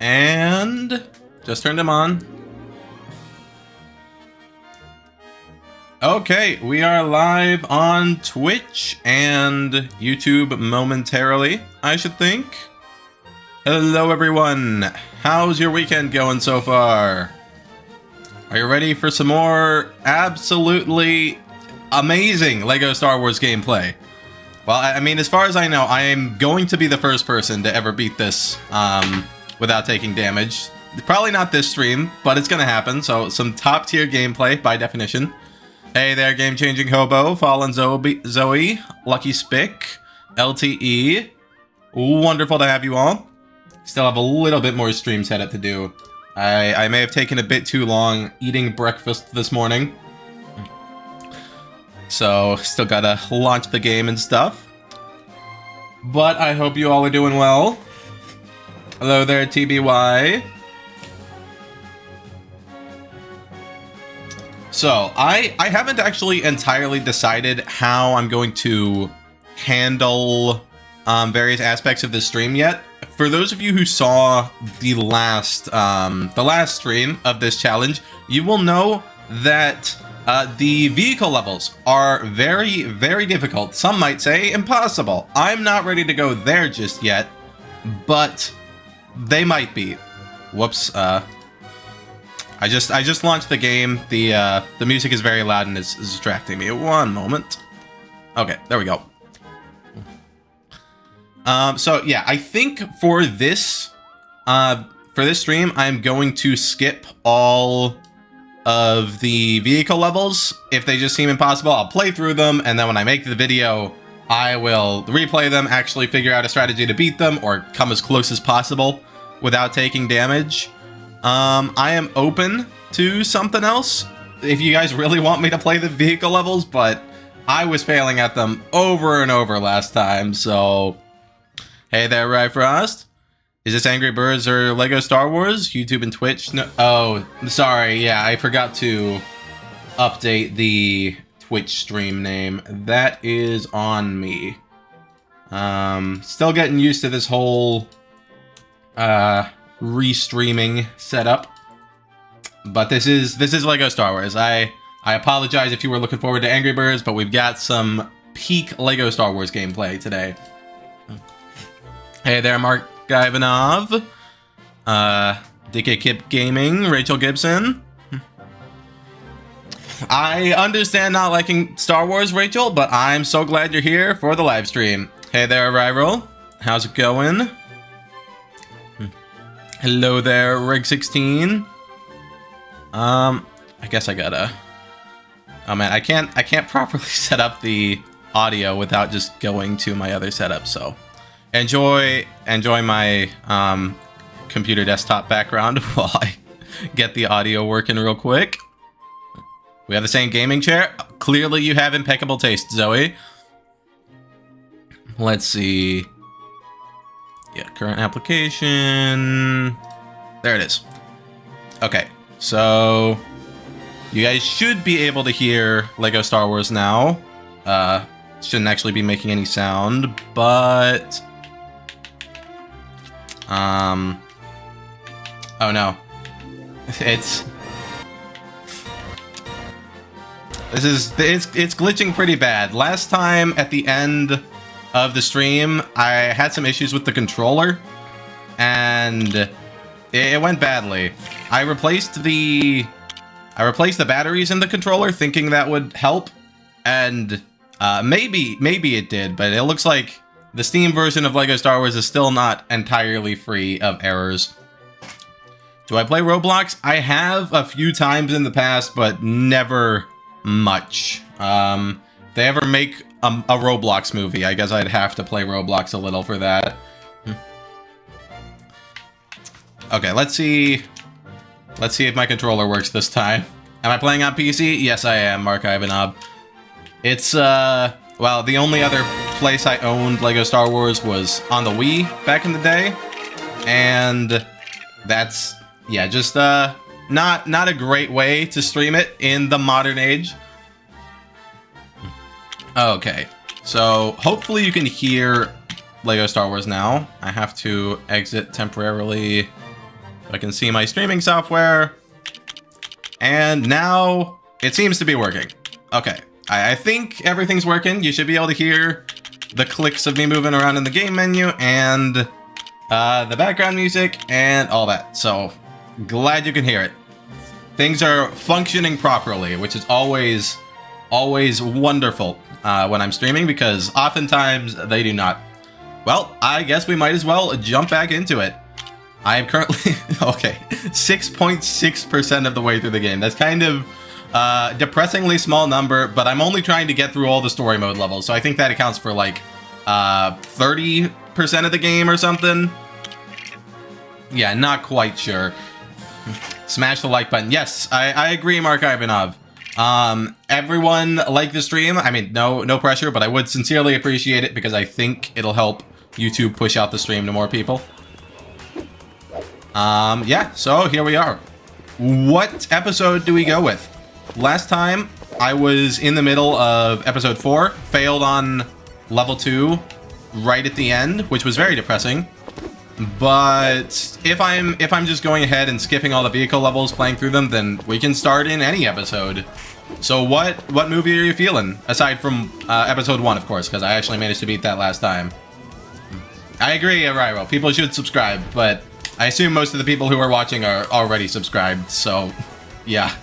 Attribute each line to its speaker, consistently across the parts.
Speaker 1: And just turned him on. Okay, we are live on Twitch and YouTube momentarily, I should think. Hello everyone, how's your weekend going so far? Are you ready for some more absolutely amazing LEGO Star Wars gameplay? Well, I mean, as far as I know, I am going to be the first person to ever beat this without taking damage. Probably not this stream, but it's gonna happen, so some top tier gameplay by definition. Hey there, game-changing hobo, Fallen Zoe, Lucky Spick, LTE. Wonderful to have you all. Still have a little bit more stream setup to do. I may have taken a bit too long eating breakfast this morning. So, still gotta launch the game and stuff. But I hope you all are doing well. Hello there, TBY. So, I haven't actually entirely decided how I'm going to handle various aspects of this stream yet. For those of you who saw the last stream of this challenge, you will know that the vehicle levels are very, very difficult. Some might say impossible. I'm not ready to go there just yet, but they might be. Whoops. I just launched the game. The music is very loud and is distracting me. One moment. Okay, there we go. So yeah, I think for this stream, I'm going to skip all of the vehicle levels. If they just seem impossible, I'll play through them, and then when I make the video, I will replay them, actually figure out a strategy to beat them, or come as close as possible without taking damage. I am open to something else if you guys really want me to play the vehicle levels, but I was failing at them over and over last time, so... Hey there, Ryfrost. Is this Angry Birds or LEGO Star Wars? YouTube and Twitch? No. Oh, sorry. Yeah, I forgot to update the Twitch stream name. That is on me. Still getting used to this whole restreaming setup. But this is LEGO Star Wars. I apologize if you were looking forward to Angry Birds, but we've got some peak LEGO Star Wars gameplay today. Hey there, Mark Ivanov, DK Kip Gaming, Rachel Gibson. I understand not liking Star Wars, Rachel, but I'm so glad you're here for the live stream. Hey there, Rival. How's it going? Hello there, Rig16. I guess I gotta... Oh man, I can't properly set up the audio without just going to my other setup, so... Enjoy my computer desktop background while I get the audio working real quick. We have the same gaming chair. Clearly you have impeccable taste, Zoe. Let's see. Yeah, current application. There it is. Okay, so you guys should be able to hear LEGO Star Wars now. Shouldn't actually be making any sound, but... Oh no. It's glitching pretty bad. Last time at the end of the stream, I had some issues with the controller, and it went badly. I replaced the batteries in the controller, thinking that would help, and maybe it did, but it looks like the Steam version of LEGO Star Wars is still not entirely free of errors. Do I play Roblox? I have a few times in the past, but never much. If they ever make a Roblox movie, I guess I'd have to play Roblox a little for that. Okay, let's see if my controller works this time. Am I playing on PC? Yes, I am, Mark Ivanov. It's, well, the only other place I owned LEGO Star Wars was on the Wii back in the day, and that's, yeah, just not a great way to stream it in the modern age. Okay, so hopefully you can hear LEGO Star Wars now. I have to exit temporarily I can see my streaming software. And now it seems to be working. Okay, I think everything's working. You should be able to hear the clicks of me moving around in the game menu and the background music and all that. So glad you can hear it. Things are functioning properly, which is always wonderful when I'm streaming, because oftentimes they do not. Well, I guess we might as well jump back into it. I am currently, okay, 6.6% of the way through the game. That's kind of depressingly small number, but I'm only trying to get through all the story mode levels, so I think that accounts for like 30% of the game or something. Yeah, not quite sure. Smash the like button. Yes, I agree, Mark Ivanov. Everyone like the stream. I mean, no pressure, but I would sincerely appreciate it because I think it'll help YouTube push out the stream to more people. Yeah, so here we are. What episode do we go with? Last time, I was in the middle of episode 4, failed on level 2 right at the end, which was very depressing. But if I'm just going ahead and skipping all the vehicle levels, playing through them, then we can start in any episode. So what movie are you feeling? Aside from episode 1, of course, because I actually managed to beat that last time. I agree, Ryro. People should subscribe, but I assume most of the people who are watching are already subscribed, so yeah.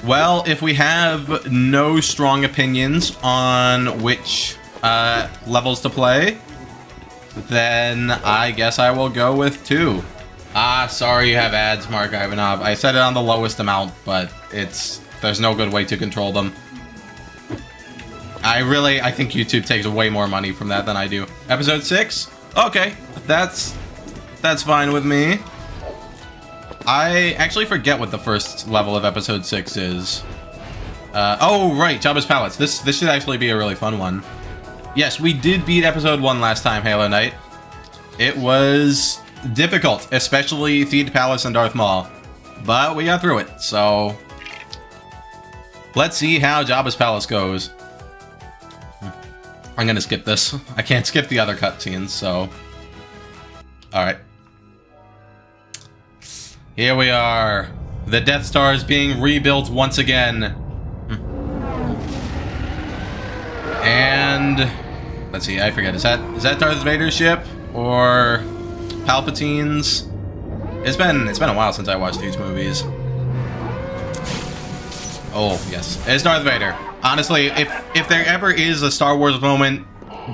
Speaker 1: Well, if we have no strong opinions on which levels to play, then I guess I will go with 2. Ah, sorry you have ads, Mark Ivanov. I set it on the lowest amount, but there's no good way to control them. I think YouTube takes way more money from that than I do. Episode 6? Okay, that's fine with me. I actually forget what the first level of episode 6 is. Oh, right, Jabba's Palace. This should actually be a really fun one. Yes, we did beat episode 1 last time, Halo Knight. It was difficult, especially Theed Palace and Darth Maul. But we got through it, so let's see how Jabba's Palace goes. I'm gonna skip this. I can't skip the other cutscenes, so... Alright. Here we are. The Death Star is being rebuilt once again. And... let's see, I forget. Is that Darth Vader's ship? Or... Palpatine's? It's been a while since I watched these movies. Oh, yes. It's Darth Vader. Honestly, if there ever is a Star Wars moment,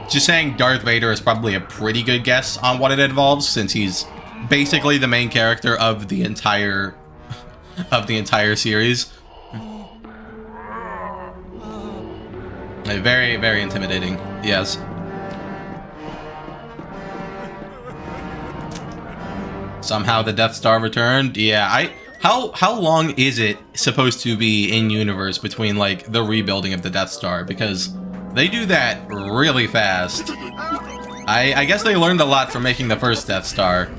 Speaker 1: just saying Darth Vader is probably a pretty good guess on what it involves, since he's basically the main character of the entire series. Very, very intimidating. Yes. Somehow the Death Star returned. Yeah, How long is it supposed to be in universe between, like, the rebuilding of the Death Star? Because they do that really fast. I guess they learned a lot from making the first Death Star.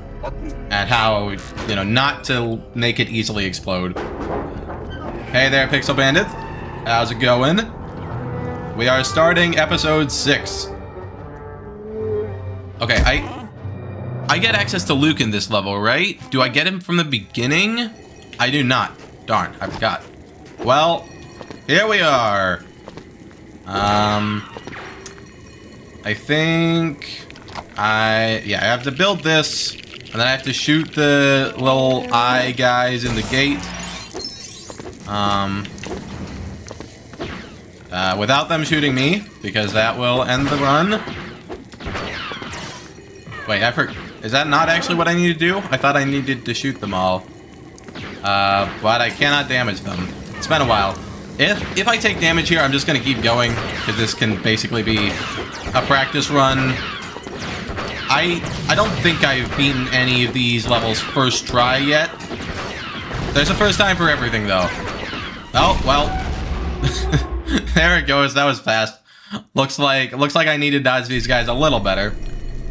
Speaker 1: And how, you know, not to make it easily explode. Hey there, Pixel Bandit. How's it going? We are starting episode 6. Okay, I get access to Luke in this level, right? Do I get him from the beginning? I do not. Darn, I forgot. Well, here we are. I think I have to build this, and then I have to shoot the little eye guys in the gate. Without them shooting me, because that will end the run. Wait, is that not actually what I need to do? I thought I needed to shoot them all. But I cannot damage them. It's been a while. If I take damage here, I'm just gonna keep going, because this can basically be a practice run. I don't think I've beaten any of these levels first try yet. There's a first time for everything, though. Oh, well. There it goes. That was fast. Looks like I need to dodge these guys a little better.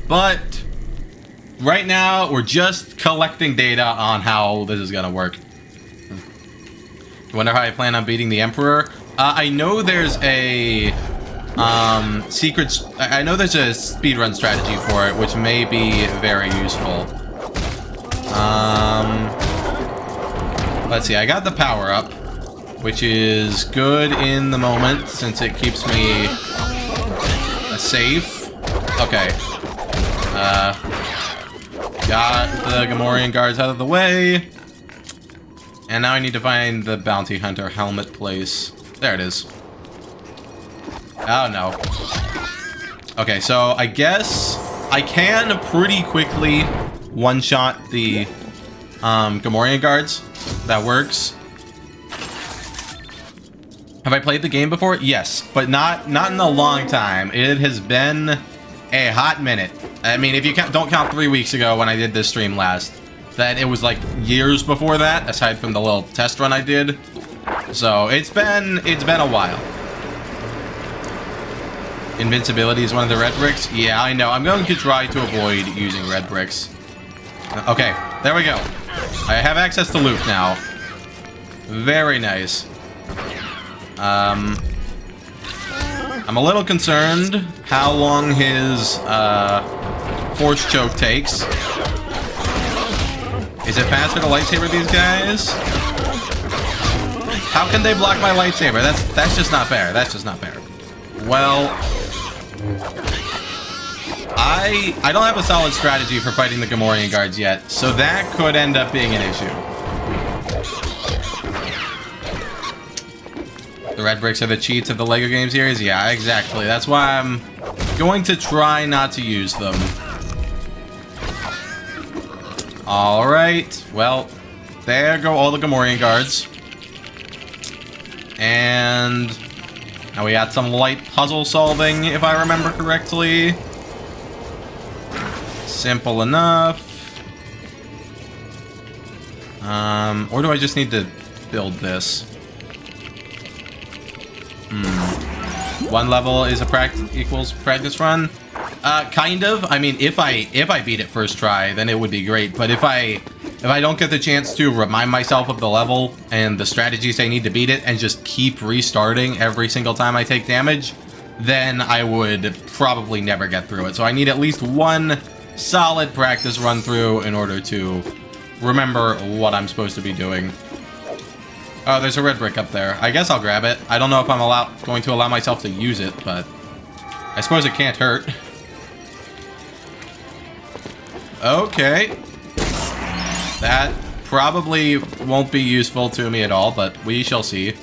Speaker 1: But right now, we're just collecting data on how this is gonna work. You wonder how I plan on beating the Emperor? I know there's a I know there's a speedrun strategy for it, which may be very useful. Let's see, I got the power up, which is good in the moment since it keeps me safe. Okay. Got the Gamorrean guards out of the way. And now I need to find the bounty hunter helmet place. There it is. Oh, no. Okay, so I guess I can pretty quickly one-shot the Gamorrean guards. That works. Have I played the game before? Yes, but not in a long time. It has been a hot minute. I mean, if you don't count 3 weeks ago when I did this stream last, that it was like years before that, aside from the little test run I did. So it's been a while. Invincibility is one of the red bricks. Yeah, I know. I'm going to try to avoid using red bricks. Okay, there we go. I have access to loot now. Very nice. I'm a little concerned how long his force choke takes. Is it faster to lightsaber these guys? How can they block my lightsaber? That's just not fair. That's just not fair. Well, I don't have a solid strategy for fighting the Gamorrean guards yet, so that could end up being an issue. The red bricks are the cheats of the LEGO game series? Yeah, exactly. That's why I'm going to try not to use them. Alright, well, there go all the Gamorrean guards. And now we got some light puzzle solving, if I remember correctly. Simple enough. Or do I just need to build this? One level is equals practice run. Kind of. I mean, if I beat it first try, then it would be great. But if I don't get the chance to remind myself of the level and the strategies I need to beat it and just keep restarting every single time I take damage, then I would probably never get through it. So I need at least one solid practice run through in order to remember what I'm supposed to be doing. Oh, there's a red brick up there. I guess I'll grab it. I don't know if I'm going to allow myself to use it, but I suppose it can't hurt. Okay. That probably won't be useful to me at all, but we shall see.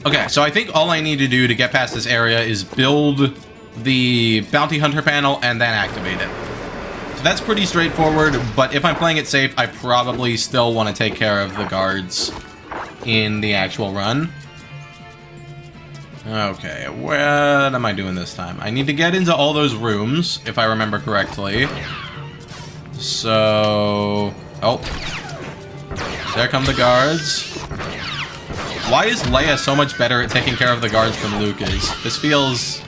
Speaker 1: Okay, so I think all I need to do to get past this area is build the bounty hunter panel and then activate it. So that's pretty straightforward, but if I'm playing it safe, I probably still want to take care of the guards in the actual run. Okay, what am I doing this time? I need to get into all those rooms, if I remember correctly. So... oh. There come the guards. Why is Leia so much better at taking care of the guards than Luke is? This feels...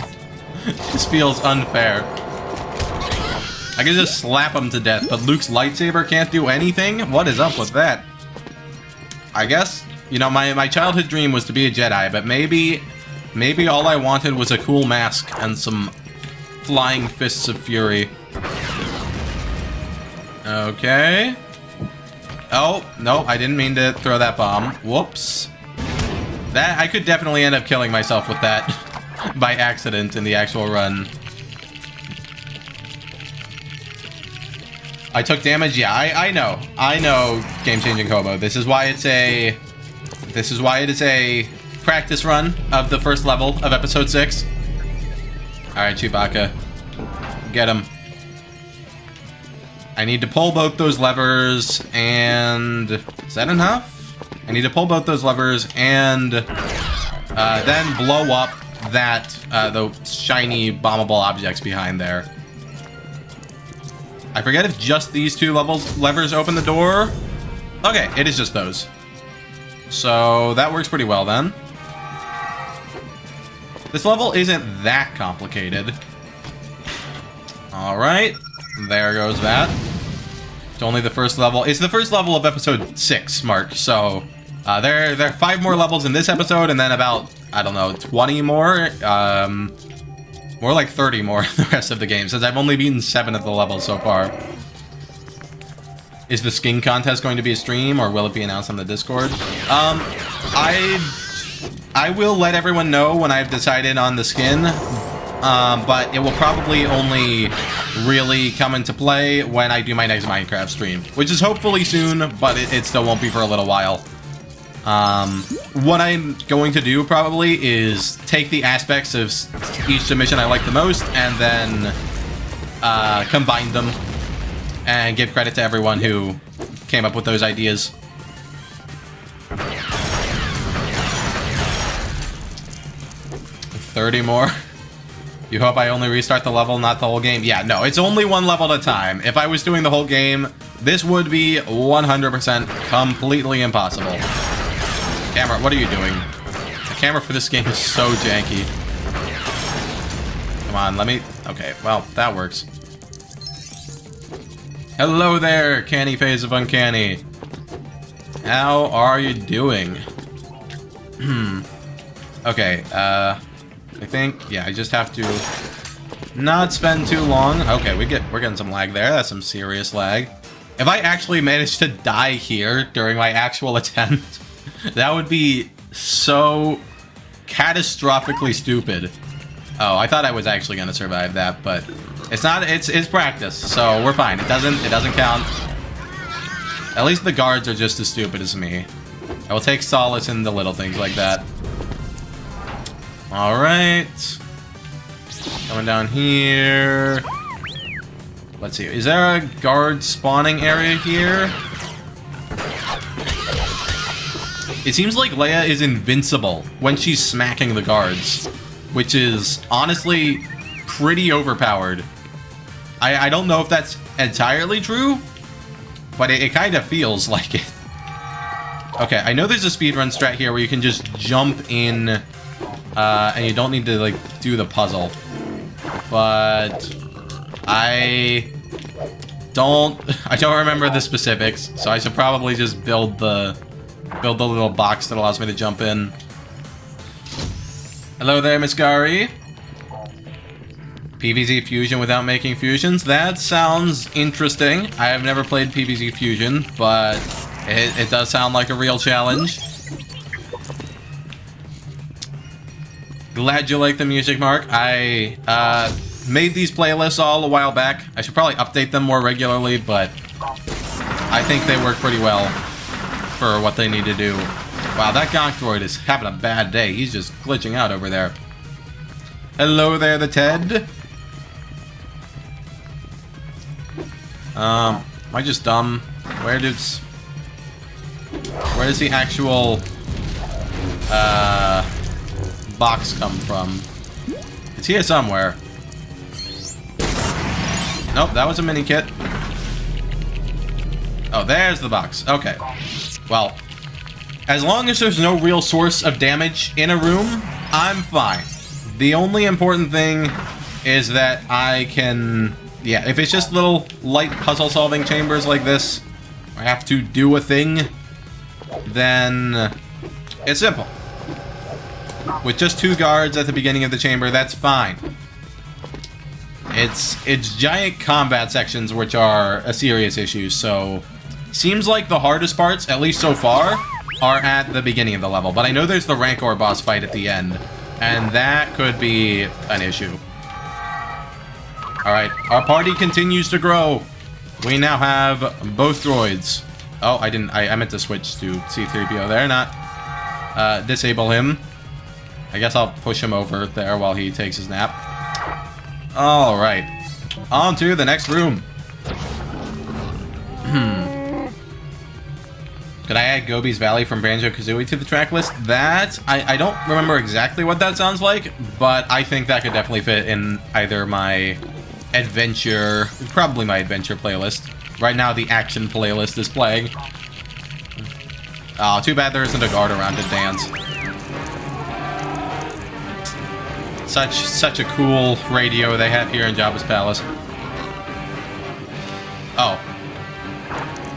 Speaker 1: this feels unfair. I can just slap him to death, but Luke's lightsaber can't do anything? What is up with that? I guess, you know, my childhood dream was to be a Jedi, but maybe all I wanted was a cool mask and some flying fists of fury. Okay. Oh, no, I didn't mean to throw that bomb. Whoops. That, I could definitely end up killing myself with that by accident in the actual run. I took damage? Yeah, I know. I know, game-changing hobo. This is why it is a practice run of the first level of episode 6. Alright, Chewbacca. Get him. I need to pull both those levers and... is that enough? I need to pull both those levers and then blow up that the shiny bombable objects behind there. I forget if just these two levers open the door. Okay, it is just those. So that works pretty well then. This level isn't that complicated. Alright, there goes that. It's only the first level. It's the first level of episode 6, Mark. So there are 5 more levels in this episode, and then about, I don't know, 20 more. More like 30 more in the rest of the game, since I've only beaten 7 of the levels so far. Is the skin contest going to be a stream, or will it be announced on the Discord? I will let everyone know when I've decided on the skin, but it will probably only really come into play when I do my next Minecraft stream, which is hopefully soon, but it still won't be for a little while. What I'm going to do probably is take the aspects of each submission I like the most and then combine them and give credit to everyone who came up with those ideas. $30 more. You hope I only restart the level, not the whole game? Yeah, no, it's only one level at a time. If I was doing the whole game, this would be 100% completely impossible. Camera, what are you doing? The camera for this game is so janky. Come on, let me... Okay, well, that works. Hello there, Canny Phase of Uncanny. How are you doing? Okay, I think, yeah, I just have to not spend too long. Okay, we're getting some lag there. That's some serious lag. If I actually managed to die here during my actual attempt, that would be so catastrophically stupid. Oh, I thought I was actually gonna survive that, but it's not. It's practice, so we're fine. It doesn't count. At least the guards are just as stupid as me. I will take solace in the little things like that. All right, coming down here. Let's see. Is there a guard spawning area here? It seems like Leia is invincible when she's smacking the guards, which is honestly pretty overpowered. I don't know if that's entirely true, but it kind of feels like it. Okay, I know there's a speedrun strat here where you can just jump in and you don't need to like do the puzzle. But I don't remember the specifics, so I should probably just build the little box that allows me to jump in. Hello there, Miss Gari. PvZ Fusion without making fusions? That sounds interesting. I have never played PvZ Fusion, but it does sound like a real challenge. Glad you like the music, Mark. I made these playlists all a while back. I should probably update them more regularly, but I think they work pretty well for what they need to do. Wow, that Gonk droid is having a bad day. He's just glitching out over there. Hello there, the Ted. Am I just dumb? Where does the actual box come from? It's here somewhere. Nope, that was a mini kit. Oh, there's the box. Okay. Well, as long as there's no real source of damage in a room, I'm fine. The only important thing is that I can... Yeah, if it's just little light puzzle-solving chambers like this, I have to do a thing, then it's simple. With just 2 guards at the beginning of the chamber, that's fine. It's giant combat sections which are a serious issue, so... Seems like the hardest parts, at least so far, are at the beginning of the level. But I know there's the Rancor boss fight at the end, and that could be an issue. Alright, our party continues to grow. We now have both droids. Oh, I meant to switch to C-3PO there, not disable him. I guess I'll push him over there while he takes his nap. Alright, on to the next room. Could I add Gobi's Valley from Banjo-Kazooie to the track list? That, I don't remember exactly what that sounds like, but I think that could definitely fit in either my adventure, probably my adventure playlist. Right now, the action playlist is playing. Oh, too bad there isn't a guard around to dance. Such a cool radio they have here in Jabba's Palace. Oh.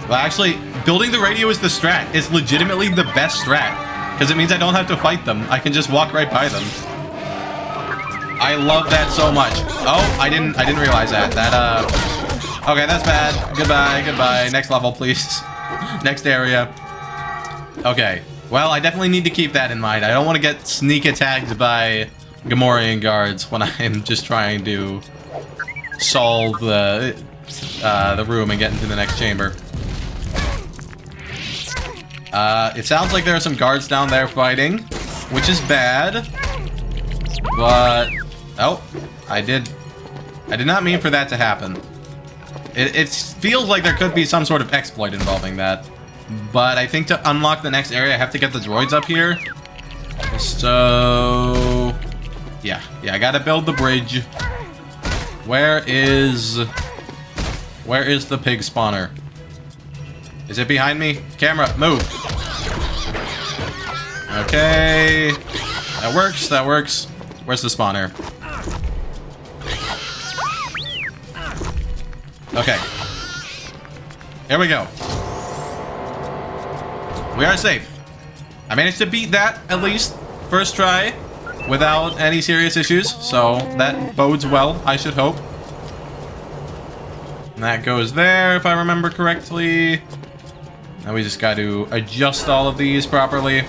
Speaker 1: Well, actually, building the radio is the strat. It's legitimately the best strat, because it means I don't have to fight them. I can just walk right by them. I love that so much. Oh, I didn't realize that. Okay, that's bad. Goodbye, goodbye. Next level, please. Next area. Okay. Well, I definitely need to keep that in mind. I don't want to get sneak attacked by Gamorrean guards when I'm just trying to solve the room and get into the next chamber. It sounds like there are some guards down there fighting, which is bad. But oh, I did not mean for that to happen. It feels like there could be some sort of exploit involving that. But I think to unlock the next area, I have to get the droids up here. So yeah, I gotta build the bridge. Where is the pig spawner? Is it behind me? Camera, move. Okay. That works, that works. Where's the spawner? Okay. Here we go. We are safe. I managed to beat that, at least, first try, without any serious issues, so that bodes well, I should hope. And that goes there, if I remember correctly. Now we just got to adjust all of these properly.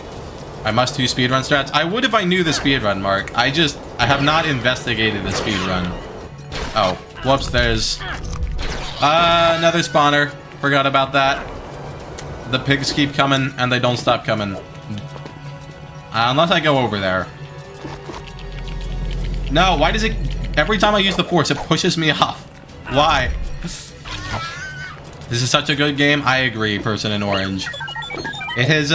Speaker 1: I must do speedrun strats. I would if I knew the speedrun, Mark. I have not investigated the speedrun. Oh, whoops, there's another spawner. Forgot about that. The pigs keep coming, and they don't stop coming. Unless I go over there. No, why does it... Every time I use the Force, it pushes me off. Why? This is such a good game. I agree, person in orange. It has,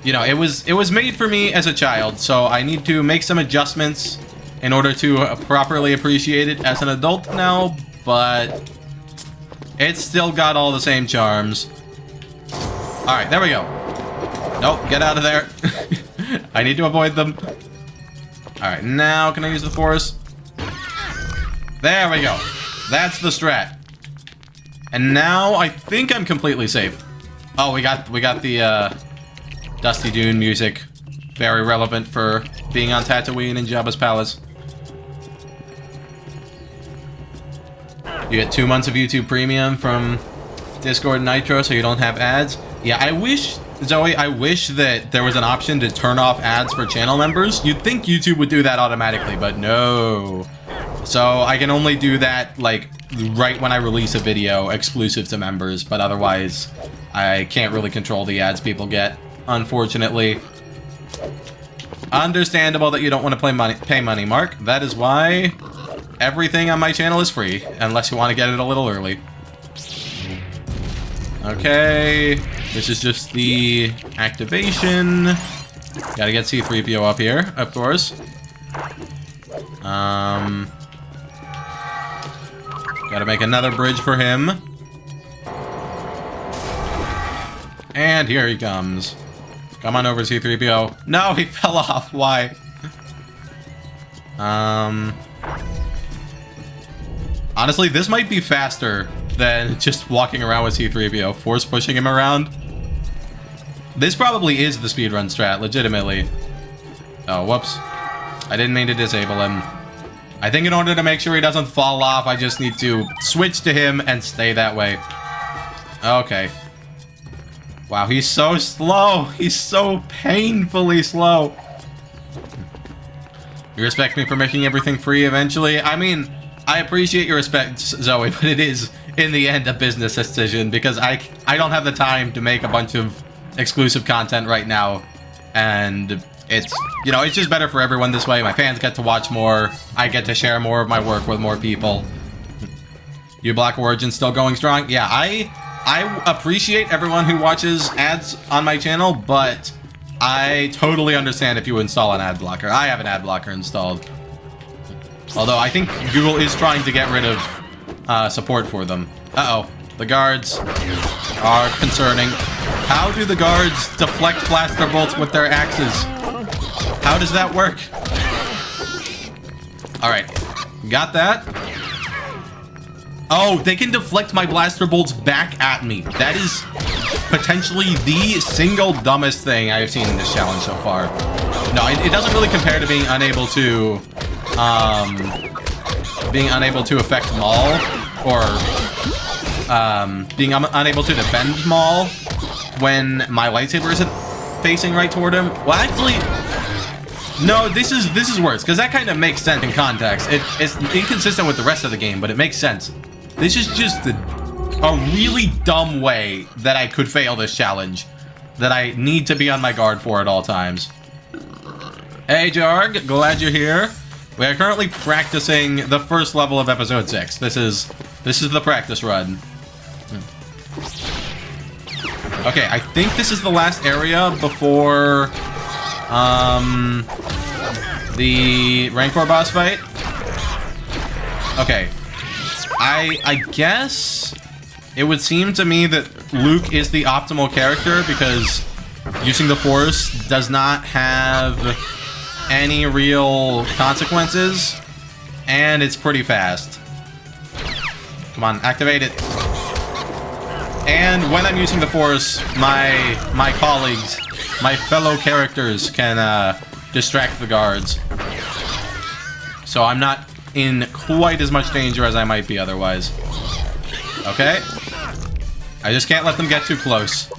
Speaker 1: you know, it was made for me as a child, so I need to make some adjustments in order to properly appreciate it as an adult now, but it's still got all the same charms. Alright, there we go. Nope, get out of there. I need to avoid them. Alright, now can I use the Force? There we go. That's the strat. And now I think I'm completely safe. Oh, we got the Dusty Dune music. Very relevant for being on Tatooine in Jabba's palace. You get 2 months of YouTube Premium from Discord Nitro, so you don't have ads. Yeah, I wish, Zoe, I wish that there was an option to turn off ads for channel members. You'd think YouTube would do that automatically, but no. So I can only do that, like, right when I release a video exclusive to members, but otherwise I can't really control the ads people get, unfortunately. Understandable that you don't want to pay money, Mark. That is why everything on my channel is free, unless you want to get it a little early. Okay, this is just the activation. Gotta get C-3PO up here, of course. Gotta make another bridge for him. And here he comes. Come on over, C-3PO. No, he fell off. Why? Honestly, this might be faster than just walking around with C-3PO. Force pushing him around. This probably is the speedrun strat, legitimately. Oh, whoops. I didn't mean to disable him. I think in order to make sure he doesn't fall off, I just need to switch to him and stay that way. Okay. Wow, he's so slow. He's so painfully slow. You respect me for making everything free eventually? I mean, I appreciate your respect, Zoe, but it is, in the end, a business decision because I don't have the time to make a bunch of exclusive content right now. And it's, you know, it's just better for everyone this way. My fans get to watch more. I get to share more of my work with more people. You Black Origin still going strong? Yeah, I appreciate everyone who watches ads on my channel, but I totally understand if you install an ad blocker. I have an ad blocker installed. Although I think Google is trying to get rid of support for them. Uh-oh. The guards are concerning. How do the guards deflect blaster bolts with their axes? How does that work? Alright. Got that. Oh, they can deflect my blaster bolts back at me. That is potentially the single dumbest thing I have seen in this challenge so far. No, it doesn't really compare to being unable to affect Maul. or being unable to defend Maul when my lightsaber isn't facing right toward him. Well, actually, no, this is worse, because that kind of makes sense in context. It's inconsistent with the rest of the game, but it makes sense. This is just a really dumb way that I could fail this challenge, that I need to be on my guard for at all times. Hey, Jarg, glad you're here. We are currently practicing the first level of episode 6. This is the practice run. Okay, I think this is the last area before the Rancor boss fight. Okay. I guess it would seem to me that Luke is the optimal character because using the Force does not have any real consequences, and it's pretty fast. Come on, activate it. And when I'm using the Force, my colleagues, my fellow characters can distract the guards. So I'm not in quite as much danger as I might be otherwise. Okay. I just can't let them get too close.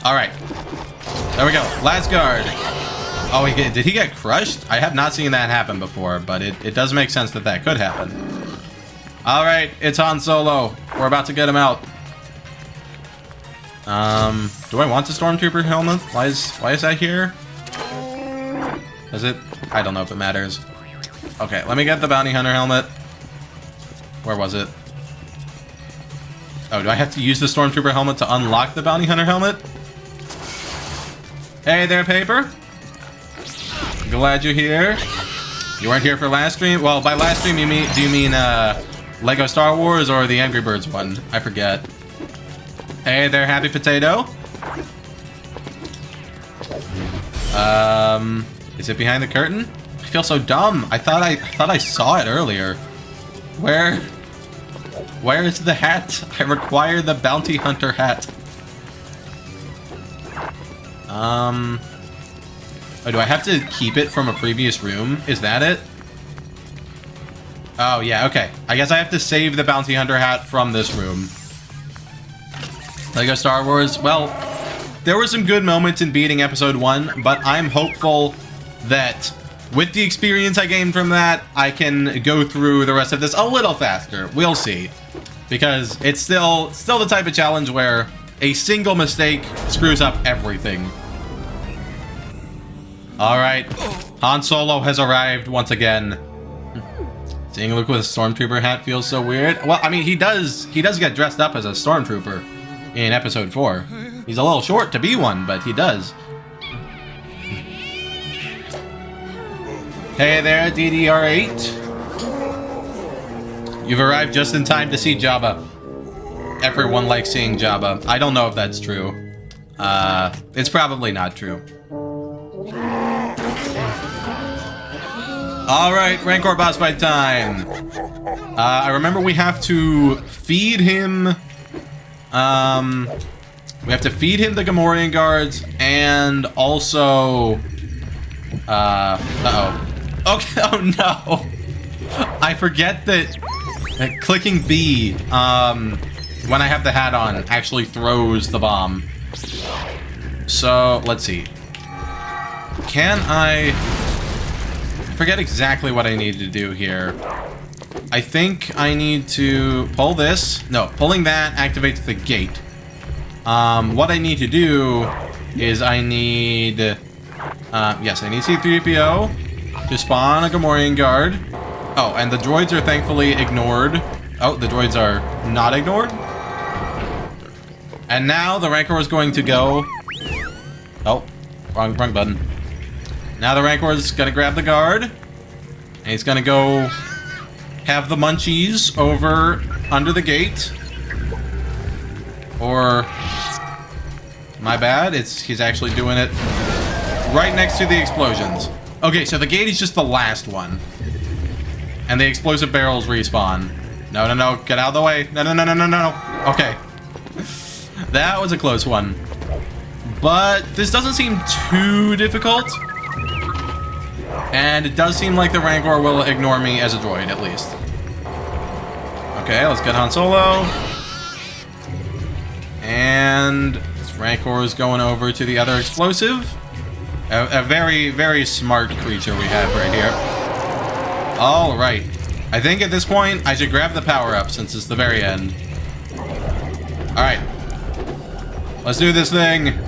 Speaker 1: Alright. There we go. Last guard. Oh, did he get crushed? I have not seen that happen before, but it does make sense that that could happen. Alright, it's Han Solo. We're about to get him out. Do I want the Stormtrooper helmet? Why is that here? Is it? I don't know if it matters. Okay, let me get the Bounty Hunter helmet. Where was it? Oh, do I have to use the Stormtrooper helmet to unlock the Bounty Hunter helmet? Hey there, Paper. Glad you're here. You weren't here for last stream? Well, by last stream, do you mean Lego Star Wars or the Angry Birds one? I forget. Hey there, Happy Potato. Is it behind the curtain? I feel so dumb. I thought I saw it earlier. Where is the hat? I require the Bounty Hunter hat. Oh, do I have to keep it from a previous room? Is that it? Oh, yeah, okay. I guess I have to save the Bounty Hunter hat from this room. Lego Star Wars. Well, there were some good moments in beating episode 1, but I'm hopeful that with the experience I gained from that, I can go through the rest of this a little faster. We'll see. Because it's still the type of challenge where a single mistake screws up everything. Alright, Han Solo has arrived once again. Seeing Luke with a Stormtrooper hat feels so weird. Well, I mean, he does get dressed up as a Stormtrooper in episode 4. He's a little short to be one, but he does. Hey there, DDR8. You've arrived just in time to see Jabba. Everyone likes seeing Jabba. I don't know if that's true. It's probably not true. Alright, Rancor boss fight time. I remember we have to feed him... we have to feed him the Gamorrean guards, and also... uh-oh. Okay, oh no! I forget that clicking B, when I have the hat on, actually throws the bomb. So, let's see. Can I forget exactly what I need to do here? I think I need to pull this. No, pulling that activates the gate. What I need to do is I need... yes, I need C-3PO to spawn a Gamorrean guard. Oh, and the droids are thankfully ignored. Oh, the droids are not ignored. And now the Rancor is going to go... Oh, wrong button. Now the Rancor is going to grab the guard. And he's going to go have the munchies over under the gate. Or... my bad, he's actually doing it right next to the explosions. Okay, so the gate is just the last one. And the explosive barrels respawn. No, no, no, get out of the way. No, no, no, no, no, no. Okay. That was a close one. But this doesn't seem too difficult. And it does seem like the Rancor will ignore me as a droid, at least. Okay, let's get Han Solo. And this Rancor is going over to the other explosive. A very, very smart creature we have right here. All right. I think at this point, I should grab the power-up since it's the very end. All right. Let's do this thing.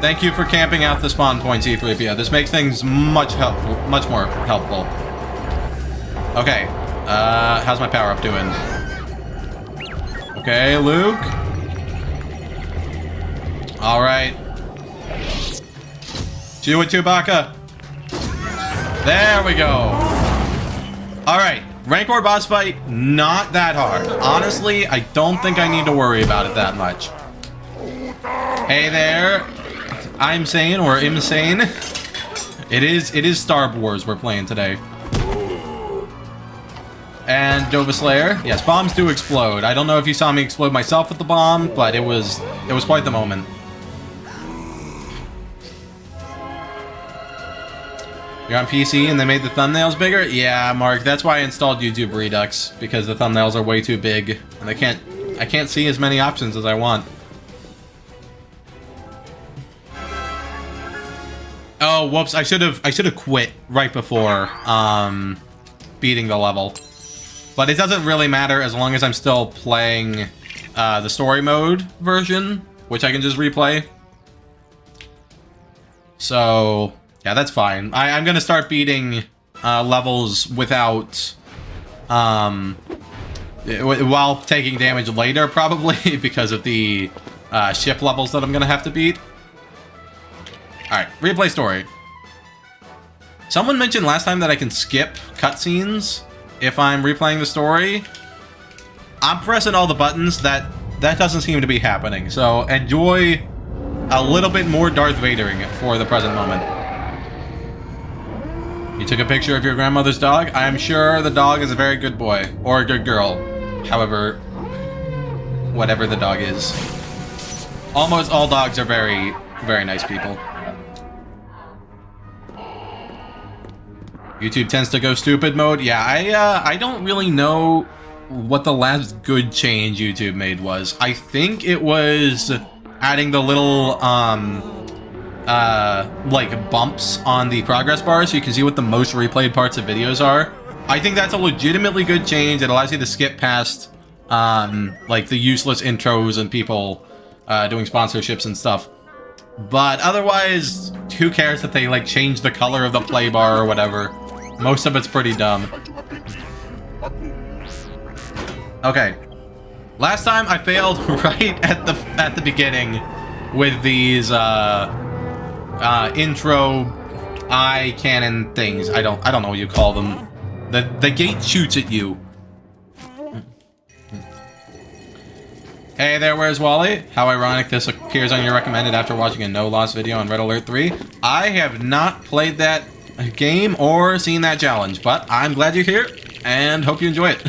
Speaker 1: Thank you for camping out the spawn point, C-3PO. This makes things much more helpful. Okay. How's my power-up doing? Okay, Luke. All right. Do it, Chewbacca. There we go. All right. Rancor boss fight, not that hard. Honestly, I don't think I need to worry about it that much. Hey there. I'm sane or insane. It is Star Wars we're playing today. And Jabba Slayer. Yes, bombs do explode. I don't know if you saw me explode myself with the bomb, but it was quite the moment. You're on PC and they made the thumbnails bigger? Yeah, Mark, that's why I installed YouTube Redux, because the thumbnails are way too big and I can't see as many options as I want. Oh, whoops, I should have quit right before beating the level. But it doesn't really matter as long as I'm still playing the story mode version, which I can just replay. So yeah, that's fine. I'm gonna start beating levels without while taking damage later, probably because of the ship levels that I'm gonna have to beat. All right, replay story. Someone mentioned last time that I can skip cutscenes if I'm replaying the story. I'm pressing all the buttons. That doesn't seem to be happening. So enjoy a little bit more Darth Vadering for the present moment. You took a picture of your grandmother's dog? I'm sure the dog is a very good boy. Or a good girl. However, whatever the dog is. Almost all dogs are very, very nice people. YouTube tends to go stupid mode. Yeah, I don't really know what the last good change YouTube made was. I think it was adding the little like bumps on the progress bar so you can see what the most replayed parts of videos are. I think that's a legitimately good change. It allows you to skip past like the useless intros and people doing sponsorships and stuff. But otherwise, who cares that they like change the color of the play bar or whatever? Most of it's pretty dumb. Okay. Last time I failed right at the beginning with these intro eye cannon things. I don't know what you call them. The gate shoots at you. Hey there, where's Wally? How ironic this appears on your recommended after watching a no loss video on Red Alert 3. I have not played that game or seen that challenge, but I'm glad you're here and hope you enjoy it.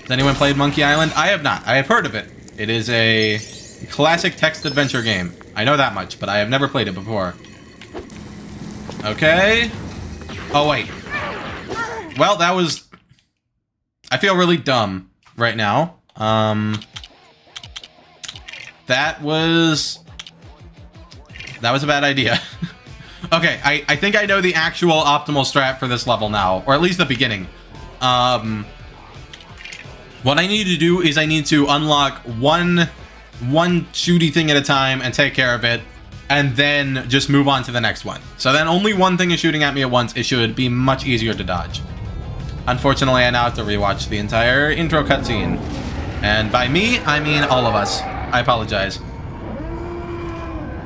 Speaker 1: Has anyone played Monkey Island? I have not. I have heard of it. It is a classic text adventure game. I know that much, but I have never played it before. Okay. Oh, wait. Well, that was... I feel really dumb right now. That was a bad idea. Okay, I think I know the actual optimal strat for this level now, or at least the beginning. What I need to do is I need to unlock one shooty thing at a time and take care of it, and then just move on to the next one. So then only one thing is shooting at me at once. It should be much easier to dodge. Unfortunately, I now have to rewatch the entire intro cutscene. And by me, I mean all of us. I apologize.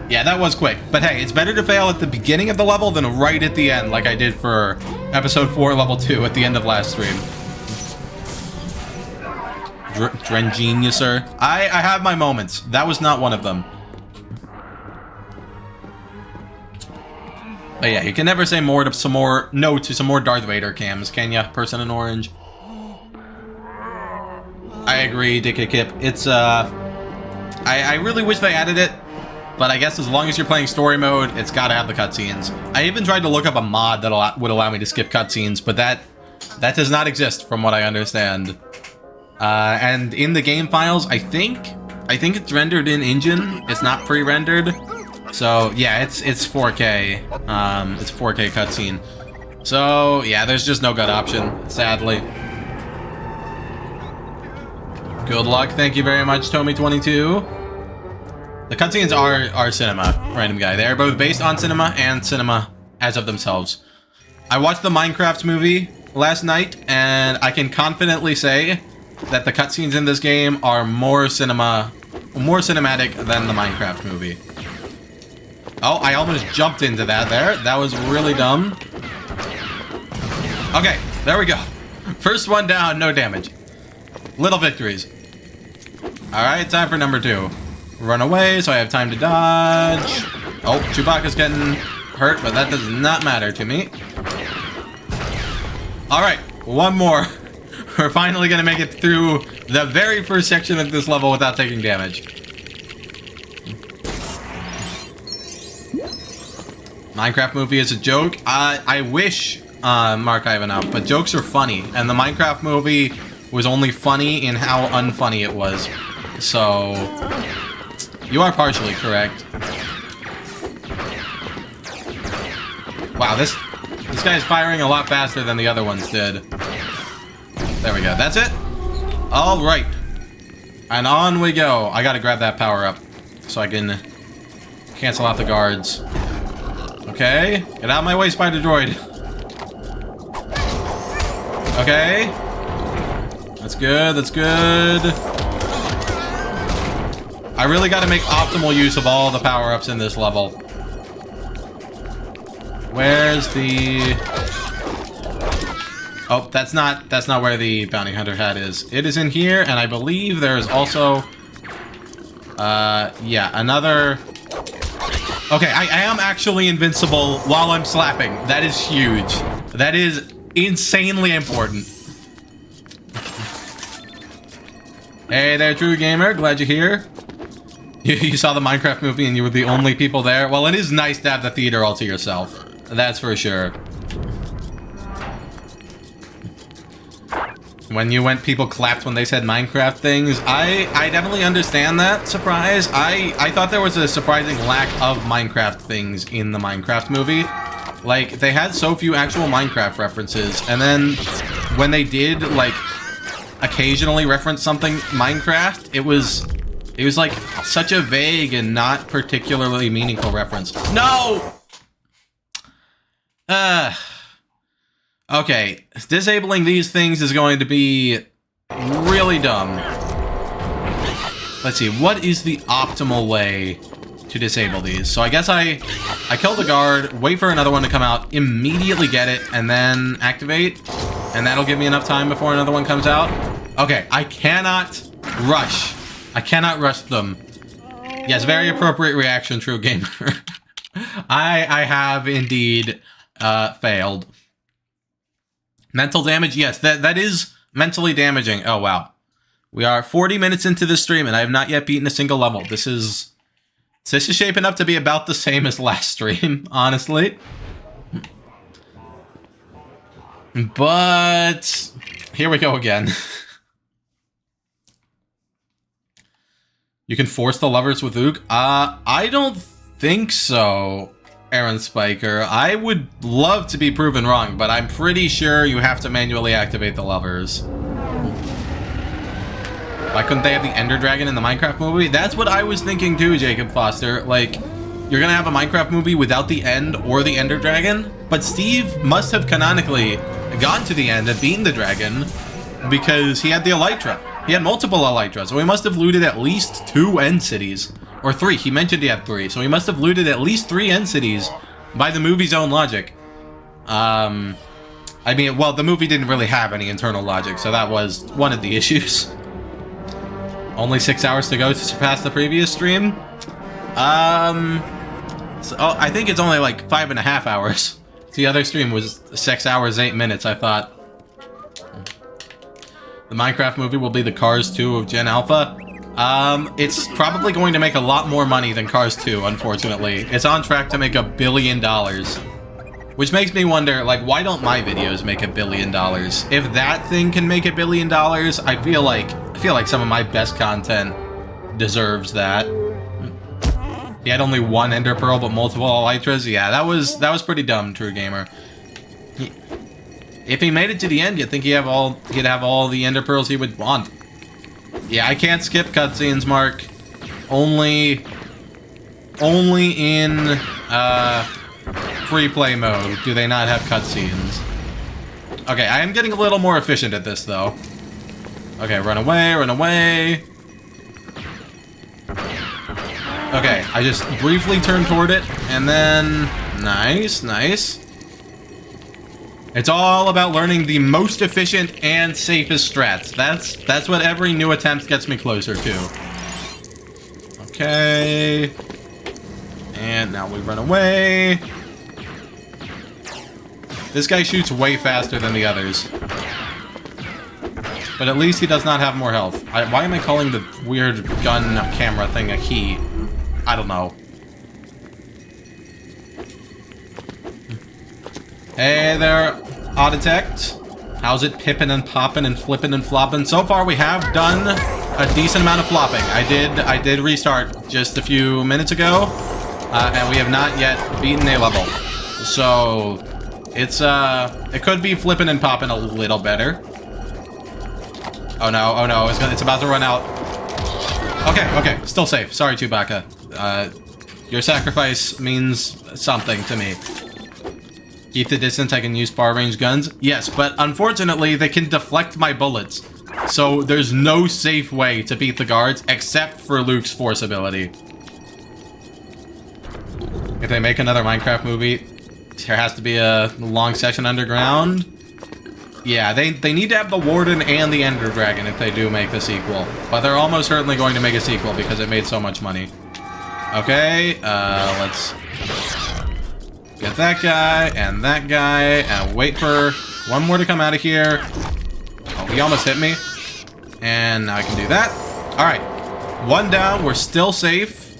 Speaker 1: Yeah, that was quick. But hey, it's better to fail at the beginning of the level than right at the end, like I did for episode 4, level 2 at the end of last stream. Drengeniuser. I have my moments. That was not one of them. But yeah, you can never say no to some more Darth Vader cams, can ya, person in orange? I agree, Dicky Kip. It's, I really wish they added it, but I guess as long as you're playing story mode, it's gotta have the cutscenes. I even tried to look up a mod that would allow me to skip cutscenes, but that That does not exist, from what I understand. And in the game files, I think it's rendered in engine. It's not pre-rendered. So yeah, it's 4K. It's 4K cutscene. So yeah, there's just no good option, sadly. Good luck. Thank you very much, Tommy22. The cutscenes are cinema, random guy. They are both based on cinema and cinema as of themselves. I watched the Minecraft movie last night, and I can confidently say that the cutscenes in this game are more cinematic than the Minecraft movie. Oh, I almost jumped into that there. That was really dumb. Okay, there we go. First one down, no damage. Little victories. Alright, time for number 2. Run away, so I have time to dodge. Oh, Chewbacca's getting hurt, but that does not matter to me. Alright, one more. We're finally gonna make it through the very first section of this level without taking damage. Minecraft movie is a joke. I wish Mark Ivanov, but jokes are funny, and the Minecraft movie was only funny in how unfunny it was. So you are partially correct. Wow, this guy's firing a lot faster than the other ones did. There we go. That's it. All right, and on we go. I gotta grab that power up so I can cancel out the guards. Okay, get out of my way, spider droid. Okay, that's good, that's good. I really gotta make optimal use of all the power-ups in this level. Where's the... Oh, that's not where the bounty hunter hat is. It is in here, and I believe there's also... yeah, another... Okay, I am actually invincible while I'm slapping. That is huge. That is insanely important. Hey there, True Gamer. Glad you're here. You saw the Minecraft movie and you were the only people there. Well, it is nice to have the theater all to yourself. That's for sure. When you went, people clapped when they said Minecraft things. I definitely understand that surprise. I thought there was a surprising lack of Minecraft things in the Minecraft movie. Like, they had so few actual Minecraft references, and then when they did, like, occasionally reference something Minecraft, it was like such a vague and not particularly meaningful reference. No! Okay, disabling these things is going to be really dumb. Let's see, what is the optimal way to disable these? So I guess I kill the guard, wait for another one to come out, immediately get it, and then activate, and that'll give me enough time before another one comes out. Okay, I cannot rush. I cannot rush them. Yes, very appropriate reaction, True Gamer. I have indeed failed. Mental damage, yes, that is mentally damaging. Oh, wow. We are 40 minutes into this stream, and I have not yet beaten a single level. This is shaping up to be about the same as last stream, honestly. But here we go again. You can force the levers with Ook? I don't think so, Aaron Spiker. I would love to be proven wrong, but I'm pretty sure you have to manually activate the levers. Why couldn't they have the Ender Dragon in the Minecraft movie? That's what I was thinking too, Jacob Foster. Like, you're gonna have a Minecraft movie without the End or the Ender Dragon? But Steve must have canonically gone to the End and beaten the dragon because he had the Elytra. He had multiple Elytras, so he must have looted at least 2 End Cities. Or 3, he mentioned he had 3, so he must have looted at least 3 End Cities by the movie's own logic. I mean, well, the movie didn't really have any internal logic, so that was one of the issues. Only 6 hours to go to surpass the previous stream? So, I think it's only like 5.5 hours. The other stream was 6 hours, 8 minutes, I thought. The Minecraft movie will be the Cars 2 of Gen Alpha. It's probably going to make a lot more money than Cars 2, unfortunately. It's on track to make $1 billion. Which makes me wonder, like, why don't my videos make $1 billion? If that thing can make $1 billion, I feel like some of my best content deserves that. He had only one Ender Pearl, but multiple Elytras. Yeah, that was pretty dumb, True Gamer. If he made it to the end, you'd think he'd have all the Ender Pearls he would want. Yeah, I can't skip cutscenes, Mark. Only in free play mode do they not have cutscenes. Okay, I am getting a little more efficient at this, though. Okay, run away, run away. Okay, I just briefly turned toward it, and then... Nice, nice. It's all about learning the most efficient and safest strats. That's what every new attempt gets me closer to. Okay. And now we run away. This guy shoots way faster than the others. But at least he does not have more health. Why am I calling the weird gun camera thing a key? I don't know. Hey there, Auditect. How's it pippin' and poppin' and flippin' and floppin'? So far we have done a decent amount of flopping. I did restart just a few minutes ago, and we have not yet beaten a level. So it's it could be flippin' and poppin' a little better. Oh no, it's about to run out. Okay, still safe. Sorry, Chewbacca. Your sacrifice means something to me. Keep the distance, I can use far range guns. Yes, but unfortunately, they can deflect my bullets. So there's no safe way to beat the guards except for Luke's force ability. If they make another Minecraft movie, there has to be a long session underground. Yeah, they need to have the Warden and the Ender Dragon if they do make the sequel. But they're almost certainly going to make a sequel because it made so much money. Okay, let's get that guy and wait for one more to come out of here. Oh, he almost hit me. And now I can do that. Alright, one down, we're still safe.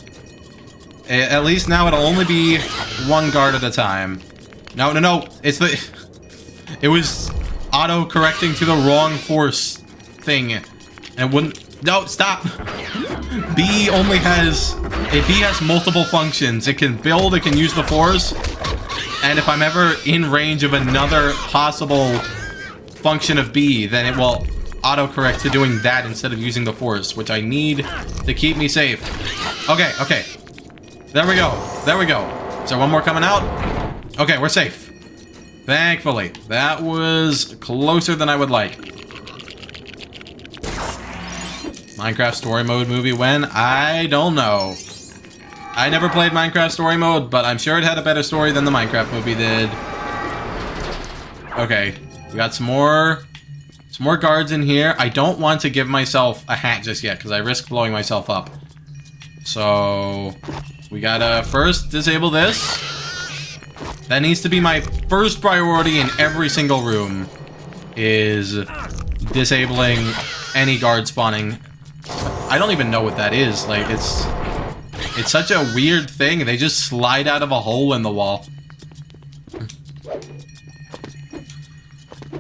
Speaker 1: At least now it'll only be one guard at a time. No, it's the... It was auto-correcting to the wrong force thing. And it wouldn't... No, stop! B only has... B has multiple functions. It can build, it can use the force, and if I'm ever in range of another possible function of B, then it will autocorrect to doing that instead of using the force, which I need to keep me safe. Okay. There we go. Is there one more coming out? Okay, we're safe. Thankfully. That was closer than I would like. Minecraft Story Mode movie when? I don't know. I never played Minecraft Story Mode, but I'm sure it had a better story than the Minecraft movie did. Okay, we got some more guards in here. I don't want to give myself a hat just yet, because I risk blowing myself up. So, we gotta first disable this. That needs to be my first priority in every single room, is disabling any guard spawning. I don't even know what that is. Like, it's such a weird thing. They just slide out of a hole in the wall.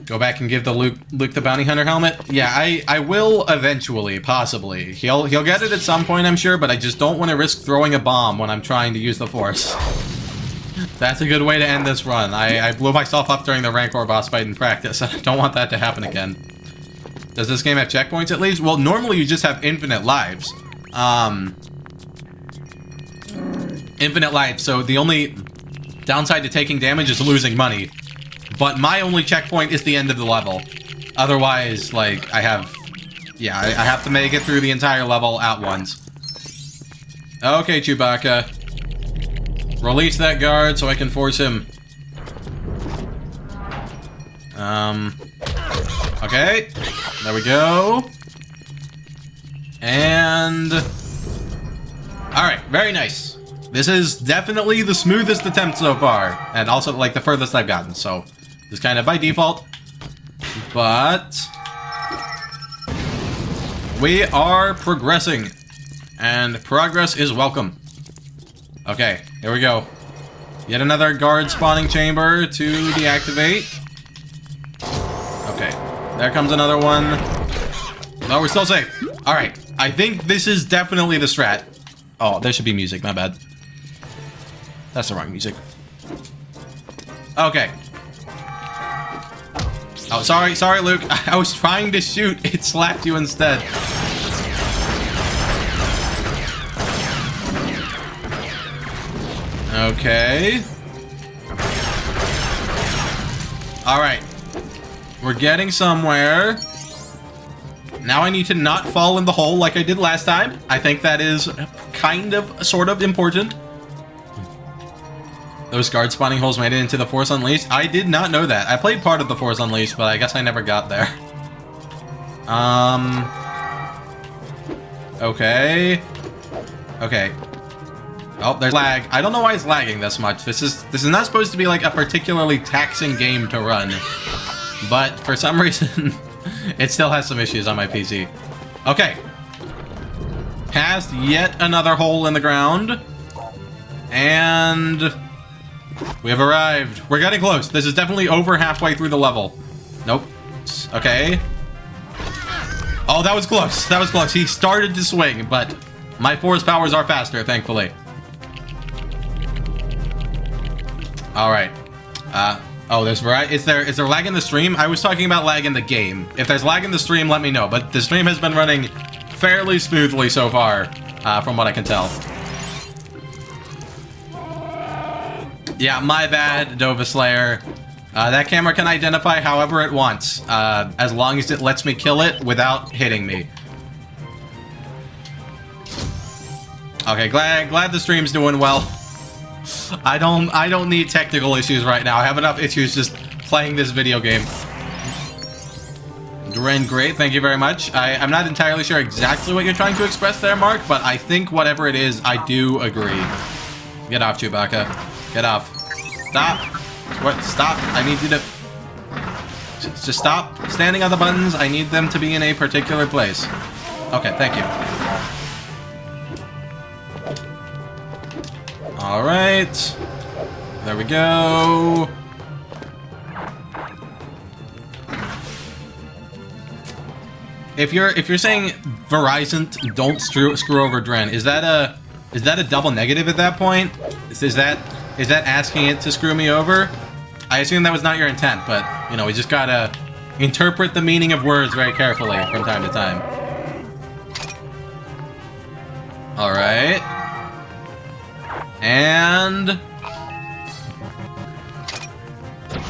Speaker 1: Go back and give the Luke the Bounty Hunter helmet? Yeah, I will eventually, possibly. He'll get it at some point, I'm sure, but I just don't want to risk throwing a bomb when I'm trying to use the Force. That's a good way to end this run. I blew myself up during the Rancor boss fight in practice. I don't want that to happen again. Does this game have checkpoints at least? Well, normally you just have infinite lives. Infinite lives, so the only downside to taking damage is losing money. But my only checkpoint is the end of the level. Otherwise, like, I have to make it through the entire level at once. Okay, Chewbacca. Release that guard so I can force him. Okay. There we go. And... Alright, very nice. This is definitely the smoothest attempt so far. And also, like, the furthest I've gotten, so... Just kind of by default. But... we are progressing. And progress is welcome. Okay, here we go. Yet another guard spawning chamber to deactivate. Okay, there comes another one. Oh, we're still safe. All right, I think this is definitely the strat. Oh, there should be music, my bad. That's the wrong music. Okay. Oh, sorry, Luke. I was trying to shoot. It slapped you instead. Okay. All right. We're getting somewhere. Now I need to not fall in the hole like I did last time. I think that is kind of, sort of important. Those guard spawning holes made it into the Force Unleashed. I did not know that. I played part of the Force Unleashed, but I guess I never got there. Okay. Okay. Oh, there's lag. I don't know why it's lagging this much. This is not supposed to be like a particularly taxing game to run, but for some reason, it still has some issues on my PC. Okay. Past yet another hole in the ground, and we have arrived. We're getting close. This is definitely over halfway through the level. Nope. Okay. Oh, that was close. That was close. He started to swing, but my force powers are faster, thankfully. All right. Oh, there's is there lag in the stream? I was talking about lag in the game. If there's lag in the stream, let me know. But the stream has been running fairly smoothly so far, from what I can tell. Yeah, my bad, Dova Slayer. That camera can identify however it wants, as long as it lets me kill it without hitting me. Okay, glad the stream's doing well. I don't need technical issues right now. I have enough issues just playing this video game. Duran, great, thank you very much. I'm not entirely sure exactly what you're trying to express there, Mark, but I think whatever it is, I do agree. Get off, Chewbacca. Get off. Stop. What? Stop. I need you to... Just stop standing on the buttons. I need them to be in a particular place. Okay, thank you. Alright. There we go. If you're saying Verizon don't screw over Dren, is that a double negative at that point? Is that asking it to screw me over? I assume that was not your intent, but you know, we just gotta interpret the meaning of words very carefully from time to time. Alright. And...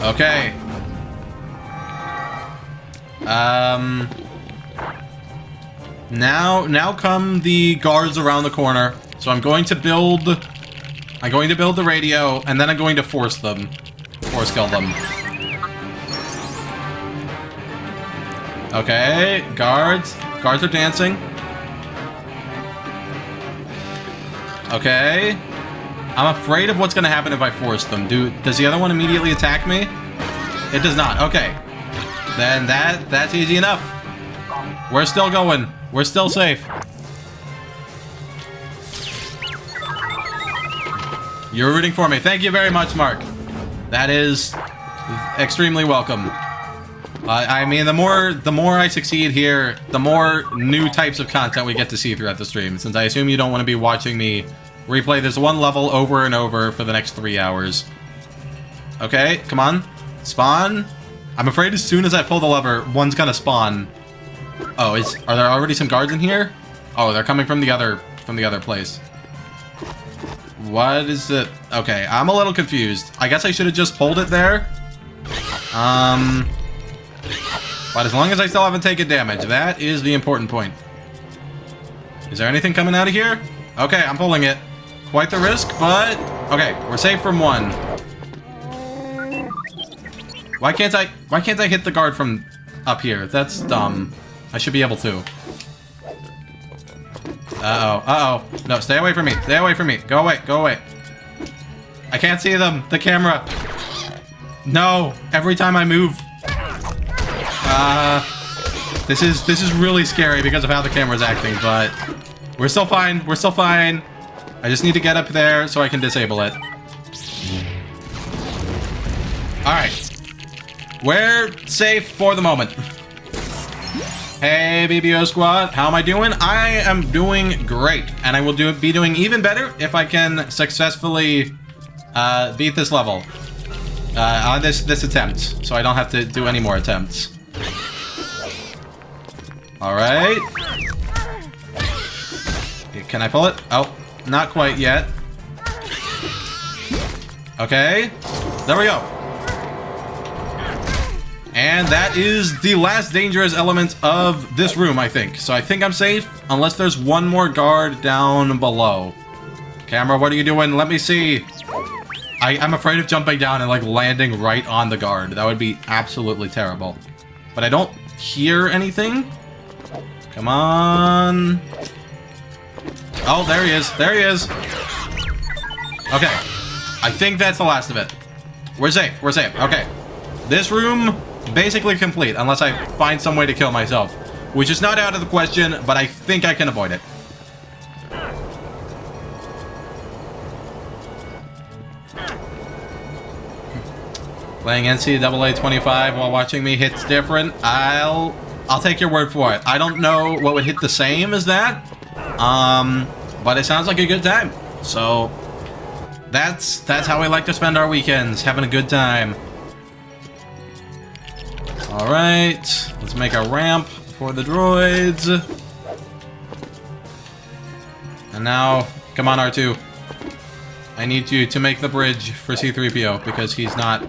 Speaker 1: okay. Now come the guards around the corner. So I'm going to build the radio, and then I'm going to force kill them. Okay, guards are dancing. Okay. I'm afraid of what's gonna happen if I force them. Does the other one immediately attack me? It does not. Okay. Then that's easy enough. We're still going. We're still safe. You're rooting for me. Thank you very much, Mark. That is extremely welcome. I mean, the more I succeed here, the more new types of content we get to see throughout the stream, since I assume you don't want to be watching me replay this one level over and over for the next 3 hours. Okay, come on. Spawn. I'm afraid as soon as I pull the lever, one's gonna spawn. Oh, are there already some guards in here? Oh, they're coming from the other place. What is it? Okay, I'm a little confused. I guess I should have just pulled it there. But as long as I still haven't taken damage, that is the important point. Is there anything coming out of here? Okay, I'm pulling it. Quite the risk, but... okay, we're safe from one. Why can't I hit the guard from up here? That's dumb. I should be able to. Uh-oh. No, stay away from me. Stay away from me. Go away. Go away. I can't see them. The camera. No. Every time I move. This is really scary because of how the camera's acting, but we're still fine. We're still fine. I just need to get up there so I can disable it. Alright. We're safe for the moment. Hey, BBO squad. How am I doing? I am doing great. And I will be doing even better if I can successfully beat this level. On this attempt. So I don't have to do any more attempts. Alright. Can I pull it? Oh, not quite yet. Okay. There we go. And that is the last dangerous element of this room, I think. So I think I'm safe, unless there's one more guard down below. Camera, what are you doing? Let me see. I'm afraid of jumping down and, like, landing right on the guard. That would be absolutely terrible. But I don't hear anything. Come on. Oh, there he is. There he is. Okay. I think that's the last of it. We're safe. We're safe. Okay. This room, basically complete, unless I find some way to kill myself. Which is not out of the question, but I think I can avoid it. Playing NCAA 25 while watching me hits different. I'll take your word for it. I don't know what would hit the same as that. But it sounds like a good time. So that's how we like to spend our weekends, having a good time. All right, let's make a ramp for the droids. And now, come on, R2. I need you to make the bridge for C-3PO because he's not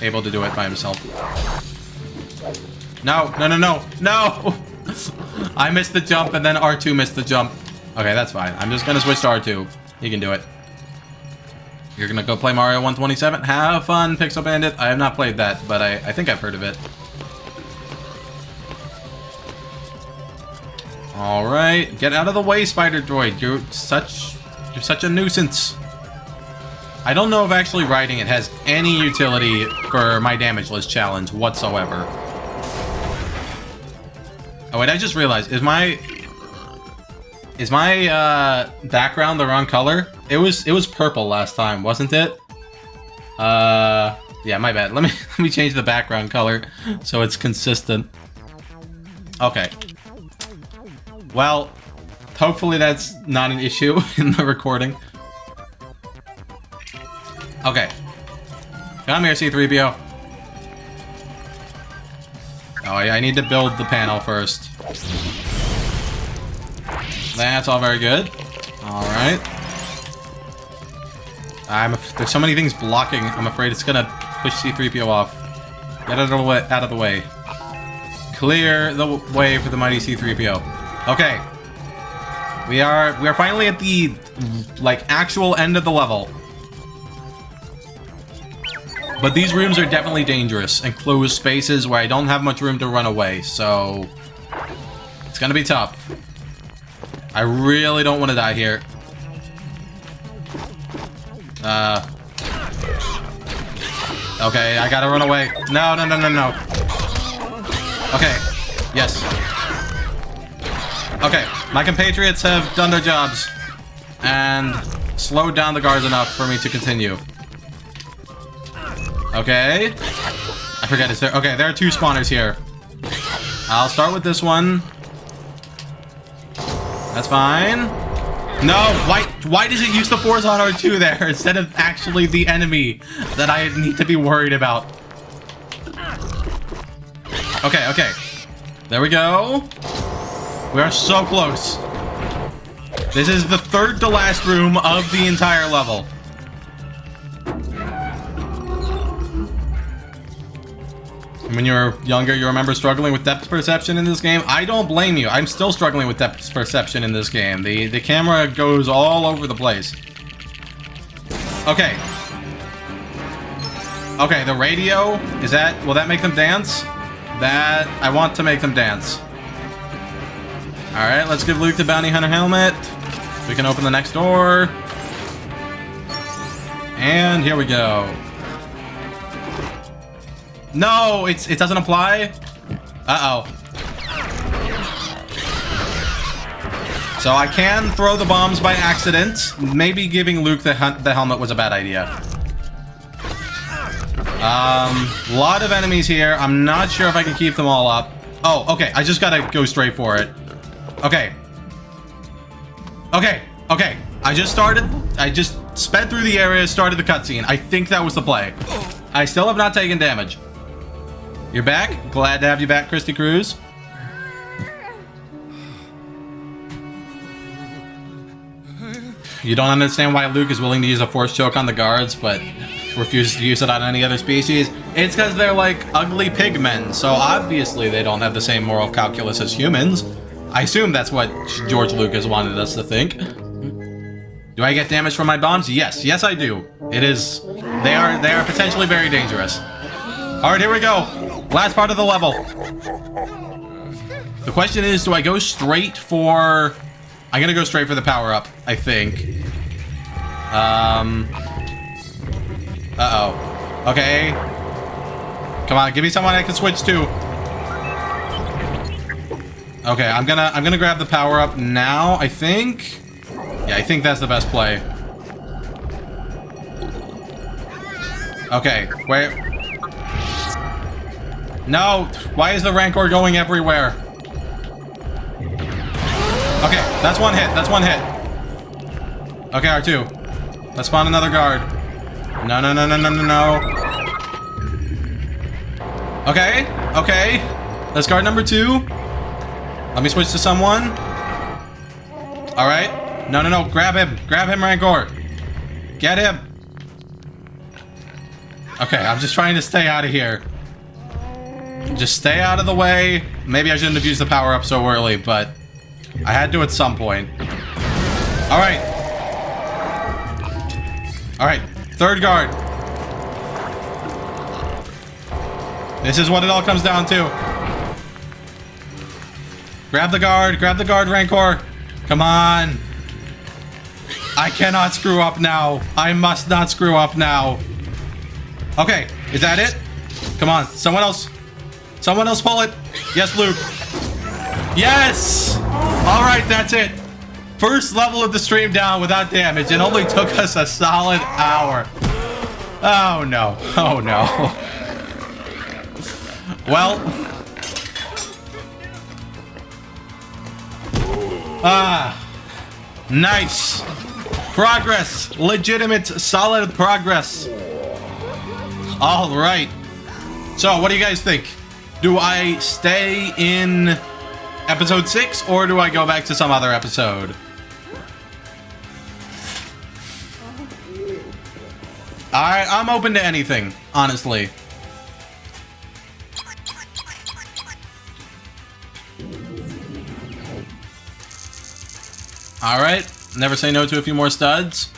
Speaker 1: able to do it by himself. No, no, no, no, no! I missed the jump and then R2 missed the jump. Okay, that's fine. I'm just gonna switch to R2. He can do it. You're gonna go play Mario 127? Have fun, Pixel Bandit. I have not played that, but I think I've heard of it. Alright, get out of the way, Spider Droid. You're such a nuisance. I don't know if actually riding it has any utility for my damageless challenge whatsoever. Oh wait, I just realized, is my background the wrong color? It was purple last time, wasn't it? Yeah, my bad. Let me change the background color so it's consistent. Okay. Well, hopefully that's not an issue in the recording. Okay. Come here, C-3PO. Oh, I need to build the panel first. That's all very good. Alright. There's so many things blocking. I'm afraid it's gonna push C-3PO off. Get out of the way. Clear the way for the mighty C-3PO. Okay. We are finally at the, like, actual end of the level. But these rooms are definitely dangerous, enclosed spaces where I don't have much room to run away, so it's gonna be tough. I really don't want to die here. Okay, I gotta run away. No, no, no, no, no. Okay, yes. Okay, my compatriots have done their jobs and slowed down the guards enough for me to continue. Okay. I forget, is there... Okay, there are two spawners here. I'll start with this one. That's fine. No, why does it use the Force on R2 there instead of actually the enemy that I need to be worried about? Okay, okay. There we go. We are so close. This is the third to last room of the entire level. When you were younger, you remember struggling with depth perception in this game? I don't blame you. I'm still struggling with depth perception in this game. The camera goes all over the place. Okay. Okay, the radio, will that make them dance? I want to make them dance. Alright, let's give Luke the bounty hunter helmet. We can open the next door. And here we go. No, it doesn't apply. Uh-oh. So I can throw the bombs by accident. Maybe giving Luke the helmet was a bad idea. A lot of enemies here. I'm not sure if I can keep them all up. Oh, okay. I just gotta go straight for it. Okay. Okay. Okay. I just sped through the area, started the cutscene. I think that was the play. I still have not taken damage. You're back? Glad to have you back, Christy Cruz. You don't understand why Luke is willing to use a force choke on the guards, but refuses to use it on any other species? It's because they're like ugly pigmen, so obviously they don't have the same moral calculus as humans. I assume that's what George Lucas wanted us to think. Do I get damage from my bombs? Yes. Yes, I do. It is... They are potentially very dangerous. Alright, here we go. Last part of the level. The question is, do I go straight for... I'm gonna go straight for the power-up, I think. Uh-oh. Okay. Come on, give me someone I can switch to. Okay, I'm gonna grab the power-up now, I think. Yeah, I think that's the best play. Okay, where... No! Why is the Rancor going everywhere? Okay, that's one hit. That's one hit. Okay, R2. Let's spawn another guard. No, no, no, no, no, no, no. Okay, okay. That's guard number 2. Let me switch to someone. Alright. No, no, no. Grab him. Grab him, Rancor. Get him. Okay, I'm just trying to stay out of here. Just stay out of the way. Maybe I shouldn't have used the power-up so early, but... I had to at some point. Alright. Alright. Third guard. This is what it all comes down to. Grab the guard. Grab the guard, Rancor. Come on. I cannot screw up now. I must not screw up now. Okay. Is that it? Come on. Someone else. Someone else pull it. Yes, Luke. Yes! Alright, that's it. First level of the stream down without damage. It only took us a solid hour. Oh no. Oh no. Well. Nice. Progress. Legitimate, solid progress. Alright. So, what do you guys think? Do I stay in episode 6, or do I go back to some other episode? I'm open to anything, honestly. Alright, never say no to a few more studs.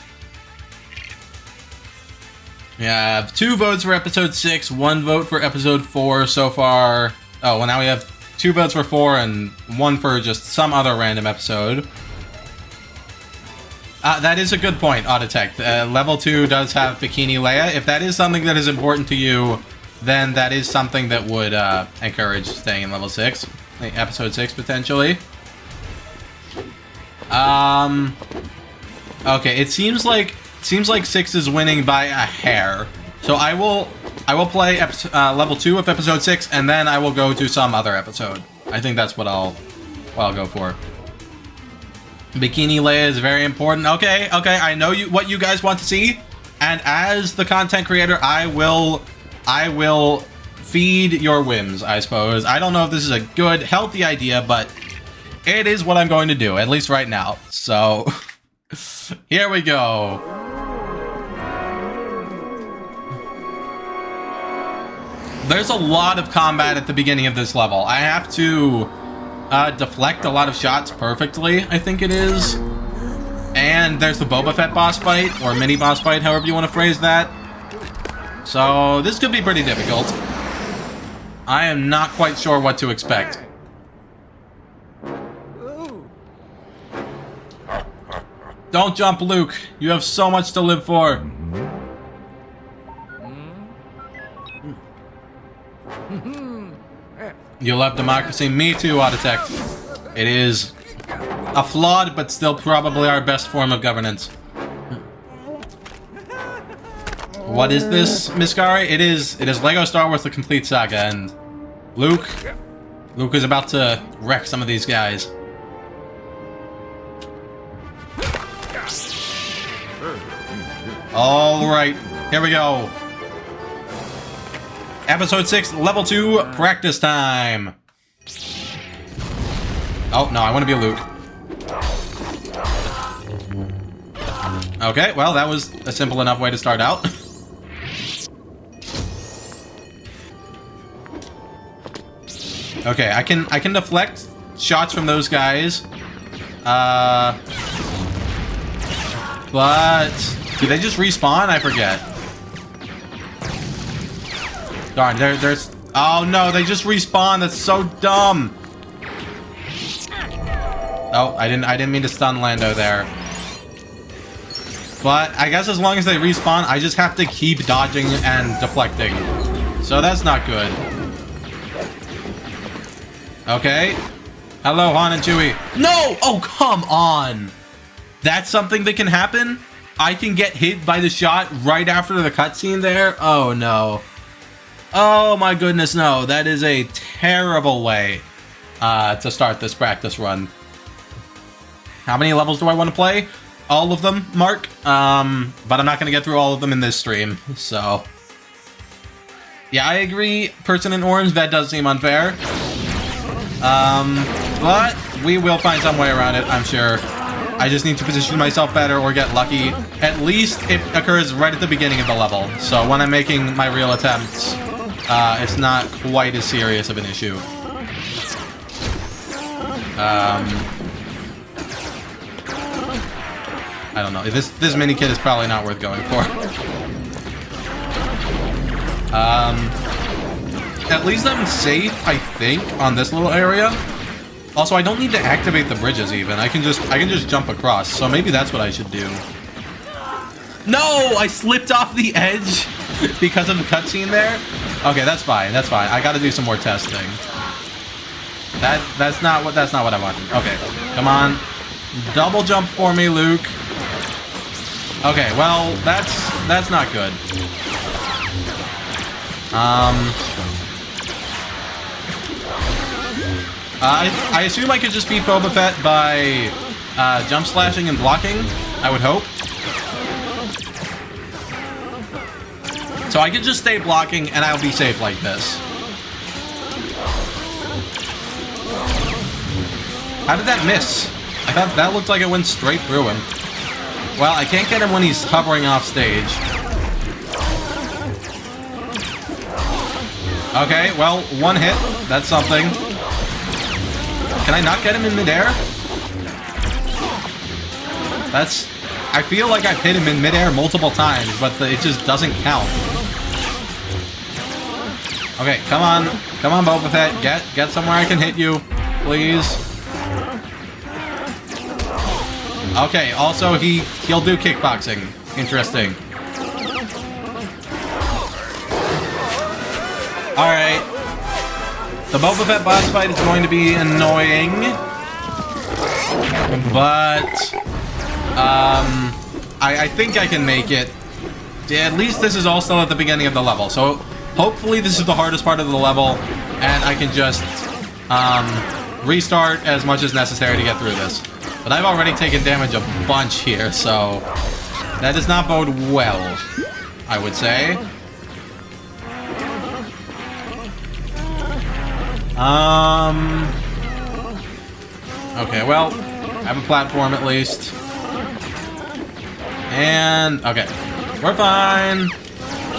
Speaker 1: We have 2 votes for episode 6, 1 vote for episode 4 so far. Oh, well now we have 2 votes for 4 and 1 for just some other random episode. That is a good point, Autotech. Level 2 does have Bikini Leia. If that is something that is important to you, then that is something that would encourage staying in level 6. Episode 6, potentially. Okay, it seems like 6 is winning by a hair. So I will play level 2 of episode 6, and then I will go to some other episode. I think that's what I'll go for. Bikini Leia is very important. Okay, I know what you guys want to see, and as the content creator, I will feed your whims, I suppose. I don't know if this is a good, healthy idea, but it is what I'm going to do, at least right now. So, here we go. There's a lot of combat at the beginning of this level. I have to deflect a lot of shots perfectly, I think it is. And there's the Boba Fett boss fight, or mini boss fight, however you want to phrase that. So this could be pretty difficult. I am not quite sure what to expect. Don't jump, Luke. You have so much to live for. You love democracy? Me too, Autotech. It is a flawed, but still probably our best form of governance. What is this, Miscari? It is Lego Star Wars: The Complete Saga, and Luke is about to wreck some of these guys. All right, here we go. Episode 6, Level 2, practice time. Oh, no, I want to be a Luke. Okay, well, that was a simple enough way to start out. Okay, I can deflect shots from those guys. But do they just respawn? I forget. Darn, there's... Oh no, they just respawn. That's so dumb. Oh, I didn't mean to stun Lando there. But I guess as long as they respawn, I just have to keep dodging and deflecting. So that's not good. Okay. Hello, Han and Chewie. No! Oh, come on! That's something that can happen? I can get hit by the shot right after the cutscene there? Oh, no. Oh, my goodness, no. That is a terrible way to start this practice run. How many levels do I want to play? All of them, Mark. But I'm not going to get through all of them in this stream, so... Yeah, I agree, person in orange, that does seem unfair. But we will find some way around it, I'm sure. I just need to position myself better or get lucky. At least it occurs right at the beginning of the level, so when I'm making my real attempts, it's not quite as serious of an issue. I don't know. This mini kit is probably not worth going for. At least I'm safe, I think, on this little area. Also, I don't need to activate the bridges even. I can just jump across. So maybe that's what I should do. No, I slipped off the edge because of the cutscene there. Okay, that's fine. That's fine. I got to do some more testing. That's not what I wanted. Okay, come on, double jump for me, Luke. Okay, well, that's not good. I assume I could just beat Boba Fett by jump slashing and blocking, I would hope. So I could just stay blocking and I'll be safe like this. How did that miss? I thought that looked like it went straight through him. Well, I can't get him when he's hovering off stage. Okay, well, one hit. That's something. Can I not get him in midair? I feel like I've hit him in midair multiple times, but it just doesn't count. Okay, come on. Come on, Boba Fett. Get somewhere I can hit you, please. Okay, also he'll do kickboxing. Interesting. Alright. The Boba Fett boss fight is going to be annoying. But I think I can make it. At least this is all still at the beginning of the level. So hopefully this is the hardest part of the level and I can just restart as much as necessary to get through this. But I've already taken damage a bunch here, so that does not bode well, I would say. Okay, well, I have a platform at least. And, okay, we're fine.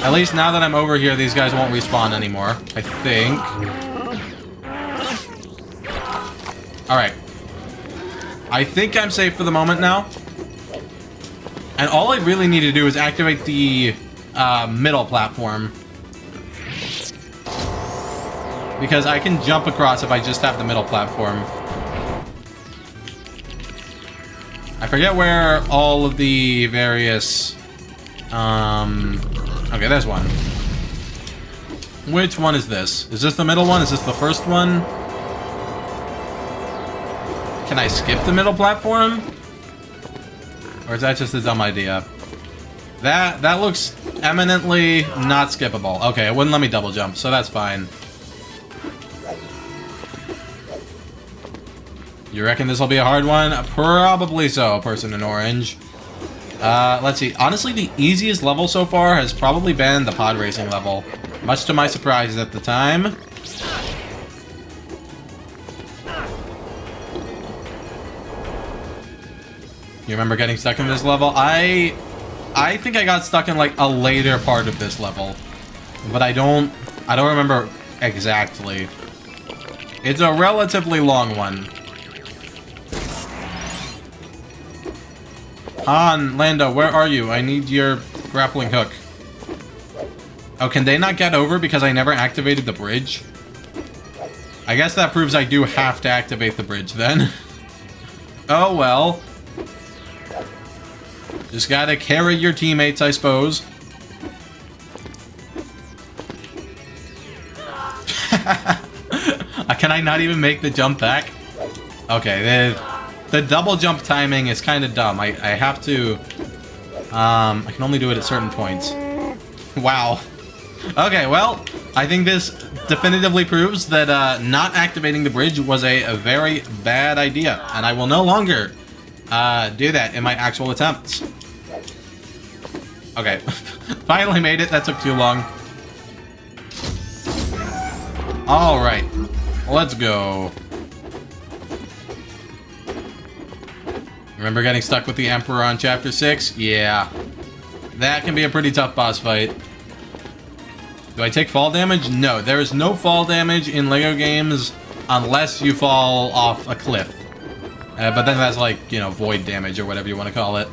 Speaker 1: At least now that I'm over here, these guys won't respawn anymore, I think. Alright. I think I'm safe for the moment now. And all I really need to do is activate the middle platform. Because I can jump across if I just have the middle platform. I forget where all of the various... Okay, there's one. Which one is this? Is this the middle one? Is this the first one? Can I skip the middle platform? Or is that just a dumb idea? That looks eminently not skippable. Okay, it wouldn't let me double jump, so that's fine. You reckon this will be a hard one? Probably so, person in orange. Let's see. Honestly, the easiest level so far has probably been the pod racing level. Much to my surprise at the time. You remember getting stuck in this level? I think I got stuck in like a later part of this level. But I don't remember exactly. It's a relatively long one. Han, Lando, where are you? I need your grappling hook. Oh, can they not get over because I never activated the bridge? I guess that proves I do have to activate the bridge then. Oh well. Just gotta carry your teammates, I suppose. Can I not even make the jump back? Okay, the double jump timing is kind of dumb. I have to... I can only do it at certain points. Wow. Okay, well, I think this definitively proves that not activating the bridge was a very bad idea. And I will no longer do that in my actual attempts. Okay, finally made it. That took too long. Alright, let's go. Remember getting stuck with the Emperor on Chapter 6? Yeah. That can be a pretty tough boss fight. Do I take fall damage? No, there is no fall damage in LEGO games unless you fall off a cliff. But then that's like, you know, void damage or whatever you want to call it.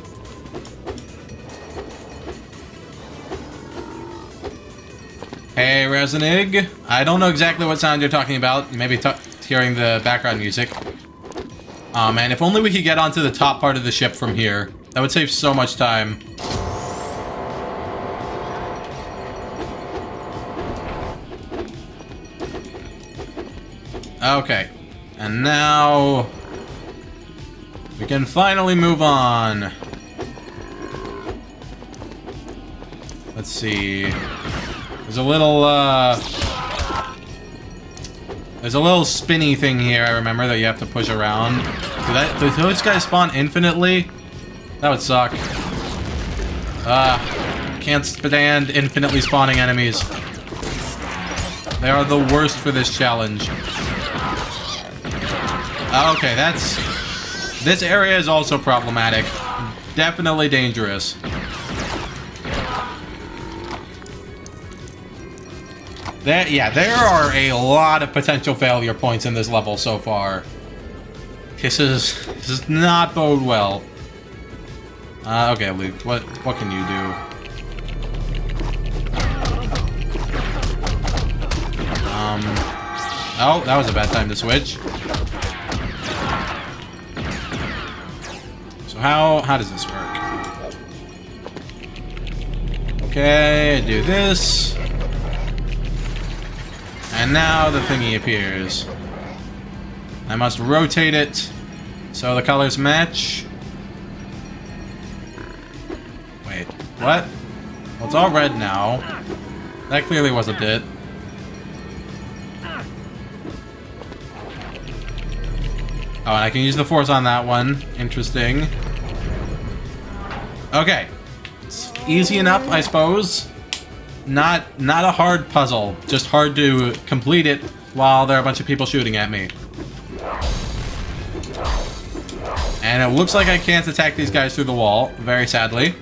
Speaker 1: Hey, Rezinig. I don't know exactly what sound you're talking about. You may be hearing the background music. Aw, man, if only we could get onto the top part of the ship from here. That would save so much time. Okay. And now... we can finally move on. Let's see... There's a little spinny thing here, I remember, that you have to push around. Do those guys spawn infinitely? That would suck. Can't stand infinitely spawning enemies. They are the worst for this challenge. Okay, this area is also problematic. Definitely dangerous. There are a lot of potential failure points in this level so far. This does not bode well. Okay, Luke, what can you do? Oh, that was a bad time to switch. So how does this work? Okay, do this. And now the thingy appears. I must rotate it so the colors match. Wait, what? Well, it's all red now. That clearly wasn't it. Oh, and I can use the force on that one. Interesting. Okay. It's easy enough, I suppose. Not a hard puzzle, just hard to complete it while there are a bunch of people shooting at me. And it looks like I can't attack these guys through the wall, very sadly.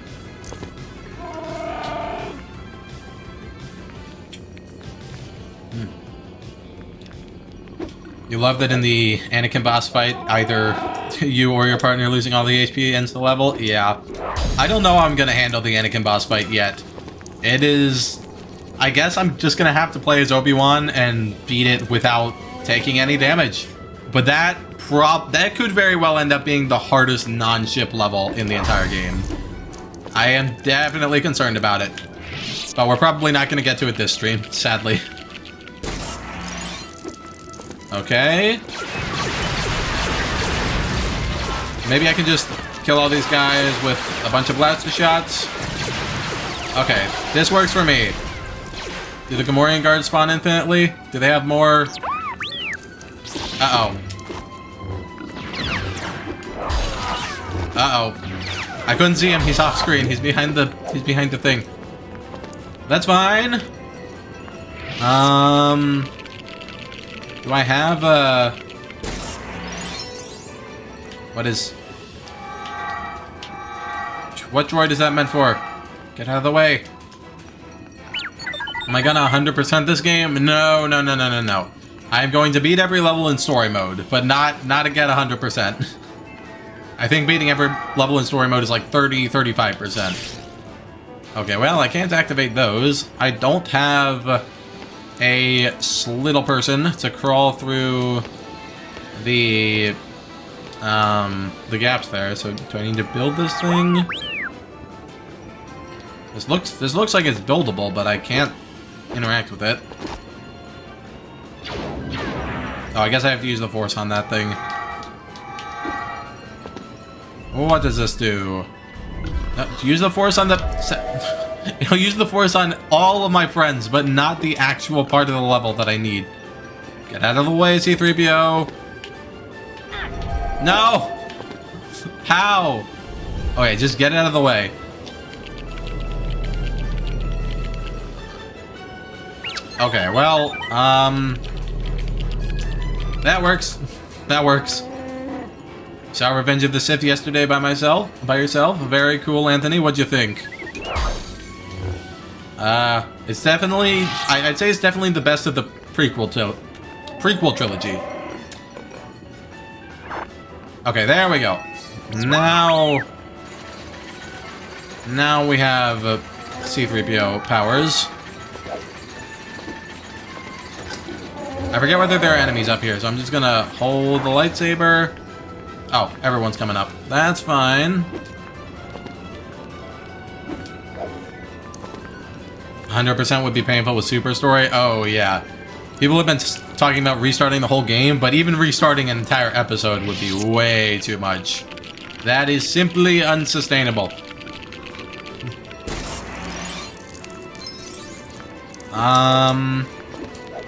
Speaker 1: You love that in the Anakin boss fight, either you or your partner losing all the HP ends the level? Yeah. I don't know how I'm gonna handle the Anakin boss fight yet. It is... I guess I'm just gonna have to play as Obi-Wan and beat it without taking any damage. But that could very well end up being the hardest non-ship level in the entire game. I am definitely concerned about it. But we're probably not gonna get to it this stream, sadly. Okay. Maybe I can just kill all these guys with a bunch of blaster shots. Okay, this works for me. Do the Gamorrean guards spawn infinitely? Do they have more? Uh-oh. Uh-oh. I couldn't see him. He's off screen. He's behind the thing. That's fine. Do I have what droid is that meant for? Get out of the way. Am I gonna 100% this game? No. I'm going to beat every level in story mode, but not to get 100%. I think beating every level in story mode is like 35%. Okay, well, I can't activate those. I don't have a little person to crawl through the gaps there. So do I need to build this thing? This looks like it's buildable, but I can't interact with it. Oh, I guess I have to use the force on that thing. What does this do? Use the force on the... It'll use the force on all of my friends, but not the actual part of the level that I need. Get out of the way, C-3PO. No! How? Okay, just get out of the way. Okay, well, that works. That works. Saw Revenge of the Sith yesterday by yourself. Very cool, Anthony. What'd you think? It's definitely, I'd say it's definitely the best of the prequel trilogy. Okay, there we go. Now we have C-3PO powers. I forget whether there are enemies up here, so I'm just gonna hold the lightsaber. Oh, everyone's coming up. That's fine. 100% would be painful with Super Story. Oh, yeah. People have been talking about restarting the whole game, but even restarting an entire episode would be way too much. That is simply unsustainable.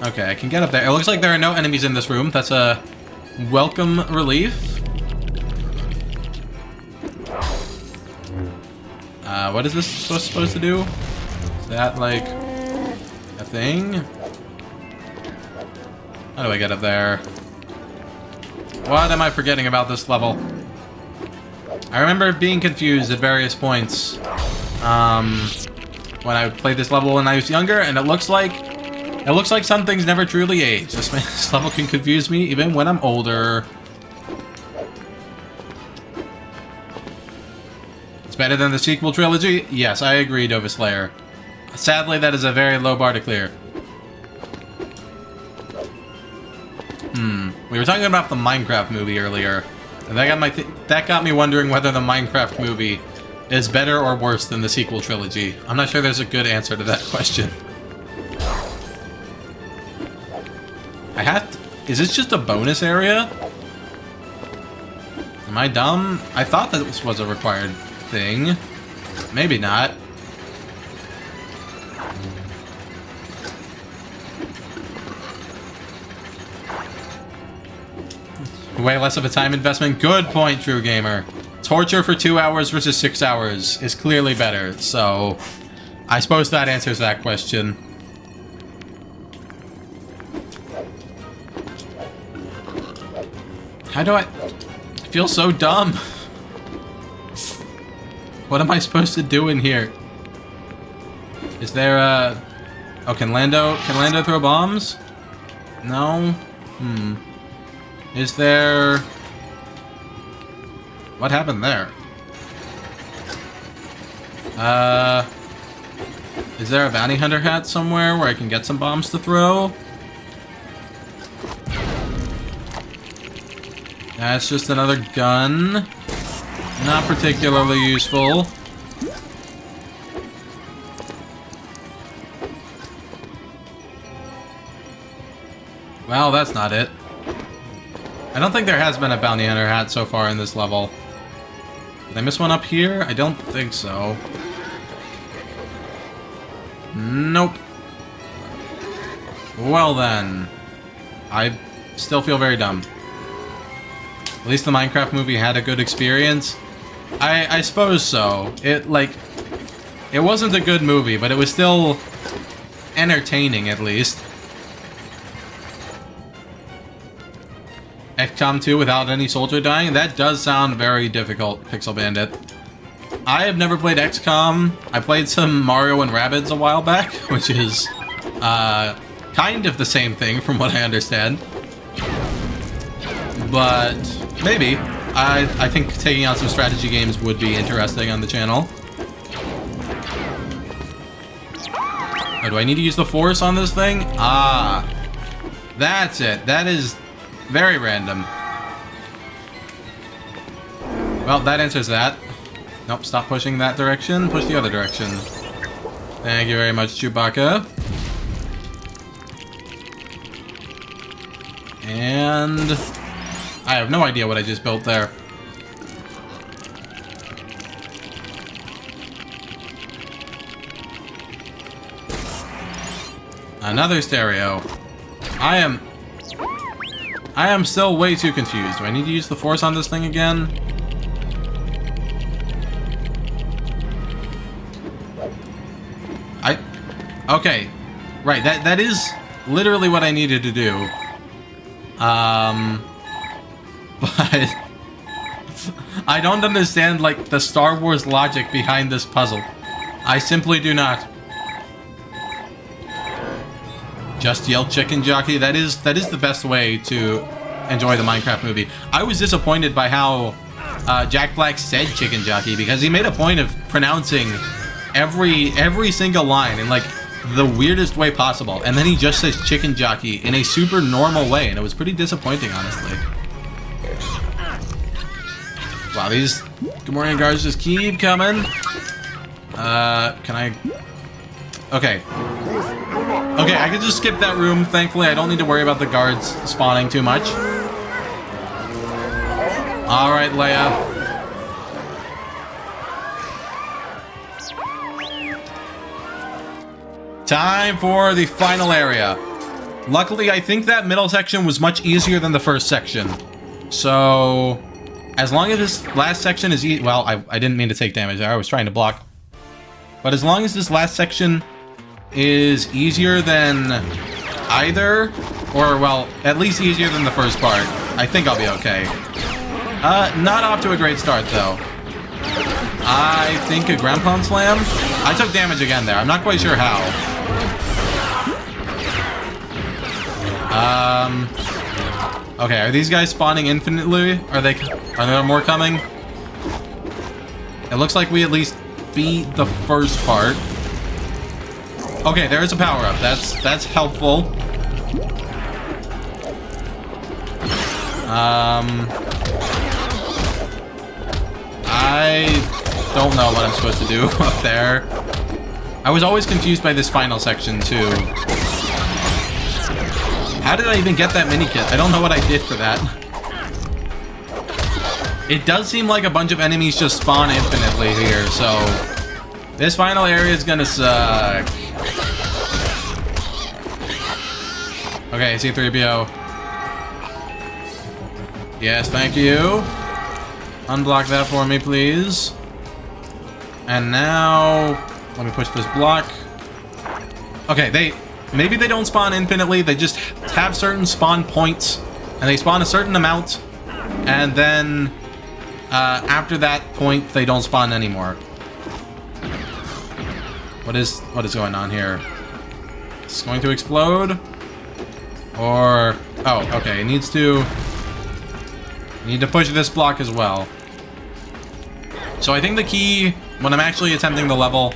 Speaker 1: Okay, I can get up there. It looks like there are no enemies in this room. That's a welcome relief. What is this supposed to do? Is that, like, a thing? How do I get up there? What am I forgetting about this level? I remember being confused at various points when I played this level when I was younger, and it looks like some things never truly age. This level can confuse me even when I'm older. It's better than the sequel trilogy? Yes, I agree, Dova Slayer. Sadly, that is a very low bar to clear. We were talking about the Minecraft movie earlier, and that got me wondering whether the Minecraft movie is better or worse than the sequel trilogy. I'm not sure there's a good answer to that question. Is this just a bonus area? Am I dumb? I thought that this was a required thing. Maybe not. Way less of a time investment. Good point, True Gamer. Torture for 2 hours versus 6 hours is clearly better, so I suppose that answers that question. How do I feel so dumb? What am I supposed to do in here? Is there a... Oh, can Lando throw bombs? No? Is there... What happened there? Is there a bounty hunter hat somewhere where I can get some bombs to throw? That's just another gun. Not particularly useful. Well, that's not it. I don't think there has been a bounty hunter hat so far in this level. Did I miss one up here? I don't think so. Nope. Well then. I still feel very dumb. At least the Minecraft movie had a good experience. I suppose so. It wasn't a good movie, but it was still entertaining at least. XCOM 2 without any soldier dying? That does sound very difficult, Pixel Bandit. I have never played XCOM. I played some Mario and Rabbids a while back, which is kind of the same thing from what I understand. But maybe. I think taking out some strategy games would be interesting on the channel. Oh, do I need to use the force on this thing? Ah, that's it. That is very random. Well, that answers that. Nope, stop pushing that direction. Push the other direction. Thank you very much, Chewbacca. And I have no idea what I just built there. Another stereo. I am still way too confused. Do I need to use the force on this thing again? Okay. Right, that is literally what I needed to do. But I don't understand, like, the Star Wars logic behind this puzzle. I simply do not. Just yell chicken jockey. That is the best way to enjoy the Minecraft movie. I was disappointed by how Jack Black said chicken jockey, because he made a point of pronouncing every single line in like the weirdest way possible, and then he just says chicken jockey in a super normal way, and it was pretty disappointing, honestly. Wow, these good morning guards just keep coming. Can I? Okay. Okay, I can just skip that room, thankfully. I don't need to worry about the guards spawning too much. Alright, Leia. Time for the final area. Luckily, I think that middle section was much easier than the first section. So, as long as this last section is easy... Well, I didn't mean to take damage there. I was trying to block. But as long as this last section is easier than either, or, well, at least easier than the first part, I think I'll be okay. Not off to a great start, though. I think a ground pound slam? I took damage again there. I'm not quite sure how. Okay, are these guys spawning infinitely? Are there more coming? It looks like we at least beat the first part. Okay, there is a power-up. That's helpful. I don't know what I'm supposed to do up there. I was always confused by this final section, too. How did I even get that mini kit? I don't know what I did for that. It does seem like a bunch of enemies just spawn infinitely here, so this final area is gonna suck. Okay, C-3PO. Yes, thank you. Unblock that for me, please. And now, let me push this block. Okay, maybe they don't spawn infinitely, they just have certain spawn points, and they spawn a certain amount, and then after that point, they don't spawn anymore. What is going on here? It's going to explode? Or, oh, okay, it needs to... need to push this block as well. So I think the key, when I'm actually attempting the level,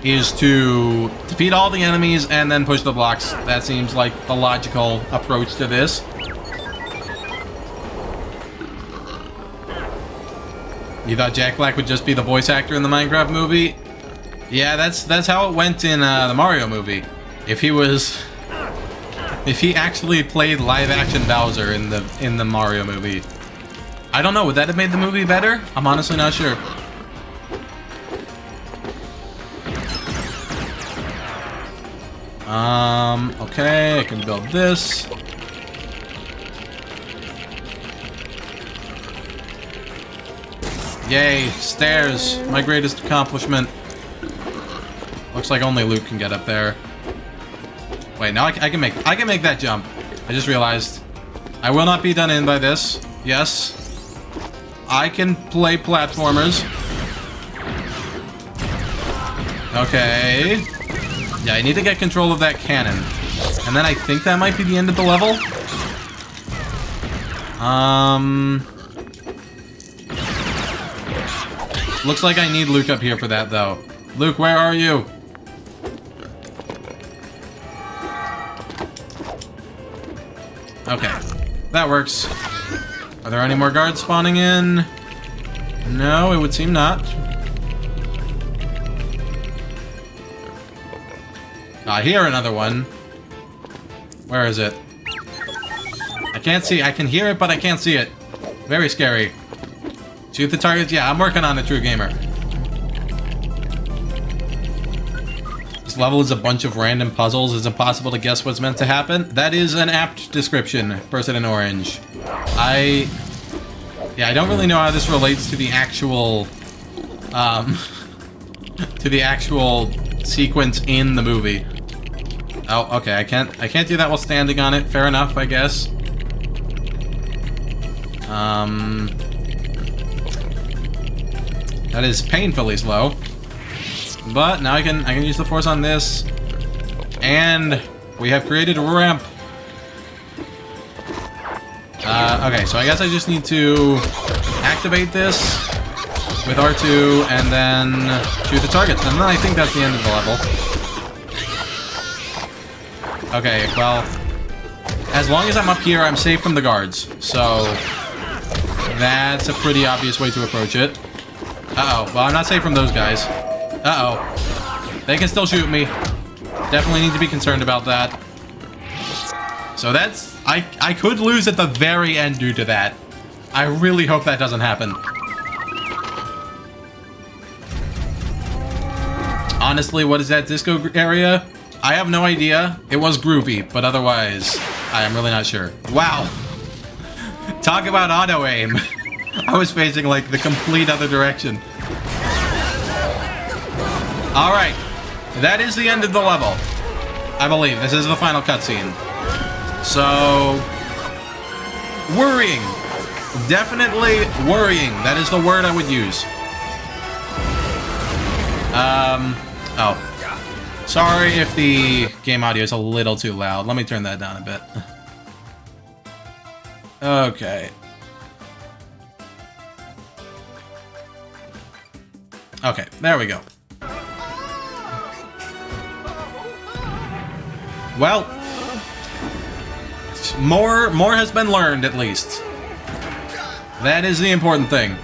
Speaker 1: is to defeat all the enemies and then push the blocks. That seems like the logical approach to this. You thought Jack Black would just be the voice actor in the Minecraft movie? Yeah, that's how it went in the Mario movie. If he actually played live-action Bowser in the Mario movie. I don't know, would that have made the movie better? I'm honestly not sure. Okay, I can build this. Yay, stairs, my greatest accomplishment. Looks like only Luke can get up there. Wait, now I can make that jump. I just realized. I will not be done in by this. Yes. I can play platformers. Okay. Yeah, I need to get control of that cannon. And then I think that might be the end of the level. Looks like I need Luke up here for that, though. Luke, where are you? Okay. That works. Are there any more guards spawning in? No, it would seem not. I hear another one. Where is it? I can't see. I can hear it, but I can't see it. Very scary. Shoot the targets? Yeah, I'm working on it, True Gamer. This level is a bunch of random puzzles. It's impossible to guess what's meant to happen. That is an apt description, person in orange. I don't really know how this relates to the actual, to the actual sequence in the movie. Oh, okay, I can't do that while standing on it. Fair enough, I guess. That is painfully slow. But now I can use the force on this. And we have created a ramp. Okay, so I guess I just need to activate this with R2 and then shoot the targets. And then I think that's the end of the level. Okay, well, as long as I'm up here, I'm safe from the guards. So that's a pretty obvious way to approach it. Uh-oh. Well, I'm not safe from those guys. Uh-oh. They can still shoot me. Definitely need to be concerned about that. So that's... I could lose at the very end due to that. I really hope that doesn't happen. Honestly, what is that disco area? I have no idea. It was groovy, but otherwise, I am really not sure. Wow. Talk about auto-aim. I was facing, like, the complete other direction. Alright. That is the end of the level. I believe. This is the final cutscene. So... worrying. Definitely worrying. That is the word I would use. Oh. Sorry if the game audio is a little too loud. Let me turn that down a bit. Okay. Okay, there we go. Well, more has been learned, at least. That is the important thing.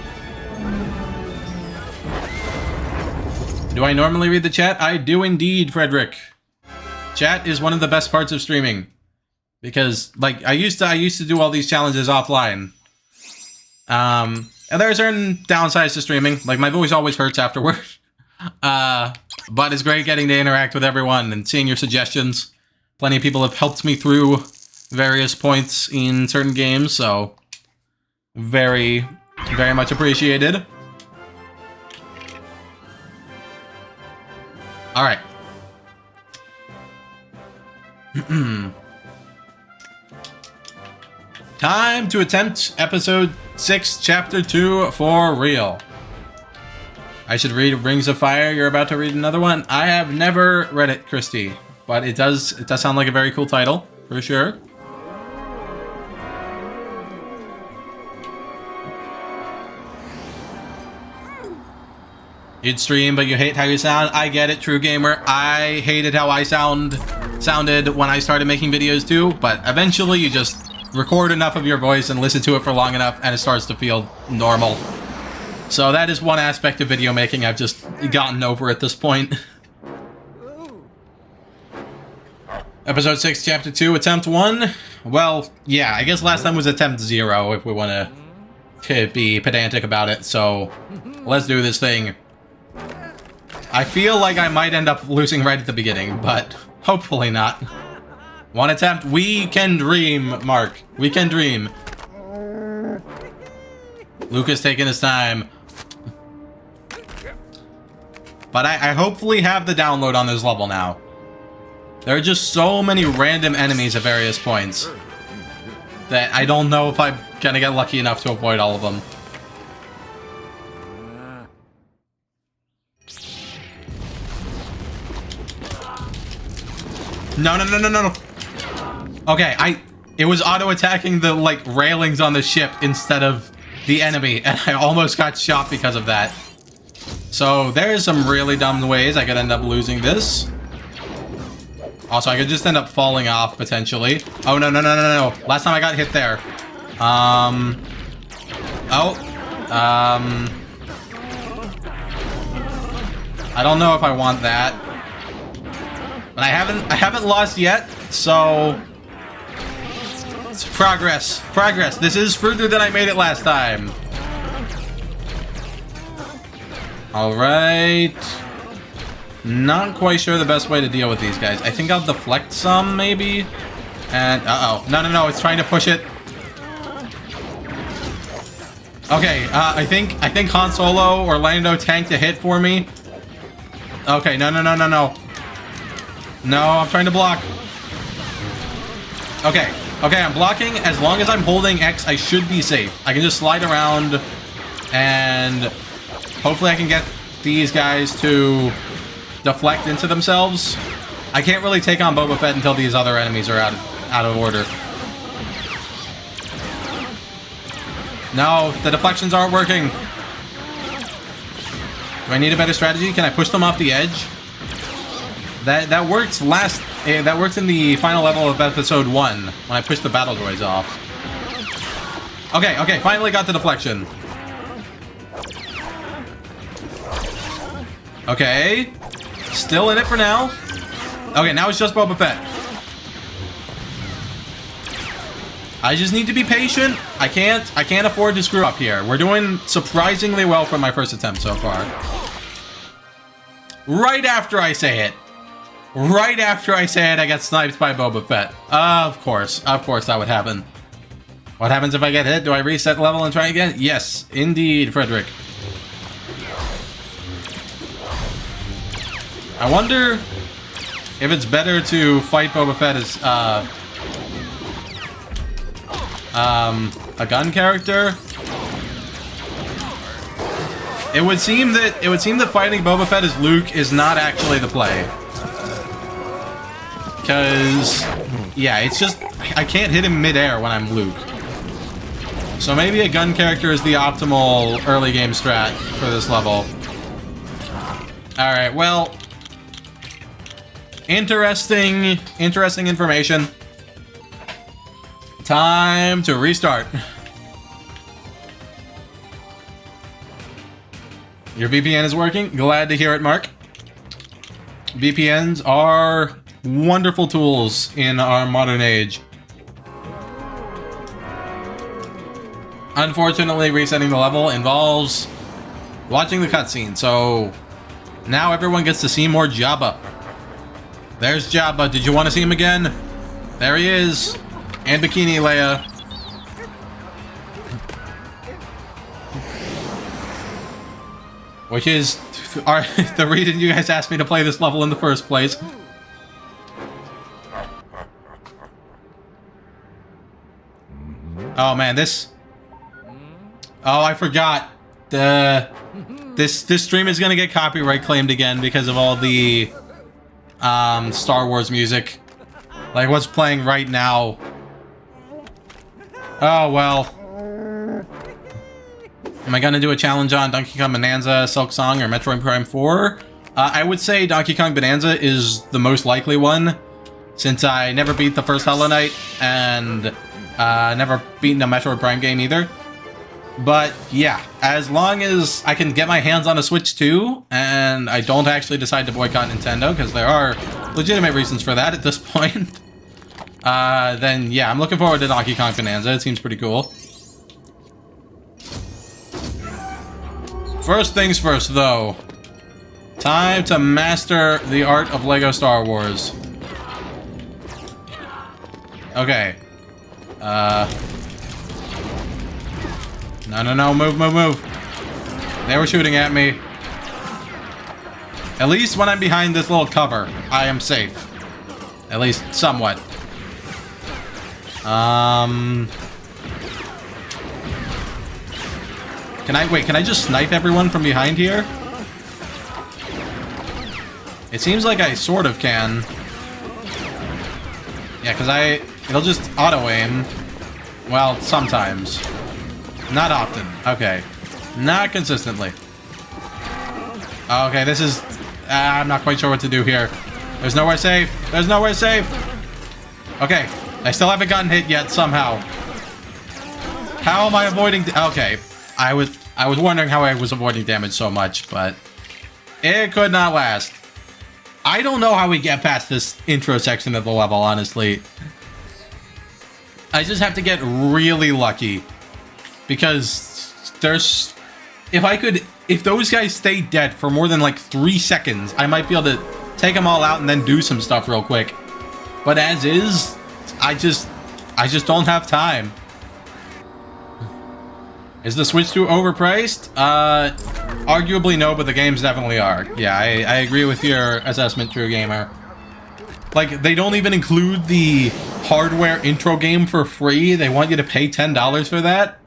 Speaker 1: Do I normally read the chat? I do indeed, Frederick. Chat is one of the best parts of streaming. Because, like, I used to do all these challenges offline. And there are certain downsides to streaming. Like, my voice always hurts afterward. But it's great getting to interact with everyone and seeing your suggestions. Plenty of people have helped me through various points in certain games, so very, very much appreciated. Alright. Time to attempt episode 6, chapter 2 for real. I should read Rings of Fire. You're about to read another one. I have never read it, Christy, but it does sound like a very cool title, for sure. You'd stream, but you hate how you sound. I get it, True Gamer. I hated how I sounded when I started making videos too, but eventually you just record enough of your voice and listen to it for long enough and it starts to feel normal. So that is one aspect of video making I've just gotten over at this point. Episode 6, Chapter 2, Attempt 1. Well, yeah, I guess last time was Attempt 0 if we want to be pedantic about it, so let's do this thing. I feel like I might end up losing right at the beginning, but hopefully not. One attempt. We can dream, Mark. We can dream. Luke is taking his time. But I hopefully have the download on this level now. There are just so many random enemies at various points that I don't know if I'm gonna get lucky enough to avoid all of them. No, no, no, no, no, no. Okay, it was auto-attacking the, like, railings on the ship instead of the enemy, and I almost got shot because of that. So, there's some really dumb ways I could end up losing this. Also, I could just end up falling off, potentially. Oh, no, no, no, no, no. Last time I got hit there. I don't know if I want that. But I haven't lost yet, so it's progress. Progress. This is further than I made it last time. Alright. Not quite sure the best way to deal with these guys. I think I'll deflect some, maybe. And uh-oh. No, no, no, it's trying to push it. Okay, I think Han Solo or Lando tanked a hit for me. Okay, no, no, no, no, no. No, I'm trying to block. Okay, okay, I'm blocking. As long as I'm holding X, I should be safe. I can just slide around, and hopefully I can get these guys to deflect into themselves. I can't really take on Boba Fett until these other enemies are out of order. No, the deflections aren't working. Do I need a better strategy? Can I push them off the edge? That worked that worked in the final level of episode 1 when I pushed the battle droids off. Okay, okay, finally got the deflection. Okay. Still in it for now. Okay, now it's just Boba Fett. I just need to be patient. I can't afford to screw up here. We're doing surprisingly well for my first attempt so far. Right after I say it. Right after I say it, I get sniped by Boba Fett. Of course that would happen. What happens if I get hit? Do I reset level and try again? Yes, indeed, Frederick. I wonder if it's better to fight Boba Fett as a gun character. It would seem that fighting Boba Fett as Luke is not actually the play. Because, yeah, it's just, I can't hit him mid-air when I'm Luke. So maybe a gun character is the optimal early game strat for this level. Alright, well, interesting information. Time to restart. Your VPN is working? Glad to hear it, Mark. VPNs are wonderful tools in our modern age. Unfortunately, resetting the level involves watching the cutscene, so now everyone gets to see more Jabba. There's Jabba. Did you want to see him again? There he is. And Bikini Leia. Which is the reason you guys asked me to play this level in the first place. Oh man, this... Oh, I forgot. This stream is gonna get copyright claimed again because of all the Star Wars music. Like what's playing right now. Oh well. Am I gonna do a challenge on Donkey Kong Bonanza, Silk Song, or Metroid Prime 4? I would say Donkey Kong Bonanza is the most likely one, since I never beat the first Hollow Knight, and never beaten a Metroid Prime game either. But yeah, as long as I can get my hands on a Switch 2, and I don't actually decide to boycott Nintendo, because there are legitimate reasons for that at this point, then yeah, I'm looking forward to Donkey Kong Bonanza. It seems pretty cool. First things first, though. Time to master the art of Lego Star Wars. Okay. No, move. They were shooting at me. At least when I'm behind this little cover, I am safe. At least somewhat. Can I just snipe everyone from behind here? It seems like I sort of can. Yeah, because it'll just auto-aim. Well, sometimes. Not often. Okay. Not consistently. Okay, this is... I'm not quite sure what to do here. There's nowhere safe. There's nowhere safe. Okay. I still haven't gotten hit yet, somehow. How am I avoiding... Okay. I was wondering how I was avoiding damage so much, but... it could not last. I don't know how we get past this intro section of the level, honestly. I just have to get really lucky. Because there's... If those guys stay dead for more than like 3 seconds, I might be able to take them all out and then do some stuff real quick. But as is, I just don't have time. Is the Switch too overpriced? Arguably no, but the games definitely are. Yeah, I agree with your assessment, True Gamer. Like, they don't even include the hardware intro game for free. They want you to pay $10 for that?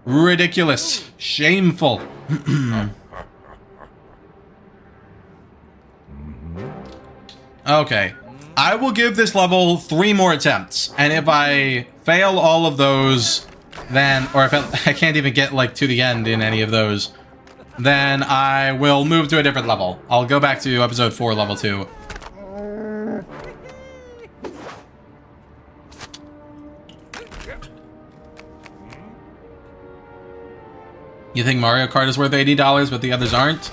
Speaker 1: Ridiculous. Shameful. Okay. I will give this level 3 more attempts. And if I fail all of those, then... or if I can't even get, like, to the end in any of those, then I will move to a different level. I'll go back to episode 4, level 2. You think Mario Kart is worth $80, but the others aren't?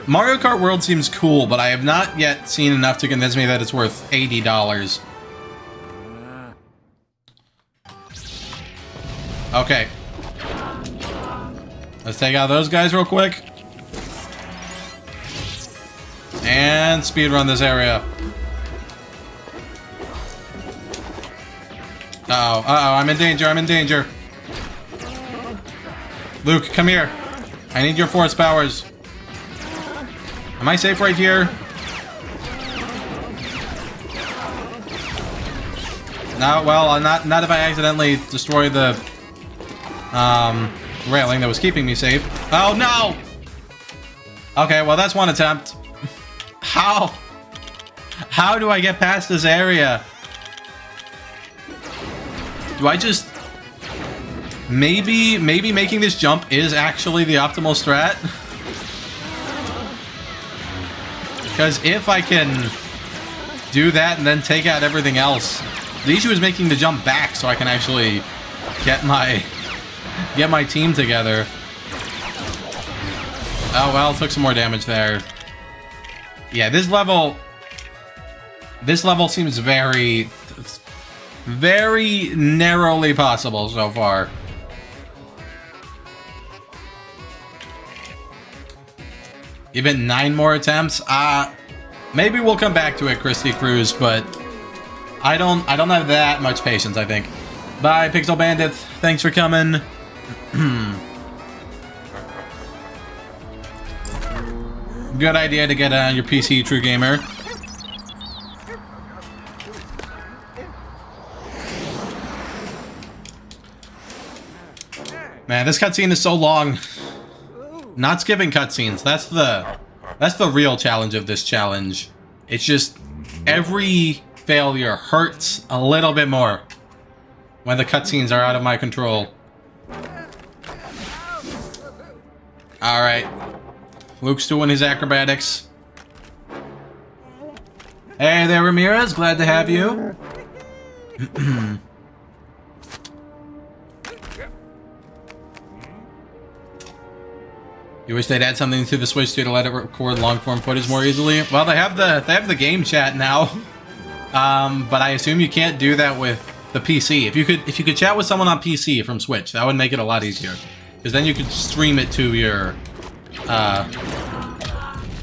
Speaker 1: Mario Kart World seems cool, but I have not yet seen enough to convince me that it's worth $80. Okay. Let's take out those guys real quick. And speedrun this area. Uh-oh, I'm in danger. Luke, come here. I need your force powers. Am I safe right here? No, well, not if I accidentally destroy the railing that was keeping me safe. Oh no! Okay, well that's one attempt. How do I get past this area? Do I just... Maybe making this jump is actually the optimal strat. Because if I can do that and then take out everything else, the issue is making the jump back so I can actually get my team together. Oh well, took some more damage there. Yeah, this level seems very narrowly possible so far. Give it 9 more attempts. Maybe we'll come back to it, Christy Cruz, but I don't have that much patience, I think. Bye, Pixel Bandit. Thanks for coming. Good idea to get on your PC, True Gamer. Man, this cutscene is so long. Not skipping cutscenes. That's the real challenge of this challenge. It's just every failure hurts a little bit more when the cutscenes are out of my control. All right, Luke's doing his acrobatics. Hey there, Ramirez. Glad to have you. You wish they'd add something to the Switch to let it record long-form footage more easily? Well, they have the game chat now, but I assume you can't do that with the PC. If you could chat with someone on PC from Switch, that would make it a lot easier, because then you could stream it to your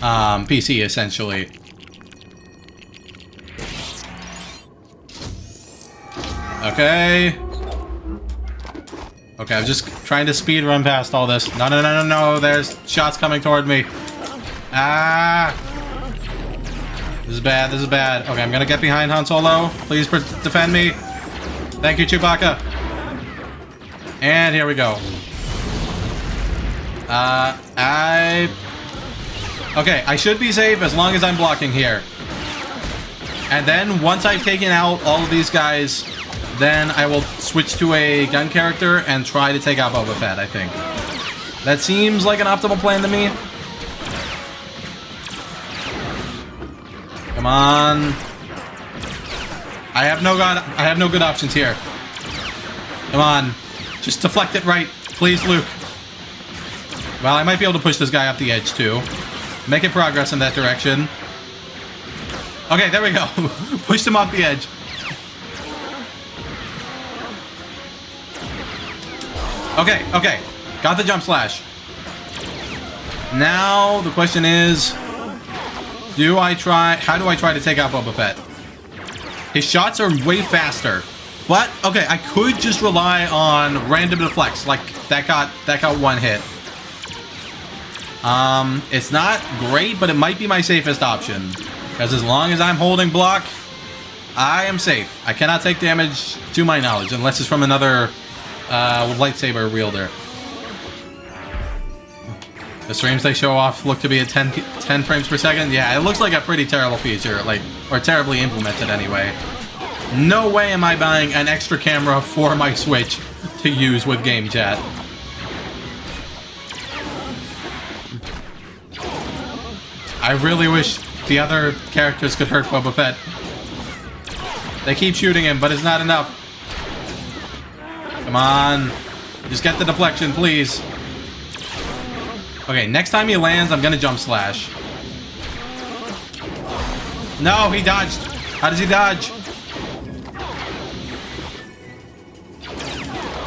Speaker 1: PC, essentially. Okay. Okay, I'm just trying to speed run past all this. No, no, no, no, no. There's shots coming toward me. Ah. This is bad. This is bad. Okay, I'm gonna get behind Han Solo. Please defend me. Thank you, Chewbacca. And here we go. Okay, I should be safe as long as I'm blocking here. And then, once I've taken out all of these guys, then I will switch to a gun character and try to take out Boba Fett, I think. That seems like an optimal plan to me. Come on. I have no good options here. Come on. Just deflect it right. Please, Luke. Well, I might be able to push this guy up the edge, too. Making progress in that direction. Okay, there we go. Pushed him off the edge. Okay, okay. Got the jump slash. Now, the question is... how do I try to take out Boba Fett? His shots are way faster. But, okay, I could just rely on random deflects. Like, that got one hit. It's not great, but it might be my safest option. Because as long as I'm holding block, I am safe. I cannot take damage, to my knowledge, unless it's from another lightsaber wielder. The streams they show off look to be at 10 frames per second. Yeah, it looks like a pretty terrible feature, like, or terribly implemented anyway. No way am I buying an extra camera for my Switch to use with game chat. I really wish the other characters could hurt Boba Fett. They keep shooting him, but it's not enough. Come on. Just get the deflection, please. Okay, next time he lands, I'm gonna jump slash. No, he dodged. How does he dodge?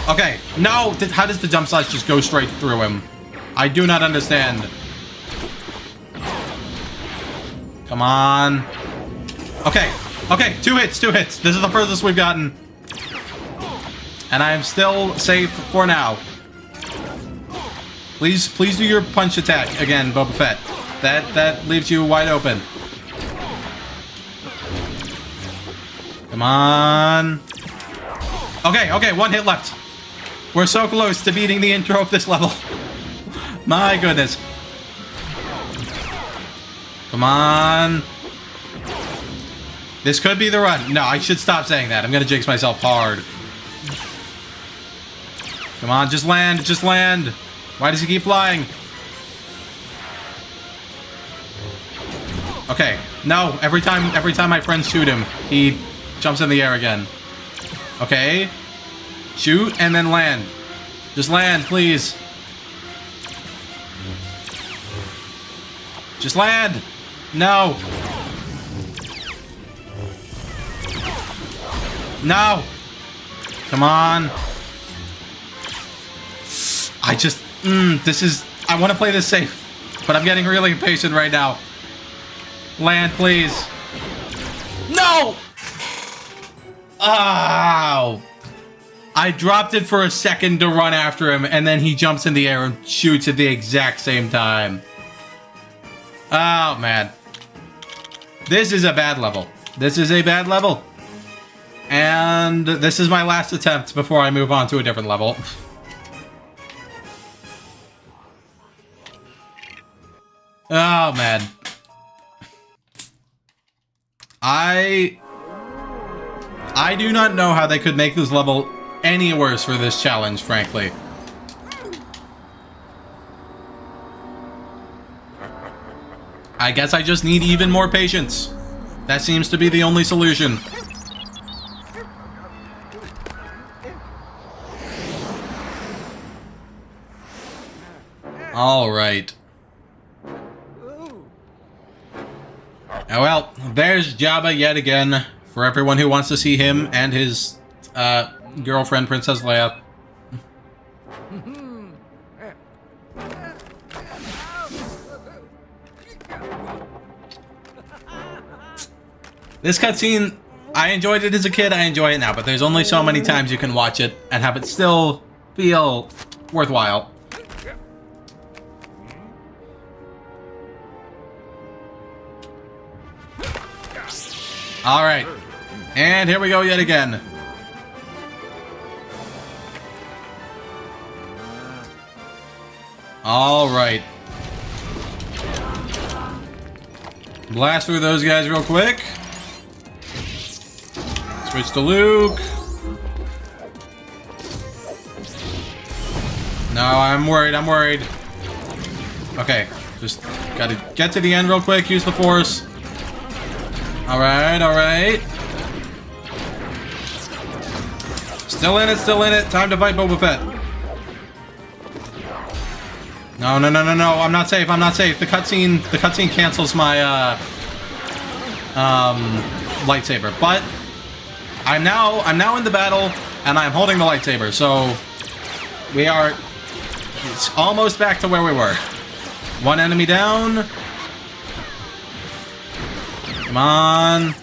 Speaker 1: Okay, no! How does the jump slash just go straight through him? I do not understand. Come on. Okay, okay, two hits. This is the furthest we've gotten. And I am still safe for now. Please do your punch attack again, Boba Fett. That leaves you wide open. Come on. Okay, one hit left. We're so close to beating the intro of this level. My goodness. Come on. This could be the run. No, I should stop saying that. I'm gonna jinx myself hard. Come on, just land, just land. Why does he keep flying? Okay, no, every time my friends shoot him, he jumps in the air again. Okay. Shoot and then land. Just land, please. Just land. No. No. Come on. I want to play this safe, but I'm getting really impatient right now. Land, please. No! Oh! I dropped it for a second to run after him, and then he jumps in the air and shoots at the exact same time. Oh, man. This is a bad level. This is a bad level. And this is my last attempt before I move on to a different level. Oh, man. I do not know how they could make this level any worse for this challenge, frankly. I guess I just need even more patience. That seems to be the only solution. All right. Oh, well, there's Jabba yet again, for everyone who wants to see him and his girlfriend, Princess Leia. This cutscene, I enjoyed it as a kid, I enjoy it now, but there's only so many times you can watch it and have it still feel worthwhile. Alright, and here we go yet again. Alright. Blast through those guys real quick. Switch to Luke. No, I'm worried, I'm worried. Okay, just gotta get to the end real quick, use the Force. Alright, alright. Still in it, still in it. Time to fight Boba Fett. No, no, no, no, no. I'm not safe, I'm not safe. The cutscene cancels my, lightsaber. But I'm now in the battle, and I'm holding the lightsaber, so it's almost back to where we were. One enemy down. Come on.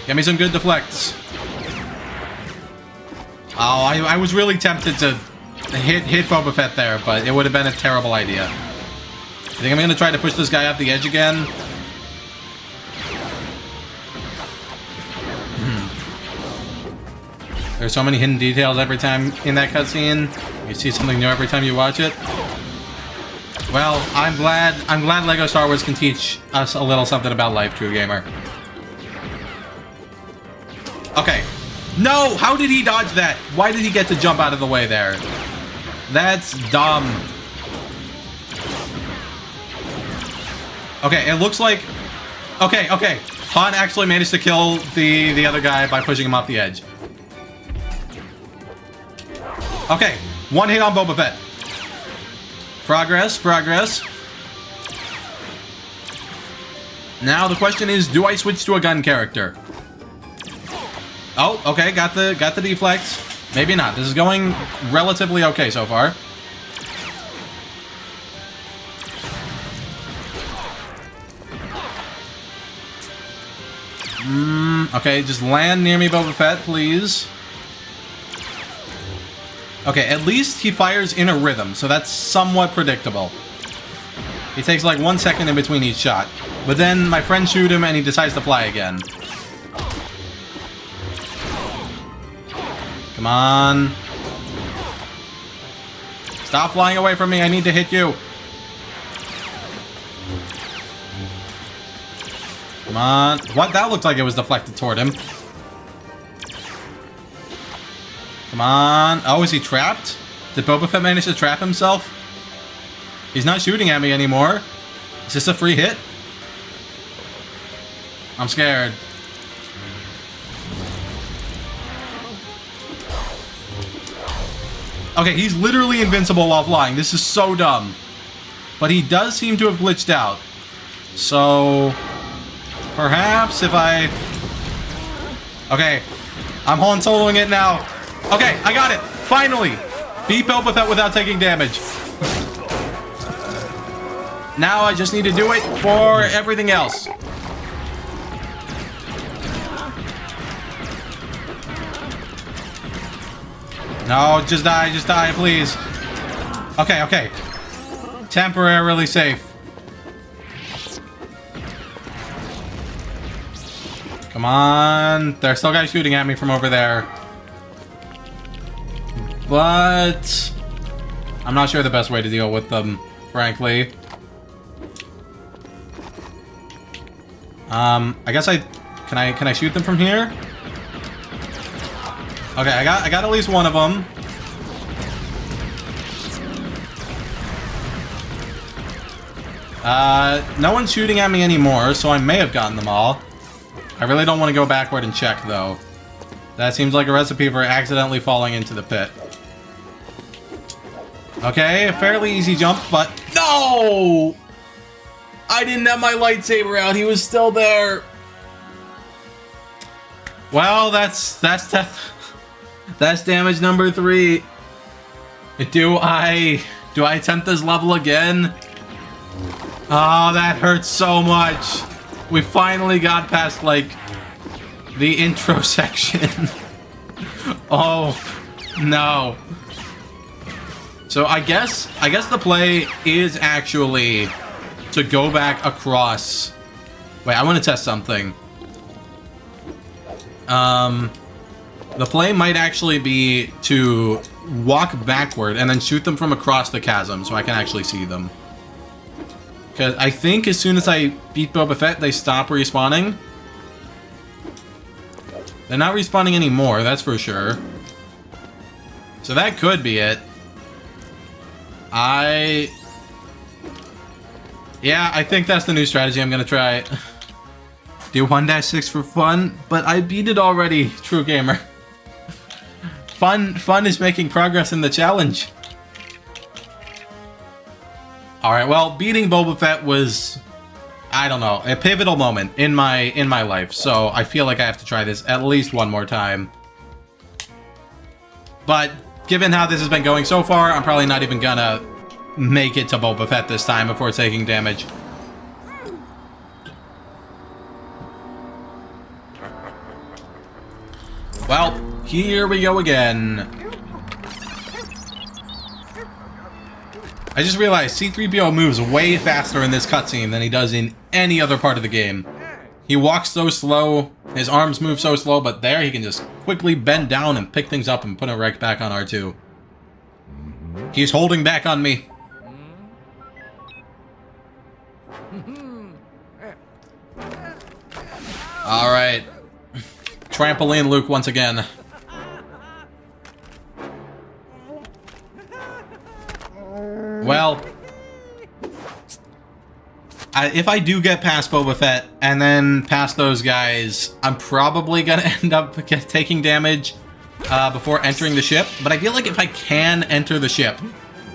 Speaker 1: Get me some good deflects. Oh, I was really tempted to hit Boba Fett there, but it would have been a terrible idea. I think I'm gonna try to push this guy off the edge again. There's so many hidden details every time in that cutscene. You see something new every time you watch it. Well, I'm glad LEGO Star Wars can teach us a little something about life, true gamer. Okay. No! How did he dodge that? Why did he get to jump out of the way there? That's dumb. Okay, it looks like... Okay, okay. Han actually managed to kill the other guy by pushing him off the edge. Okay, one hit on Boba Fett. Progress, progress. Now the question is, do I switch to a gun character? Oh, okay, got the deflect. Maybe not. This is going relatively okay so far. Okay, just land near me, Boba Fett, please. Okay, at least he fires in a rhythm, so that's somewhat predictable. He takes like 1 second in between each shot. But then my friends shoot him and he decides to fly again. Come on. Stop flying away from me, I need to hit you. Come on. What? That looked like it was deflected toward him. Come on. Oh, is he trapped? Did Boba Fett manage to trap himself? He's not shooting at me anymore. Is this a free hit? I'm scared. Okay, he's literally invincible while flying. This is so dumb. But he does seem to have glitched out. So... perhaps if I... Okay. I'm Han Soloing it now. Okay, I got it! Finally! Beat Boba Fett without taking damage. Now I just need to do it for everything else. No, just die, please. Okay, okay. Temporarily safe. Come on. There's still guys shooting at me from over there. But I'm not sure the best way to deal with them, frankly. I guess can I shoot them from here? Okay, I got at least one of them. No one's shooting at me anymore, so I may have gotten them all. I really don't want to go backward and check, though. That seems like a recipe for accidentally falling into the pit. Okay, a fairly easy jump, but... No! I didn't have my lightsaber out. He was still there. Well, that's damage number 3. Do I attempt this level again? Oh, that hurts so much. We finally got past, like, the intro section. Oh, no. So I guess the play is actually to go back across. Wait, I want to test something. The play might actually be to walk backward and then shoot them from across the chasm so I can actually see them. Because I think as soon as I beat Boba Fett, they stop respawning. They're not respawning anymore, that's for sure. So that could be it. Yeah, I think that's the new strategy I'm gonna try. Do 1-6 for fun, but I beat it already, true gamer. Fun is making progress in the challenge. Alright, well, beating Boba Fett was, I don't know, a pivotal moment in my life, so I feel like I have to try this at least one more time. But given how this has been going so far, I'm probably not even gonna make it to Boba Fett this time before taking damage. Well, here we go again. I just realized C-3PO moves way faster in this cutscene than he does in any other part of the game. He walks so slow, his arms move so slow, but there he can just quickly bend down and pick things up and put it right back on R2. He's holding back on me. Alright. Trampoline Luke once again. Well, if I do get past Boba Fett and then past those guys, I'm probably gonna end up taking damage before entering the ship. But I feel like if I can enter the ship,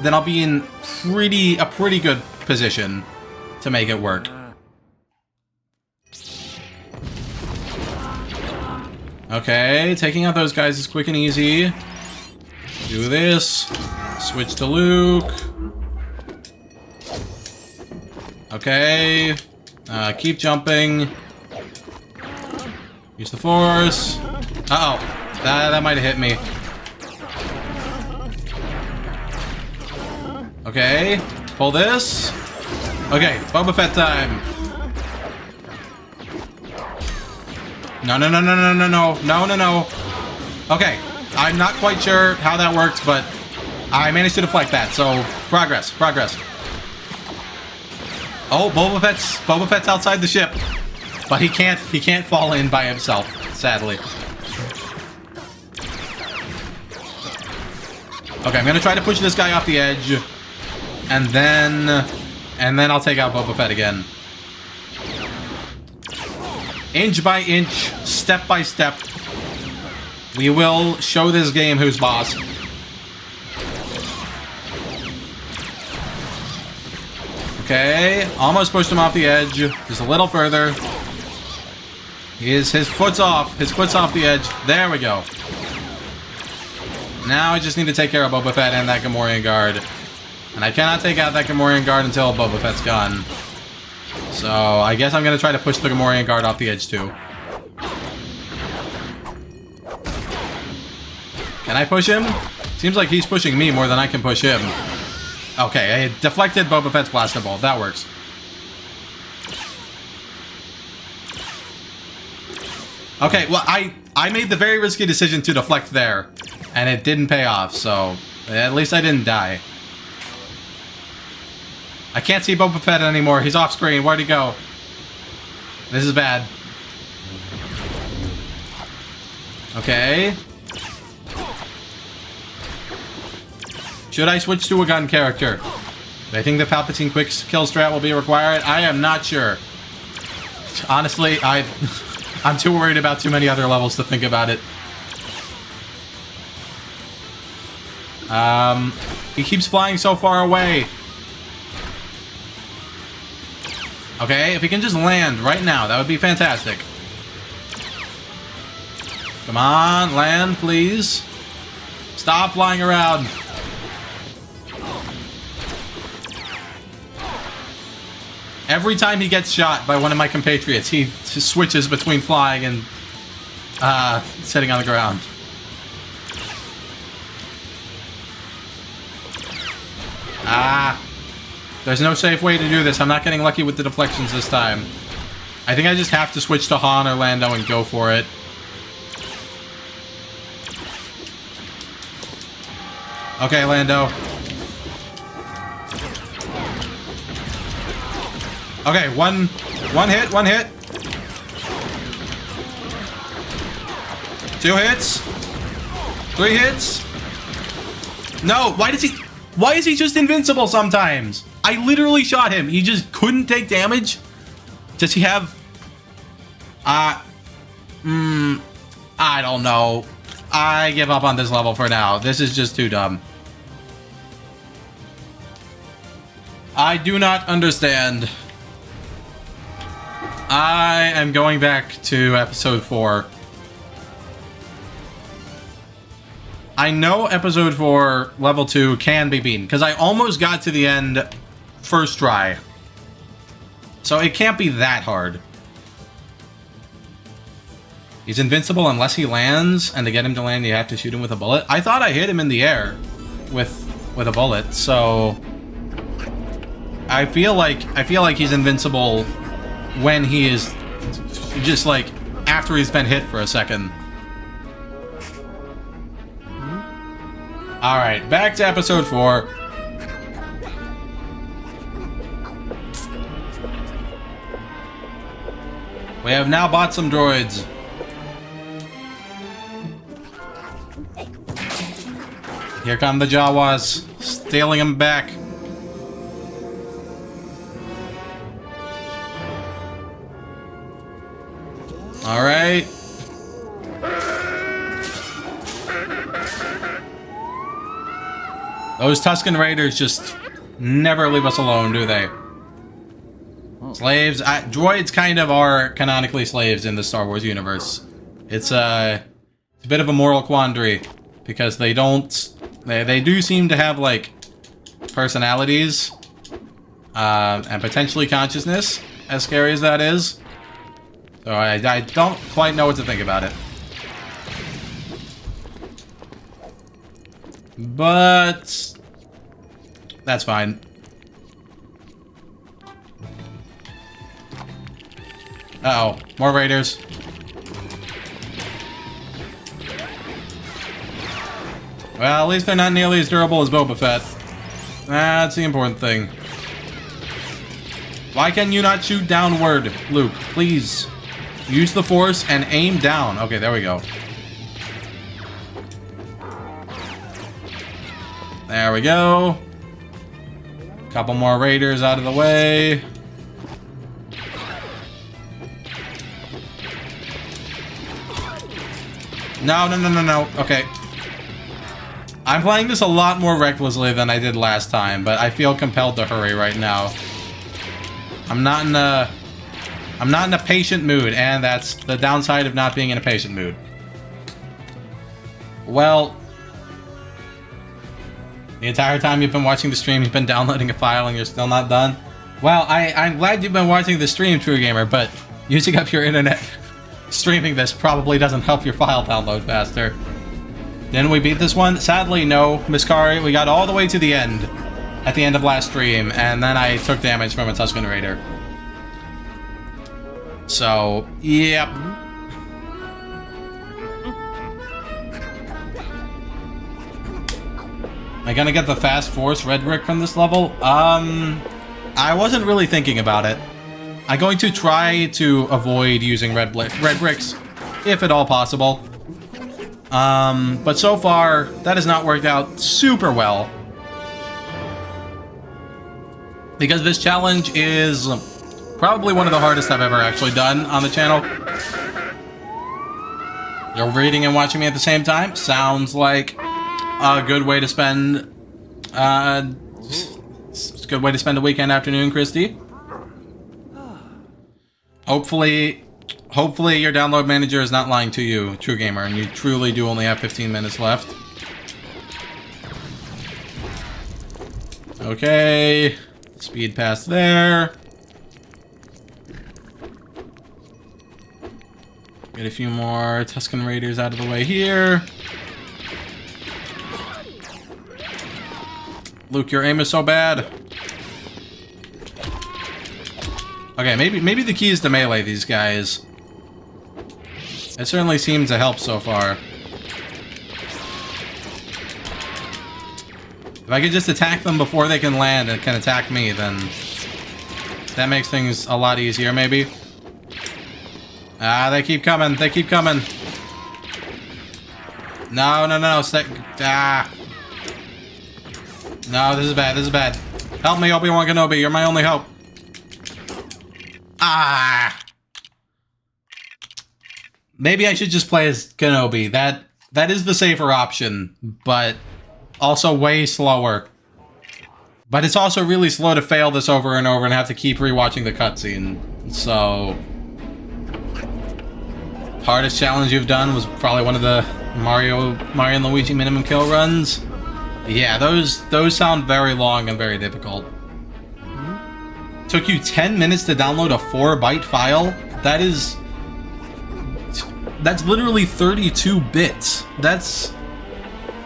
Speaker 1: then I'll be in a pretty good position to make it work. Okay, taking out those guys is quick and easy. Do this. Switch to Luke. Okay. Keep jumping. Use the Force. Uh-oh. That might have hit me. Okay. Pull this. Okay, Boba Fett time. No. Okay, I'm not quite sure how that works, but I managed to deflect that, so progress. Oh, Boba Fett's outside the ship, but he can't fall in by himself, sadly. Okay, I'm gonna try to push this guy off the edge, and then I'll take out Boba Fett again. Inch by inch, step by step, we will show this game who's boss. Okay, almost pushed him off the edge. Just a little further. His foot's off. His foot's off the edge. There we go. Now I just need to take care of Boba Fett and that Gamorrean guard. And I cannot take out that Gamorrean guard until Boba Fett's gone. So I guess I'm going to try to push the Gamorrean guard off the edge too. Can I push him? Seems like he's pushing me more than I can push him. Okay, I deflected Boba Fett's blaster bolt. That works. Okay, well, I made the very risky decision to deflect there, and it didn't pay off, so at least I didn't die. I can't see Boba Fett anymore. He's off screen. Where'd he go? This is bad. Okay. Should I switch to a gun character? I think the Palpatine quick kill strat will be required. I am not sure. Honestly, I'm too worried about too many other levels to think about it. He keeps flying so far away. Okay, if he can just land right now, that would be fantastic. Come on, land, please. Stop flying around. Every time he gets shot by one of my compatriots, he switches between flying and sitting on the ground. There's no safe way to do this. I'm not getting lucky with the deflections this time. I think I just have to switch to Han or Lando and go for it. Okay, Lando. Okay, one hit. 2 hits. 3 hits. No, why is he just invincible sometimes? I literally shot him. He just couldn't take damage. Does he have... I don't know. I give up on this level for now. This is just too dumb. I do not understand. I am going back to episode 4. I know episode 4, level 2 can be beaten, because I almost got to the end first try. So it can't be that hard. He's invincible unless he lands, and to get him to land, you have to shoot him with a bullet. I thought I hit him in the air with a bullet, so I feel like he's invincible when he is just like after he's been hit for a second. All right, back to episode 4. We have now bought some droids. Here come the Jawas, stealing them back. All right. Those Tusken Raiders just never leave us alone, do they? Slaves. Droids kind of are canonically slaves in the Star Wars universe. It's a bit of a moral quandary because they don't. They do seem to have like personalities and potentially consciousness, as scary as that is. So I don't quite know what to think about it. But that's fine. Uh-oh, more raiders. Well, at least they're not nearly as durable as Boba Fett. That's the important thing. Why can you not shoot downward, Luke? Please. Use the Force and aim down. Okay, there we go. There we go. Couple more raiders out of the way. No. Okay. I'm playing this a lot more recklessly than I did last time, but I feel compelled to hurry right now. I'm not in a patient mood, and that's the downside of not being in a patient mood. Well, the entire time you've been watching the stream, you've been downloading a file and you're still not done? Well, I'm glad you've been watching the stream, True Gamer, but using up your internet streaming this probably doesn't help your file download faster. Didn't we beat this one? Sadly, no, Miss Kari. We got all the way to the end at the end of last stream, and then I took damage from a Tusken Raider. So, yep. Am I gonna get the fast force red brick from this level? I wasn't really thinking about it. I'm going to try to avoid using red bricks, if at all possible. But so far, that has not worked out super well. Because this challenge is probably one of the hardest I've ever actually done on the channel. You're reading and watching me at the same time? Sounds like a good way to spend a weekend afternoon, Christy. Hopefully your download manager is not lying to you, True Gamer, and you truly do only have 15 minutes left. Okay, speed past there. Get a few more Tusken Raiders out of the way here. Luke, your aim is so bad. Okay, maybe the key is to melee these guys. It certainly seems to help so far. If I could just attack them before they can land and can attack me, then that makes things a lot easier, maybe. Ah, they keep coming. They keep coming. No, no, no. Ah. No, this is bad. This is bad. Help me, Obi-Wan Kenobi. You're my only hope. Ah. Maybe I should just play as Kenobi. That is the safer option, but also way slower. But it's also really slow to fail this over and over and have to keep rewatching the cutscene. So hardest challenge you've done was probably one of the Mario and Luigi minimum kill runs. Yeah, those sound very long and very difficult. Took you 10 minutes to download a 4-byte file? That's literally 32 bits. That's...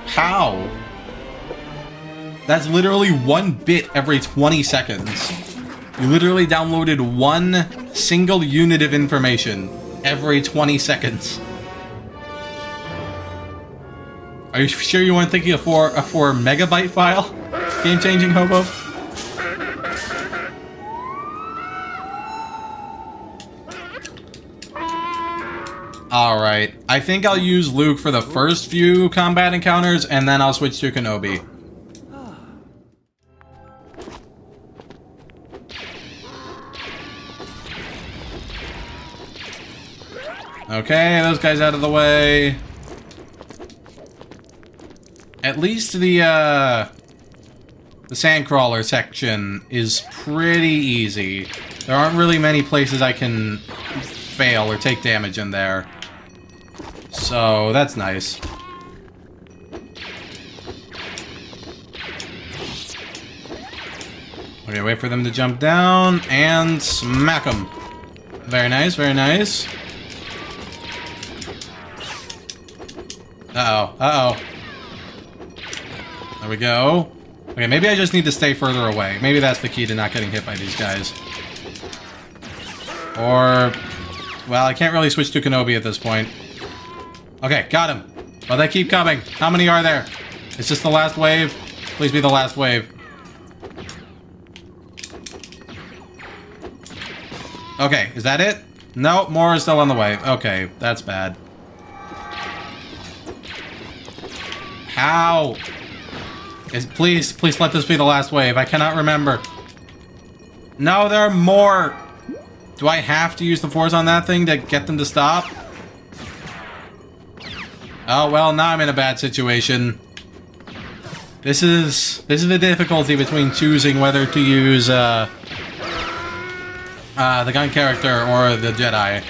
Speaker 1: how? That's literally 1 bit every 20 seconds. You literally downloaded 1 single unit of information every 20 seconds. Are you sure you weren't thinking of a 4 megabyte file? Game-changing hobo? Alright, I think I'll use Luke for the first few combat encounters, and then I'll switch to Kenobi. Okay, those guys out of the way. At least the sandcrawler section is pretty easy. There aren't really many places I can fail or take damage in there. So, that's nice. Okay, wait for them to jump down and smack them. Very nice, very nice. Uh-oh, uh-oh. There we go. Okay, maybe I just need to stay further away. Maybe that's the key to not getting hit by these guys. Or... well, I can't really switch to Kenobi at this point. Okay, got him. Well, they keep coming. How many are there? Is this the last wave? Please be the last wave. Okay, is that it? No, more is still on the way. Okay, that's bad. How? Please let this be the last wave. I cannot remember. No, there are more. Do I have to use the force on that thing to get them to stop? Oh, well, now I'm in a bad situation. This is the difficulty between choosing whether to use the gun character or the Jedi.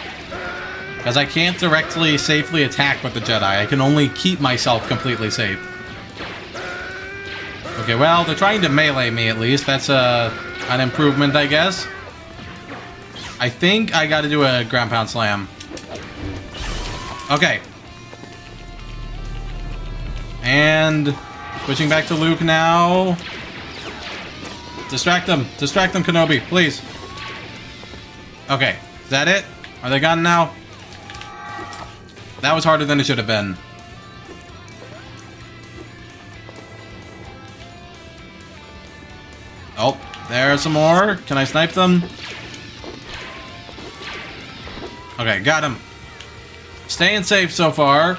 Speaker 1: Because I can't directly safely attack with the Jedi. I can only keep myself completely safe. Okay, well, they're trying to melee me at least. That's an improvement, I guess. I think I gotta do a ground pound slam. Okay. And switching back to Luke now. Distract them. Distract them, Kenobi, please. Okay, is that it? Are they gone now? That was harder than it should have been. Oh, there's some more. Can I snipe them? Okay, got him. Staying safe so far.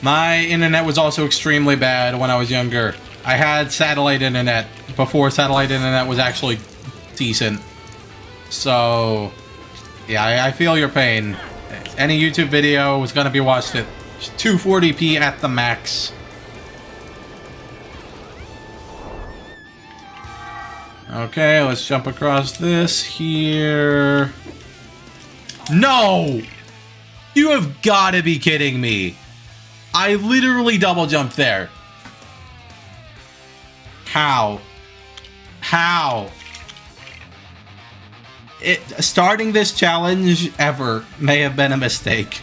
Speaker 1: My internet was also extremely bad when I was younger. I had satellite internet before satellite internet was actually decent. So, yeah, I feel your pain. Any YouTube video was going to be watched at 240p at the max. Okay, let's jump across this here. No! You have got to be kidding me. I literally double jumped there. How? How? Starting this challenge ever may have been a mistake.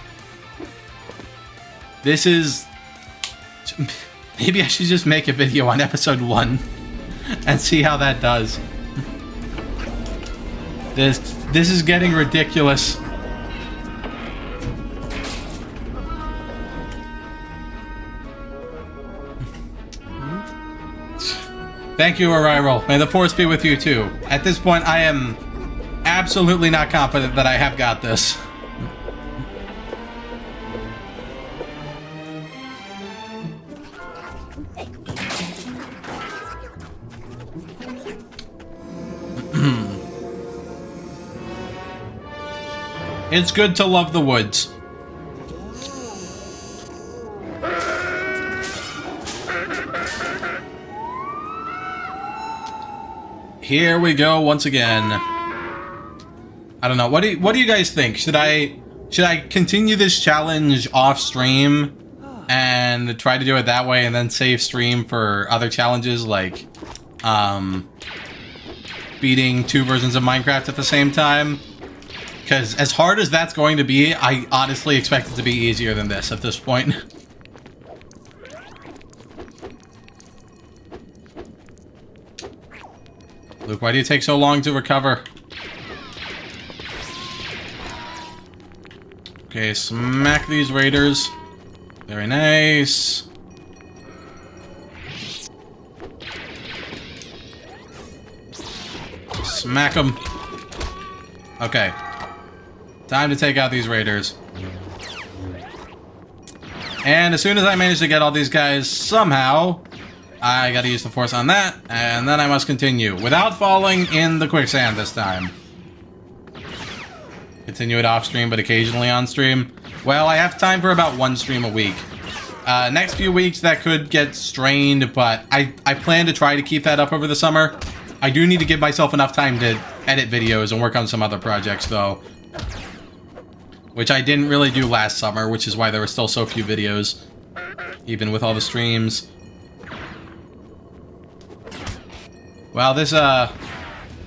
Speaker 1: This is... Maybe I should just make a video on episode 1 and see how that does. This is getting ridiculous. Thank you, Arrival. May the force be with you too. At this point, I am absolutely not confident that I have got this. It's good to love the woods. Here we go once again. I don't know. What do you guys think? Should I continue this challenge off stream and try to do it that way and then save stream for other challenges like beating 2 versions of Minecraft at the same time? Because as hard as that's going to be, I honestly expect it to be easier than this at this point. Luke, why do you take so long to recover? Okay, smack these raiders. Very nice. Smack them. Okay. Time to take out these raiders. And as soon as I manage to get all these guys, somehow, I gotta use the force on that, and then I must continue. Without falling in the quicksand this time. Continue it off stream, but occasionally on stream. Well, I have time for about 1 stream a week. Next few weeks, that could get strained, but I plan to try to keep that up over the summer. I do need to give myself enough time to edit videos and work on some other projects, though. Which I didn't really do last summer, which is why there were still so few videos. Even with all the streams. Well, this,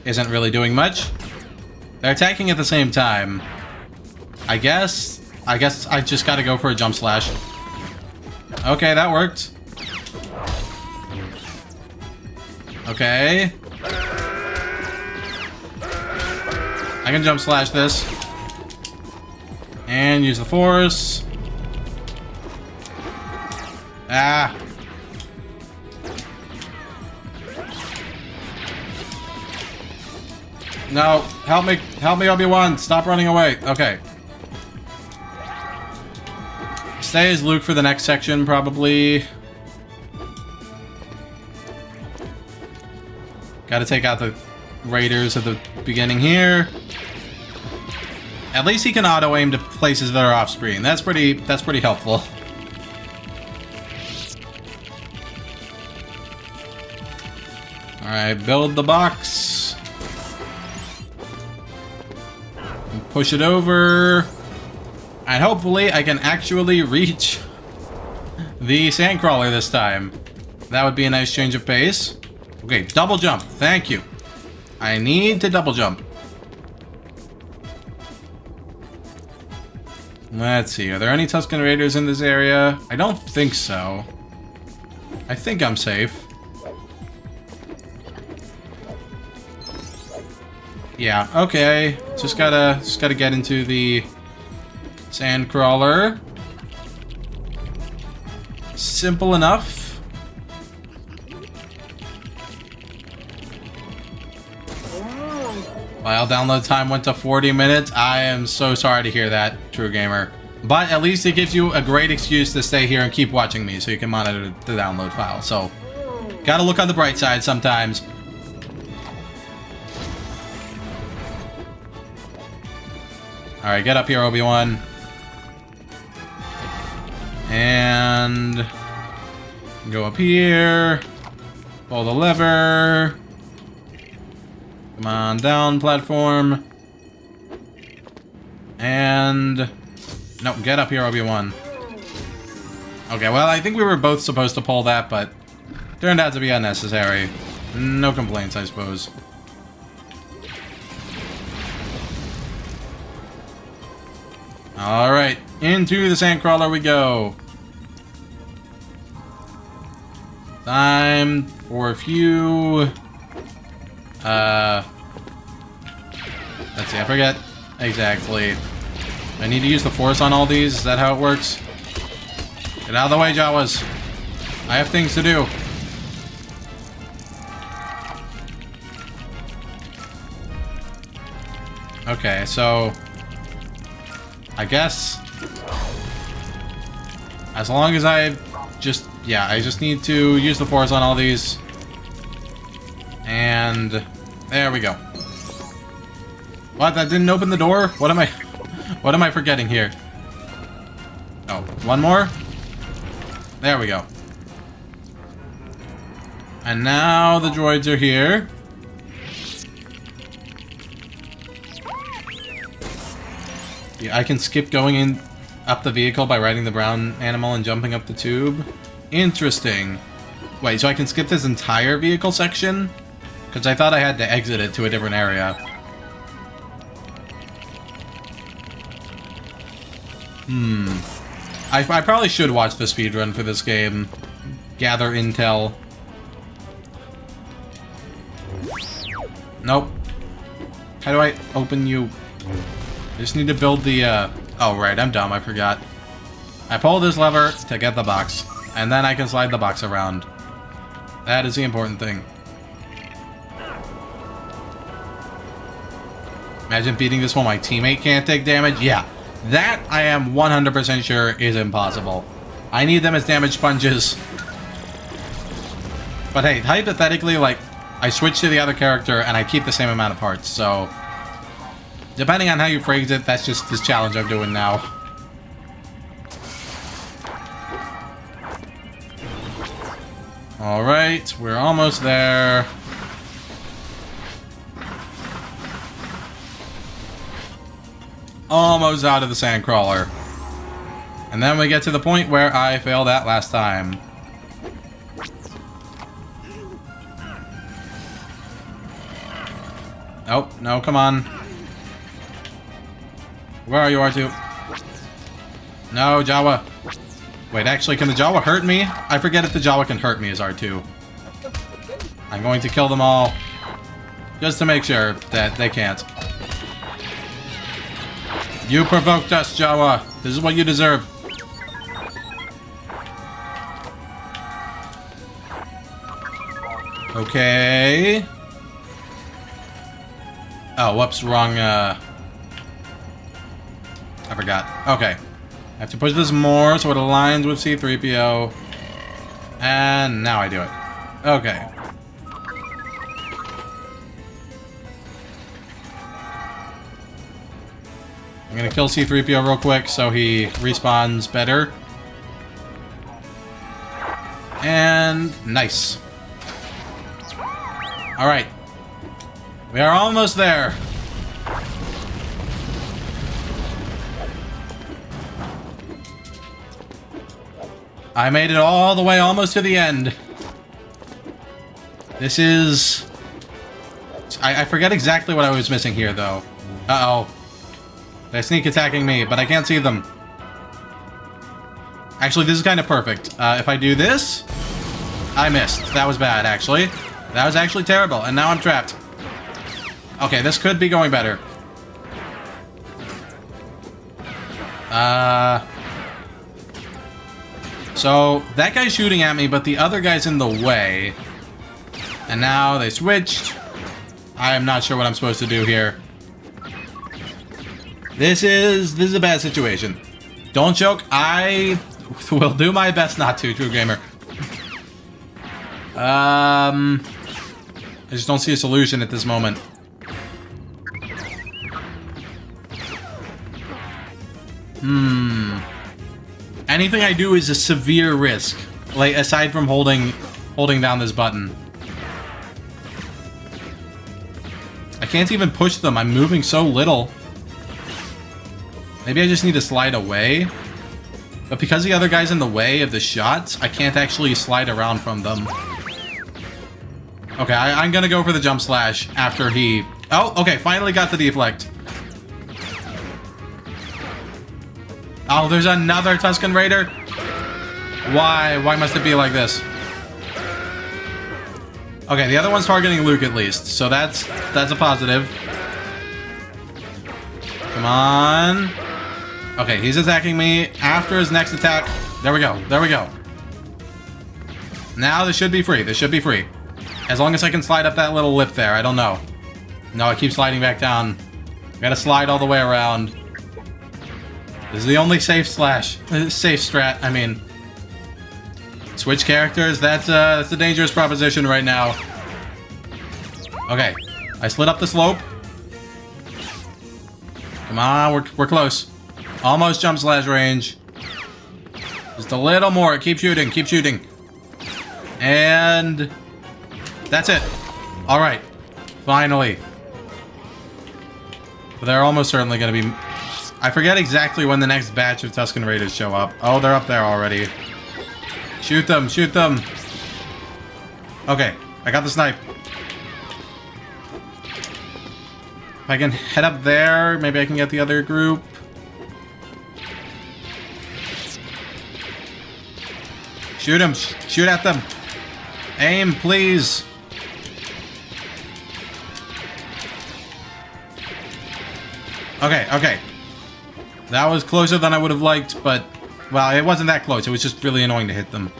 Speaker 1: isn't really doing much. They're attacking at the same time. I guess I just gotta go for a jump slash. Okay, that worked. Okay. I can jump slash this. And use the force. Ah. No, help me, Obi-Wan. Stop running away. Okay. Stay as Luke for the next section, probably. Gotta take out the raiders at the beginning here. At least he can auto-aim to places that are off-screen. That's pretty helpful. Alright, build the box. And push it over. And hopefully I can actually reach the sandcrawler this time. That would be a nice change of pace. Okay, double jump. Thank you. I need to double jump. Let's see, are there any Tusken Raiders in this area? I don't think so. I think I'm safe. Yeah, okay. Just gotta get into the sandcrawler. Simple enough. While download time went to 40 minutes, I am so sorry to hear that, True Gamer. But at least it gives you a great excuse to stay here and keep watching me so you can monitor the download file. So, gotta look on the bright side sometimes. Alright, get up here, Obi-Wan. And go up here. Pull the lever. Come on, down, platform. And... no, get up here, Obi-Wan. Okay, well, I think we were both supposed to pull that, but turned out to be unnecessary. No complaints, I suppose. Alright, into the sandcrawler we go. Time for a few... Let's see, I forget exactly. I need to use the force on all these, is that how it works? Get out of the way, Jawas. I have things to do. Okay, so... I guess... As long as I just... Yeah, I just need to use the force on all these. And... There we go. What? That didn't open the door? What am I... What am I forgetting here? Oh, one more? There we go. And now the droids are here. Yeah, I can skip going in up the vehicle by riding the brown animal and jumping up the tube. Interesting. Wait, so I can skip this entire vehicle section? Because I thought I had to exit it to a different area. I probably should watch the speedrun for this game. Gather intel. Nope. How do I open you? I just need to build the, Oh, right, I'm dumb, I forgot. I pull this lever to get the box, and then I can slide the box around. That is the important thing. Imagine beating this while my teammate can't take damage? Yeah. That, I am 100% sure, is impossible. I need them as damage sponges. But hey, hypothetically, like, I switch to the other character and I keep the same amount of hearts, so... Depending on how you phrase it, that's just this challenge I'm doing now. Alright, we're almost there. Almost out of the sandcrawler. And then we get to the point where I failed at last time. Oh, no, come on. Where are you, R2? No, Jawa. Wait, actually, can the Jawa hurt me? I forget if the Jawa can hurt me as R2. I'm going to kill them all. Just to make sure that they can't. You provoked us, Jawa. This is what you deserve. Okay. Oh, whoops, wrong, I forgot. Okay. I have to push this more so it aligns with C-3PO. And now I do it. Okay. I'm gonna kill C-3PO real quick so he respawns better. And nice. Alright. We are almost there. I made it all the way almost to the end. This is... I forget exactly what I was missing here, though. Uh-oh. They're sneak attacking me, but I can't see them. Actually, this is kind of perfect. If I do this... I missed. That was bad, actually. That was actually terrible, and now I'm trapped. Okay, this could be going better. So, that guy's shooting at me, but the other guy's in the way. And now they switched. I am not sure what I'm supposed to do here. This is a bad situation. Don't joke, I will do my best not to, True Gamer. I just don't see a solution at this moment. Anything I do is a severe risk. Like, aside from holding down this button. I can't even push them. I'm moving so little. Maybe I just need to slide away. But because the other guy's in the way of the shots, I can't actually slide around from them. Okay, I'm gonna go for the jump slash after he... Oh, okay, finally got the deflect. Oh, there's another Tusken Raider? Why? Why must it be like this? Okay, the other one's targeting Luke at least, so that's a positive. Come on. Okay, he's attacking me after his next attack. There we go. There we go. Now this should be free. This should be free. As long as I can slide up that little lip there. I don't know. No, I keep sliding back down. I gotta slide all the way around. This is the only safe strat. I mean, switch characters. That's a dangerous proposition right now. Okay, I slid up the slope. Come on, we're close. Almost jump slash range. Just a little more. Keep shooting. Keep shooting. And that's it. All right, finally. But they're almost certainly going to be... I forget exactly when the next batch of Tusken Raiders show up. Oh, they're up there already. Shoot them, shoot them. Okay, I got the snipe. If I can head up there, maybe I can get the other group. Shoot them, shoot at them. Aim, please. Okay, okay. That was closer than I would have liked, but... Well, it wasn't that close. It was just really annoying to hit them.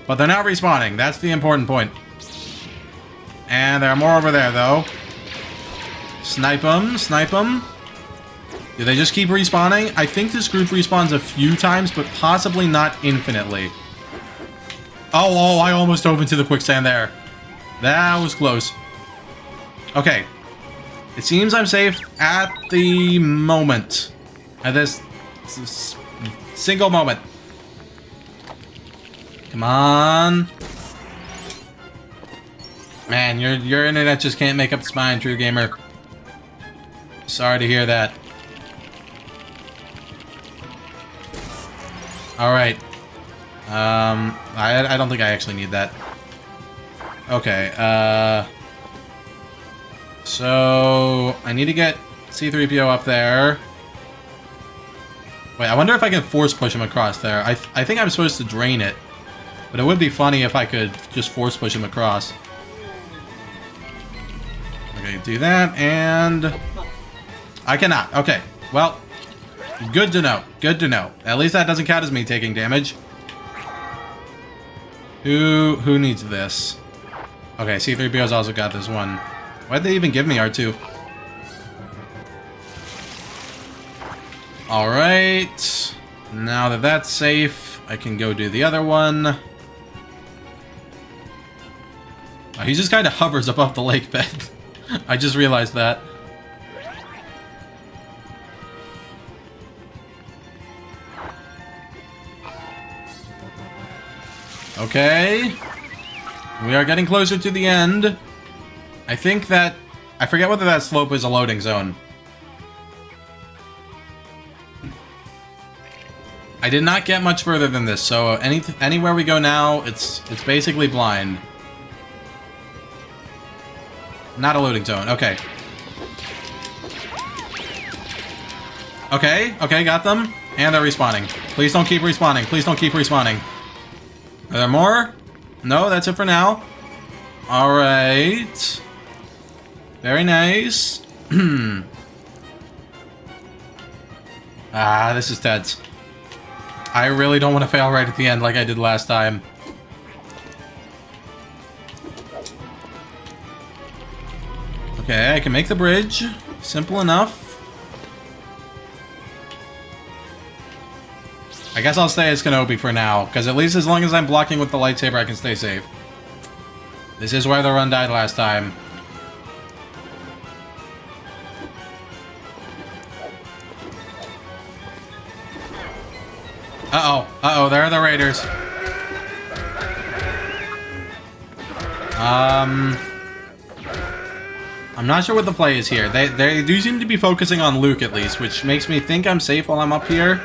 Speaker 1: But they're not respawning. That's the important point. And there are more over there, though. Snipe them. Snipe them. Do they just keep respawning? I think this group respawns a few times, but possibly not infinitely. Oh, I almost dove into the quicksand there. That was close. Okay. It seems I'm safe at the moment. At this single moment. Come on. Man, your internet just can't make up its mind, true gamer. Sorry to hear that. Alright. I don't think I actually need that. Okay, so I need to get C-3PO up there. Wait, I wonder if I can force push him across there. I think I'm supposed to drain it. But it would be funny if I could just force push him across. Okay, do that, and... I cannot. Okay, well, good to know. Good to know. At least that doesn't count as me taking damage. Who needs this? Okay, C-3PO's also got this one. Why'd they even give me R2? Alright. Now that that's safe, I can go do the other one. Oh, he just kind of hovers above the lake bed. I just realized that. Okay. We are getting closer to the end. I think that... I forget whether that slope is a loading zone. I did not get much further than this, so anywhere we go now, it's basically blind. Not a loading zone. Okay. Okay, got them. And they're respawning. Please don't keep respawning. Please don't keep respawning. Are there more? No, that's it for now. Alright. Very nice. Ah, this is tense. I really don't want to fail right at the end like I did last time. Okay, I can make the bridge. Simple enough. I guess I'll stay as Kenobi for now, because at least as long as I'm blocking with the lightsaber, I can stay safe. This is where the run died last time. Uh-oh, there are the raiders. I'm not sure what the play is here. They do seem to be focusing on Luke at least, which makes me think I'm safe while I'm up here.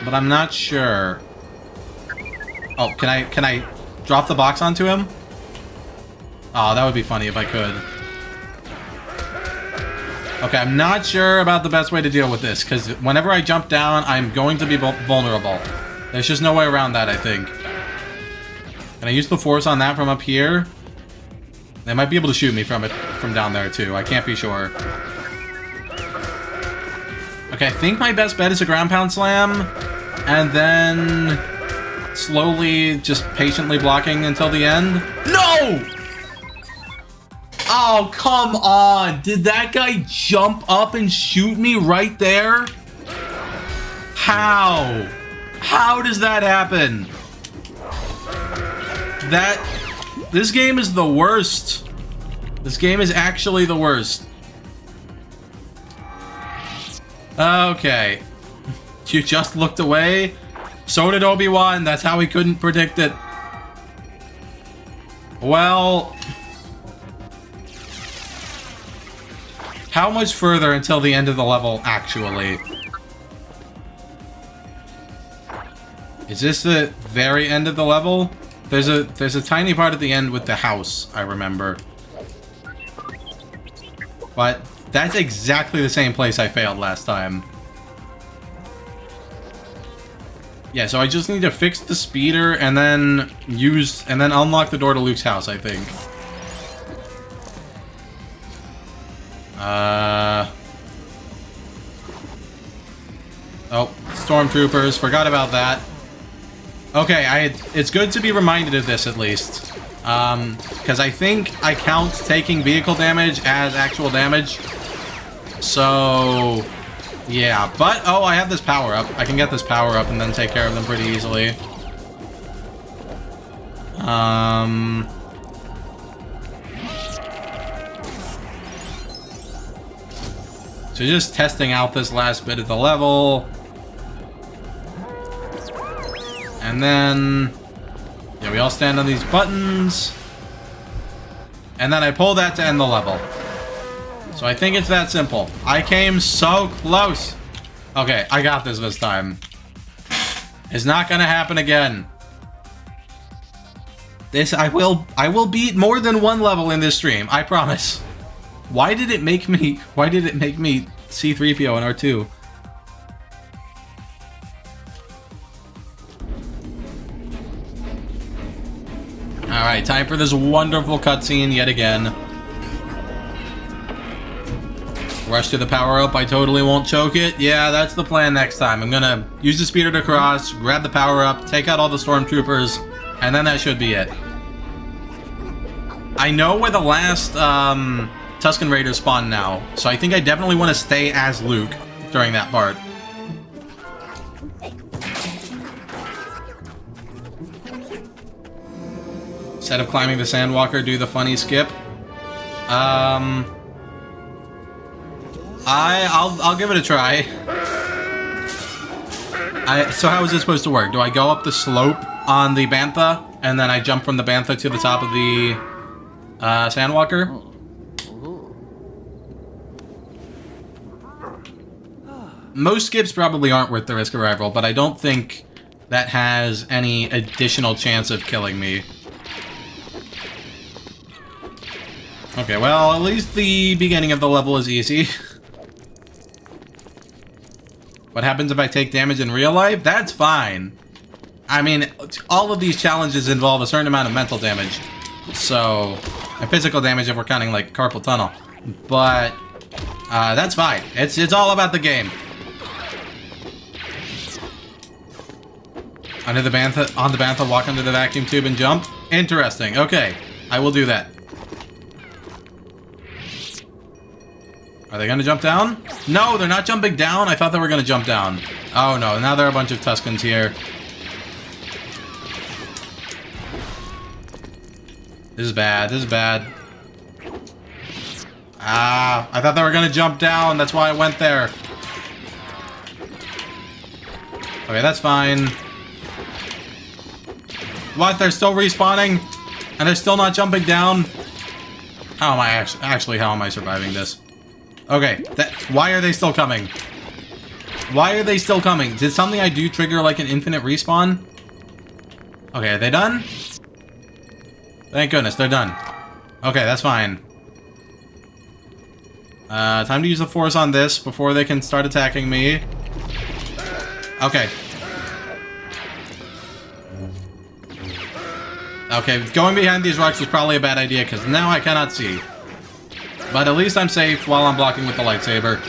Speaker 1: But I'm not sure. Oh, can I drop the box onto him? Oh, that would be funny if I could. Okay, I'm not sure about the best way to deal with this, because whenever I jump down, I'm going to be vulnerable. There's just no way around that, I think. Can I use the force on that from up here? They might be able to shoot me from down there, too. I can't be sure. Okay, I think my best bet is a ground pound slam, and then slowly, just patiently blocking until the end. No! Oh, come on! Did that guy jump up and shoot me right there? How? How does that happen? This game is the worst. This game is actually the worst. Okay. You just looked away? So did Obi-Wan. That's how he couldn't predict it. Well... how much further until the end of the level, actually? Is this the very end of the level? There's a tiny part at the end with the house, I remember. But that's exactly the same place I failed last time. Yeah, so I just need to fix the speeder and then unlock the door to Luke's house, I think. Oh, stormtroopers, forgot about that. Okay, it's good to be reminded of this at least. Because I think I count taking vehicle damage as actual damage. So, yeah. But, oh, I have this power-up. I can get this power-up and then take care of them pretty easily. So just testing out this last bit of the level. And then... yeah, we all stand on these buttons. And then I pull that to end the level. So I think it's that simple. I came so close. Okay, I got this time. It's not gonna happen again. I will beat more than one level in this stream, I promise. Why did it make me C-3PO and R2? Alright, time for this wonderful cutscene yet again. Rush to the power-up, I totally won't choke it. Yeah, that's the plan next time. I'm gonna use the speeder to cross, grab the power-up, take out all the stormtroopers, and then that should be it. I know where the last Tusken Raiders spawn now, so I think I definitely want to stay as Luke during that part. Instead of climbing the Sandwalker, do the funny skip. I'll give it a try. So how is this supposed to work? Do I go up the slope on the Bantha, and then I jump from the Bantha to the top of the Sandwalker? Most skips probably aren't worth the risk of rival, but I don't think that has any additional chance of killing me. Okay, well, at least the beginning of the level is easy. What happens if I take damage in real life? That's fine. I mean, all of these challenges involve a certain amount of mental damage. So, and physical damage if we're counting, like, carpal tunnel. But, that's fine. It's all about the game. On the Bantha, walk under the vacuum tube and jump? Interesting. Okay, I will do that. Are they gonna jump down? No, they're not jumping down. I thought they were gonna jump down. Oh no, now there are a bunch of Tuskens here. This is bad, this is bad. Ah, I thought they were gonna jump down. That's why I went there. Okay, that's fine. What? They're still respawning? And they're still not jumping down? How am I actually, how am I surviving this? Okay, why are they still coming? Why are they still coming? Did something I do trigger like an infinite respawn? Okay, are they done? Thank goodness, they're done. Okay, that's fine. Time to use the force on this before they can start attacking me. Okay. Okay, going behind these rocks is probably a bad idea, because now I cannot see. But at least I'm safe while I'm blocking with the lightsaber.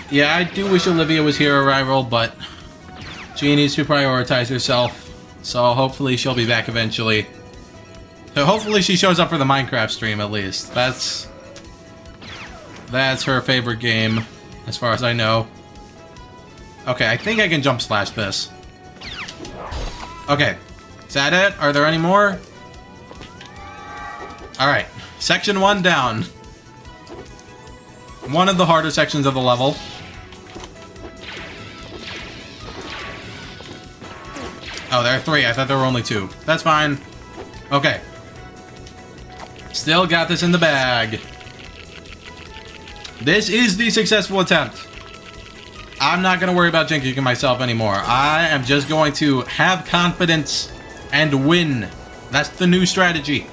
Speaker 1: Yeah, I do wish Olivia was here, Arrival, but she needs to prioritize herself. So hopefully she'll be back eventually. So hopefully she shows up for the Minecraft stream at least. That's her favorite game, as far as I know. Okay, I think I can jump slash this. Okay, is that it? Are there any more? Alright, section 1 down. One of the harder sections of the level. Oh, there are 3. I thought there were only 2. That's fine. Okay. Still got this in the bag. This is the successful attempt. I'm not going to worry about jinxing myself anymore. I am just going to have confidence and win. That's the new strategy.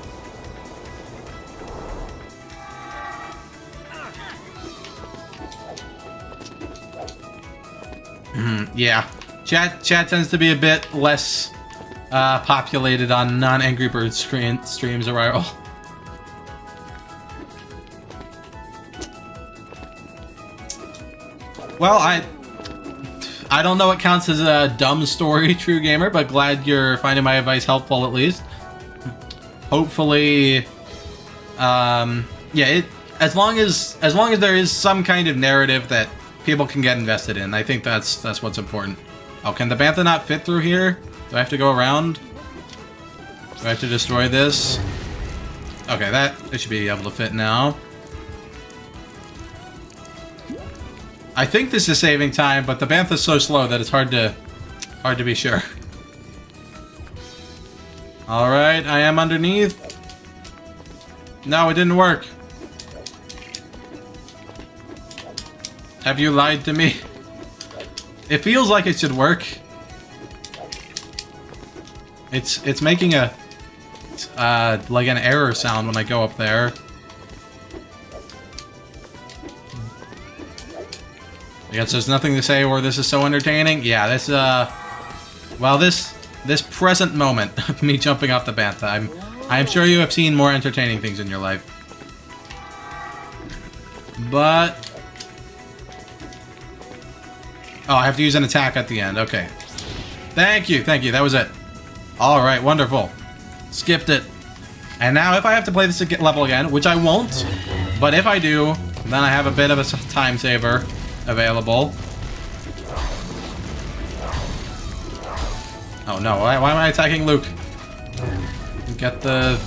Speaker 1: Yeah. Chat tends to be a bit less populated on non-Angry Birds streams, Arrival. Well, I don't know what counts as a dumb story, True Gamer, but glad you're finding my advice helpful at least. Hopefully, yeah, as long as there is some kind of narrative that people can get invested in, I think that's what's important. Oh, can the Bantha not fit through here? Do I have to go around? Do I have to destroy this? Okay, it should be able to fit now. I think this is saving time, but the Bantha's so slow that it's hard to be sure. Alright, I am underneath. No, it didn't work. Have you lied to me? It feels like it should work. It's making a like an error sound when I go up there. I guess there's nothing to say or this is so entertaining. Yeah, this well, this present moment of me jumping off the Bantha, I'm sure you have seen more entertaining things in your life. But oh, I have to use an attack at the end. Okay. Thank you. That was it. All right, wonderful. Skipped it. And now if I have to play this level again, which I won't, but if I do, then I have a bit of a time saver available. Oh no, why am I attacking Luke? Get the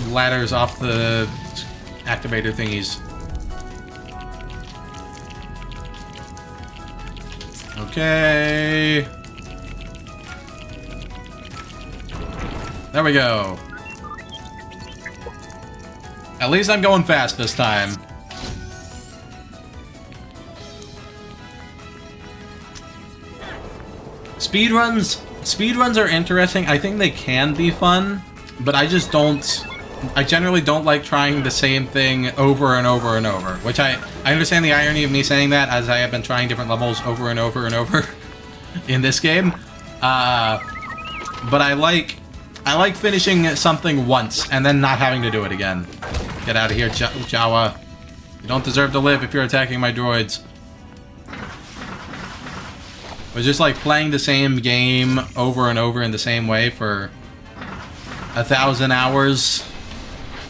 Speaker 1: ladders off the activator thingies. Okay. There we go. At least I'm going fast this time. Speedruns are interesting. I think they can be fun, but I generally don't like trying the same thing over and over and over, which I understand the irony of me saying that, as I have been trying different levels over and over and over in this game. But I like finishing something once and then not having to do it again. Get out of here, Jawa. You don't deserve to live if you're attacking my droids. It was just like playing the same game over and over in the same way for 1,000 hours.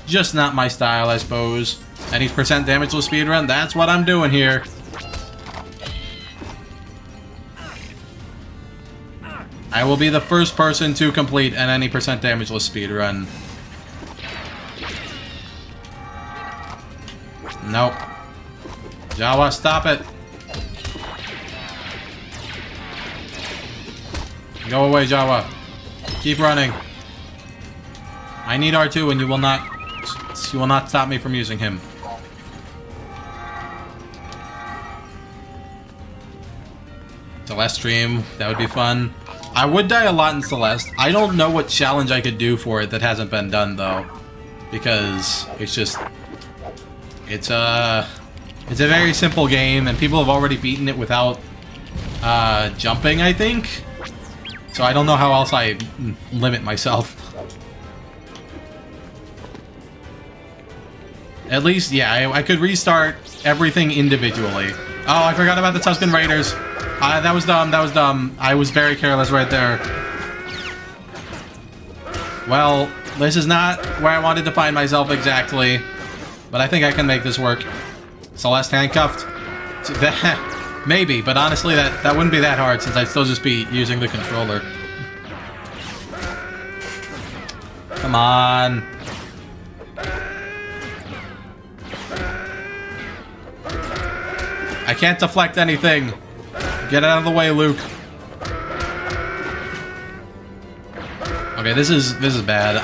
Speaker 1: Just not my style, I suppose. Any percent damageless speedrun? That's what I'm doing here. I will be the first person to complete an any percent damageless speedrun. Nope. Jawa, stop it. Go away, Jawa. Keep running. I need R2 and you will not stop me from using him. Celeste stream, that would be fun. I would die a lot in Celeste. I don't know what challenge I could do for it that hasn't been done, though. Because it's just... It's a very simple game, and people have already beaten it without jumping, I think. So I don't know how else I limit myself. At least, yeah, I could restart everything individually. Oh, I forgot about the Tusken Raiders. That was dumb, that was dumb. I was very careless right there. Well, this is not where I wanted to find myself exactly. But I think I can make this work. Celeste handcuffed? Maybe, but honestly, that wouldn't be that hard since I'd still just be using the controller. Come on. I can't deflect anything. Get out of the way, Luke. Okay, this is bad.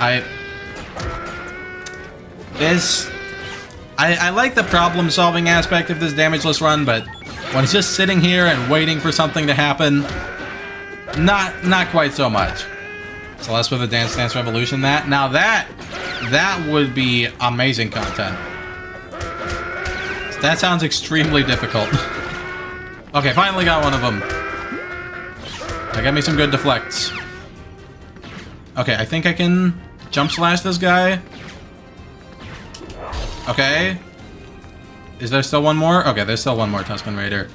Speaker 1: I like the problem-solving aspect of this damageless run, but when it's just sitting here and waiting for something to happen, not quite so much. Celeste with a Dance Dance Revolution. That would be amazing content. That sounds extremely difficult. Okay, finally got one of them. That got me some good deflects. Okay, I think I can jump slash this guy. Okay. Is there still one more? Okay, there's still one more Tusken Raider.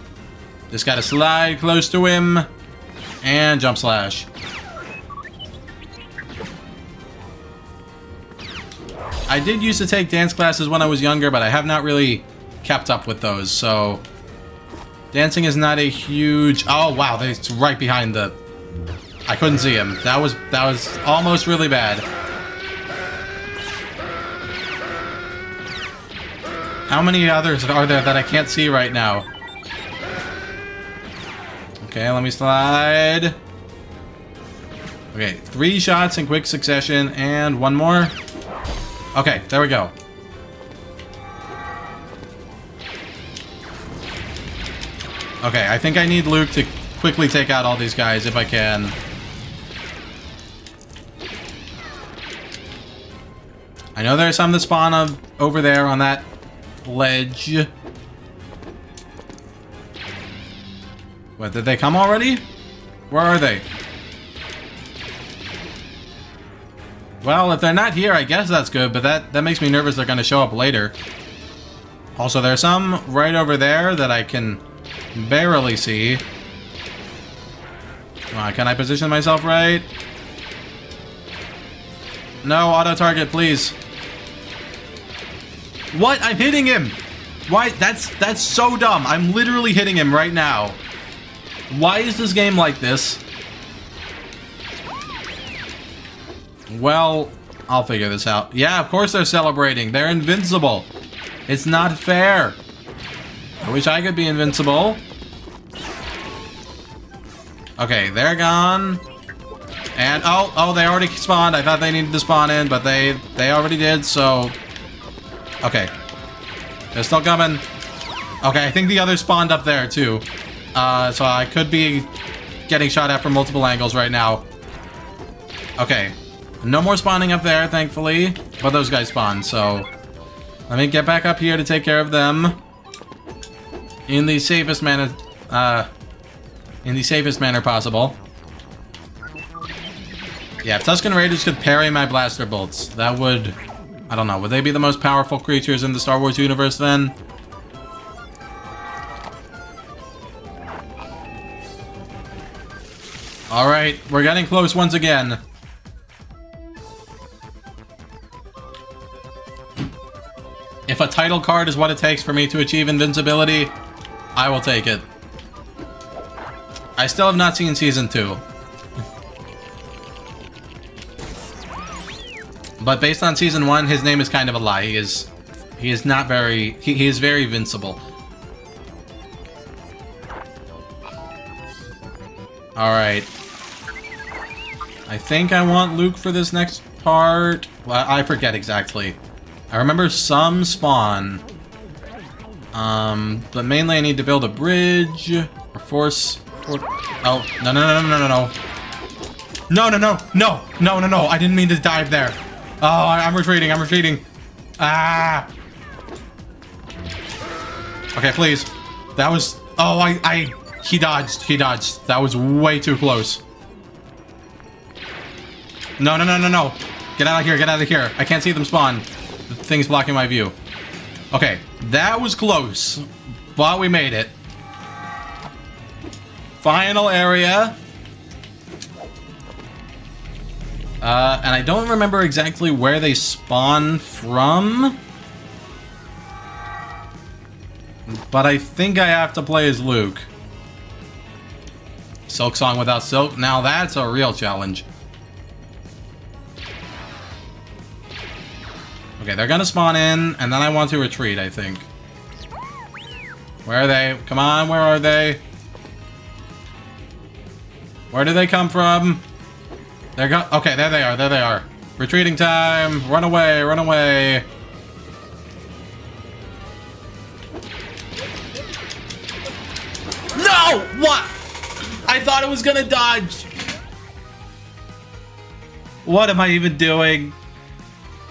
Speaker 1: Just gotta slide close to him. And jump slash. I did used to take dance classes when I was younger, but I have not really kept up with those, so... Dancing is not a huge... Oh, wow, it's right behind the... I couldn't see him. That was almost really bad. How many others are there that I can't see right now? Okay, let me slide. Okay, 3 shots in quick succession, and one more. Okay, there we go. Okay, I think I need Luke to quickly take out all these guys if I can. I know there's some that spawn over there on that ledge. What, did they come already? Where are they? Well, if they're not here, I guess that's good, but that makes me nervous they're going to show up later. Also, there's some right over there that I can barely see. Come on, can I position myself right? No, auto-target, please. What? I'm hitting him! Why? That's so dumb. I'm literally hitting him right now. Why is this game like this? Well, I'll figure this out. Yeah, of course they're celebrating. They're invincible. It's not fair. I wish I could be invincible. Okay, they're gone. And, oh, they already spawned. I thought they needed to spawn in, but they already did, so... Okay. They're still coming. Okay, I think the others spawned up there, too. So I could be getting shot at from multiple angles right now. Okay. No more spawning up there, thankfully. But those guys spawned, so... Let me get back up here to take care of them. In the safest manner... possible. Yeah, if Tusken Raiders could parry my blaster bolts, that would... I don't know, would they be the most powerful creatures in the Star Wars universe then? Alright, we're getting close once again. If a title card is what it takes for me to achieve invincibility, I will take it. I still have not seen Season 2. But based on Season 1, his name is kind of a lie. He is not very... He is very invincible. Alright. I think I want Luke for this next part. Well, I forget exactly. I remember some spawn. But mainly I need to build a bridge. Or force... Oh, no. No, no, no, no, no, no, no. I didn't mean to dive there. Oh, I'm retreating. I'm retreating. Ah. Okay, please. That was... Oh, he dodged. He dodged. That was way too close. No, no, no, no, no. Get out of here. Get out of here. I can't see them spawn. The thing's blocking my view. Okay, that was close, but we made it. Final area. And I don't remember exactly where they spawn from. But I think I have to play as Luke. Silk Song without Silk. Now that's a real challenge. Okay, they're gonna spawn in, and then I want to retreat, I think. Where are they? Come on, where are they? Where do they come from? Okay, there they are, there they are. Retreating time! Run away, run away! No! What? I thought it was gonna dodge! What am I even doing?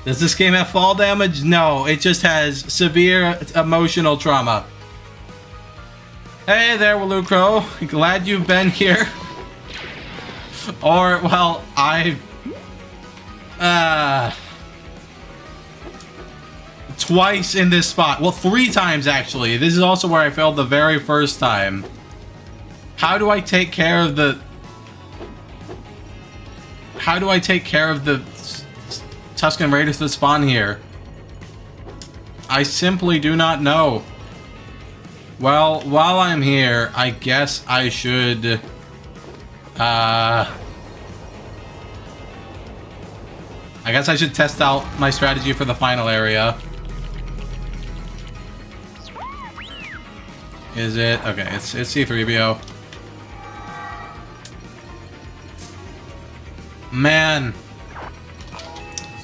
Speaker 1: Does this game have fall damage? No, it just has severe emotional trauma. Hey there, Walukro. Glad you've been here. Or, well, twice in this spot. Well, 3 times, actually. This is also where I failed the very first time. How do I take care of the... How do I take care of the Tusken Raiders that spawn here? I simply do not know. Well, while I'm here, I guess I should... I guess I should test out my strategy for the final area. Is it? Okay, it's C-3PO. Man.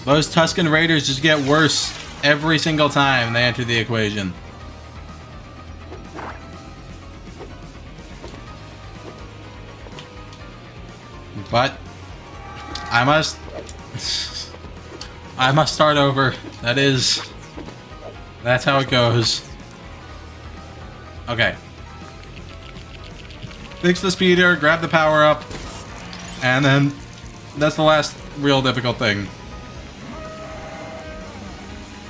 Speaker 1: Those Tusken Raiders just get worse every single time they enter the equation. But I must start over. That's how it goes. Okay. Fix the speeder, grab the power up, and then that's the last real difficult thing.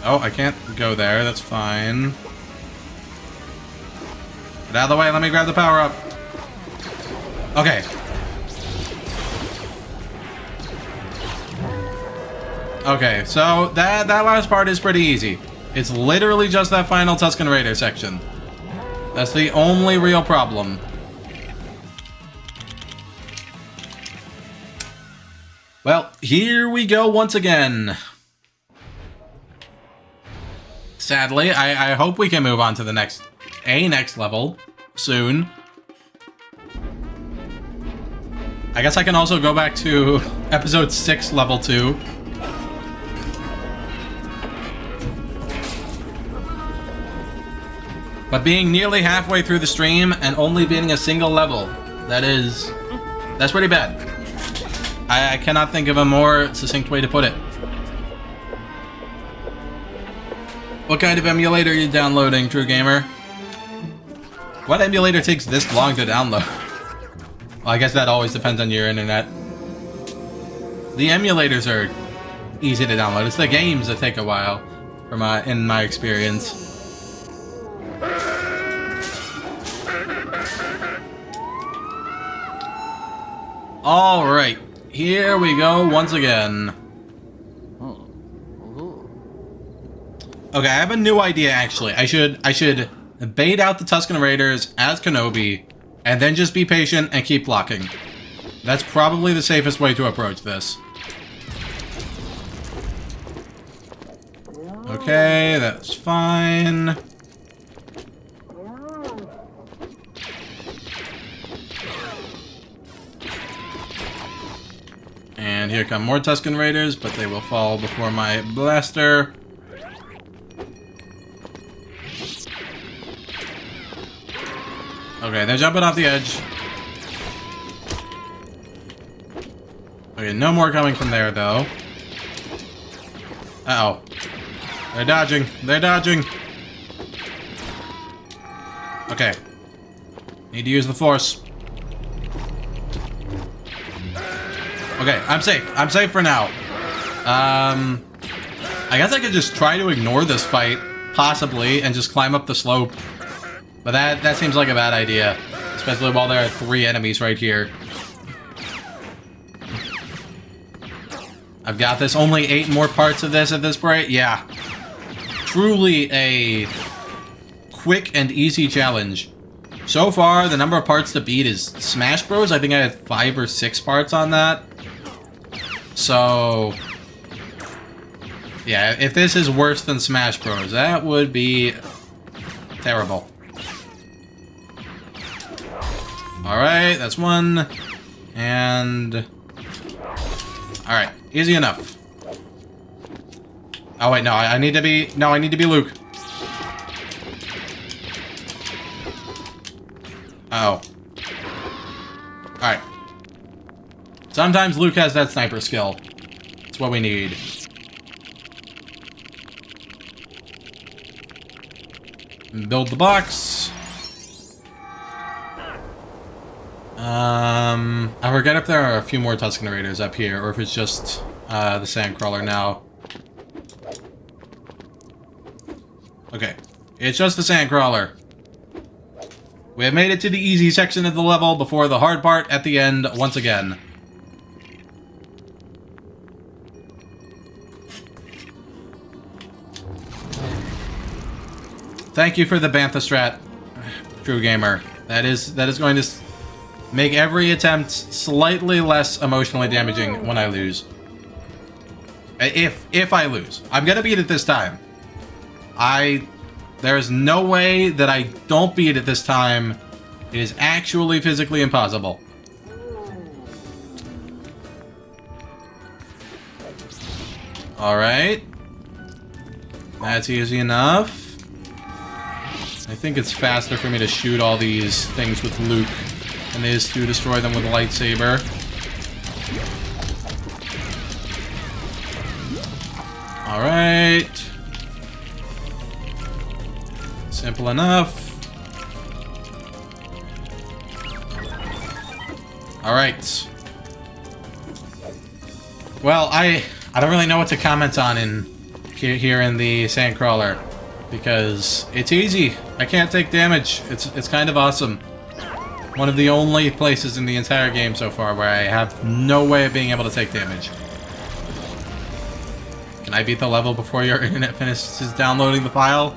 Speaker 1: Oh, I can't go there. That's fine. Get out of the way. Let me grab the power up. Okay. Okay, so that last part is pretty easy. It's literally just that final Tusken Raider section. That's the only real problem. Well, here we go once again. Sadly, I hope we can move on to the next level soon. I guess I can also go back to episode 6, level 2. But being nearly halfway through the stream and only beating a single level, that's pretty bad. I cannot think of a more succinct way to put it. What kind of emulator are you downloading, True Gamer? What emulator takes this long to download? Well, I guess that always depends on your internet. The emulators are easy to download. It's the games that take a while, in my experience. All right, here we go once again. Okay, I have a new idea actually. I should bait out the Tusken Raiders as Kenobi, and then just be patient and keep blocking. That's probably the safest way to approach this. Okay, that's fine. And here come more Tusken Raiders, but they will fall before my blaster. Okay, they're jumping off the edge. Okay, no more coming from there, though. Uh-oh. They're dodging. They're dodging. Okay. Need to use the force. Okay, I'm safe. I'm safe for now. I guess I could just try to ignore this fight, possibly, and just climb up the slope. But that seems like a bad idea. Especially while there are 3 enemies right here. I've got this. Only 8 more parts of this at this point. Yeah. Truly a quick and easy challenge. So far, the number of parts to beat is Smash Bros. I think I had 5 or 6 parts on that. So, yeah, if this is worse than Smash Bros, that would be terrible. Alright, that's 1. And... Alright, easy enough. Oh wait, no, I need to be... No, I need to be Luke. Uh oh. Alright. Sometimes Luke has that sniper skill. That's what we need. Build the box. I forget if there are a few more Tusken Raiders up here, or if it's just the Sandcrawler now. Okay. It's just the Sandcrawler. We have made it to the easy section of the level before the hard part at the end once again. Thank you for the Bantha strat, True Gamer. That is going to make every attempt slightly less emotionally damaging when I lose. If I lose. I'm gonna beat it this time. There is no way that I don't beat it this time. It is actually physically impossible. Alright. That's easy enough. I think it's faster for me to shoot all these things with Luke than it is to destroy them with a lightsaber. Alright. Simple enough. Alright. Well, I don't really know what to comment on here in the Sandcrawler, because it's easy. I can't take damage. It's kind of awesome. One of the only places in the entire game so far where I have no way of being able to take damage. Can I beat the level before your internet finishes downloading the file?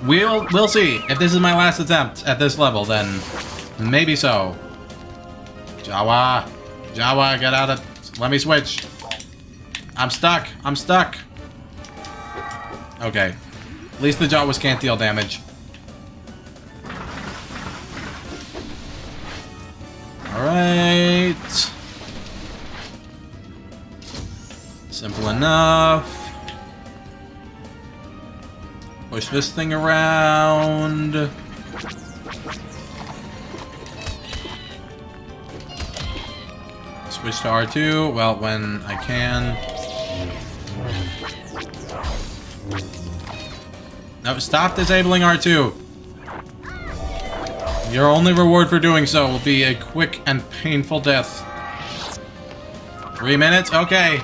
Speaker 1: We'll see. If this is my last attempt at this level, then maybe so. Jawa, get out of... Let me switch. I'm stuck. I'm stuck. Okay. At least the Jawas can't deal damage. Alright. Simple enough. Push this thing around. Switch to R2. Well, when I can. No, stop disabling R2. Your only reward for doing so will be a quick and painful death. 3 minutes? Okay.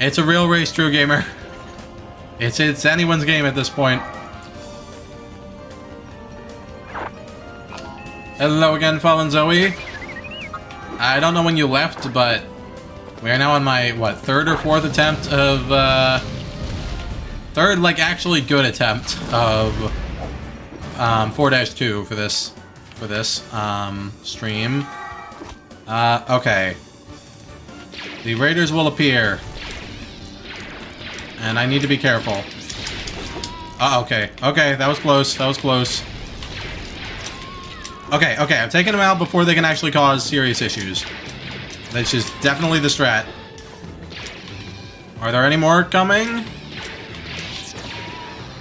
Speaker 1: It's a real race, True Gamer. It's anyone's game at this point. Hello again, Fallen Zoe. I don't know when you left, but we are now on my, what, 3rd or 4th attempt of, third, like, actually good attempt of 4-2 for this stream. Okay. The raiders will appear. And I need to be careful. Okay. Okay, that was close. That was close. Okay, I've taken them out before they can actually cause serious issues. That's just definitely the strat. Are there any more coming?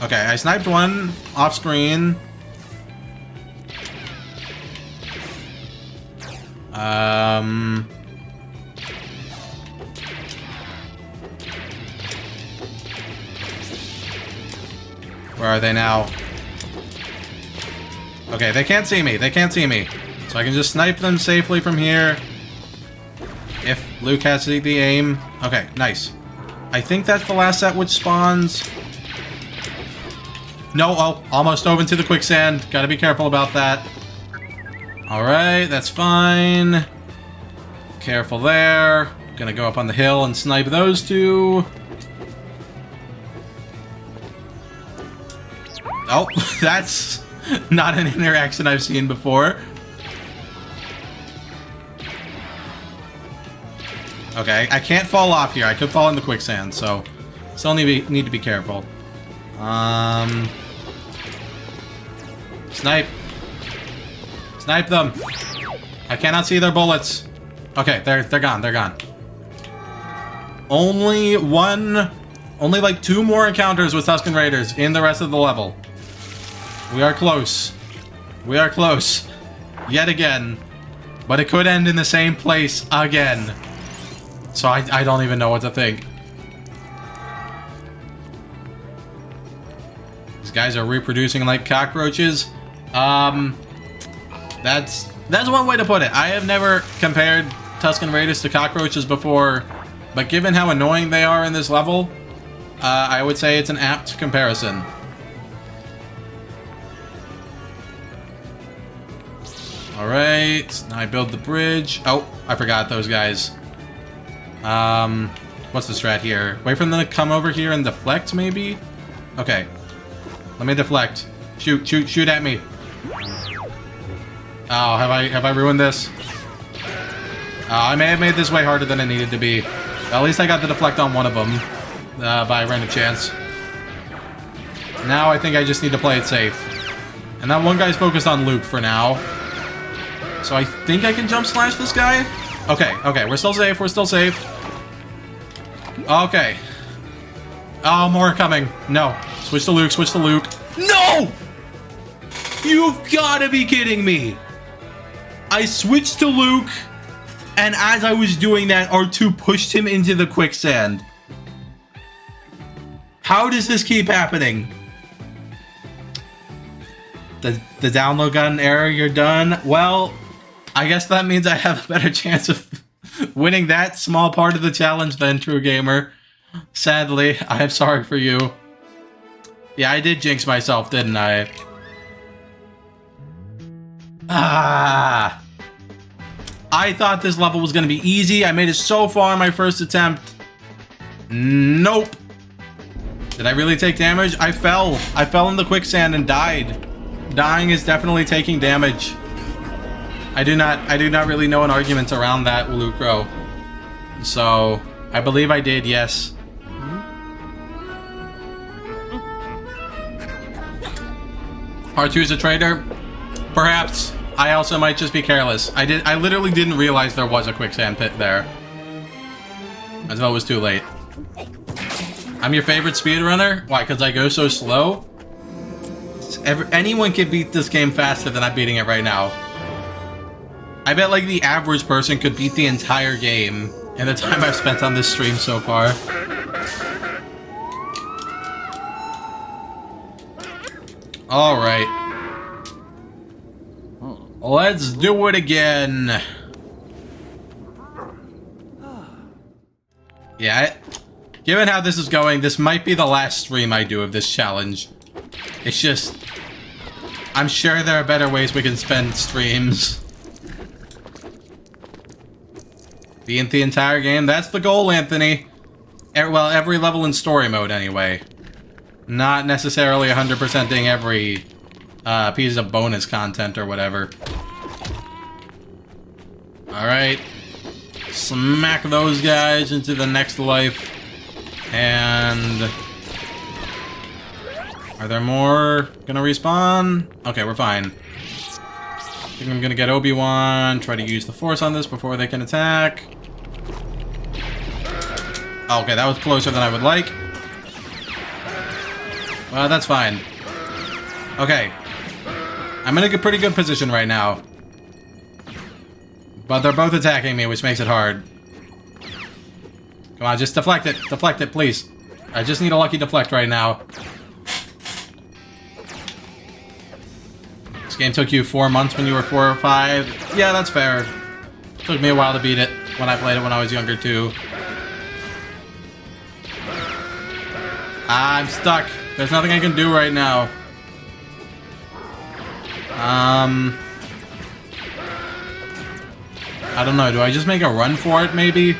Speaker 1: Okay, I sniped one off screen. Where are they now? Okay, they can't see me. They can't see me. So I can just snipe them safely from here. If Luke has the aim. Okay, nice. I think that's the last set which spawns. No, oh, almost dove into the quicksand. Gotta be careful about that. Alright, that's fine. Careful there. Gonna go up on the hill and snipe those two. Oh, that's not an interaction I've seen before. Okay, I can't fall off here. I could fall in the quicksand, so still need to be careful. Snipe. Snipe them. I cannot see their bullets. Okay, they're gone. They're gone. Only like 2 more encounters with Tusken Raiders in the rest of the level. We are close. We are close. Yet again. But it could end in the same place again. So I don't even know what to think. These guys are reproducing like cockroaches. That's one way to put it. I have never compared Tusken Raiders to cockroaches before, but given how annoying they are in this level, I would say it's an apt comparison. Alright, now I build the bridge. Oh, I forgot those guys. What's the strat here? Wait for them to come over here and deflect, maybe? Okay. Let me deflect. Shoot at me. Oh, have I ruined this? I may have made this way harder than it needed to be. At least I got the deflect on one of them, by a random chance. Now I think I just need to play it safe. And that one guy's focused on Luke for now. So I think I can jump slash this guy? Okay, we're still safe, we're still safe. Okay. Oh, more coming. No. Switch to Luke. No! You've gotta be kidding me! I switched to Luke, and as I was doing that, R2 pushed him into the quicksand. How does this keep happening? The download got an error, you're done? Well, I guess that means I have a better chance of winning that small part of the challenge than True Gamer. Sadly, I am sorry for you. Yeah, I did jinx myself, didn't I? Ah. I thought this level was going to be easy. I made it so far in my first attempt. Nope. Did I really take damage? I fell. I fell in the quicksand and died. Dying is definitely taking damage. I do not really know an argument around that, Lucro. So, I believe I did, yes. R2's a traitor? Perhaps. I also might just be careless. I literally didn't realize there was a quicksand pit there. As though it was too late. I'm your favorite speedrunner? Why, because I go so slow? Anyone can beat this game faster than I'm beating it right now. I bet like the average person could beat the entire game in the time I've spent on this stream so far. Alright. Let's do it again. Yeah, given how this is going, this might be the last stream I do of this challenge. It's just, I'm sure there are better ways we can spend streams. Beat the entire game, that's the goal, Anthony. Well, every level in story mode, anyway. Not necessarily 100%ing every piece of bonus content or whatever. Alright. Smack those guys into the next life. And... are there more gonna respawn? Okay, we're fine. I think I'm gonna get Obi-Wan, try to use the Force on this before they can attack. Okay, that was closer than I would like. Well, that's fine. Okay. I'm in a pretty good position right now. But they're both attacking me, which makes it hard. Come on, just deflect it. Deflect it, please. I just need a lucky deflect right now. This game took you 4 months when you were 4 or 5. Yeah, that's fair. Took me a while to beat it when I played it when I was younger too. I'm stuck. There's nothing I can do right now. I don't know. Do I just make a run for it, maybe?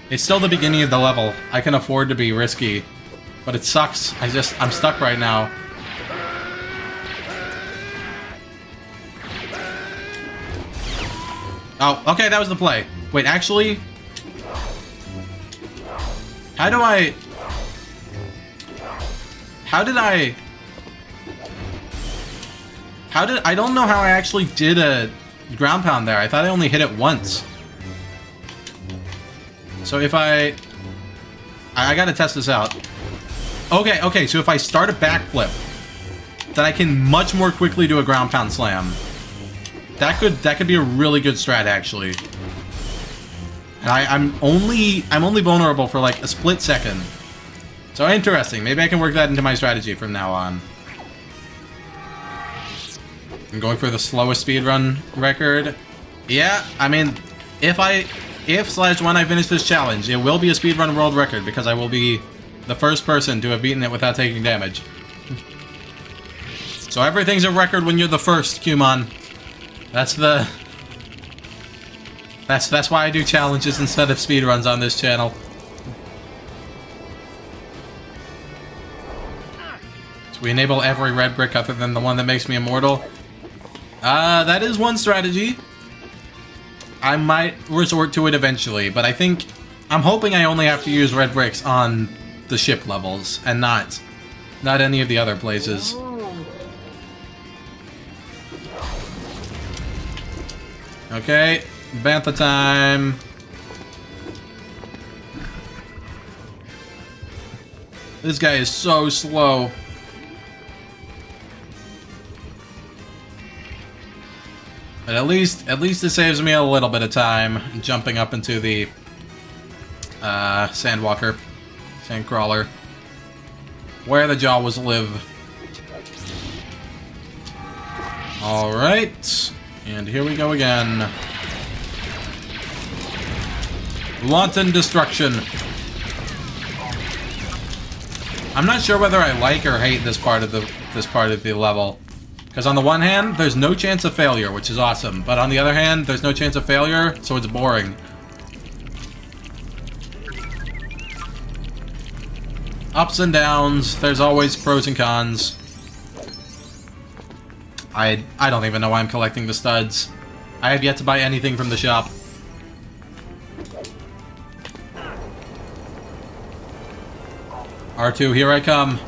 Speaker 1: It's still the beginning of the level. I can afford to be risky. But it sucks. I'm stuck right now. Oh, okay, that was the play. Wait, actually... I don't know how I actually did a ground pound there. I thought I only hit it once. So if I gotta test this out. Okay, so if I start a backflip, then I can much more quickly do a ground pound slam. That could be a really good strat, actually. And I'm only vulnerable for like a split second. So interesting. Maybe I can work that into my strategy from now on. I'm going for the slowest speedrun record. Yeah, I mean, if /when I finish this challenge, it will be a speedrun world record because I will be the first person to have beaten it without taking damage. So everything's a record when you're the first, Kumon. That's why I do challenges instead of speedruns on this channel. So we enable every red brick other than the one that makes me immortal. That is one strategy. I might resort to it eventually, but I'm hoping I only have to use red bricks on the ship levels and not any of the other places. Okay, Bantha time. This guy is so slow. But at least it saves me a little bit of time jumping up into the Sandwalker, Sandcrawler, where the Jawas live. All right, and here we go again. Wanton destruction. I'm not sure whether I like or hate this part of the level. Because on the one hand, there's no chance of failure, which is awesome. But on the other hand, there's no chance of failure, so it's boring. Ups and downs, there's always pros and cons. I don't even know why I'm collecting the studs. I have yet to buy anything from the shop. R2, here I come.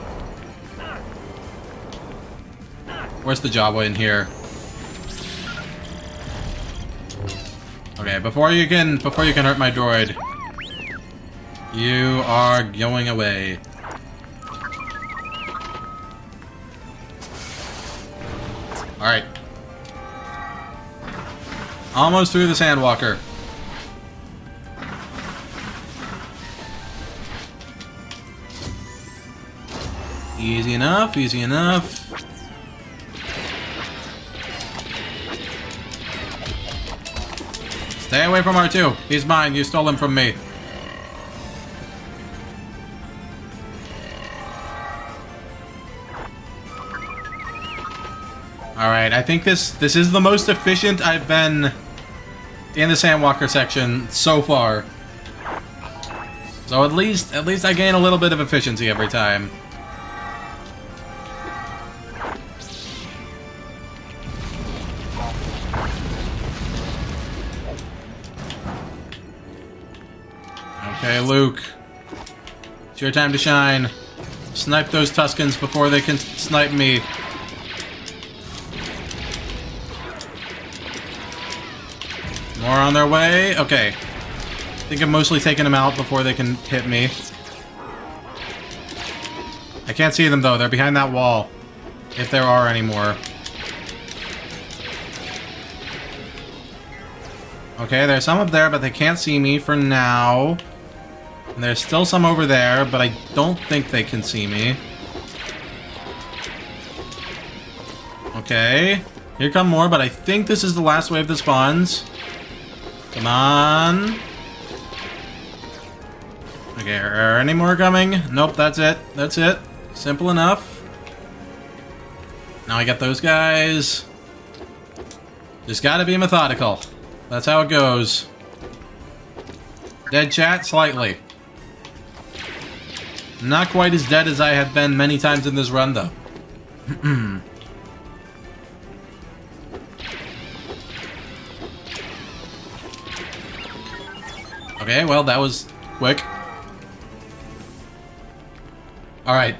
Speaker 1: Where's the Jabba in here? Okay, before you can hurt my droid, you are going away. All right. Almost through the Sandwalker. Easy enough, easy enough. Stay away from R2. He's mine. You stole him from me. Alright, I think this is the most efficient I've been in the Sandwalker section so far. So at least I gain a little bit of efficiency every time. Okay, Luke. It's your time to shine. Snipe those Tuskens before they can snipe me. More on their way. Okay. I think I've mostly taken them out before they can hit me. I can't see them, though. They're behind that wall. If there are any more. Okay, there's some up there, but they can't see me for now. And there's still some over there, but I don't think they can see me. Okay. Here come more, but I think this is the last wave that spawns. Come on. Okay, are any more coming? Nope, that's it. That's it. Simple enough. Now I got those guys. Just gotta be methodical. That's how it goes. Dead chat? Slightly. Not quite as dead as I have been many times in this run, though. Okay, well, that was quick. Alright.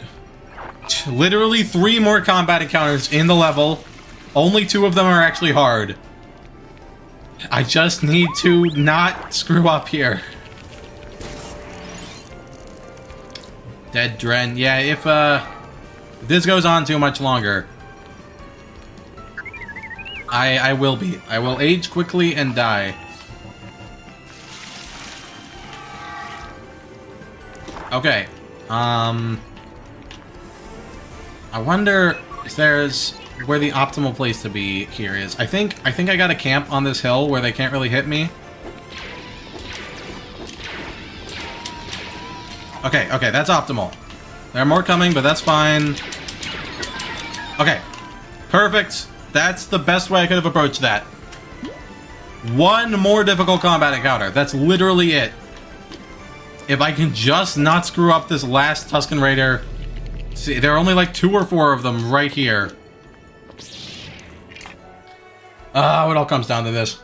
Speaker 1: Literally 3 more combat encounters in the level. Only 2 of them are actually hard. I just need to not screw up here. Dead Dren. Yeah, if this goes on too much longer, I will be. I will age quickly and die. Okay. I wonder if there's where the optimal place to be here is. I think I got a camp on this hill where they can't really hit me. Okay, that's optimal. There are more coming, but that's fine. Okay. Perfect. That's the best way I could have approached that. 1 more difficult combat encounter. That's literally it. If I can just not screw up this last Tusken Raider. See, there are only like 2 or 4 of them right here. It all comes down to this.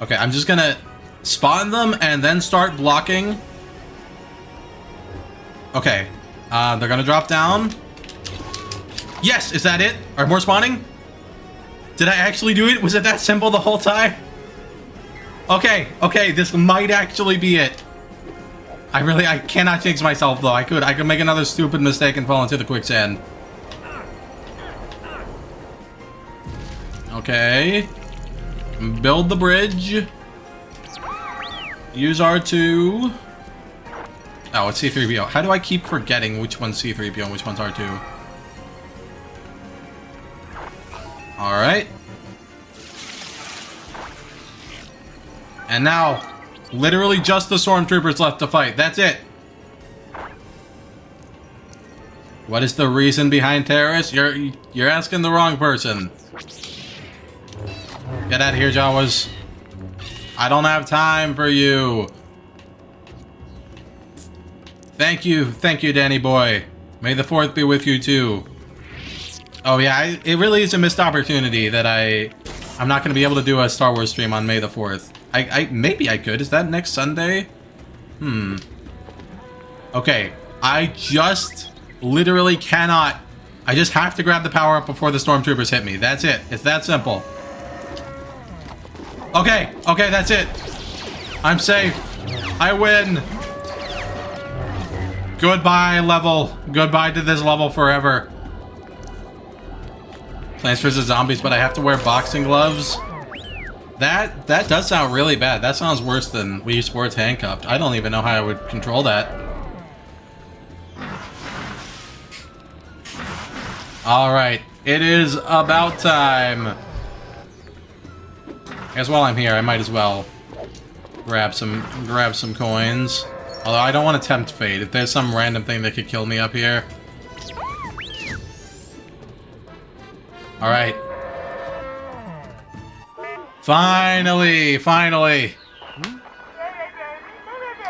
Speaker 1: Okay, I'm just gonna spawn them and then start blocking. Okay, they're gonna drop down. Yes, is that it? Are more spawning? Did I actually do it? Was it that simple the whole time? Okay, this might actually be it. I cannot jinx myself though. I could make another stupid mistake and fall into the quicksand. Okay. Build the bridge. Use R2. Oh, it's C-3PO. How do I keep forgetting which one's C-3PO and which one's R2? Alright. And now, literally just the stormtroopers left to fight. That's it. What is the reason behind terrorists? You're asking the wrong person. Get out of here, Jawas. I don't have time for you. Thank you, Danny boy. May the 4th be with you too. Oh yeah, it really is a missed opportunity that I'm not going to be able to do a Star Wars stream on May the 4th. Maybe I could. Is that next Sunday? Okay, I just literally cannot. I just have to grab the power up before the stormtroopers hit me. That's it. It's that simple. Okay, that's it. I'm safe. I win. Goodbye, level. Goodbye to this level forever. Plants vs. Zombies, but I have to wear boxing gloves. That does sound really bad. That sounds worse than Wii Sports Handcuffed. I don't even know how I would control that. Alright, it is about time. I guess while I'm here, I might as well grab some coins. Although I don't want to tempt fate. If there's some random thing that could kill me up here. Alright. Finally!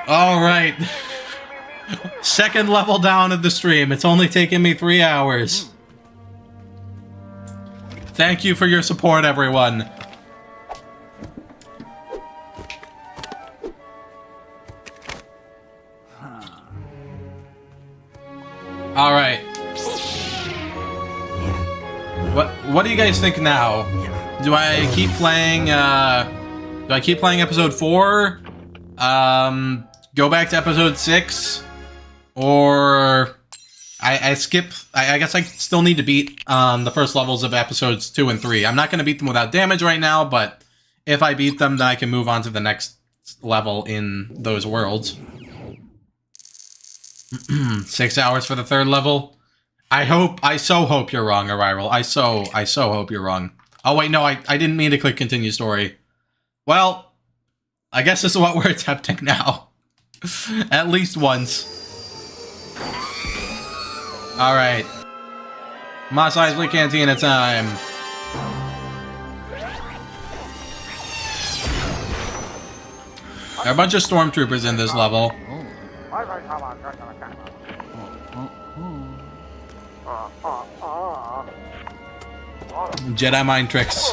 Speaker 1: Alright. Second level down of the stream. It's only taken me 3 hours. Thank you for your support, everyone. Alright. What do you guys think now? Do I keep playing episode 4? Go back to episode 6? Or I skip. I guess I still need to beat the first levels of episodes 2 and 3. I'm not going to beat them without damage right now, but if I beat them, then I can move on to the next level in those worlds. 6 hours for the 3rd level. I so hope you're wrong, Arrival. I so hope you're wrong. Oh wait, no, I didn't mean to click continue story. Well, I guess this is what we're attempting now. At least once. Alright. Mos Eisley Cantina time. There are a bunch of stormtroopers in this level. Jedi mind tricks.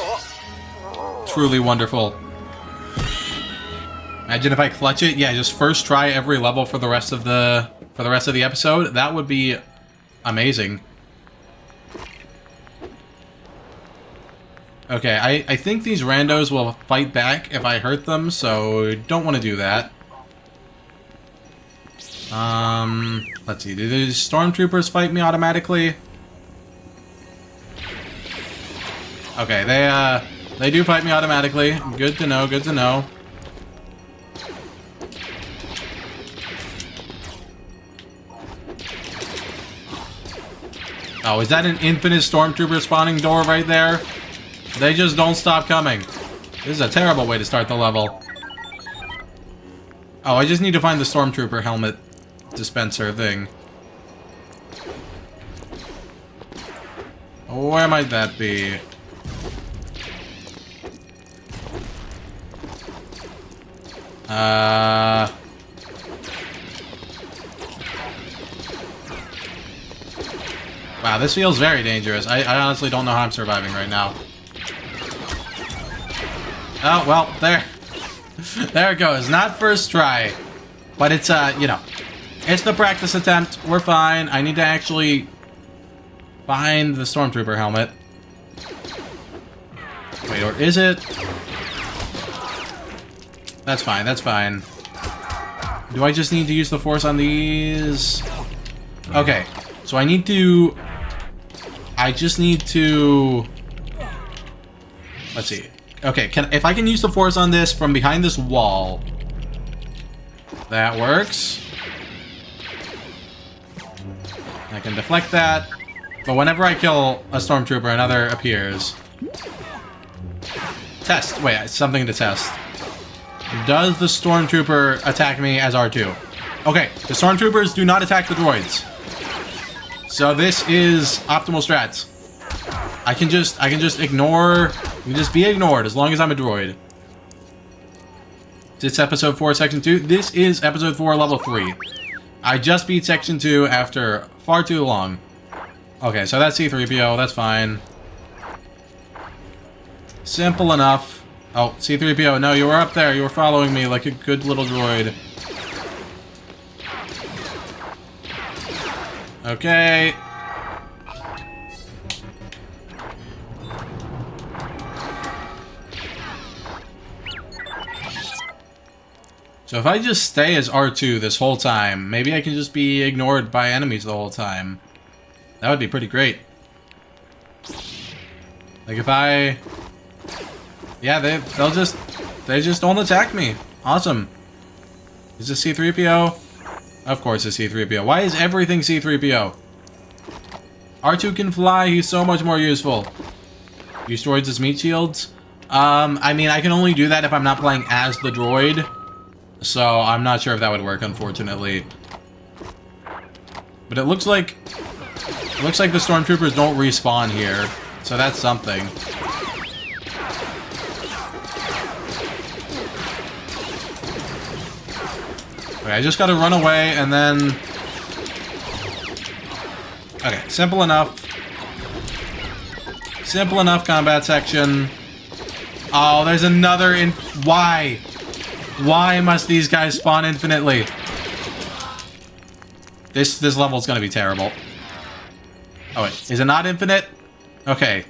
Speaker 1: Truly wonderful. Imagine if I clutch it. Yeah, just first try every level for the rest of the episode. That would be amazing. Okay, I think these randos will fight back if I hurt them, so don't want to do that. Let's see. Do these stormtroopers fight me automatically? Okay, they do fight me automatically. Good to know, good to know. Oh, is that an infinite stormtrooper spawning door right there? They just don't stop coming. This is a terrible way to start the level. Oh, I just need to find the stormtrooper helmet dispenser thing. Where might that be? Wow, this feels very dangerous. I honestly don't know how I'm surviving right now. Oh, well, there. There it goes. Not first try. But it's, you know, it's the practice attempt. We're fine. I need to actually find the stormtrooper helmet. Wait, or is it? That's fine, that's fine. Do I just need to use the force on these? Okay, so I need to... I just need to... Let's see. Okay, if I can use the force on this from behind this wall... That works. I can deflect that. But whenever I kill a stormtrooper, another appears. Test. Wait, something to test. Does the stormtrooper attack me as R2? Okay, the stormtroopers do not attack the droids. So this is optimal strats. I can just ignore, I can just be ignored as long as I'm a droid. It's episode 4, section 2. This is episode 4, level 3. I just beat section 2 after far too long. Okay, so that's C-3PO, that's fine. Simple enough. Oh, C-3PO, no, you were up there. You were following me like a good little droid. Okay. So if I just stay as R2 this whole time, maybe I can just be ignored by enemies the whole time. That would be pretty great. Like if I... Yeah, they just don't attack me. Awesome. Is this C-3PO? Of course it's C-3PO. Why is everything C-3PO? R2 can fly, he's so much more useful. Use droids as meat shields? I mean, I can only do that if I'm not playing as the droid. So, I'm not sure if that would work, unfortunately. But it looks like the stormtroopers don't respawn here. So that's something. Okay, I just gotta run away and then... Okay, simple enough. Simple enough combat section. Oh, there's another in... Why? Why must these guys spawn infinitely? This level's gonna be terrible. Oh wait, is it not infinite? Okay.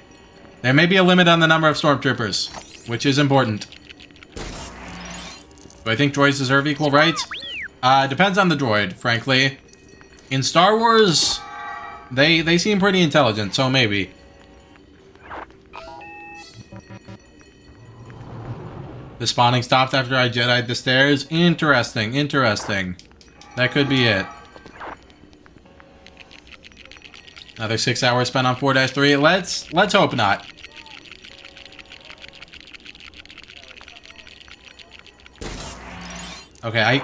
Speaker 1: There may be a limit on the number of stormtroopers, which is important. Do I think droids deserve equal rights? Depends on the droid, frankly. In Star Wars, they seem pretty intelligent, so maybe. The spawning stopped after I Jedi'd the stairs. Interesting, interesting. That could be it. Another 6 hours spent on 4-3. Let's hope not. Okay,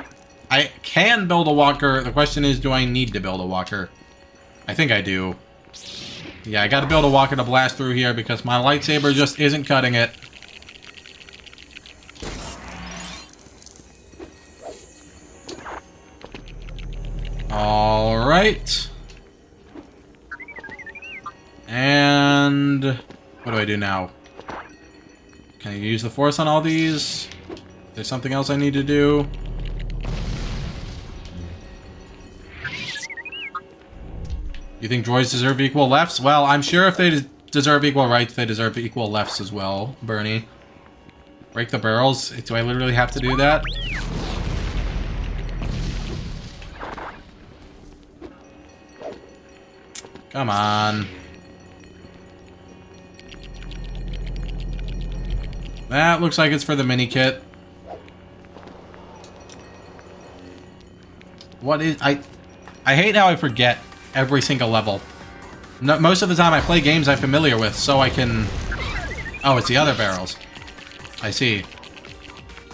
Speaker 1: I can build a walker. The question is, do I need to build a walker? I think I do. Yeah, I gotta build a walker to blast through here because my lightsaber just isn't cutting it. Alright. And what do I do now? Can I use the Force on all these? Is there something else I need to do? You think droids deserve equal lefts? Well, I'm sure if they deserve equal rights, they deserve equal lefts as well, Bernie. Break the barrels? Do I literally have to do that? Come on. That looks like it's for the mini kit. What is... I hate how I forget every single level. No, most of the time I play games I'm familiar with, so I can... Oh, it's the other barrels. I see.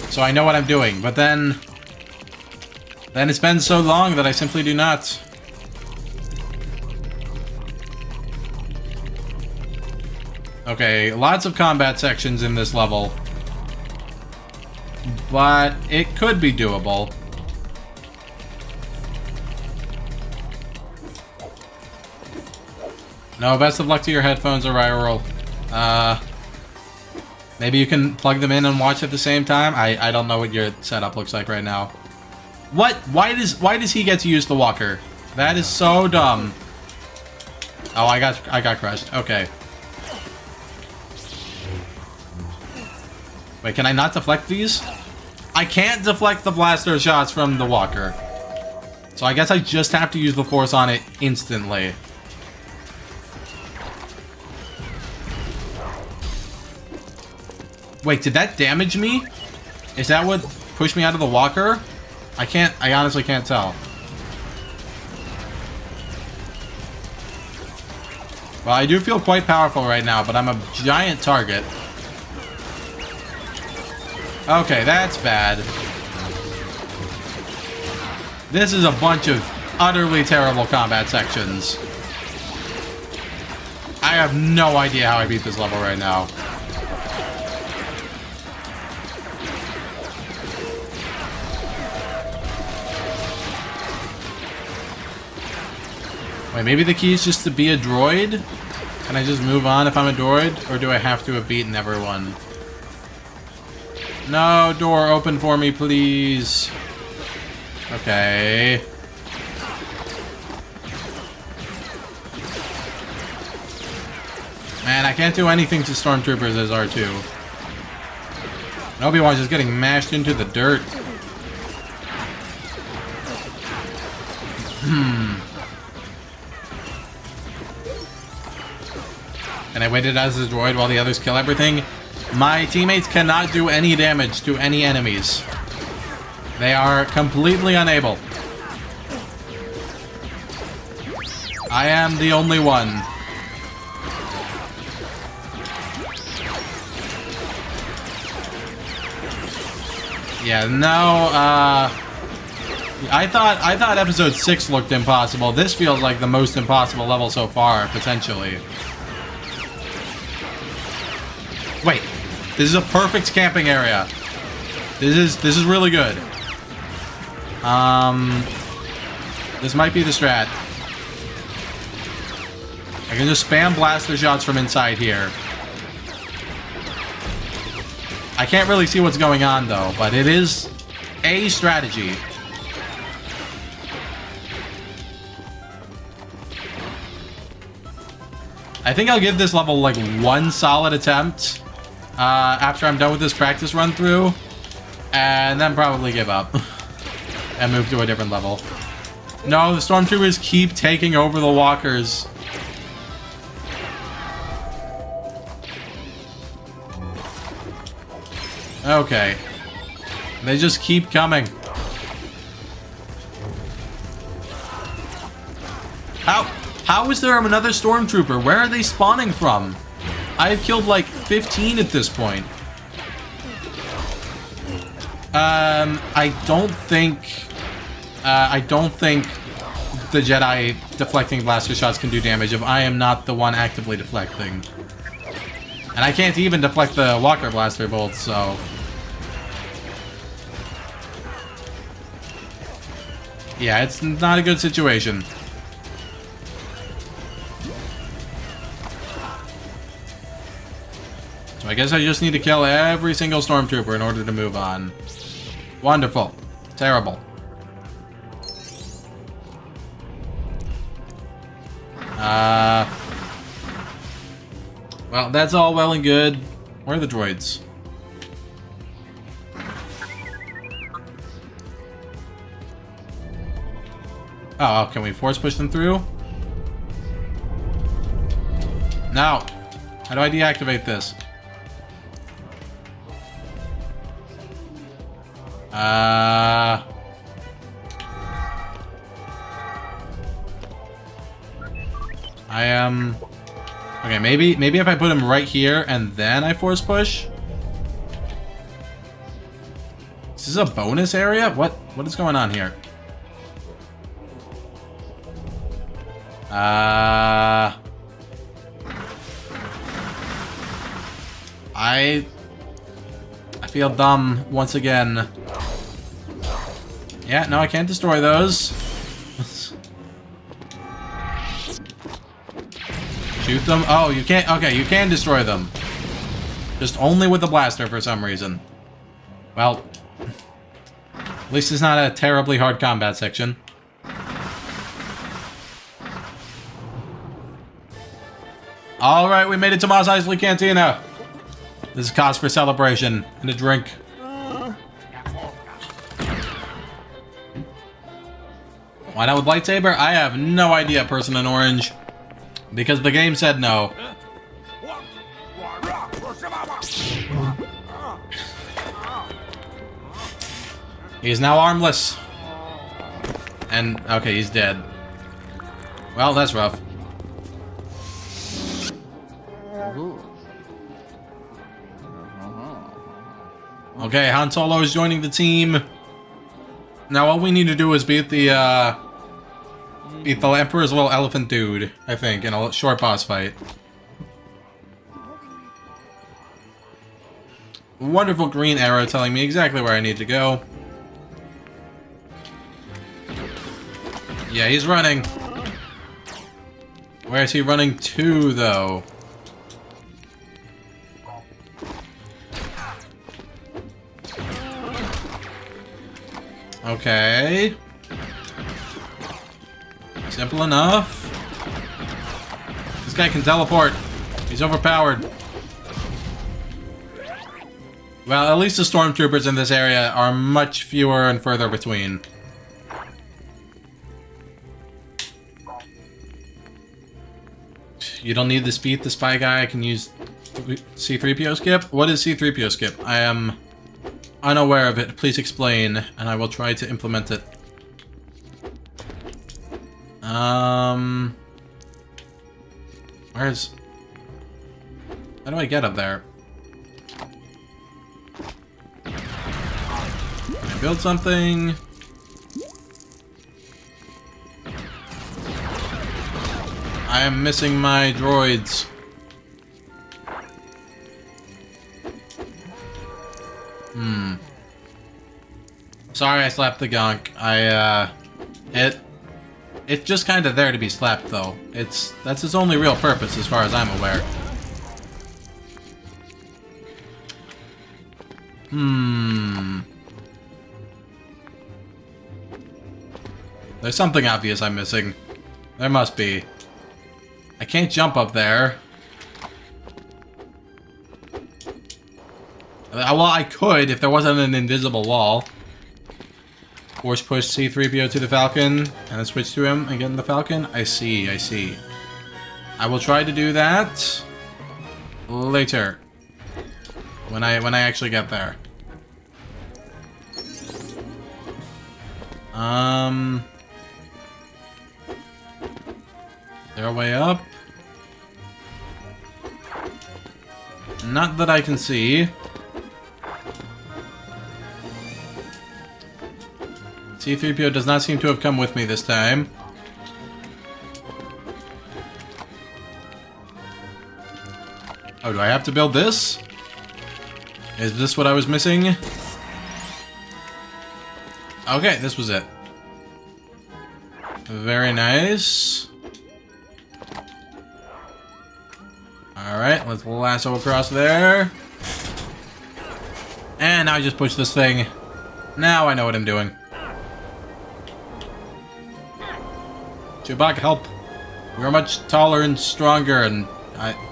Speaker 1: So I know what I'm doing, but then it's been so long that I simply do not. Okay, lots of combat sections in this level. But it could be doable. No, best of luck to your headphones, Oriral. Maybe you can plug them in and watch at the same time? I don't know what your setup looks like right now. What? Why does he get to use the walker? That is so dumb. Oh, I got crushed. Okay. Wait, can I not deflect these? I can't deflect the blaster shots from the walker. So I guess I just have to use the Force on it instantly. Wait, did that damage me? Is that what pushed me out of the walker? I honestly can't tell. Well, I do feel quite powerful right now, but I'm a giant target. Okay, that's bad. This is a bunch of utterly terrible combat sections. I have no idea how I beat this level right now. Wait, maybe the key is just to be a droid? Can I just move on if I'm a droid? Or do I have to have beaten everyone? No, door open for me, please. Okay. Man, I can't do anything to stormtroopers as R2. Obi-Wan's just getting mashed into the dirt. And I waited as a droid while the others kill everything. My teammates cannot do any damage to any enemies. They are completely unable. I am the only one. Yeah, no, I thought episode 6 looked impossible. This feels like the most impossible level so far, potentially. Wait, this is a perfect camping area. This is really good. This might be the strat. I can just spam blaster shots from inside here. I can't really see what's going on though, but it is a strategy. I think I'll give this level like one solid attempt after I'm done with this practice run through, and then probably give up and move to a different level. No, the stormtroopers keep taking over the walkers. Okay. They just keep coming. How How is there another stormtrooper? Where are they spawning from? I've killed like 15 at this point. I don't think the Jedi deflecting blaster shots can do damage if I am not the one actively deflecting. And I can't even deflect the Walker blaster bolts, so... yeah, it's not a good situation. So I guess I just need to kill every single stormtrooper in order to move on. Wonderful. Terrible. Well, that's all well and good. Where are the droids? Oh, can we force push them through? No. How do I deactivate this? I am... okay, maybe if I put him right here and then I force push? Is this a bonus area? What is going on here? I feel dumb once again. Yeah, no, I can't destroy those. Shoot them? Oh, you can't. Okay, you can destroy them. Just only with the blaster for some reason. Well, at least it's not a terribly hard combat section. Alright, we made it to Mos Eisley Cantina. This is cause for celebration and a drink. Why not with lightsaber? I have no idea, person in orange. Because the game said no. He's now armless. And, okay, he's dead. Well, that's rough. Okay, Han Solo is joining the team. Now all we need to do is beat the Emperor's little elephant dude, I think, in a short boss fight. Wonderful green arrow telling me exactly where I need to go. Yeah, he's running. Where is he running to, though? Okay. Simple enough. This guy can teleport. He's overpowered. Well, at least the stormtroopers in this area are much fewer and further between. You don't need to beat the spy guy. I can use C-3PO skip. What is C-3PO skip? I am unaware of it. Please explain, and I will try to implement it. Where's... how do I get up there? Can I build something? I am missing my droids. Sorry I slapped the gonk. It's just kind of there to be slapped, though. That's its only real purpose, as far as I'm aware. There's something obvious I'm missing. There must be. I can't jump up there. Well, I could if there wasn't an invisible wall. Force push C-3PO to the Falcon, and then switch to him and get in the Falcon. I see, I see. I will try to do that later. When I actually get there.
Speaker 2: They're a way up. Not that I can see. C-3PO does not seem to have come with me this time. Oh, do I have to build this? Is this what I was missing? Okay, this was it. Very nice. Alright, let's lasso across there. And now I just push this thing. Now I know what I'm doing. Chewbacca, help. You're much taller and stronger and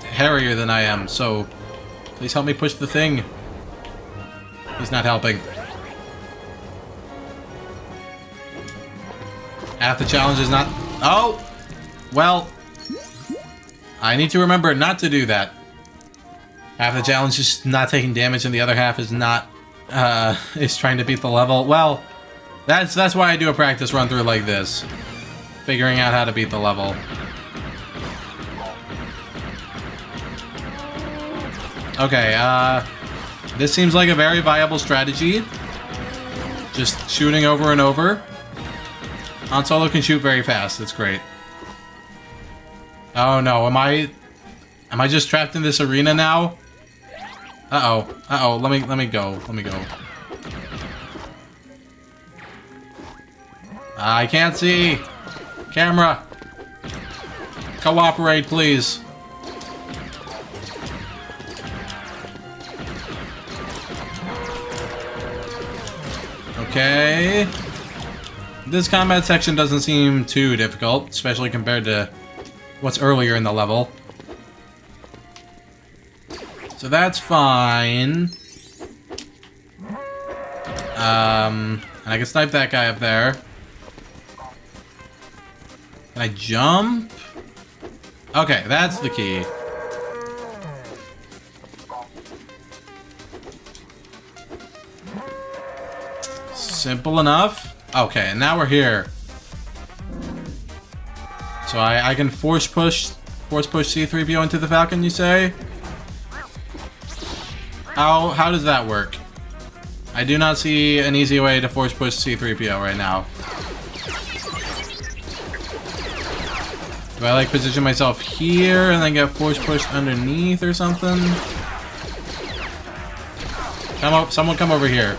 Speaker 2: hairier than I am, so please help me push the thing. He's not helping. Half the challenge is not... Oh! Well, I need to remember not to do that. Half the challenge is not taking damage and the other half is not... is trying to beat the level. Well, that's why I do a practice run through like this. Figuring out how to beat the level. Okay, this seems like a very viable strategy. Just shooting over and over. Han Solo can shoot very fast. That's great. Oh no, am I just trapped in this arena now? Uh-oh. Let me go. I can't see. Camera. Cooperate, please. Okay. This combat section doesn't seem too difficult, especially compared to what's earlier in the level. So that's fine. And I can snipe that guy up there. Can I jump? Okay, that's the key. Simple enough. Okay, and now we're here. So I can force push C-3PO into the Falcon, you say? How does that work? I do not see an easy way to force push C-3PO right now. Do I like position myself here and then get force pushed underneath or something? Come up, someone come over here.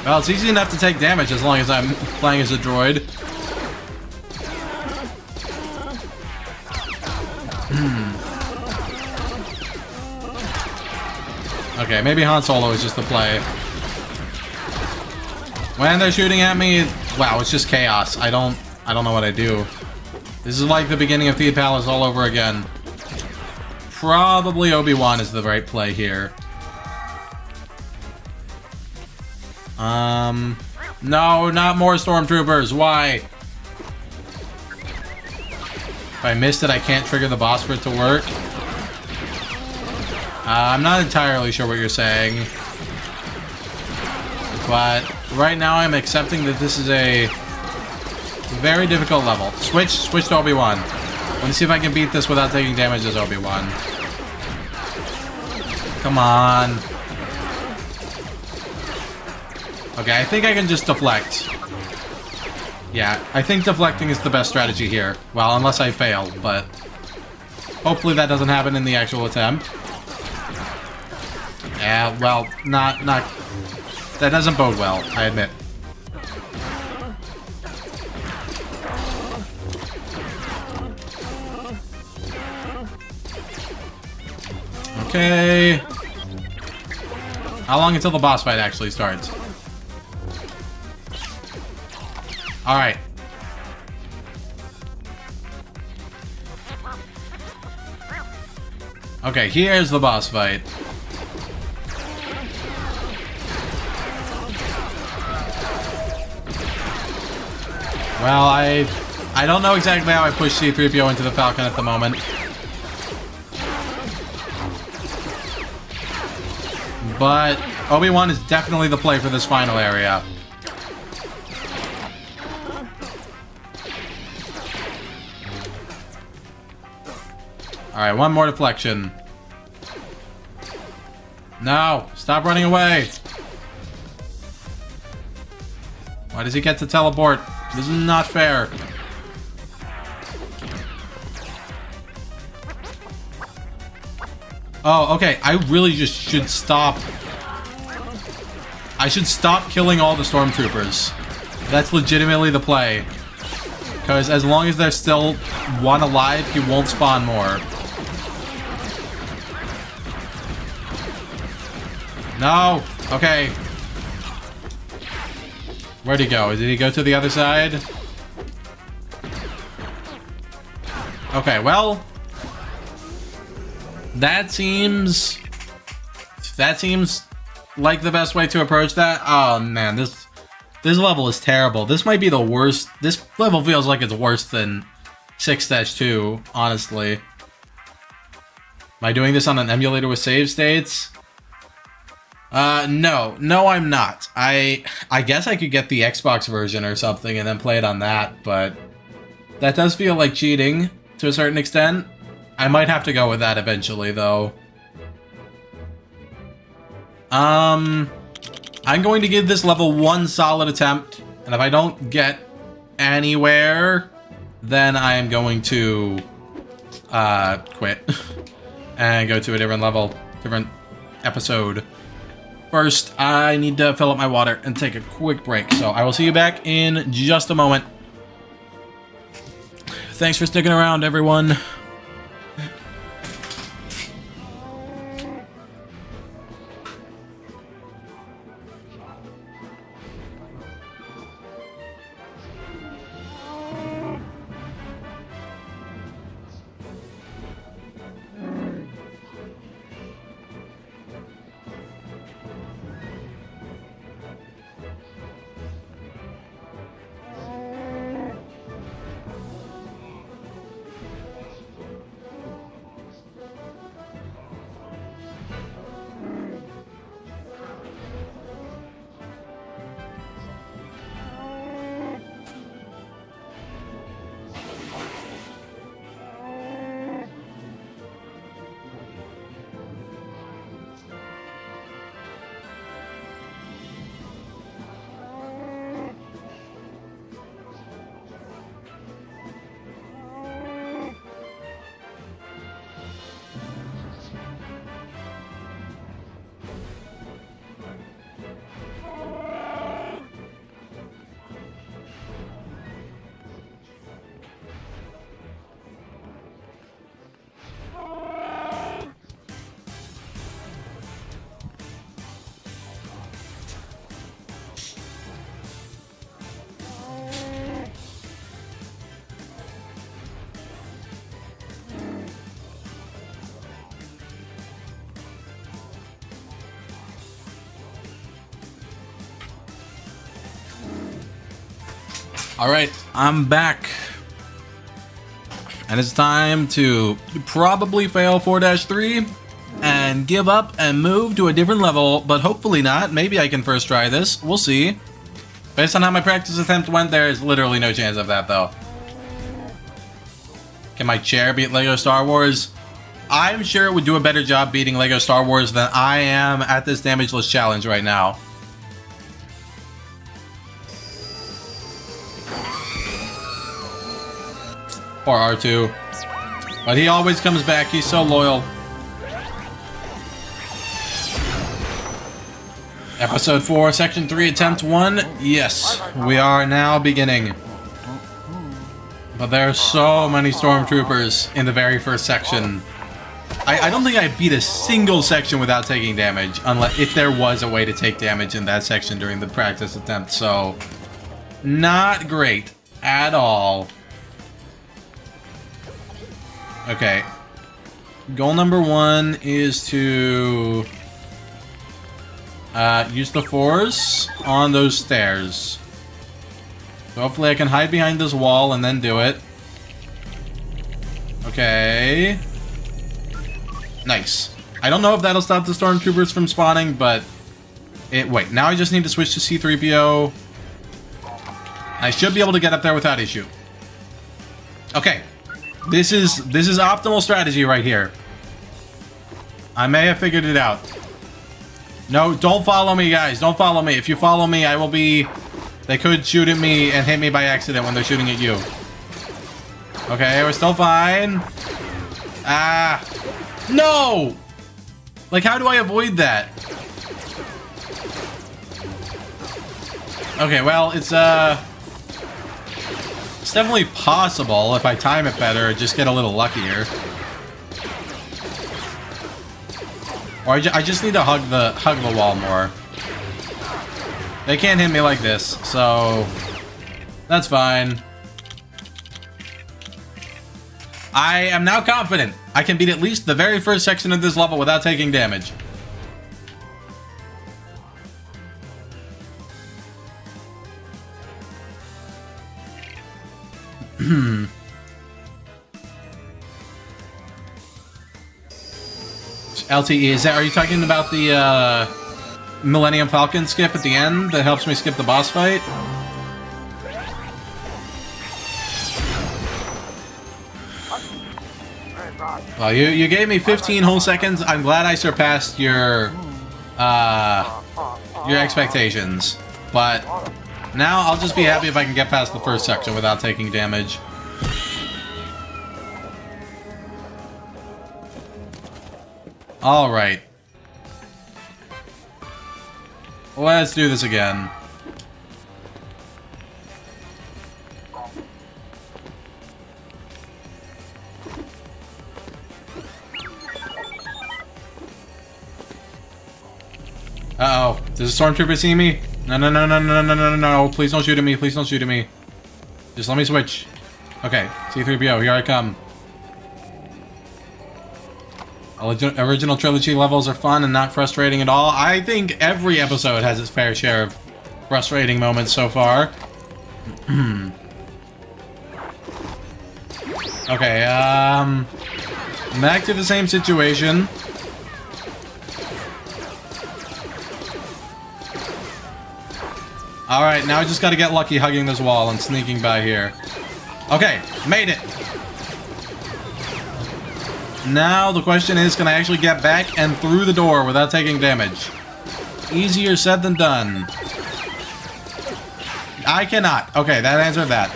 Speaker 2: Well, it's easy enough to take damage as long as I'm playing as a droid. Okay, maybe Han Solo is just the play. When they're shooting at me, wow, it's just chaos. I don't know what I do. This is like the beginning of Theed Palace all over again. Probably Obi-Wan is the right play here. No, not more stormtroopers. Why? If I missed it, I can't trigger the boss for it to work. I'm not entirely sure what you're saying. But right now I'm accepting that this is a very difficult level. Switch to Obi-Wan. Let me see if I can beat this without taking damage as Obi-Wan. Come on. Okay, I think I can just deflect. Yeah, I think deflecting is the best strategy here. Well, unless I fail, but hopefully that doesn't happen in the actual attempt. Yeah, well, not... That doesn't bode well, I admit. Okay. How long until the boss fight actually starts? Alright. Okay, here's the boss fight. Well, I don't know exactly how I push C-3PO into the Falcon at the moment. But Obi-Wan is definitely the play for this final area. Alright, one more deflection. No! Stop running away! Why does he get to teleport? This is not fair. Oh, okay. I really just should stop. I should stop killing all the stormtroopers. That's legitimately the play. Because as long as there's still one alive, he won't spawn more. No! Okay. Where'd he go? Did he go to the other side? Okay, well... That seems like the best way to approach that. Oh man, this level is terrible. This might be the worst. This level feels like it's worse than 6-2, honestly. Am I doing this on an emulator with save states? No, I'm not. I guess I could get the Xbox version or something and then play it on that, but that does feel like cheating to a certain extent. I might have to go with that eventually, though. I'm going to give this level one solid attempt, and if I don't get anywhere, then I am going to quit and go to a different level, different episode. First, I need to fill up my water and take a quick break, so I will see you back in just a moment. Thanks for sticking around, everyone. Alright, I'm back. And it's time to probably fail 4-3 and give up and move to a different level, but hopefully not. Maybe I can first try this. We'll see. Based on how my practice attempt went, there is literally no chance of that, though. Can my chair beat LEGO Star Wars? I'm sure it would do a better job beating LEGO Star Wars than I am at this damageless challenge right now. Poor R2. But he always comes back. He's so loyal. Episode 4, Section 3, Attempt 1. Yes, we are now beginning. But there are so many stormtroopers in the very first section. I don't think I beat a single section without taking damage, unless if there was a way to take damage in that section during the practice attempt. So, not great at all. Okay. Goal number 1 is to use the Force on those stairs. So hopefully I can hide behind this wall and then do it. Okay. Nice. I don't know if that'll stop the stormtroopers from spawning, but wait, now I just need to switch to C-3PO. I should be able to get up there without issue. Okay. This is optimal strategy right here. I may have figured it out. No, don't follow me, guys. Don't follow me. If you follow me, I will be... They could shoot at me and hit me by accident when they're shooting at you. Okay, we're still fine. Ah. No! Like, how do I avoid that? Okay, well, it's definitely possible if I time it better, just get a little luckier. Or I just need to hug the wall more. They can't hit me like this, so that's fine. I am now confident I can beat at least the very first section of this level without taking damage. LTE, are you talking about the Millennium Falcon skip at the end that helps me skip the boss fight? Well, you gave me 15 whole seconds. I'm glad I surpassed your expectations. But now I'll just be happy if I can get past the first section without taking damage. Alright. Let's do this again. Uh-oh. Does the stormtrooper see me? No, no, no, no, no, no, no, no, no. Please don't shoot at me. Please don't shoot at me. Just let me switch. Okay. C-3PO, here I come. Original trilogy levels are fun and not frustrating at all. I think every episode has its fair share of frustrating moments so far. Okay, back to the same situation. Alright, now I just gotta get lucky hugging this wall and sneaking by here. Okay, made it! Now the question is, can I actually get back and through the door without taking damage? Easier said than done. I cannot. Okay, that answered that.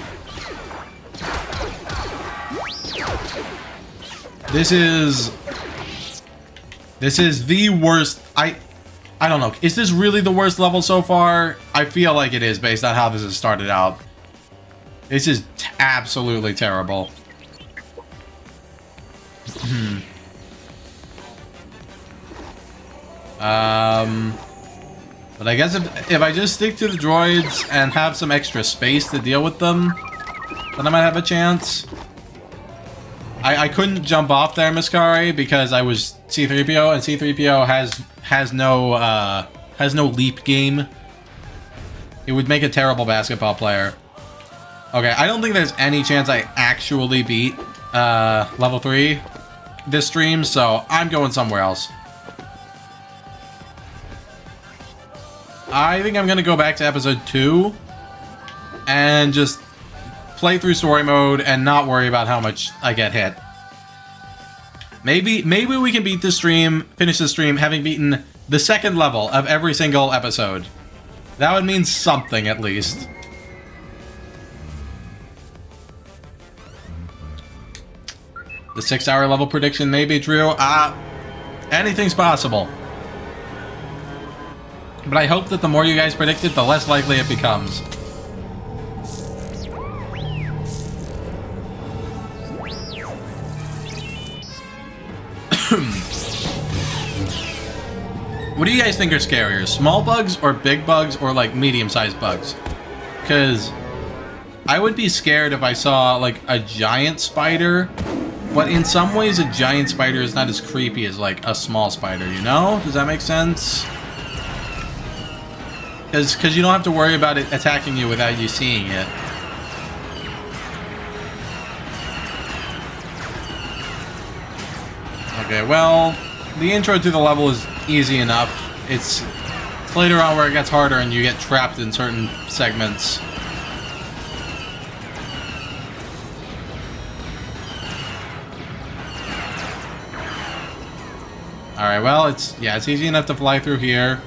Speaker 2: This is the worst. I don't know. Is this really the worst level so far? I feel like it is based on how this has started out. This is absolutely terrible. But I guess if I just stick to the droids and have some extra space to deal with them, then I might have a chance. I couldn't jump off there, Mascari, because I was C-3PO, and C-3PO has no leap game. It would make a terrible basketball player. Okay, I don't think there's any chance I actually beat level 3 this stream, so I'm going somewhere else. I think I'm gonna go back to episode 2 and just play through story mode and not worry about how much I get hit. Maybe we can beat this stream, finish the stream, having beaten the second level of every single episode. That would mean something, at least. The 6-hour level prediction may be true. Anything's possible. But I hope that the more you guys predict it, the less likely it becomes. What do you guys think are scarier? Small bugs or big bugs or like medium-sized bugs? Because I would be scared if I saw like a giant spider, but in some ways a giant spider is not as creepy as like a small spider, you know? Does that make sense? Because you don't have to worry about it attacking you without you seeing it. Okay, well, the intro to the level is easy enough. It's later on where it gets harder and you get trapped in certain segments. Alright, well, it's easy enough to fly through here.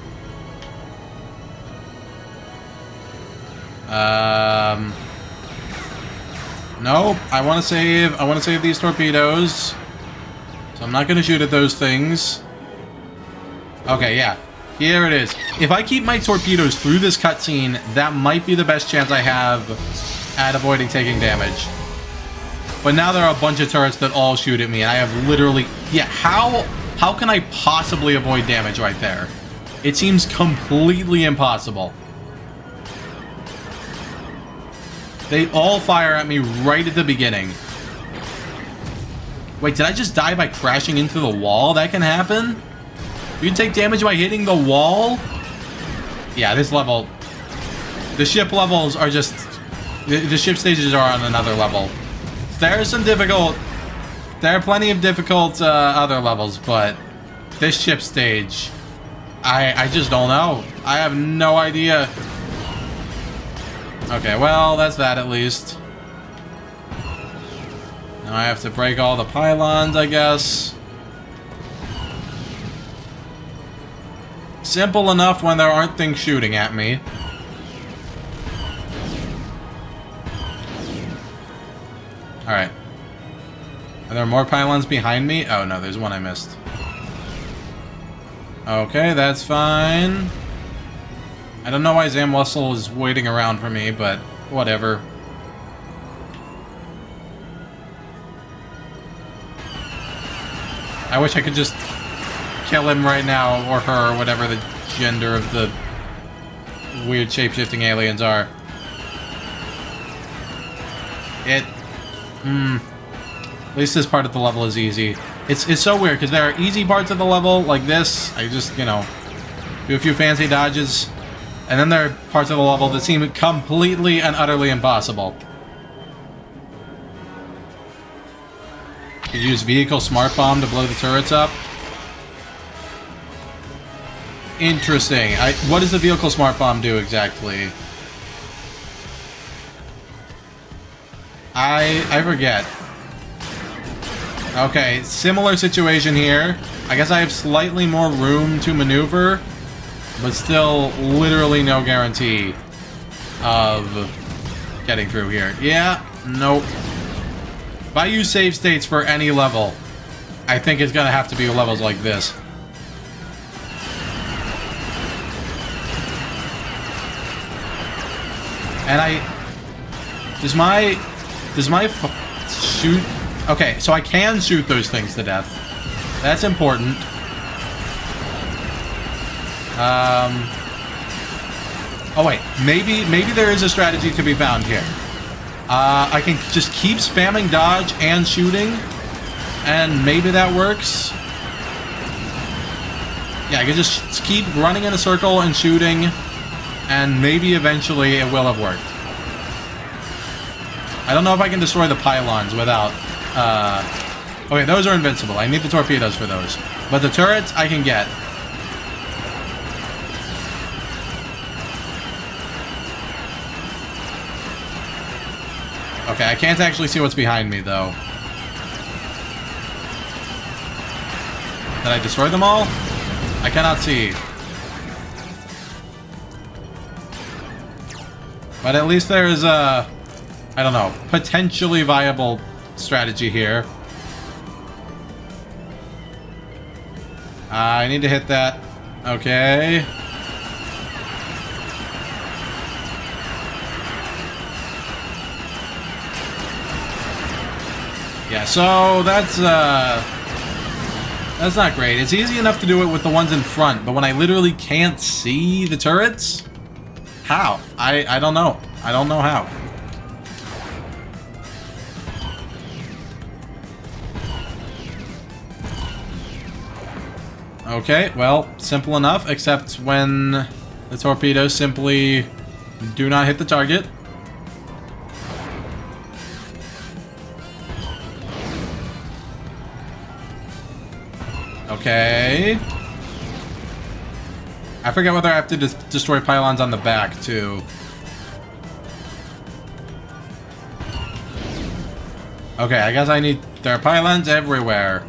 Speaker 2: Nope. I want to save these torpedoes. So I'm not going to shoot at those things. Okay, yeah. Here it is. If I keep my torpedoes through this cutscene, that might be the best chance I have at avoiding taking damage. But now there are a bunch of turrets that all shoot at me, and I have literally... Yeah, how can I possibly avoid damage right there? It seems completely impossible. They all fire at me right at the beginning. Wait, did I just die by crashing into the wall? That can happen? You can take damage by hitting the wall? Yeah, this level... The ship levels are just... The ship stages are on another level. There are some difficult... There are plenty of difficult other levels, but... This ship stage... I just don't know. I have no idea. Okay, well, that's that at least. Now I have to break all the pylons, I guess. Simple enough when there aren't things shooting at me. Alright. Are there more pylons behind me? Oh no, there's one I missed. Okay, that's fine. I don't know why Zam Wessel is waiting around for me, but whatever. I wish I could just kill him right now, or her, or whatever the gender of the weird shape-shifting aliens are. At least this part of the level is easy. It's so weird, because there are easy parts of the level, like this. I just, you know, do a few fancy dodges. And then there are parts of the level that seem completely and utterly impossible. You use vehicle smart bomb to blow the turrets up. Interesting. What does the vehicle smart bomb do exactly? I forget. Okay, similar situation here. I guess I have slightly more room to maneuver, but still literally no guarantee of getting through here. Yeah, nope. If I use save states for any level, I think it's gonna have to be levels like this. And does my shoot... Okay, so I can shoot those things to death. That's important. Oh wait, maybe there is a strategy to be found here. I can just keep spamming dodge and shooting, and maybe that works. Yeah, I can just keep running in a circle and shooting, and maybe eventually it will have worked. I don't know if I can destroy the pylons without... Okay, those are invincible. I need the torpedoes for those. But the turrets, I can get. Okay, I can't actually see what's behind me, though. Did I destroy them all? I cannot see. But at least there is a... I don't know, potentially viable strategy here. I need to hit that. Okay. Yeah, so that's not great. It's easy enough to do it with the ones in front, but when I literally can't see the turrets? How? I don't know. I don't know how. Okay, well, simple enough, except when the torpedoes simply do not hit the target. Okay. I forget whether I have to destroy pylons on the back, too. Okay, I guess I need... There are pylons everywhere.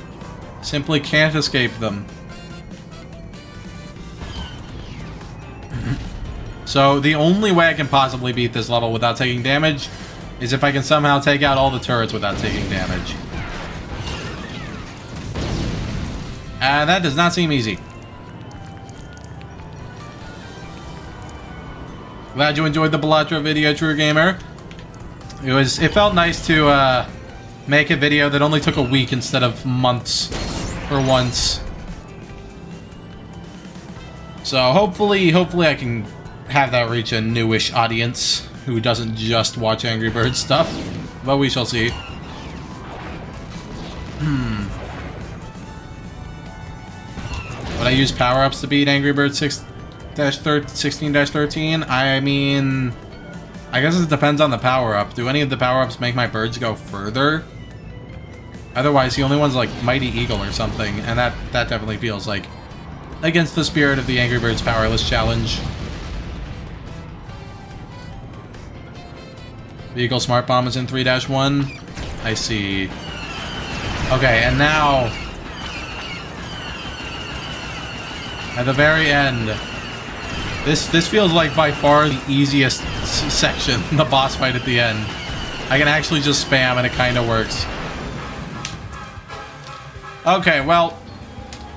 Speaker 2: Simply can't escape them. So the only way I can possibly beat this level without taking damage is if I can somehow take out all the turrets without taking damage. And that does not seem easy. Glad you enjoyed the Bellatra video, True Gamer. It felt nice to make a video that only took a week instead of months for once. So hopefully I can have that reach a newish audience who doesn't just watch Angry Birds stuff, but we shall see. Would I use power-ups to beat Angry Birds 16-13? I mean, I guess it depends on the power-up. Do any of the power-ups make my birds go further? Otherwise, the only one's like Mighty Eagle or something, and that definitely feels like against the spirit of the Angry Birds Powerless Challenge. Vehicle Smart Bomb is in 3-1. I see. Okay, and now, at the very end, this feels like by far the easiest section, the boss fight at the end. I can actually just spam and it kind of works. Okay, well,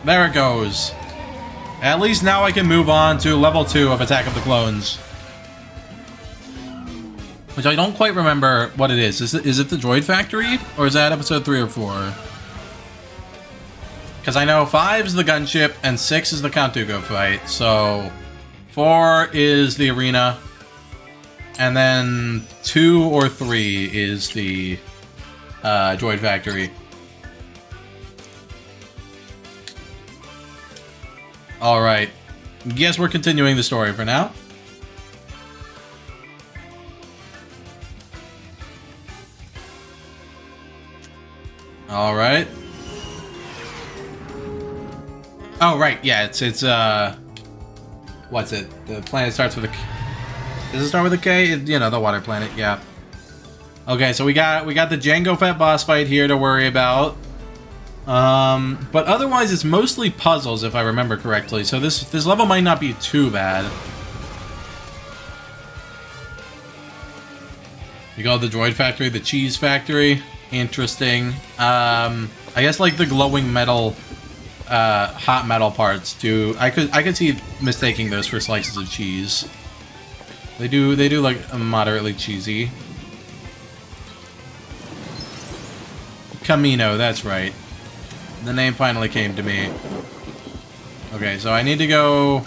Speaker 2: there it goes. At least now I can move on to level 2 of Attack of the Clones. Which I don't quite remember what it is. Is it the Droid Factory? Or is that episode 3 or 4? Because I know 5 is the gunship and 6 is the Count Dooku fight. So 4 is the arena. And then 2 or 3 is the Droid Factory. Alright. Guess we're continuing the story for now. Alright. Oh, right, yeah, it's what's it? The planet starts with a K. Does it start with a K? You know, the water planet, yeah. Okay, so we got the Jango Fett boss fight here to worry about. But otherwise it's mostly puzzles, if I remember correctly, so this level might not be too bad. You got the Droid Factory, the Cheese Factory. Interesting. I guess like the glowing metal, hot metal parts too. I could see mistaking those for slices of cheese. They do like moderately cheesy. Camino, that's right. The name finally came to me. Okay, so I need to go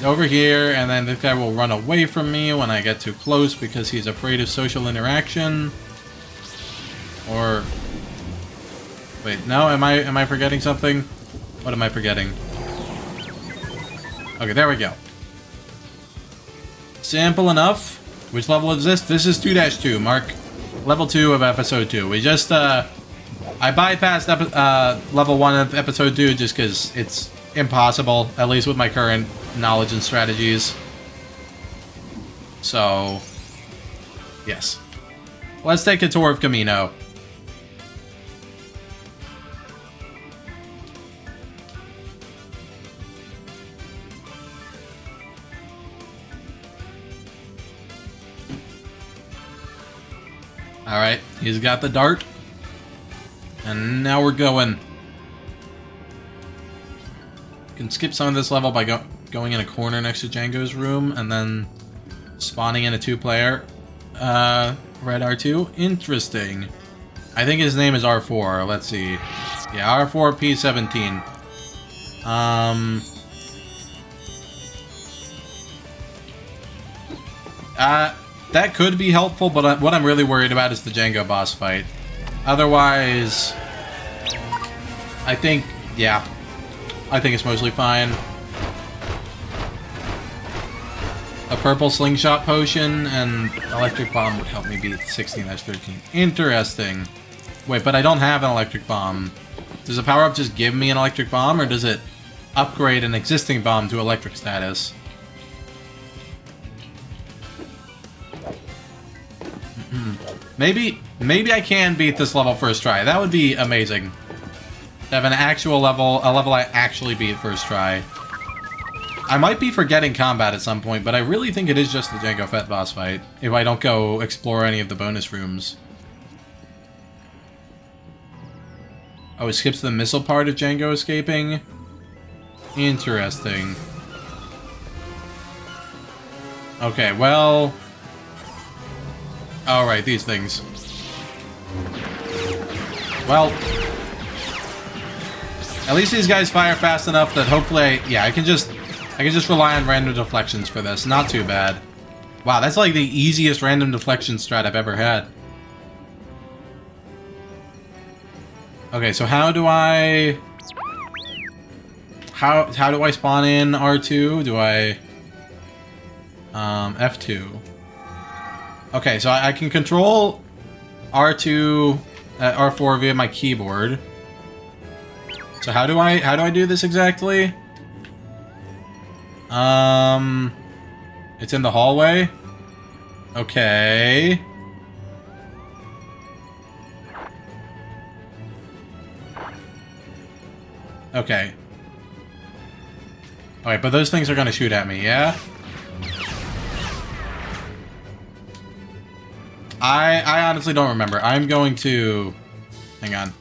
Speaker 2: over here, and then this guy will run away from me when I get too close because he's afraid of social interaction. Or wait, no, am I forgetting something? What am I forgetting? Okay, there we go. Simple enough. Which level is this? This is 2-2, Mark. Level 2 of episode 2. We just I bypassed level 1 of episode 2 just because it's impossible, at least with my current knowledge and strategies. So, yes. Let's take a tour of Camino. Alright, he's got the dart. And now we're going. You can skip some of this level by going in a corner next to Jango's room and then spawning in a 2-player red R2. Interesting. I think his name is R4. Let's see. Yeah, R4P17. That could be helpful, but what I'm really worried about is the Jango boss fight. Otherwise, I think it's mostly fine. A purple slingshot potion and electric bomb would help me beat 16-13. Interesting. Wait, but I don't have an electric bomb. Does a power-up just give me an electric bomb, or does it upgrade an existing bomb to electric status? Maybe I can beat this level first try. That would be amazing. To have an actual level, a level I actually beat first try. I might be forgetting combat at some point, but I really think it is just the Jango Fett boss fight, if I don't go explore any of the bonus rooms. Oh, it skips the missile part of Jango escaping? Interesting. Okay, well... Alright, these things. Well... At least these guys fire fast enough that hopefully I can just rely on random deflections for this. Not too bad. Wow, that's like the easiest random deflection strat I've ever had. Okay, so how do I spawn in R2? Do I F2? Okay, so I can control R2 R4 via my keyboard. So how do I do this exactly? It's in the hallway. Okay. Okay. Alright, but those things are gonna shoot at me, yeah? I honestly don't remember. I'm going to... Hang on.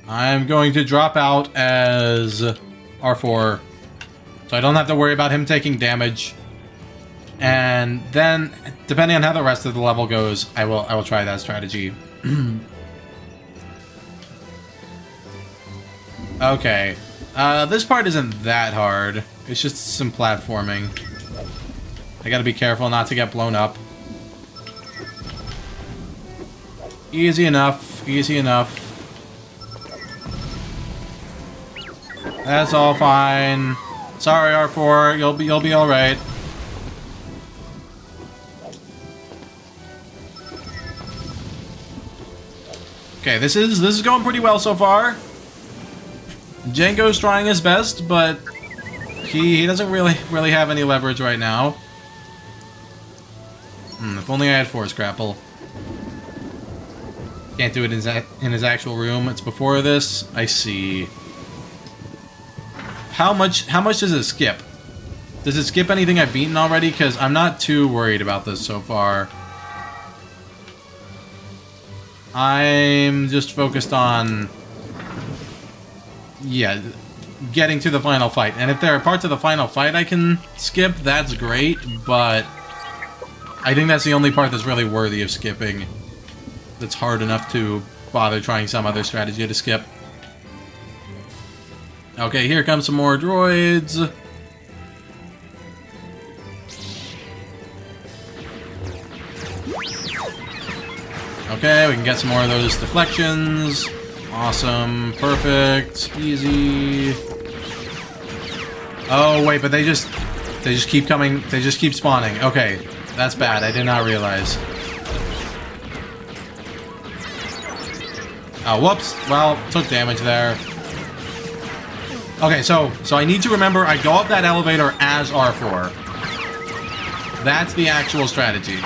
Speaker 2: I'm going to drop out as R4, so I don't have to worry about him taking damage. And then, depending on how the rest of the level goes, I will try that strategy. Okay, this part isn't that hard. It's just some platforming. I gotta be careful not to get blown up. Easy enough. Easy enough. That's all fine. Sorry, R4. You'll be all right. Okay, this is going pretty well so far. Jango's trying his best, but he doesn't really have any leverage right now. If only I had Force Grapple. Can't do it in his actual room. It's before this. I see. How much does it skip? Does it skip anything I've beaten already? Because I'm not too worried about this so far. I'm just focused on... Yeah, getting to the final fight. And if there are parts of the final fight I can skip, that's great, but... I think that's the only part that's really worthy of skipping. That's hard enough to bother trying some other strategy to skip. Okay, here comes some more droids. Okay, we can get some more of those deflections. Awesome, perfect, easy. Oh wait, but they just keep coming. They just keep spawning. Okay, that's bad. I did not realize. Oh, whoops. Well, took damage there. Okay, so I need to remember I go up that elevator as R4. That's the actual strategy.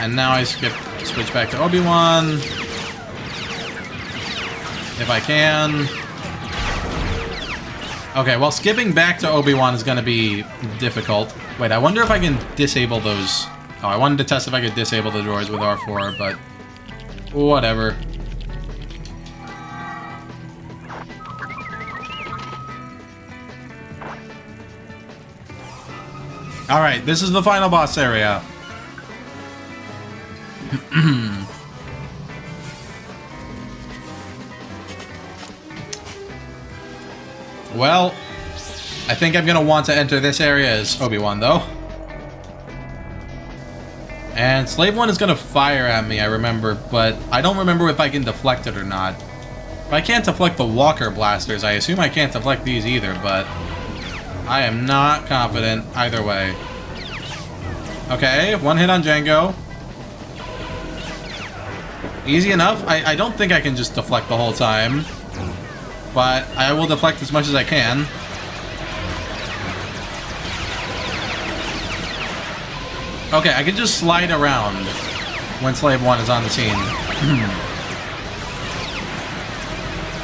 Speaker 2: And now I switch back to Obi-Wan. If I can. Okay, well, skipping back to Obi-Wan is going to be difficult. Wait, I wonder if I can disable those... Oh, I wanted to test if I could disable the droids with R4, but... Whatever. Alright, this is the final boss area. Well, I think I'm gonna want to enter this area as Obi-Wan, though. And Slave One is gonna fire at me, I remember, but I don't remember if I can deflect it or not. If I can't deflect the Walker blasters, I assume I can't deflect these either, but I am not confident either way. Okay, one hit on Jango. Easy enough. I don't think I can just deflect the whole time, but I will deflect as much as I can. Okay, I can just slide around. when Slave 1 is on the scene.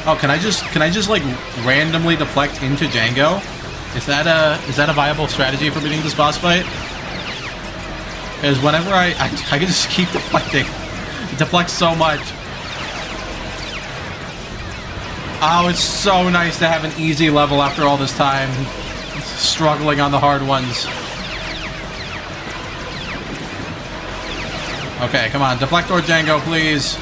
Speaker 2: Oh, can I just like randomly deflect into Jango? Is that a viable strategy for beating this boss fight? Because whenever I can just keep deflecting. It deflects so much. Oh, it's so nice to have an easy level after all this time. Struggling on the hard ones. Okay, come on. Deflect or Jango, please.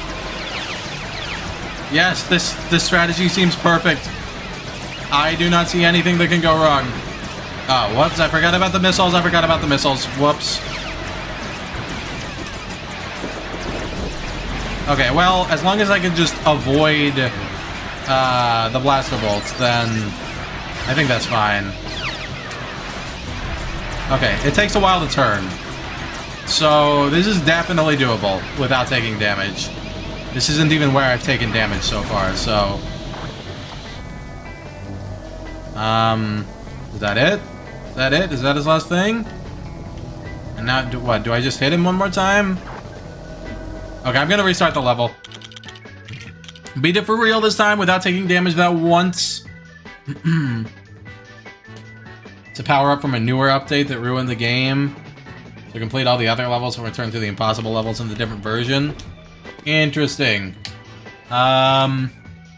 Speaker 2: Yes, this strategy seems perfect. I do not see anything that can go wrong. Oh, whoops. I forgot about the missiles. Whoops. Okay, well, as long as I can just avoid the blaster bolts, then I think that's fine. Okay, it takes a while to turn. So this is definitely doable without taking damage. This isn't even where I've taken damage so far, so... is that it? Is that it? Is that his last thing? And now, do I just hit him one more time? Okay, I'm gonna restart the level. Beat it for real this time without taking damage that once. It's a power-up from a newer update that ruined the game. To complete all the other levels and return to the impossible levels in the different version. Interesting. Yeah,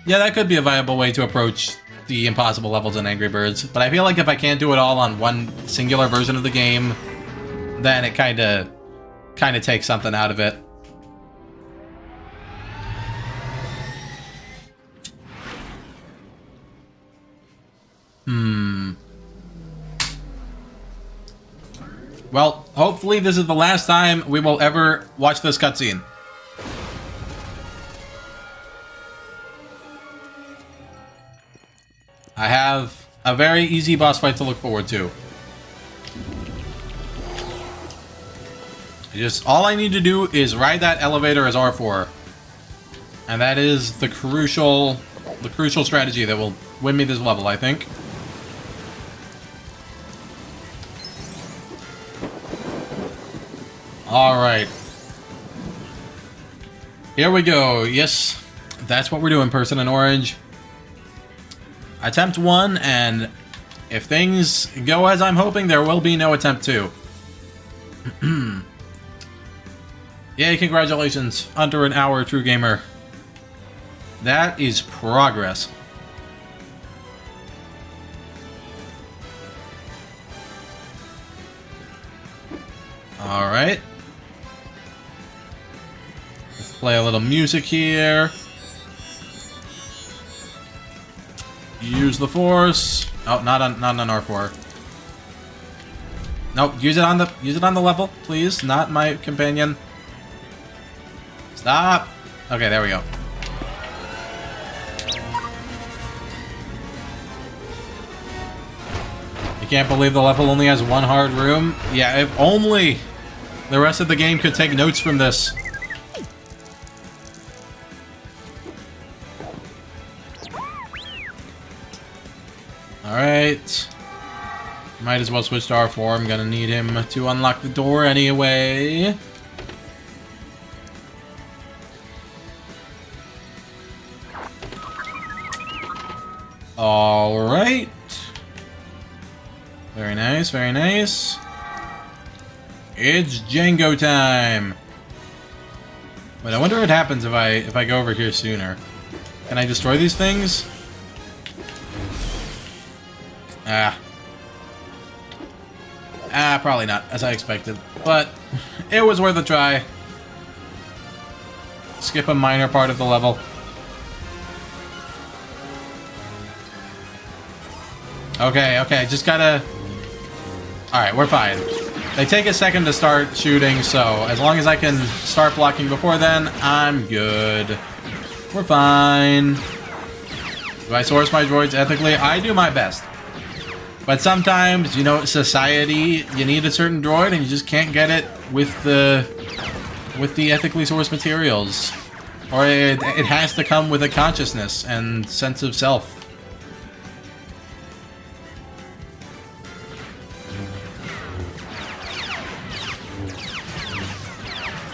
Speaker 2: that could be a viable way to approach the impossible levels in Angry Birds. But I feel like if I can't do it all on one singular version of the game, then it kind of takes something out of it. Well, hopefully this is the last time we will ever watch this cutscene. I have a very easy boss fight to look forward to. All I need to do is ride that elevator as R4. And that is the crucial strategy that will win me this level, I think. Alright. Here we go. Yes, that's what we're doing, person in orange. Attempt 1, and if things go as I'm hoping, there will be no attempt 2. Yay, congratulations. Under an hour, true gamer. That is progress. Alright. Let's play a little music here. Use the force. Oh, not on R4. Nope, use it on the level, please. Not my companion. Stop. Okay, there we go. You can't believe the level only has one hard room? Yeah, if only the rest of the game could take notes from this. Alright. Might as well switch to R4. I'm gonna need him to unlock the door anyway. Alright. Very nice, very nice. It's Jango time. Wait, I wonder what happens if I go over here sooner. Can I destroy these things? Probably not, as I expected. But it was worth a try. Skip a minor part of the level. Okay, just gotta... Alright, we're fine. They take a second to start shooting, so as long as I can start blocking before then, I'm good. We're fine. Do I source my droids ethically? I do my best. But sometimes, you know, society, you need a certain droid and you just can't get it with the ethically sourced materials. Or it has to come with a consciousness and sense of self.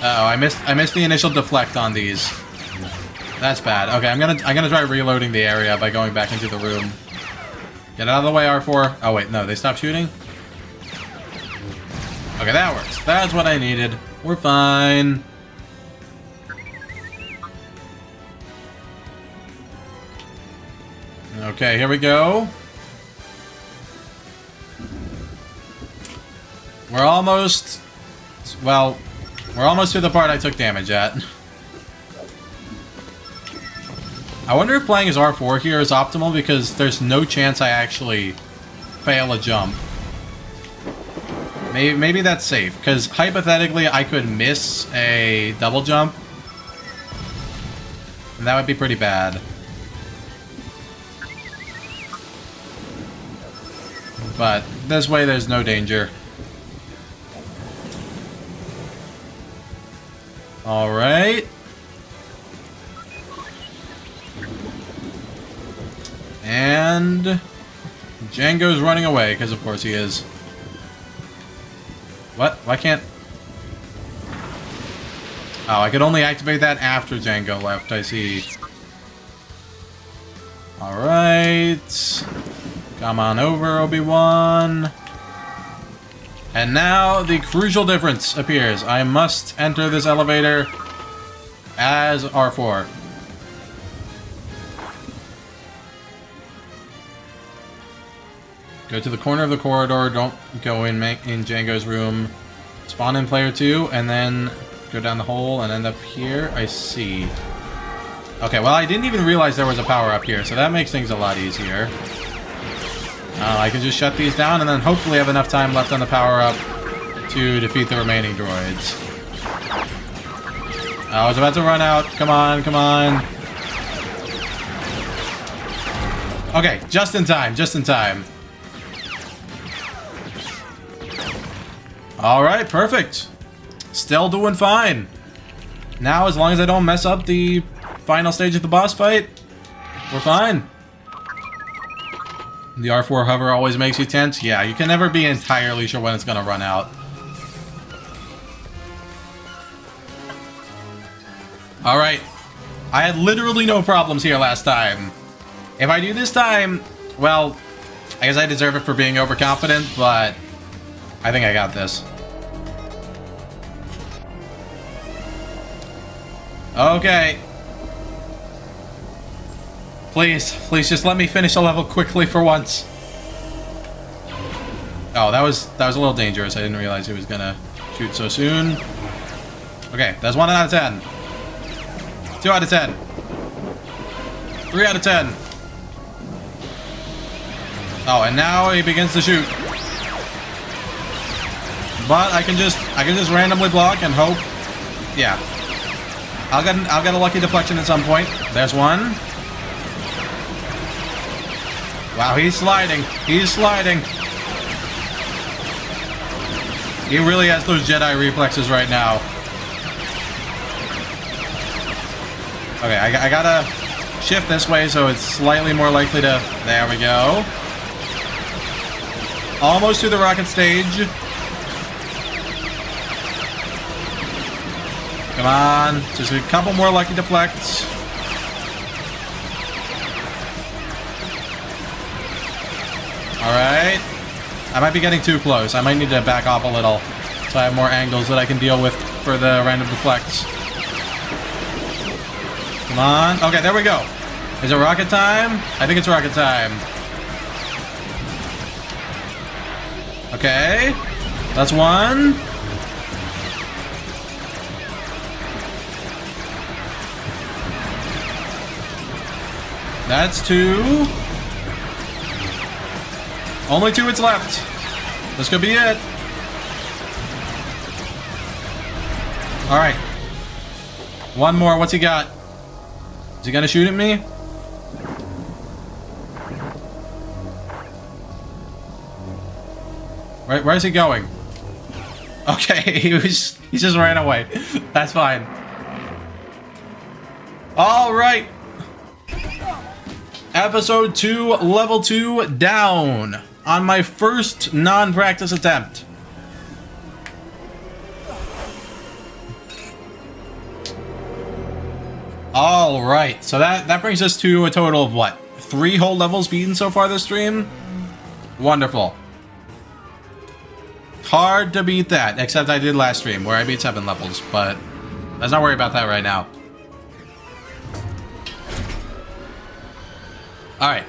Speaker 2: Uh-oh, I missed the initial deflect on these. That's bad. Okay, I'm gonna try reloading the area by going back into the room. Get out of the way, R4. Oh wait, no, they stopped shooting? Okay, that works. That's what I needed. We're fine. Okay, here we go. We're almost... Well, we're almost to the part I took damage at. I wonder if playing as R4 here is optimal because there's no chance I actually fail a jump. Maybe that's safe, because hypothetically I could miss a double jump. And that would be pretty bad. But this way there's no danger. Alright. And Jango's running away, because of course he is. What? Why can't... Oh, I could only activate that after Jango left, I see. Alright. Come on over, Obi-Wan. And now the crucial difference appears. I must enter this elevator as R4. Go to the corner of the corridor, don't go in Jango's room. Spawn in player 2, and then go down the hole and end up here. I see. Okay, well, I didn't even realize there was a power up here, so that makes things a lot easier. I can just shut these down and then hopefully have enough time left on the power-up to defeat the remaining droids. I was about to run out. Come on, come on. Okay, just in time, just in time. Alright, perfect. Still doing fine. Now, as long as I don't mess up the final stage of the boss fight, we're fine. The R4 hover always makes you tense. Yeah, you can never be entirely sure when it's going to run out. Alright. I had literally no problems here last time. If I do this time, well, I guess I deserve it for being overconfident, but I think I got this. Okay. Please, please just let me finish the level quickly for once. Oh, that was a little dangerous. I didn't realize he was gonna shoot so soon. Okay, that's 1 out of 10. 2 out of 10. 3 out of 10. Oh, and now he begins to shoot. But I can just randomly block and hope. Yeah. I'll get a lucky deflection at some point. There's one. Wow, he's sliding. He's sliding. He really has those Jedi reflexes right now. Okay, I gotta shift this way so it's slightly more likely to... There we go. Almost to the rocket stage. Come on. Just a couple more lucky deflects. Alright. I might be getting too close. I might need to back off a little so I have more angles that I can deal with for the random deflects. Come on. Okay, there we go. Is it rocket time? I think it's rocket time. Okay. That's one. That's two. Only 2 it's left. This could be it. Alright. One more. What's he got? Is he gonna shoot at me? Where is he going? Okay, he just ran away. That's fine. Alright. Episode 2, Level 2, down. On my first non-practice attempt. All right, so that brings us to a total of what? 3 whole levels beaten so far this stream? Wonderful. Hard to beat that, except I did last stream where I beat 7 levels, but let's not worry about that right now. All right.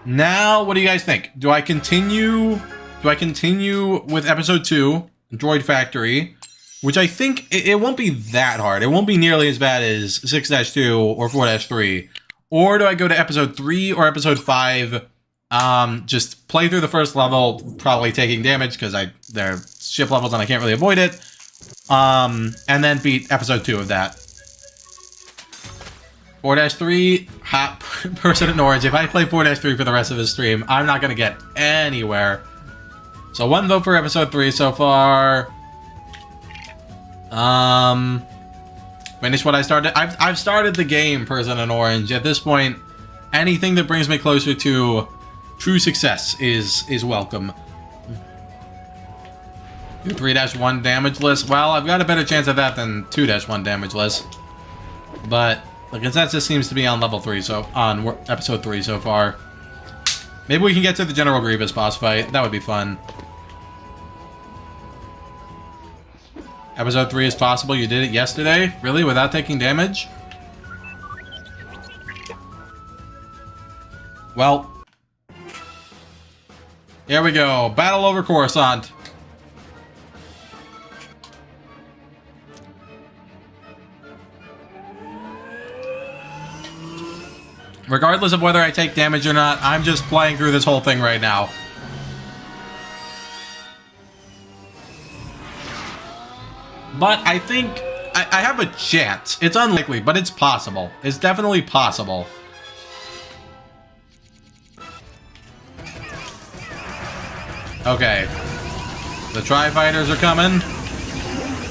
Speaker 2: Now, what do you guys think? Do I continue with episode 2, Droid Factory, which I think it won't be that hard. It won't be nearly as bad as 6-2 or 4-3. Or do I go to episode 3 or episode 5? Just play through the first level, probably taking damage because they're ship levels and I can't really avoid it. And then beat episode 2 of that. 4-3, hop, person in orange. If I play 4-3 for the rest of the stream, I'm not going to get anywhere. So 1 vote for episode 3 so far. Finish what I started. I've started the game, person in orange. At this point, anything that brings me closer to true success is welcome. 3-1 damageless. Well, I've got a better chance of that than 2-1 damageless. But the consensus seems to be on level 3, so on episode 3 so far. Maybe we can get to the General Grievous boss fight. That would be fun. Episode 3 is possible. You did it yesterday? Really? Without taking damage? Well, here we go. Battle over Coruscant. Regardless of whether I take damage or not, I'm just playing through this whole thing right now. But I think I have a chance. It's unlikely, but it's possible. It's definitely possible. Okay. The Tri-Fighters are coming.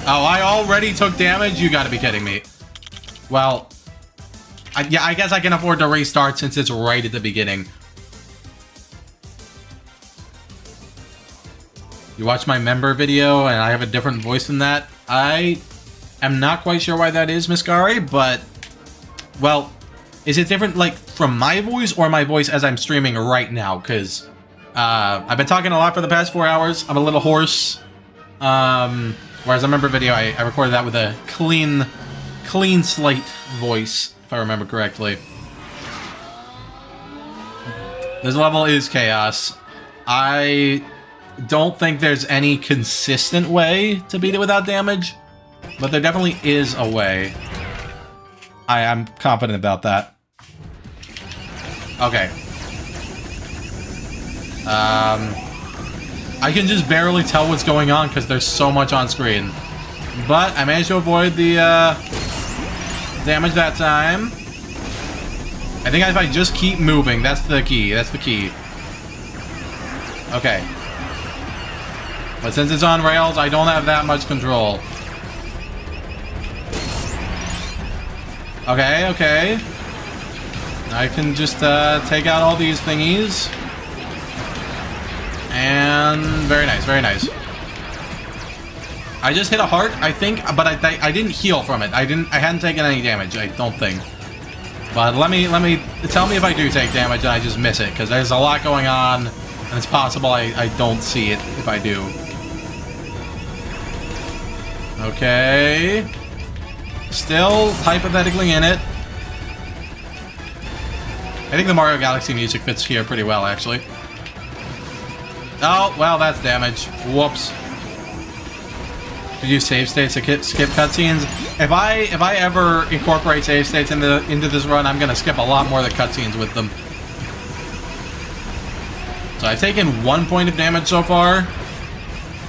Speaker 2: Oh, I already took damage? You gotta be kidding me. Well, yeah, I guess I can afford to restart since it's right at the beginning. You watch my member video and I have a different voice than that? I am not quite sure why that is, Miskari, but, well, is it different, like, from my voice or my voice as I'm streaming right now? Because I've been talking a lot for the past 4 hours. I'm a little hoarse. Whereas a member video, I recorded that with a clean slate voice, if I remember correctly. This level is chaos. I don't think there's any consistent way to beat it without damage, but there definitely is a way. I am confident about that. Okay. I can just barely tell what's going on because there's so much on screen. But I managed to avoid the damage that time. I think if I just keep moving, that's the key. That's the key. Okay. But since it's on rails, I don't have that much control. Okay, okay. I can just take out all these thingies. And very nice, very nice. I just hit a heart, I think, but I didn't heal from it. I hadn't taken any damage, I don't think. But let me tell me if I do take damage and I just miss it, because there's a lot going on, and it's possible I don't see it if I do. Okay. Still hypothetically in it. I think the Mario Galaxy music fits here pretty well, actually. Oh, well, that's damage. Whoops. Use save states to skip cutscenes. If I ever incorporate save states into this run, I'm gonna skip a lot more of the cutscenes with them. So I've taken 1 point of damage so far.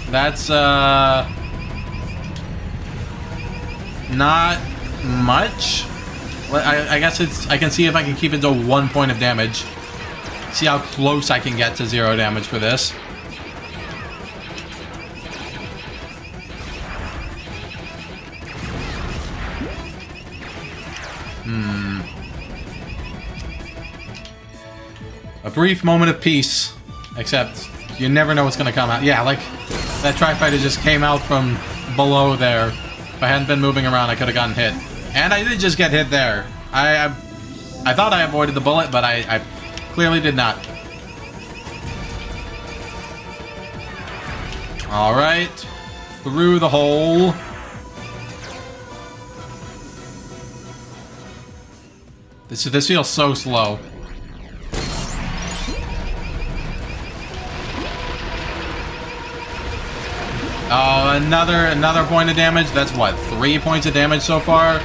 Speaker 2: That's not much. I guess I can see if I can keep it to 1 point of damage. See how close I can get to 0 damage for this. A brief moment of peace. Except, you never know what's gonna come out. Yeah, like, that Tri-Fighter just came out from below there. If I hadn't been moving around, I could have gotten hit. And I did just get hit there. I thought I avoided the bullet, but I clearly did not. Alright. Through the hole. This feels so slow. Oh, another point of damage. That's what, 3 points of damage so far?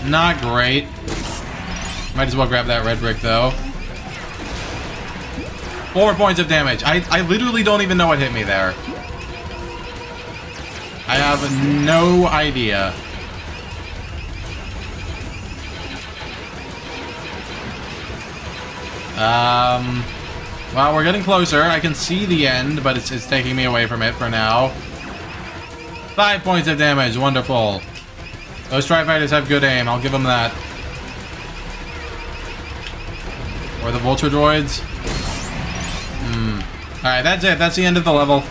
Speaker 2: Not great. Might as well grab that red brick though. 4 points of damage. I literally don't even know what hit me there. I have no idea. Well, we're getting closer. I can see the end, but it's taking me away from it for now. 5 points of damage. Wonderful. Those Tri-Fighters have good aim. I'll give them that. Or the Vulture Droids. Alright, that's it. That's the end of the level.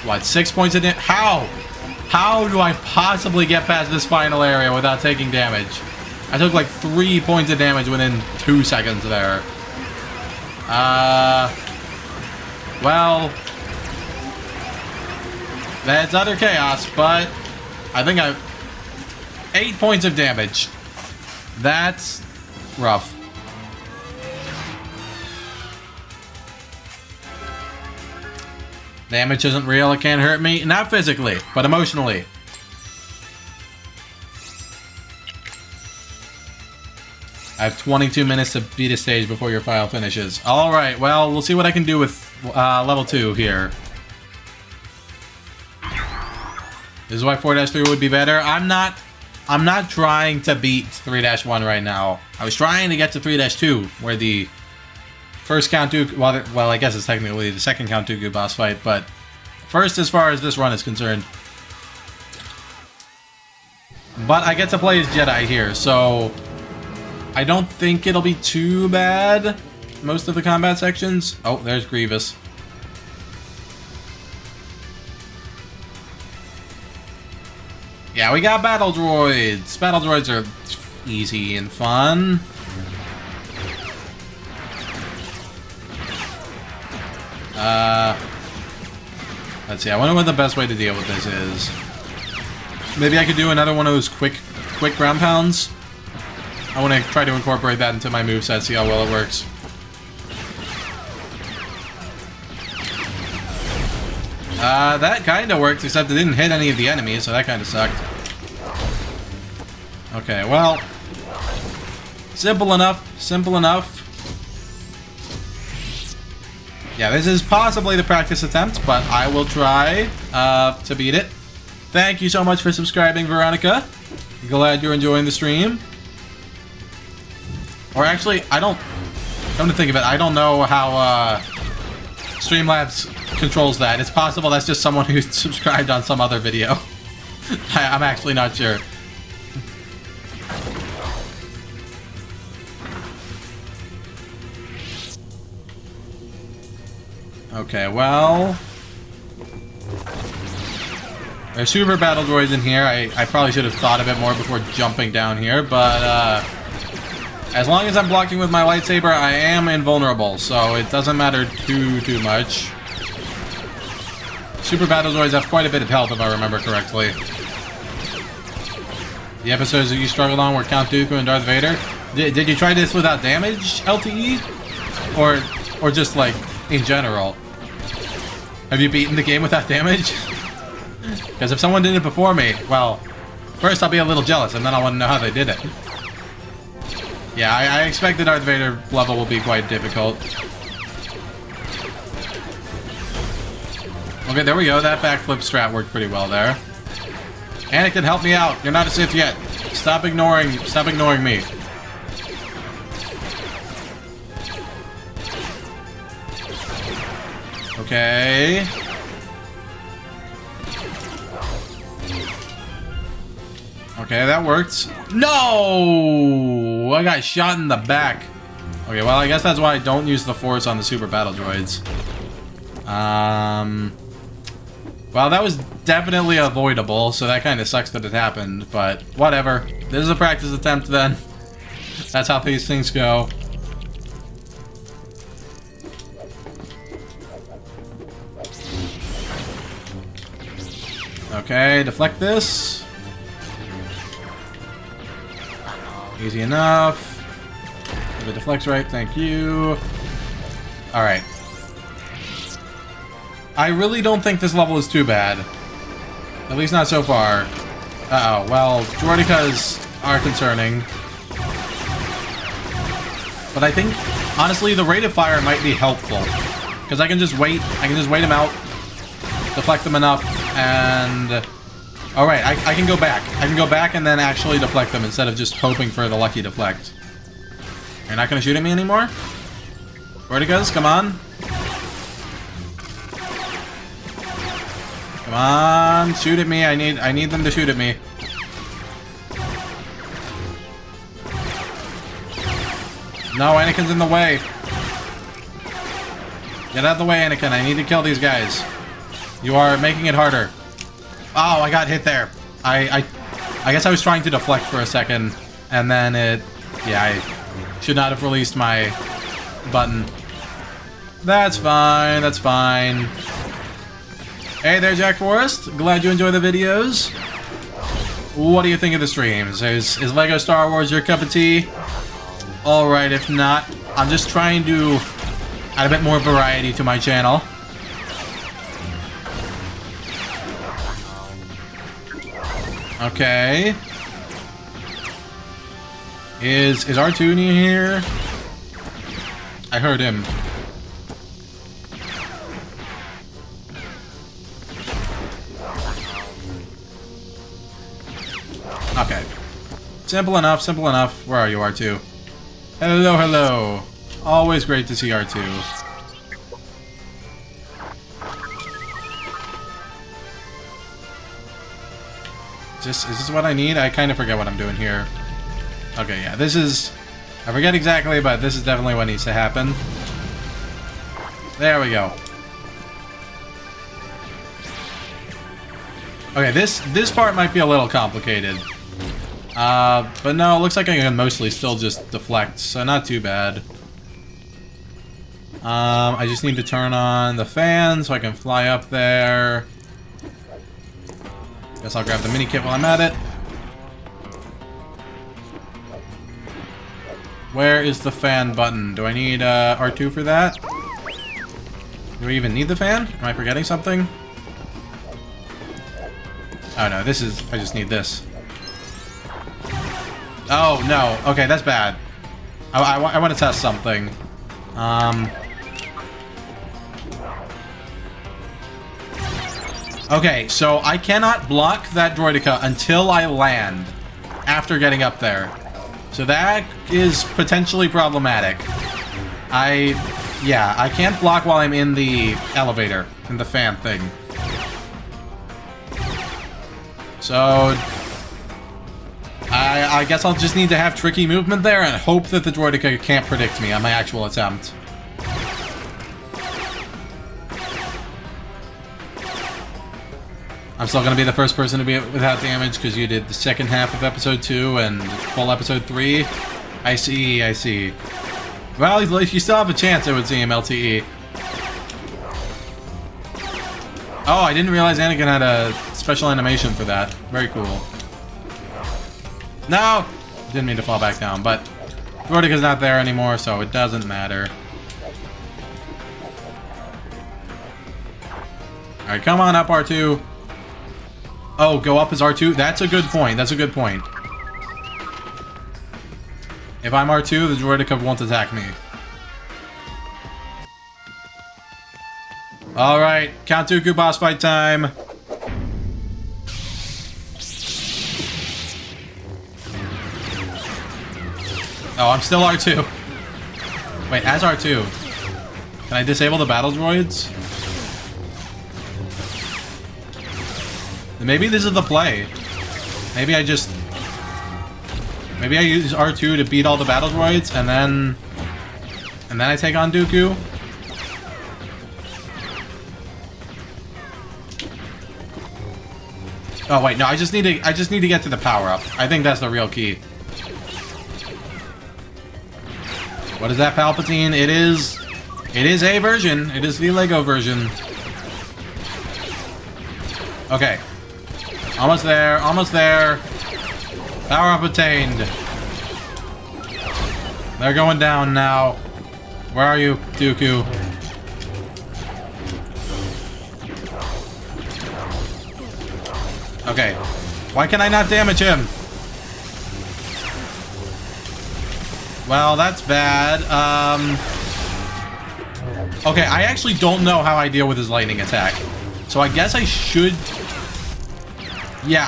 Speaker 2: What, 6 points of damage? How? How do I possibly get past this final area without taking damage? I took like 3 points of damage within 2 seconds there. Well, that's utter chaos, but I think 8 points of damage. That's rough. Damage isn't real, it can't hurt me. Not physically, but emotionally. I have 22 minutes to beat a stage before your file finishes. Alright, well, we'll see what I can do with level 2 here. This is why 4-3 would be better. I'm not trying to beat 3-1 right now. I was trying to get to 3-2, where the first Count Dooku... Well, I guess it's technically the second Count Dooku boss fight, but first as far as this run is concerned. But I get to play as Jedi here, so I don't think it'll be too bad. Most of the combat sections. Oh, there's Grievous. Yeah, we got battle droids. Battle droids are easy and fun. Let's see. I wonder what the best way to deal with this is. Maybe I could do another one of those quick ground pounds. I want to try to incorporate that into my moveset, see how well it works. That kind of worked, except it didn't hit any of the enemies, so that kind of sucked. Okay, well, simple enough, simple enough. Yeah, this is possibly the practice attempt, but I will try to beat it. Thank you so much for subscribing, Veronica. Glad you're enjoying the stream. Or actually, come to think of it, I don't know how Streamlabs controls that. It's possible that's just someone who subscribed on some other video. I'm actually not sure. Okay, well, there's super battle droids in here. I probably should have thought a bit more before jumping down here, but as long as I'm blocking with my lightsaber, I am invulnerable, so it doesn't matter too much. Super battle droids have quite a bit of health, if I remember correctly. The episodes that you struggled on were Count Dooku and Darth Vader. Did you try this without damage, LTE? Or just, like, in general? Have you beaten the game without damage? Because if someone did it before me, well, first I'll be a little jealous, and then I want to know how they did it. Yeah, I expect the Darth Vader level will be quite difficult. Okay, there we go. That backflip strat worked pretty well there. Anakin, help me out. You're not a Sith yet. Stop ignoring me. Okay. Okay, that worked. No! I got shot in the back. Okay, well, I guess that's why I don't use the Force on the super battle droids. Well, that was definitely avoidable, so that kind of sucks that it happened, but whatever. This is a practice attempt then. That's how these things go. Okay, deflect this. Easy enough. If it deflects right, thank you. Alright. I really don't think this level is too bad. At least not so far. Uh-oh, well, Droidekas are concerning. But I think, honestly, the rate of fire might be helpful. Because I can just wait them out, deflect them enough, and... Alright, I can go back. I can go back and then actually deflect them instead of just hoping for the lucky deflect. You're not gonna shoot at me anymore? Droidekas, come on. Come on, shoot at me. I need them to shoot at me. No, Anakin's in the way. Get out of the way, Anakin. I need to kill these guys. You are making it harder. Oh, I got hit there. I guess I was trying to deflect for a second, and then it... Yeah, I should not have released my button. That's fine, that's fine. Hey there, Jack Forrest. Glad you enjoy the videos. What do you think of the streams? Is LEGO Star Wars your cup of tea? Alright, if not, I'm just trying to add a bit more variety to my channel. Okay. Is R2 near here? I heard him. Okay. Simple enough, simple enough. Where are you, R2? Hello, hello. Always great to see R2. Is this what I need? I kind of forget what I'm doing here. Okay, yeah, this is... I forget exactly, but this is definitely what needs to happen. There we go. Okay, this part might be a little complicated. But no, it looks like I can mostly still just deflect, so not too bad. I just need to turn on the fan so I can fly up there. Guess I'll grab the mini kit while I'm at it. Where is the fan button? Do I need R2 for that? Do I even need the fan? Am I forgetting something? Oh no, this is... I just need this. Oh no, okay, that's bad. I want to test something. Okay, so I cannot block that droideka until I land after getting up there. So that is potentially problematic. Yeah, I can't block while I'm in the elevator, in the fan thing. So I guess I'll just need to have tricky movement there and hope that the droideka can't predict me on my actual attempt. I'm still gonna be the first person to be without damage because you did the second half of episode 2 and full episode 3. I see, I see. Well, if you still have a chance, I would see him LTE. Oh, I didn't realize Anakin had a special animation for that. Very cool. No! Didn't mean to fall back down, but Droideka's not there anymore, so it doesn't matter. Alright, come on up, R2. Oh, go up as R2? That's a good point. That's a good point. If I'm R2, the droideka won't attack me. Alright, Count Dooku boss fight time. Oh, I'm still R2. Wait, as R2. Can I disable the battle droids? Maybe this is the play. Maybe I use R2 to beat all the battle droids, and then I take on Dooku. Oh wait, no, I just need to get to the power-up. I think that's the real key. What is that, Palpatine? It is a version. It is the Lego version. Okay. Almost there, almost there. Power-up attained. They're going down now. Where are you, Dooku? Okay. Why can I not damage him? Well, that's bad. Okay, I actually don't know how I deal with his lightning attack. So I guess I should... Yeah,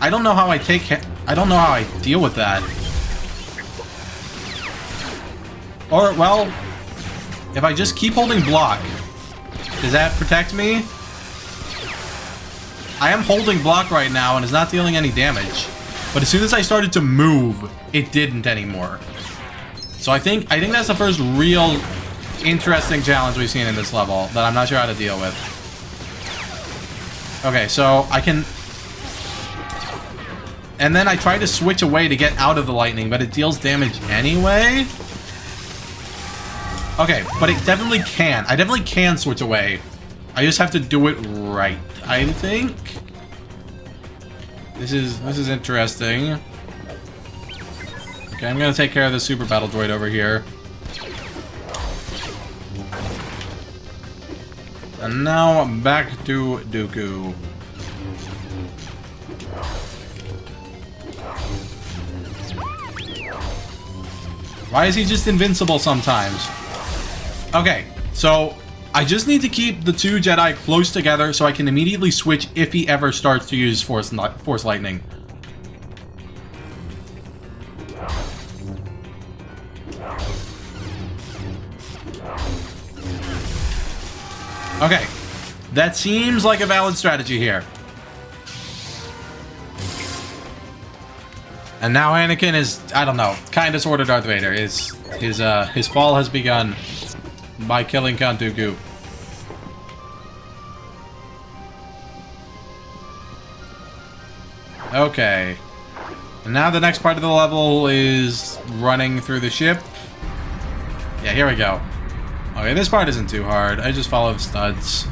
Speaker 2: I don't know how I take... I don't know how I deal with that. Or, well... If I just keep holding block, does that protect me? I am holding block right now and it's not dealing any damage. But as soon as I started to move, it didn't anymore. So I think that's the first real interesting challenge we've seen in this level that I'm not sure how to deal with. Okay, so I can... And then I try to switch away to get out of the lightning, but it deals damage anyway? Okay, but it definitely can. I definitely can switch away. I just have to do it right, I think. This is interesting. Okay, I'm gonna take care of the super battle droid over here. And now back to Dooku. Why is he just invincible sometimes? Okay, so I just need to keep the two Jedi close together so I can immediately switch if he ever starts to use Force Lightning. Okay, that seems like a valid strategy here. And now Anakin is, I don't know, kind of sort of Darth Vader. His fall has begun by killing Count Dooku. Okay. And now the next part of the level is running through the ship. Yeah, here we go. Okay, this part isn't too hard. I just follow the studs.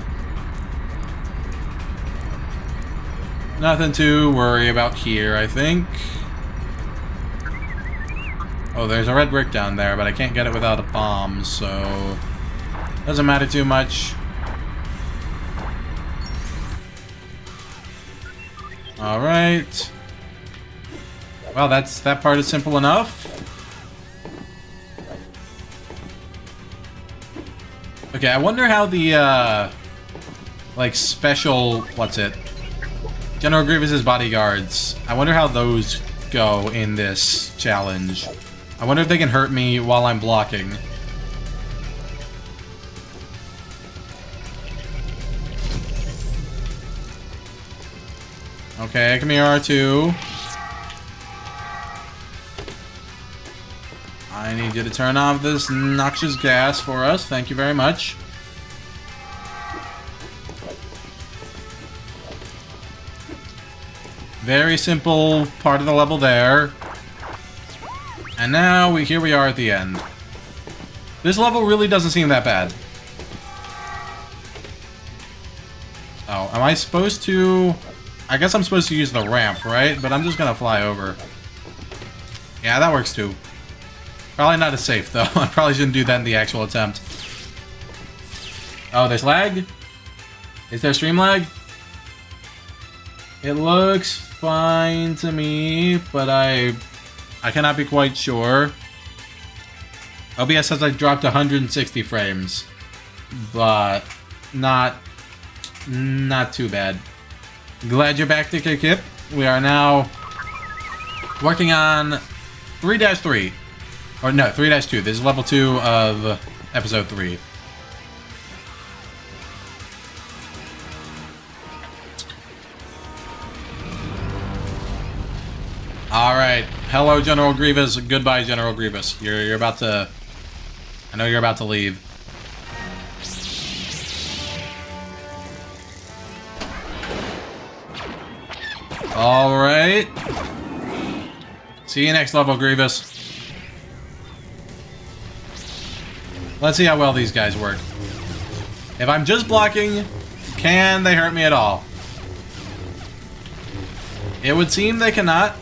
Speaker 2: Nothing to worry about here, I think. Oh, there's a red brick down there, but I can't get it without a bomb, so... Doesn't matter too much. Alright. Well, that part is simple enough. Okay, I wonder how the, like, special... What's it? General Grievous's bodyguards. I wonder how those go in this challenge. I wonder if they can hurt me while I'm blocking. Okay, come here, R2. I need you to turn off this noxious gas for us. Thank you very much. Very simple part of the level there. And now here we are at the end. This level really doesn't seem that bad. Oh, am I supposed to... I guess I'm supposed to use the ramp, right? But I'm just gonna fly over. Yeah, that works too. Probably not as safe, though. I probably shouldn't do that in the actual attempt. Oh, there's lag? Is there stream lag? It looks fine to me, but I cannot be quite sure. OBS says I dropped 160 frames, but not too bad. Glad you're back, Dicker Kip. We are now working on 3-3. Or no, 3-2. This is level 2 of episode 3. Alright. Hello, General Grievous. Goodbye, General Grievous. You're about to... I know you're about to leave. Alright. See you next level, Grievous. Let's see how well these guys work. If I'm just blocking, can they hurt me at all? It would seem they cannot.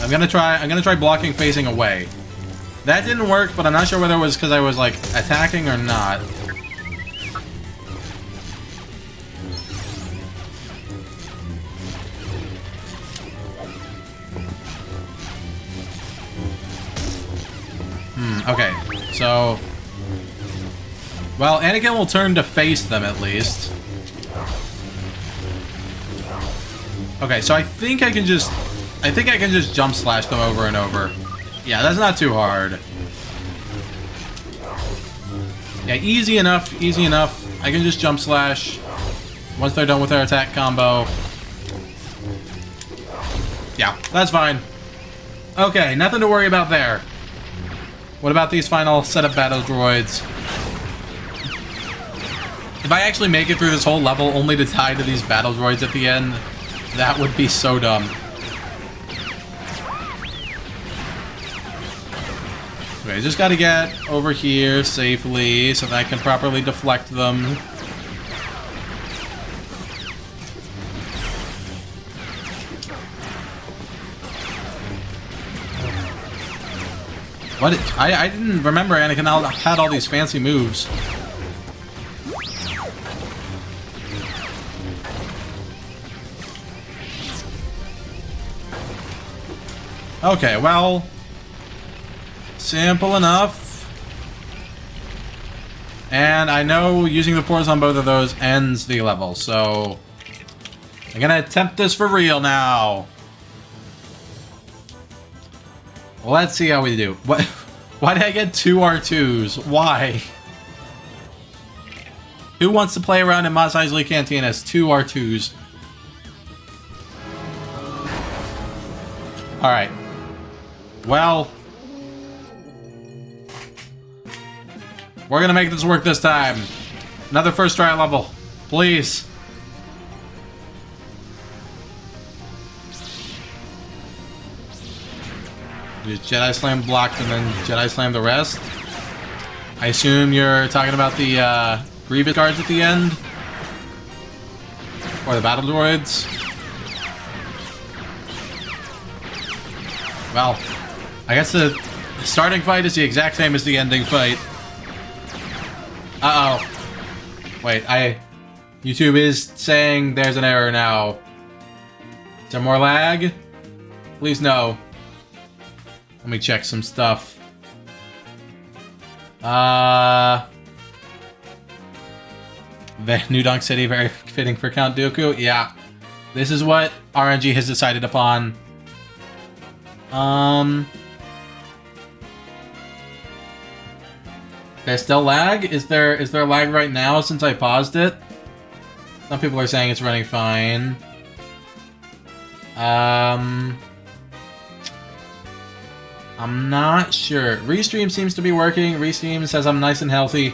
Speaker 2: I'm gonna try blocking facing away. That didn't work, but I'm not sure whether it was because I was like attacking or not. Okay, so... Well, Anakin will turn to face them, at least. Okay, so I think I can just jump slash them over and over. Yeah, that's not too hard. Yeah, easy enough, easy enough. I can just jump slash once they're done with their attack combo. Yeah, that's fine. Okay, nothing to worry about there. What about these final set of battle droids? If I actually make it through this whole level only to die to these battle droids at the end, that would be so dumb. Okay, just gotta get over here safely so that I can properly deflect them. What? I didn't remember Anakin had all these fancy moves. Okay, well... Simple enough. And I know using the force on both of those ends the level, so... I'm gonna attempt this for real now. Let's see how we do. What? Why did I get 2 R2s? Why? Who wants to play around in Mos Eisley Cantina as 2 R2s? Alright. Well... We're gonna make this work this time. Another first try level. Please. Just Jedi Slam blocked and then Jedi Slam the rest. I assume you're talking about the Grievous guards at the end? Or the battle droids? Well, I guess the starting fight is the exact same as the ending fight. Uh-oh. Wait, YouTube is saying there's an error now. Is there more lag? Please no. Let me check some stuff. The New Donk City, very fitting for Count Dooku. Yeah. This is what RNG has decided upon. There's still lag? Is there lag right now since I paused it? Some people are saying it's running fine. I'm not sure. Restream seems to be working. Restream says I'm nice and healthy.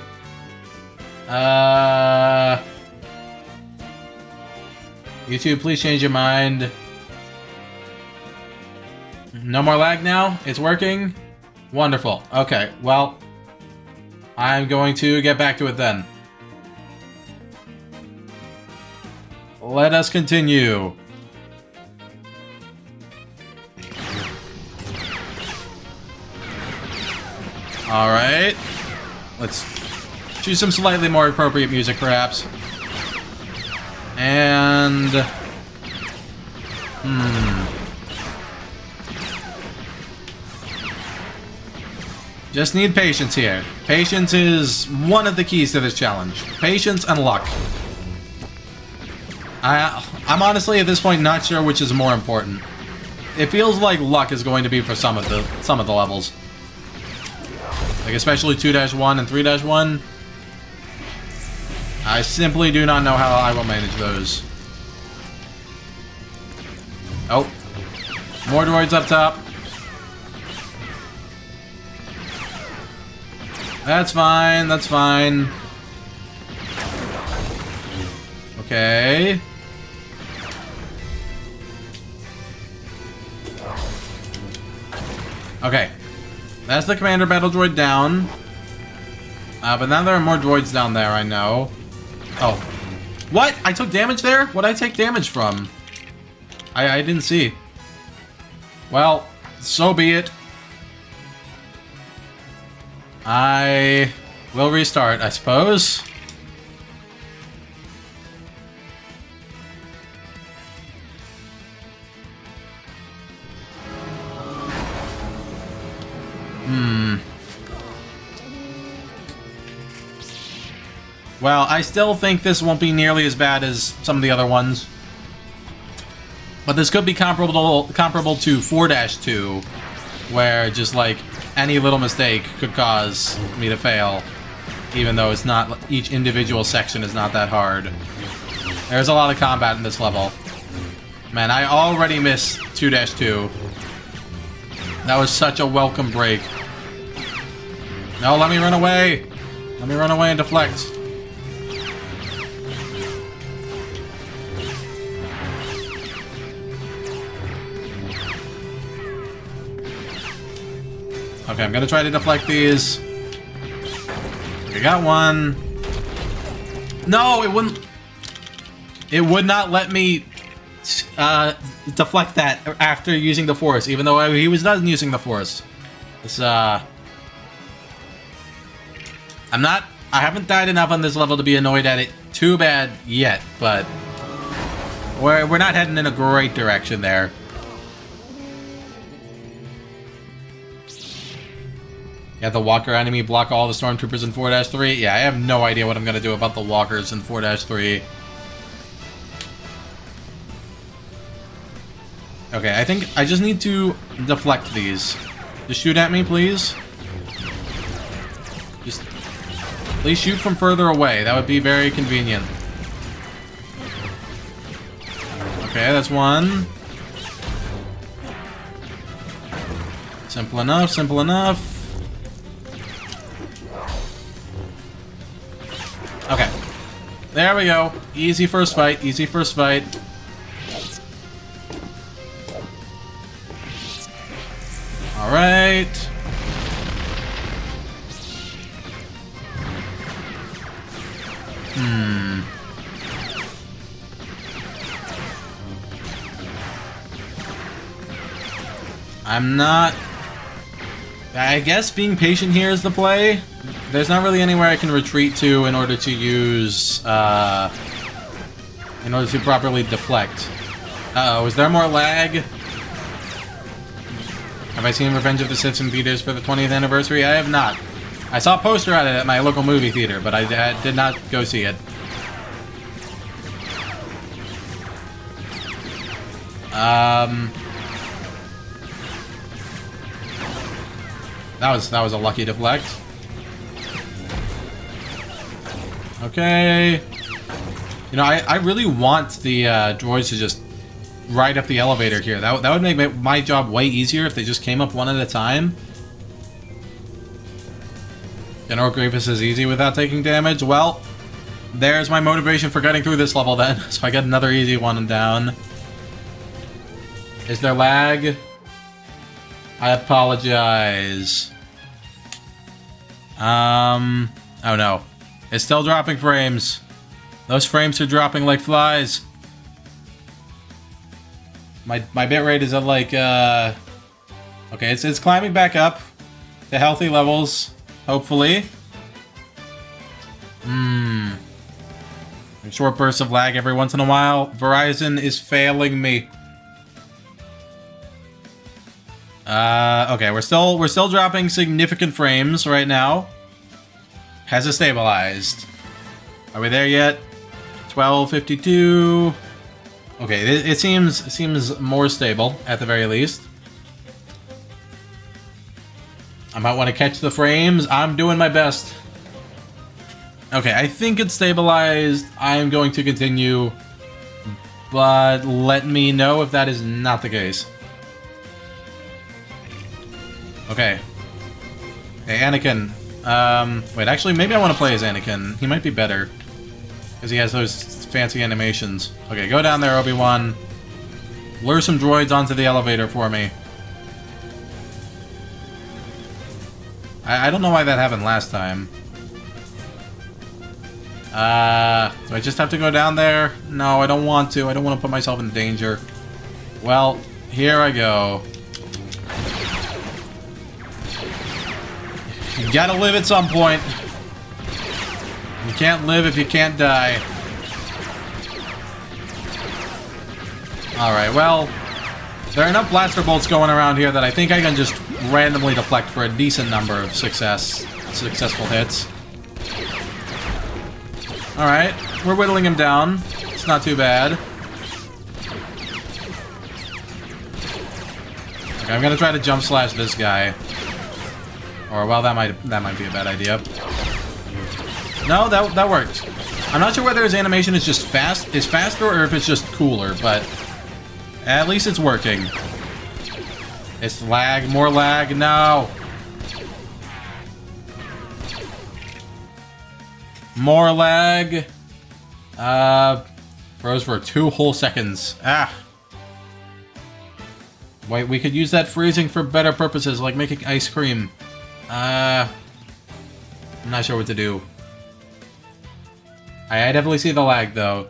Speaker 2: YouTube, please change your mind. No more lag now? It's working? Wonderful. Okay, well... I'm going to get back to it then. Let us continue. Alright. Let's choose some slightly more appropriate music, perhaps. And... Just need patience here. Patience is one of the keys to this challenge. Patience and luck. I'm honestly at this point not sure which is more important. It feels like luck is going to be for some of the levels. Like especially 2-1 and 3-1. I simply do not know how I will manage those. Oh. More droids up top. That's fine, that's fine. Okay. Okay. That's the commander battle droid down. But now there are more droids down there, I know. Oh. What? I took damage there? What did I take damage from? I didn't see. Well, so be it. I will restart, I suppose. Well, I still think this won't be nearly as bad as some of the other ones. But this could be comparable to 4-2, where just like any little mistake could cause me to fail, even though it's not, each individual section is not that hard. There's a lot of combat in this level. Man, I already missed 2-2. That was such a welcome break. No, let me run away. Let me run away and deflect. Okay, I'm gonna try to deflect these. We got one. No, it wouldn't. It would not let me deflect that after using the Force, even though he was done using the Force. It's I haven't died enough on this level to be annoyed at it too bad yet, but we're not heading in a great direction there. You have the walker enemy block all the stormtroopers in 4-3. Yeah, I have no idea what I'm going to do about the walkers in 4-3. Okay, I think I just need to deflect these. Just shoot at me, please. Just please shoot from further away. That would be very convenient. Okay, that's one. Simple enough, simple enough. Okay. There we go. Easy first fight. Easy first fight. Alright. I'm not... I guess being patient here is the play. There's not really anywhere I can retreat to in order to use, in order to properly deflect. Uh-oh, is there more lag? Have I seen Revenge of the Sith in theaters for the 20th anniversary? I have not. I saw a poster at it at my local movie theater, but I did not go see it. That was a lucky deflect. Okay. You know, I really want the droids to just ride up the elevator here. That would make my job way easier if they just came up one at a time. General Grievous is easy without taking damage. Well, there's my motivation for getting through this level then. So I got another easy one down. Is there lag? I apologize. Oh no. It's still dropping frames. Those frames are dropping like flies. My bitrate is at like, okay, it's climbing back up to healthy levels, hopefully. Short bursts of lag every once in a while. Verizon is failing me. Okay, we're still dropping significant frames right now. Has it stabilized? Are we there yet? 1252. Okay, it seems more stable at the very least. I might want to catch the frames. I'm doing my best. Okay, I think it's stabilized. I am going to continue, but let me know if that is not the case. Okay. Hey, Anakin. Wait, actually, maybe I want to play as Anakin. He might be better. Because he has those fancy animations. Okay, go down there, Obi-Wan. Lure some droids onto the elevator for me. I don't know why that happened last time. Do I just have to go down there? No, I don't want to. I don't want to put myself in danger. Well, here I go. You gotta live at some point. You can't live if you can't die. Alright, well, there are enough blaster bolts going around here that I think I can just randomly deflect for a decent number of successful hits. Alright, we're whittling him down. It's not too bad. Okay, I'm gonna try to jump slash this guy. Or, well, that might be a bad idea. No, that worked. I'm not sure whether his animation is just faster or if it's just cooler, but at least it's working. It's lag, more lag, no. More lag. Froze for 2 whole seconds. Ah. Wait, we could use that freezing for better purposes, like making ice cream. I'm not sure what to do. I definitely see the lag, though.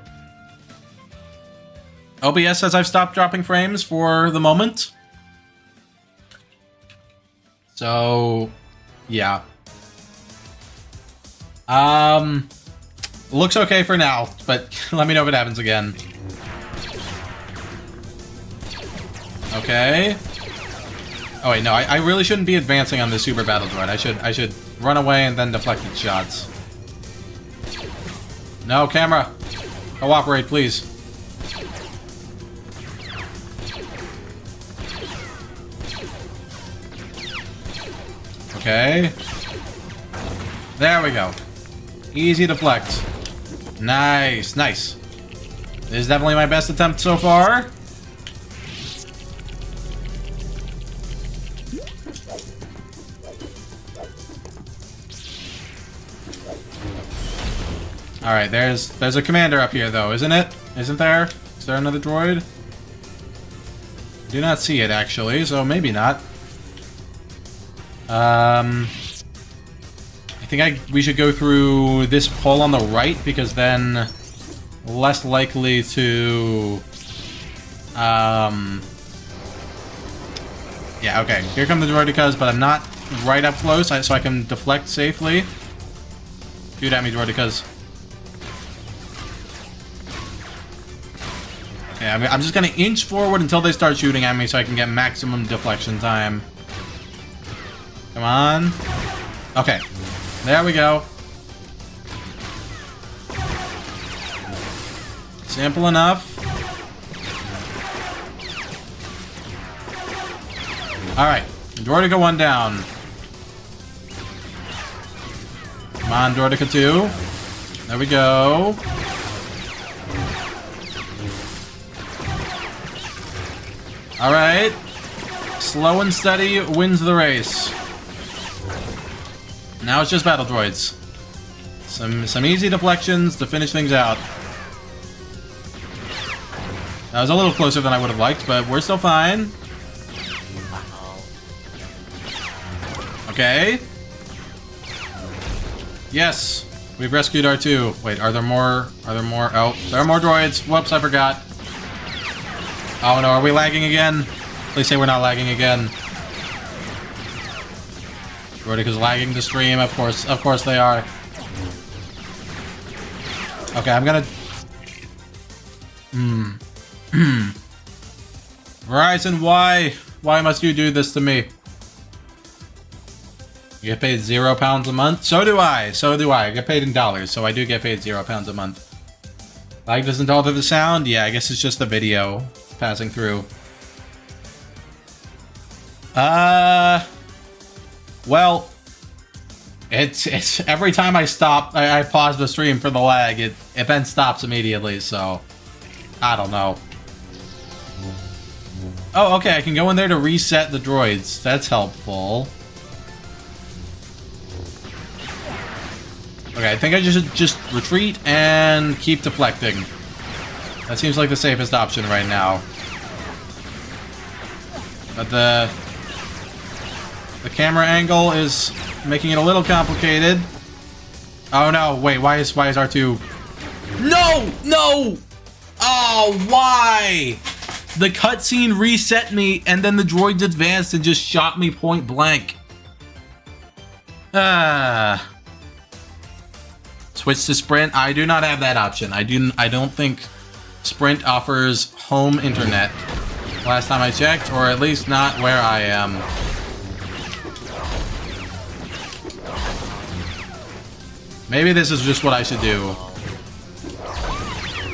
Speaker 2: OBS says I've stopped dropping frames for the moment. So, yeah. Looks okay for now, but let me know if it happens again. Okay. Oh wait, no, I really shouldn't be advancing on this super battle droid. I should run away and then deflect its shots. No, camera. Cooperate, please. Okay. There we go. Easy deflect. Nice, nice. This is definitely my best attempt so far. Alright, there's a commander up here, though, isn't it? Isn't there? Is there another droid? Do not see it, actually, so maybe not. I think we should go through this hole on the right, because then less likely to... Yeah, okay. Here come the droidicas, but I'm not right up close, so I can deflect safely. Shoot at me, droidicas. Okay, I'm just gonna inch forward until they start shooting at me so I can get maximum deflection time. Come on. Okay. There we go. Simple enough. Alright. Droidica 1 down. Come on, Droidica 2. There we go. Alright. Slow and steady wins the race. Now it's just battle droids. Some easy deflections to finish things out. That was a little closer than I would have liked, but we're still fine. Okay. Yes. We've rescued R2. Wait, are there more? Are there more? Oh, there are more droids. Whoops, I forgot. Oh no, are we lagging again? Please say we're not lagging again. Droidica's lagging the stream, of course they are. Okay, I'm gonna... Verizon, why must you do this to me? You get paid £0 a month? So do I. I get paid in dollars, so I do get paid £0 a month. Lag doesn't alter the sound? Yeah, I guess it's just the video passing through. Well, it's every time I stop, I pause the stream for the lag, it then stops immediately, so I don't know. Oh, okay, I can go in there to reset the droids. That's helpful. Okay, I think I should just retreat and keep deflecting. That seems like the safest option right now. But the camera angle is making it a little complicated. Oh no, wait, why is R2... No! No! Oh, why? The cutscene reset me, and then the droids advanced and just shot me point blank. Switch to Sprint. I do not have that option. I don't think Sprint offers home internet. Last time I checked, or at least not where I am. Maybe this is just what I should do.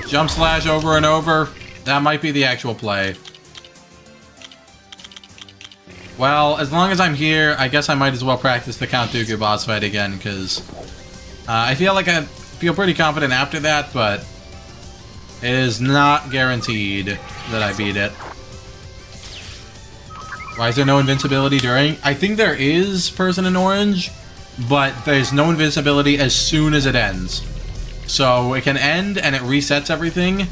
Speaker 2: Jump slash over and over. That might be the actual play. Well, as long as I'm here, I guess I might as well practice the Count Dooku boss fight again, because I feel like I feel pretty confident after that, but it is not guaranteed that I beat it. Why is there no invincibility during? I think there is Person in Orange, but there's no invincibility as soon as it ends. So it can end and it resets everything,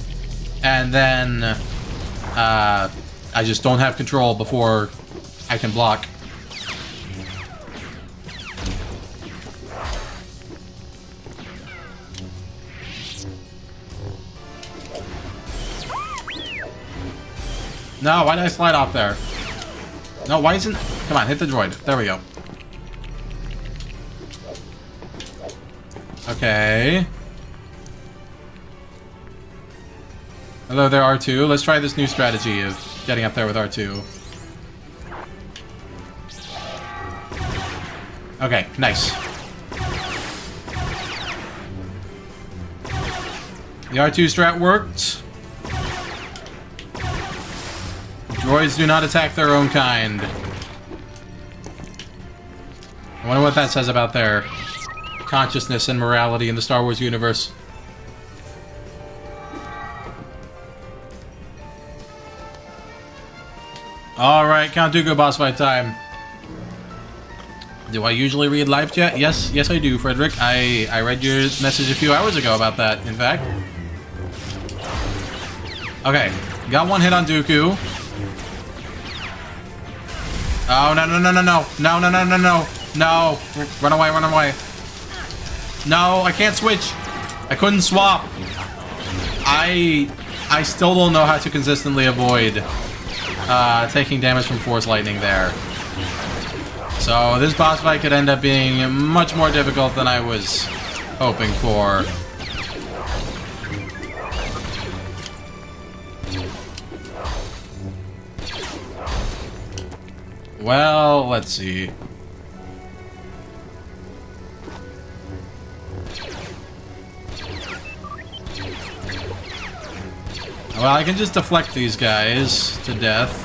Speaker 2: and then I just don't have control before I can block. No, why did I slide off there? No, why isn't... Come on, hit the droid. There we go. Okay. Hello there, R2. Let's try this new strategy of getting up there with R2. Okay, nice. The R2 strat worked. Droids do not attack their own kind. I wonder what that says about their consciousness and morality in the Star Wars universe. Alright, Count Dooku boss fight time. Do I usually read live chat? Yes, I do, Frederick. I read your message a few hours ago about that, in fact. Okay, got one hit on Dooku. Oh, no. No. Run away. No, I can't switch. I couldn't swap. I still don't know how to consistently avoid taking damage from Force Lightning there. So this boss fight could end up being much more difficult than I was hoping for. Well, let's see. Well, I can just deflect these guys to death.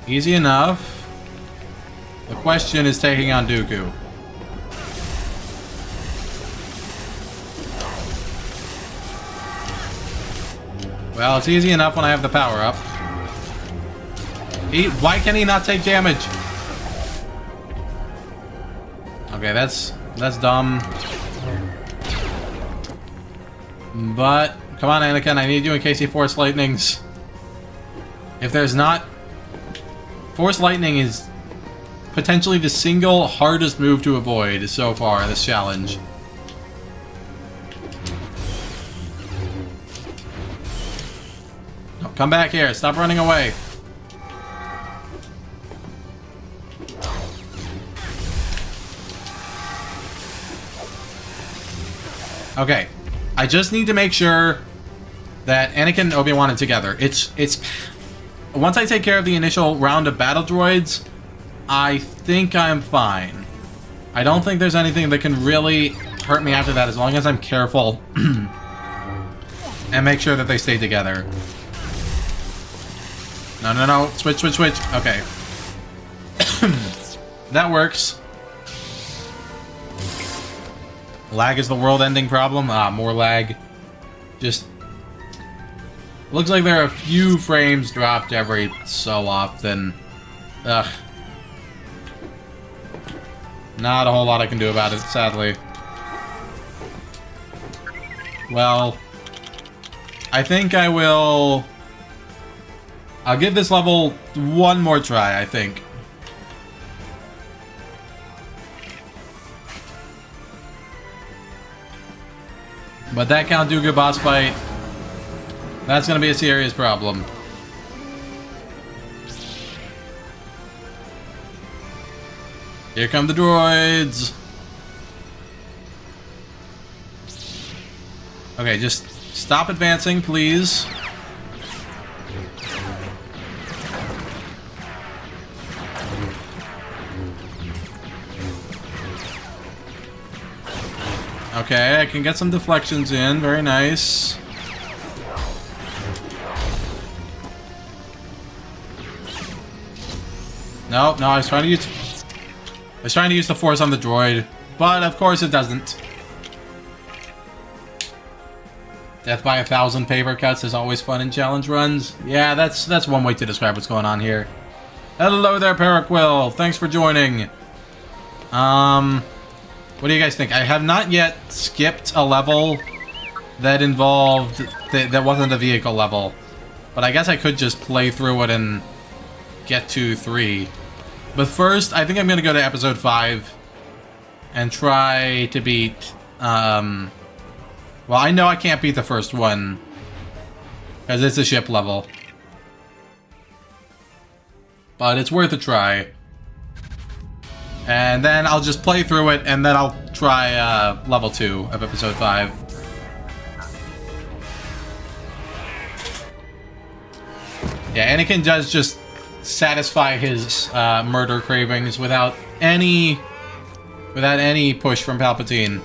Speaker 2: Easy enough. The question is taking on Dooku. Well, it's easy enough when I have the power up. Why can he not take damage? Okay, that's dumb. But come on, Anakin, I need you in case he Force Lightnings. If there's not... Force Lightning is potentially the single hardest move to avoid so far in this challenge. Oh, come back here. Stop running away. Okay. I just need to make sure that Anakin and Obi-Wan are together. It's once I take care of the initial round of battle droids, I think I'm fine. I don't think there's anything that can really hurt me after that, as long as I'm careful and make sure that they stay together. No. Switch. Okay. That works. Lag is the world-ending problem. Ah, more lag. Just... looks like there are a few frames dropped every so often. Ugh. Not a whole lot I can do about it, sadly. Well, I think I will... I'll give this level one more try, I think. But that Count Dooku boss fight, that's gonna be a serious problem. Here come the droids! Okay, just stop advancing, please. Okay, I can get some deflections in. Very nice. No, I was trying to use the force on the droid, but of course it doesn't. Death by 1,000 paper cuts is always fun in challenge runs. Yeah, that's one way to describe what's going on here. Hello there, Paraquill. Thanks for joining. What do you guys think? I have not yet skipped a level that involved... that wasn't a vehicle level. But I guess I could just play through it and get to 3. But first, I think I'm going to go to episode 5 and try to beat... well, I know I can't beat the first one because it's a ship level. But it's worth a try. And then I'll just play through it, and then I'll try level 2 of episode 5. Yeah, Anakin does just satisfy his murder cravings without any push from Palpatine.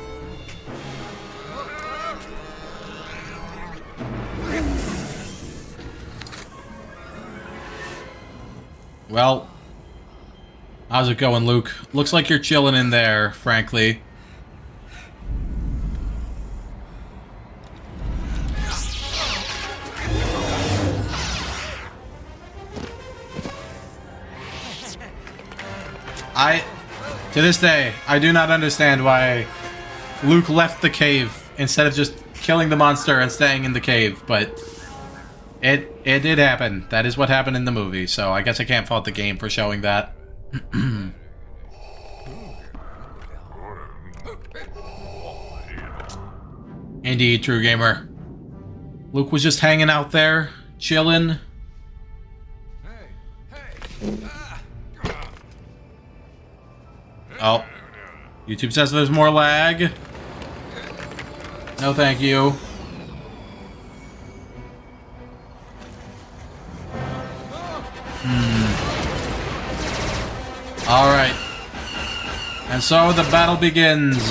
Speaker 2: Well, how's it going, Luke? Looks like you're chilling in there, frankly. To this day, I do not understand why Luke left the cave instead of just killing the monster and staying in the cave, but it did happen. That is what happened in the movie, so I guess I can't fault the game for showing that. Indeed, true gamer. Luke was just hanging out there, chilling. Oh. YouTube says there's more lag. No, thank you. Alright. And so the battle begins.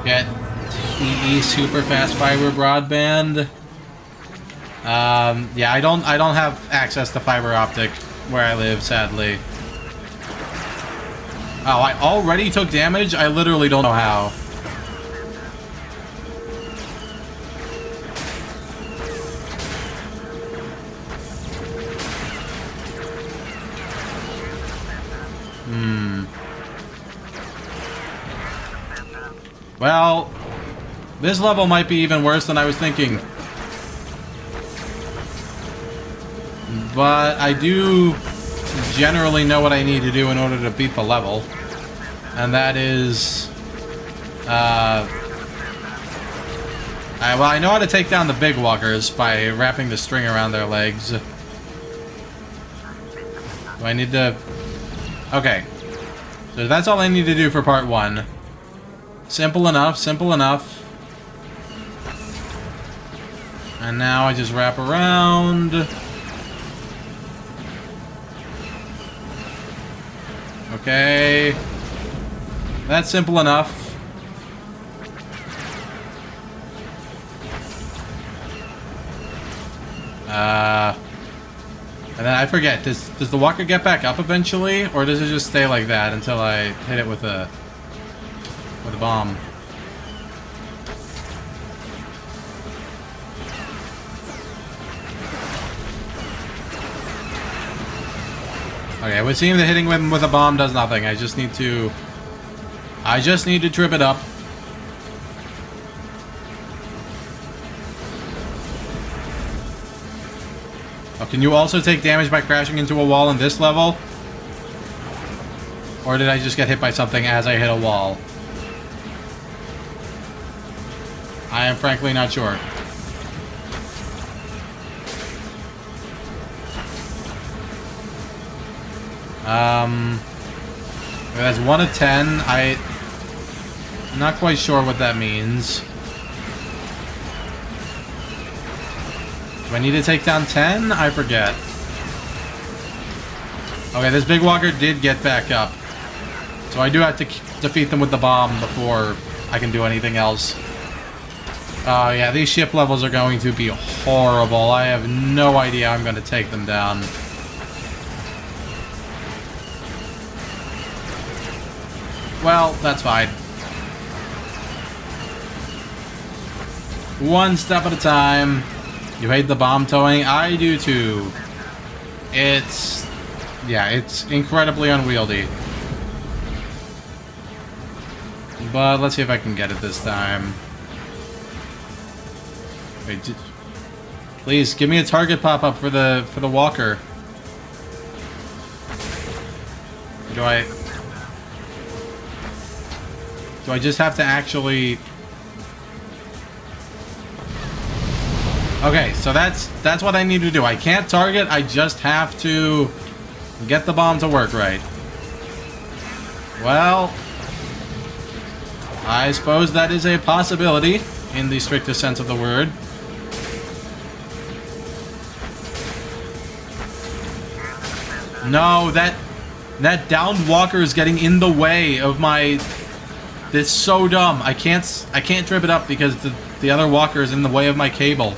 Speaker 2: Get TE super fast fiber broadband. Yeah, I don't have access to fiber optic where I live, sadly. Oh, I already took damage? I literally don't know how. Well, this level might be even worse than I was thinking. But I do generally know what I need to do in order to beat the level. And that is... well, I know how to take down the big walkers by wrapping the string around their legs. Do I need to... Okay. So that's all I need to do for part 1. Simple enough, simple enough. And now I just wrap around. Okay. That's simple enough. And then I forget, does the walker get back up eventually? Or does it just stay like that until I hit it with a bomb? Okay, it would seem that hitting him with a bomb does nothing. I just need to trip it up. can you also take damage by crashing into a wall in this level? Or did I just get hit by something as I hit a wall? I am frankly not sure. That's 1 of 10. I'm not quite sure what that means. Do I need to take down 10? I forget. Okay, this big walker did get back up. So I do have to defeat them with the bomb before I can do anything else. Oh yeah, these ship levels are going to be horrible. I have no idea how I'm going to take them down. Well, that's fine. One step at a time. You hate the bomb towing? I do too. It's incredibly unwieldy. But let's see if I can get it this time. Wait, please give me a target pop-up for the walker. Do I just have to actually... Okay, so that's what I need to do. I can't target, I just have to get the bomb to work right. Well, I suppose that is a possibility in the strictest sense of the word. No, that downed walker is getting in the way of my... It's so dumb. I can't trip it up because the other walker is in the way of my cable.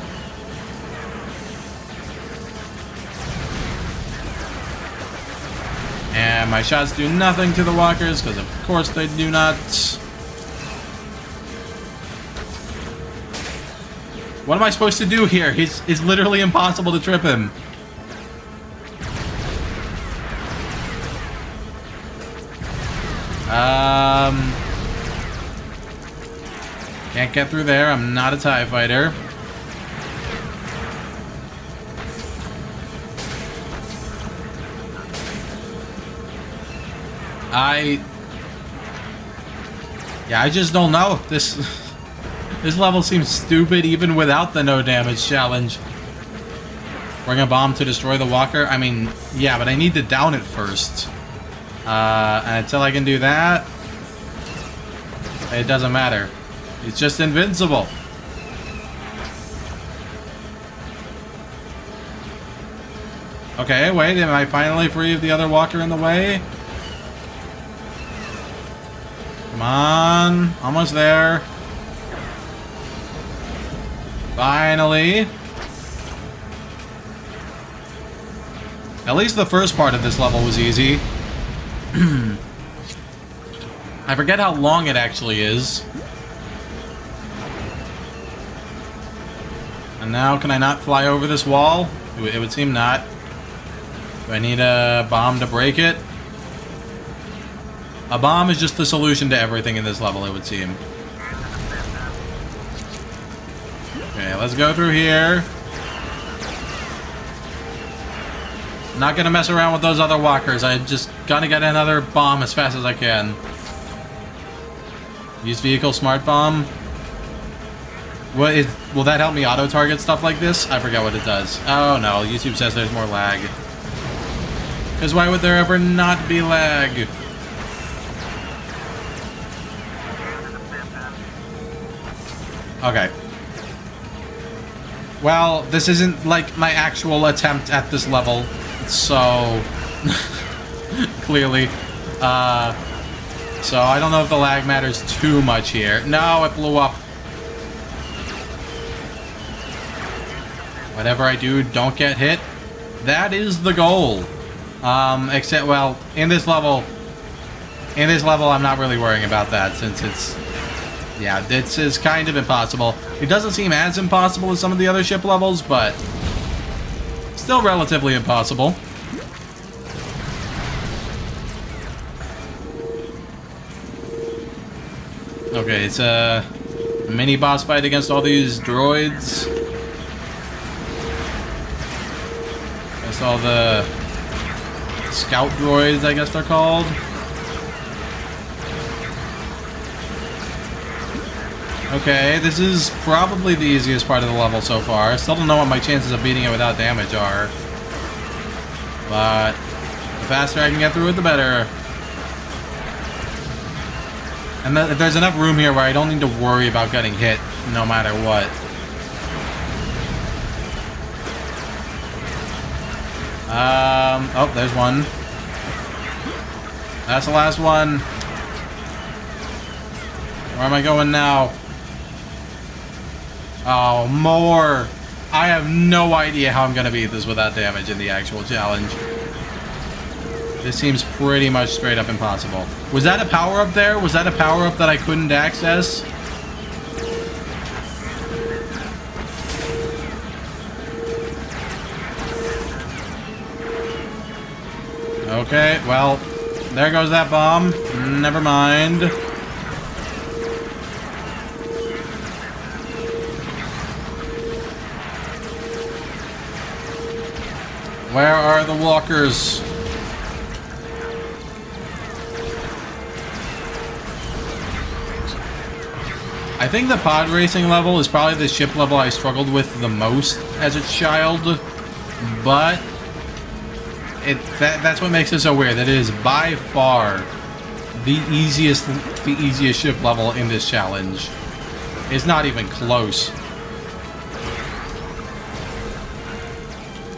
Speaker 2: And my shots do nothing to the walkers because of course they do not. What am I supposed to do here? It's literally impossible to trip him. Can't get through there. I'm not a TIE fighter. I just don't know. This level seems stupid even without the no damage challenge. Bring a bomb to destroy the walker? I mean, yeah, but I need to down it first. And until I can do that, it doesn't matter. It's just invincible. Okay, wait, am I finally free of the other walker in the way? Come on, almost there. Finally. At least the first part of this level was easy. I forget how long it actually is. And now, can I not fly over this wall? It would seem not. Do I need a bomb to break it? A bomb is just the solution to everything in this level, it would seem. Okay, let's go through here. Not gonna mess around with those other walkers. I'm just gonna get another bomb as fast as I can. Use vehicle smart bomb. Will that help me auto-target stuff like this? I forget what it does. Oh no, YouTube says there's more lag. Because why would there ever not be lag? Okay. Well, this isn't like my actual attempt at this level, so... clearly. So I don't know if the lag matters too much here. No, it blew up. Whatever I do, don't get hit. That is the goal. Except, well, in this level, I'm not really worrying about that since it's, yeah, this is kind of impossible. It doesn't seem as impossible as some of the other ship levels, but still relatively impossible. Okay, it's a mini boss fight against all these droids. past all the scout droids, I guess they're called. Okay, this is probably the easiest part of the level so far. I still don't know what my chances of beating it without damage are. But the faster I can get through it, the better. And there's enough room here where I don't need to worry about getting hit no matter what. Oh, there's one. That's the last one. Where am I going now? Oh, more. I have no idea how I'm going to beat this without damage in the actual challenge. This seems pretty much straight up impossible. Was that a power-up there? Was that a power-up that I couldn't access? Okay, well, there goes that bomb. Never mind. Where are the walkers? I think the pod racing level is probably the ship level I struggled with the most as a child, but that's what makes it so weird. That it is by far the easiest ship level in this challenge. It's not even close.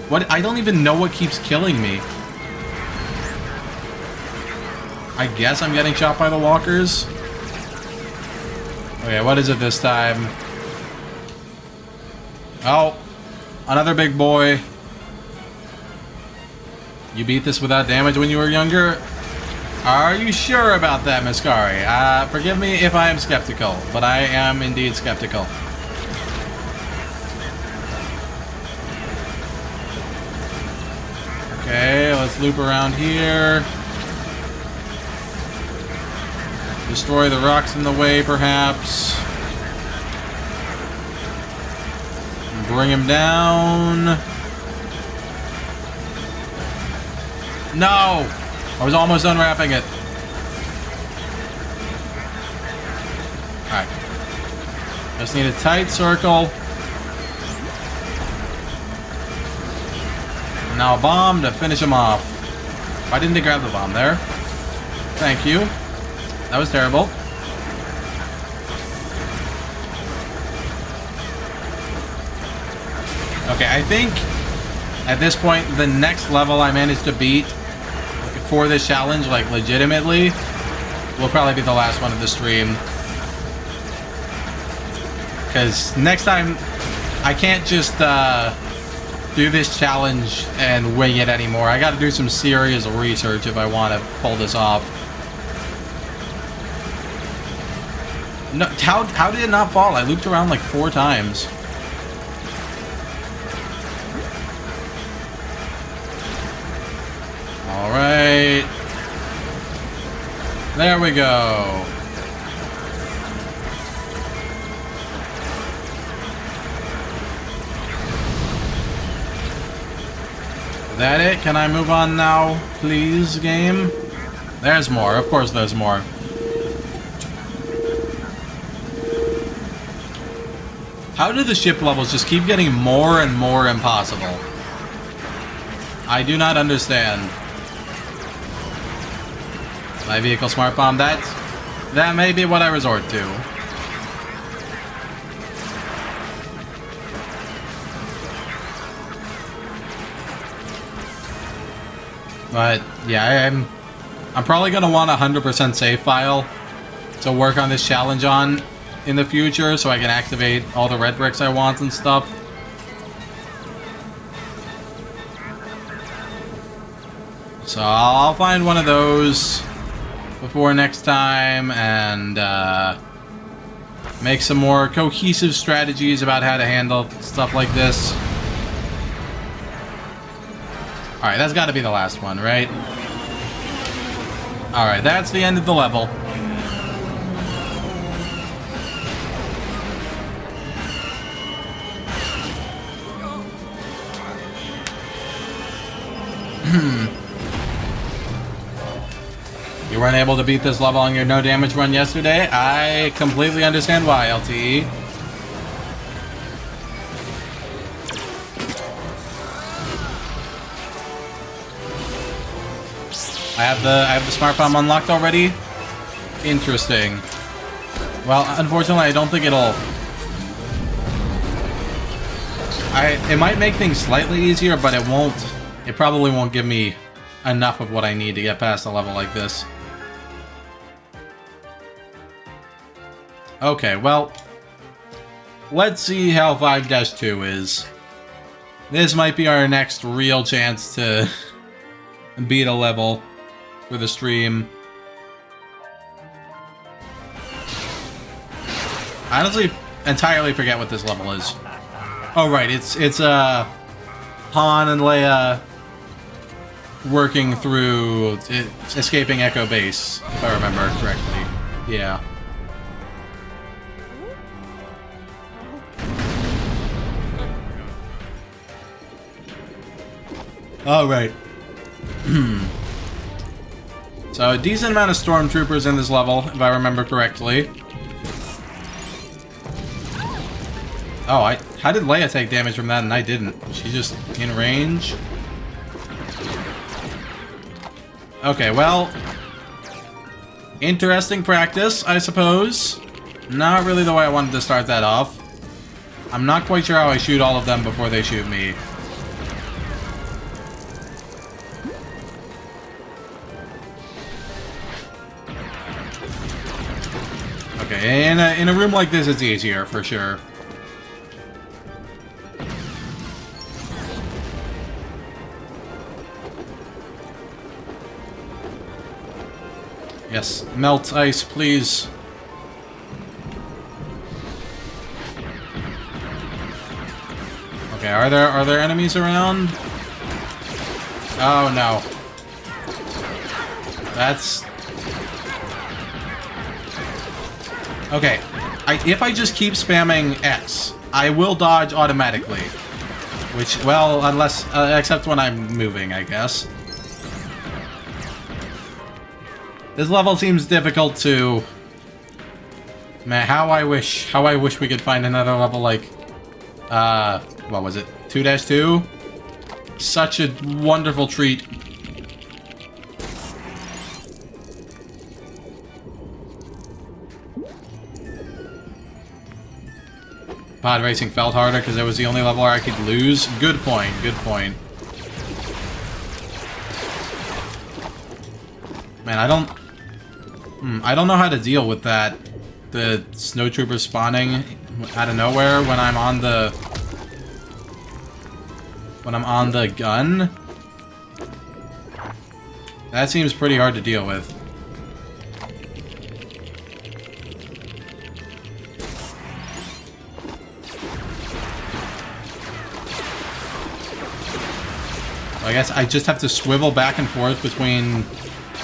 Speaker 2: What? I don't even know what keeps killing me. I guess I'm getting shot by the walkers. Okay, what is it this time? Oh, another big boy. You beat this without damage when you were younger? Are you sure about that, Miskari? Forgive me if I am skeptical, but I am indeed skeptical. Okay, let's loop around here. Destroy the rocks in the way, perhaps. Bring him down. No! I was almost unwrapping it. Alright. Just need a tight circle. Now a bomb to finish him off. Why didn't they grab the bomb there? Thank you. That was terrible. Okay, I think at this point, the next level I managed to beat for this challenge, like legitimately, will probably be the last one of the stream. Because next time, I can't just do this challenge and wing it anymore. I gotta do some serious research if I want to pull this off. No, how did it not fall? I looped around like 4 times. Alright. There we go. Is that it? Can I move on now, please, game? There's more. Of course there's more. How do the ship levels just keep getting more and more impossible? I do not understand. My vehicle smart bomb, that may be what I resort to. But yeah, I'm probably gonna want a 100% save file to work on this challenge on in the future, so I can activate all the red bricks I want and stuff. So I'll find one of those before next time and make some more cohesive strategies about how to handle stuff like this. Alright, that's got to be the last one, right? Alright, that's the end of the level. You weren't able to beat this level on your no damage run yesterday. I completely understand why, LTE. I have the smart bomb unlocked already. Interesting. Well, unfortunately, I don't think it'll. It might make things slightly easier, but it won't. It probably won't give me enough of what I need to get past a level like this. Okay, well, let's see how 5-2 is. This might be our next real chance to beat a level for the stream. I honestly entirely forget what this level is. Oh right, it's Han and Leia working through escaping Echo Base, if I remember correctly. Yeah. All right. So a decent amount of stormtroopers in this level, if I remember correctly. Oh, how did Leia take damage from that and I didn't? She's just in range. Okay, well, interesting practice, I suppose. Not really the way I wanted to start that off. I'm not quite sure how I shoot all of them before they shoot me. Okay, in a room like this, it's easier, for sure. Yes, melt ice, please. Okay, are there enemies around? Oh no. That's... Okay, if I just keep spamming X, I will dodge automatically. Which, well, unless, except when I'm moving, I guess. This level seems difficult to... Man, how I wish we could find another level like... what was it? 2-2? Such a wonderful treat. Pod racing felt harder because it was the only level where I could lose. Good point, good point. Man, I don't know how to deal with that. The snowtroopers spawning out of nowhere when I'm on the gun. That seems pretty hard to deal with. I guess I just have to swivel back and forth between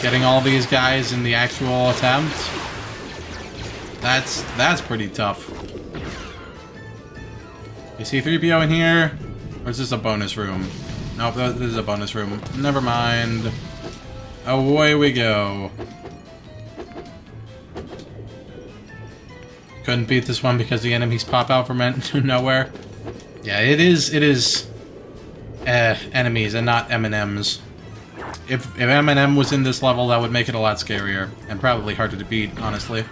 Speaker 2: getting all these guys in the actual attempt. That's pretty tough. You see 3PO in here? Or is this a bonus room? Nope, this is a bonus room. Never mind. Away we go. Couldn't beat this one because the enemies pop out from nowhere. Yeah, it is enemies and not M&Ms. If M&M was in this level, that would make it a lot scarier. And probably harder to beat, honestly.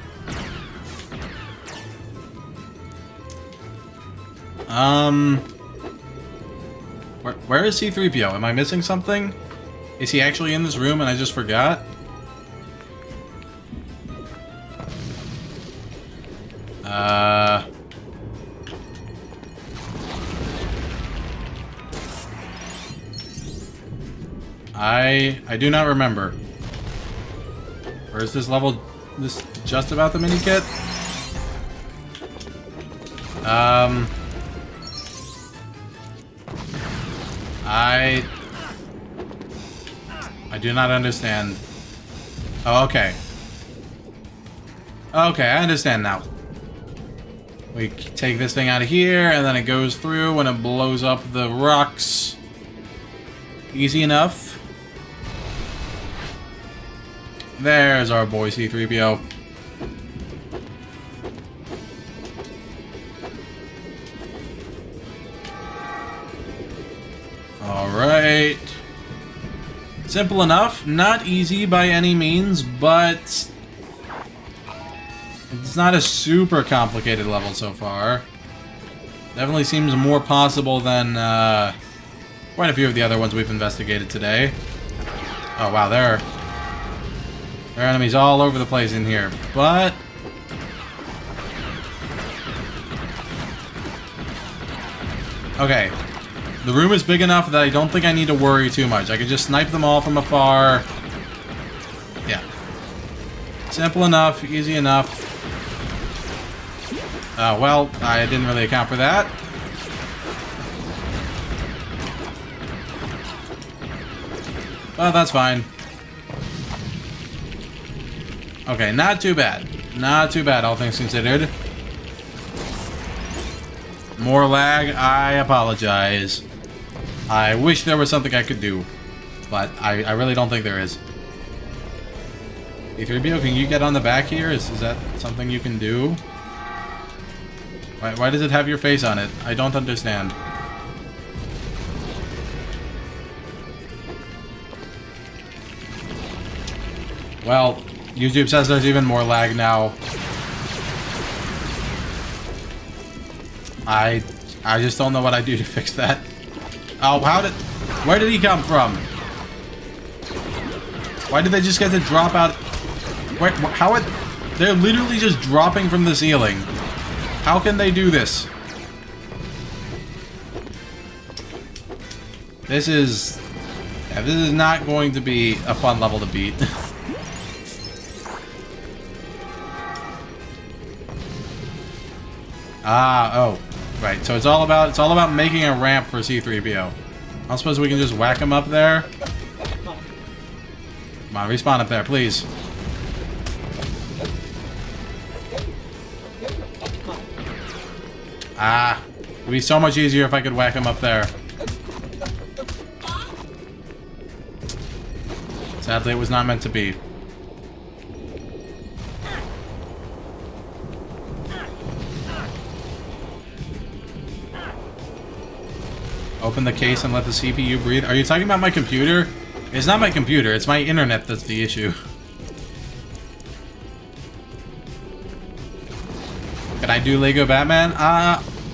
Speaker 2: Where is C-3PO? Am I missing something? Is he actually in this room and I just forgot? I do not remember. Or is this level just about the mini-kit? I do not understand. Oh, okay. Okay, I understand now. We take this thing out of here, and then it goes through, and it blows up the rocks. Easy enough. There's our boy C-3PO. Alright. Simple enough. Not easy by any means, but it's not a super complicated level so far. Definitely seems more possible than quite a few of the other ones we've investigated today. Oh wow, there are enemies all over the place in here, but okay. The room is big enough that I don't think I need to worry too much. I can just snipe them all from afar. Yeah. Simple enough, easy enough. Well, I didn't really account for that. Well, that's fine. Okay, not too bad. Not too bad, all things considered. More lag, I apologize. I wish there was something I could do, but I really don't think there is. C-3PO, can you get on the back here? Is that something you can do? Why does it have your face on it? I don't understand. Well, YouTube says there's even more lag now. I just don't know what I do to fix that. Oh, where did he come from? Why did they just get to drop out? They're literally just dropping from the ceiling. How can they do this? This is not going to be a fun level to beat. Oh, right. So it's all about making a ramp for C-3PO. I don't suppose we can just whack him up there. Come on, respawn up there, please. It'd be so much easier if I could whack him up there. Sadly, it was not meant to be. Open the case and let the CPU breathe. Are you talking about my computer? It's not my computer, it's my internet that's the issue. Can I do Lego Batman?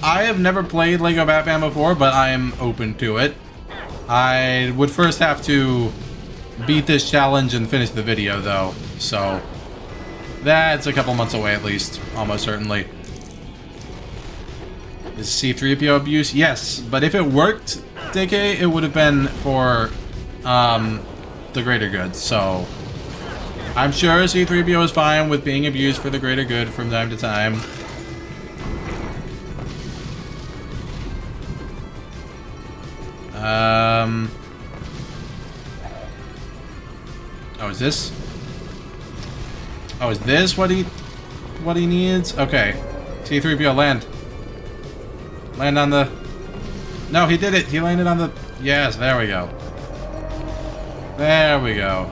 Speaker 2: I have never played Lego Batman before, but I am open to it. I would first have to beat this challenge and finish the video, though. So, that's a couple months away at least, almost certainly. Is C-3PO abuse? Yes, but if it worked, DK, it would have been for the greater good, so I'm sure C-3PO is fine with being abused for the greater good from time to time. Oh, is this? Oh, is this what he needs? Okay. C-3PO, land. Land on the... No, he did it. He landed on the... Yes, there we go. There we go.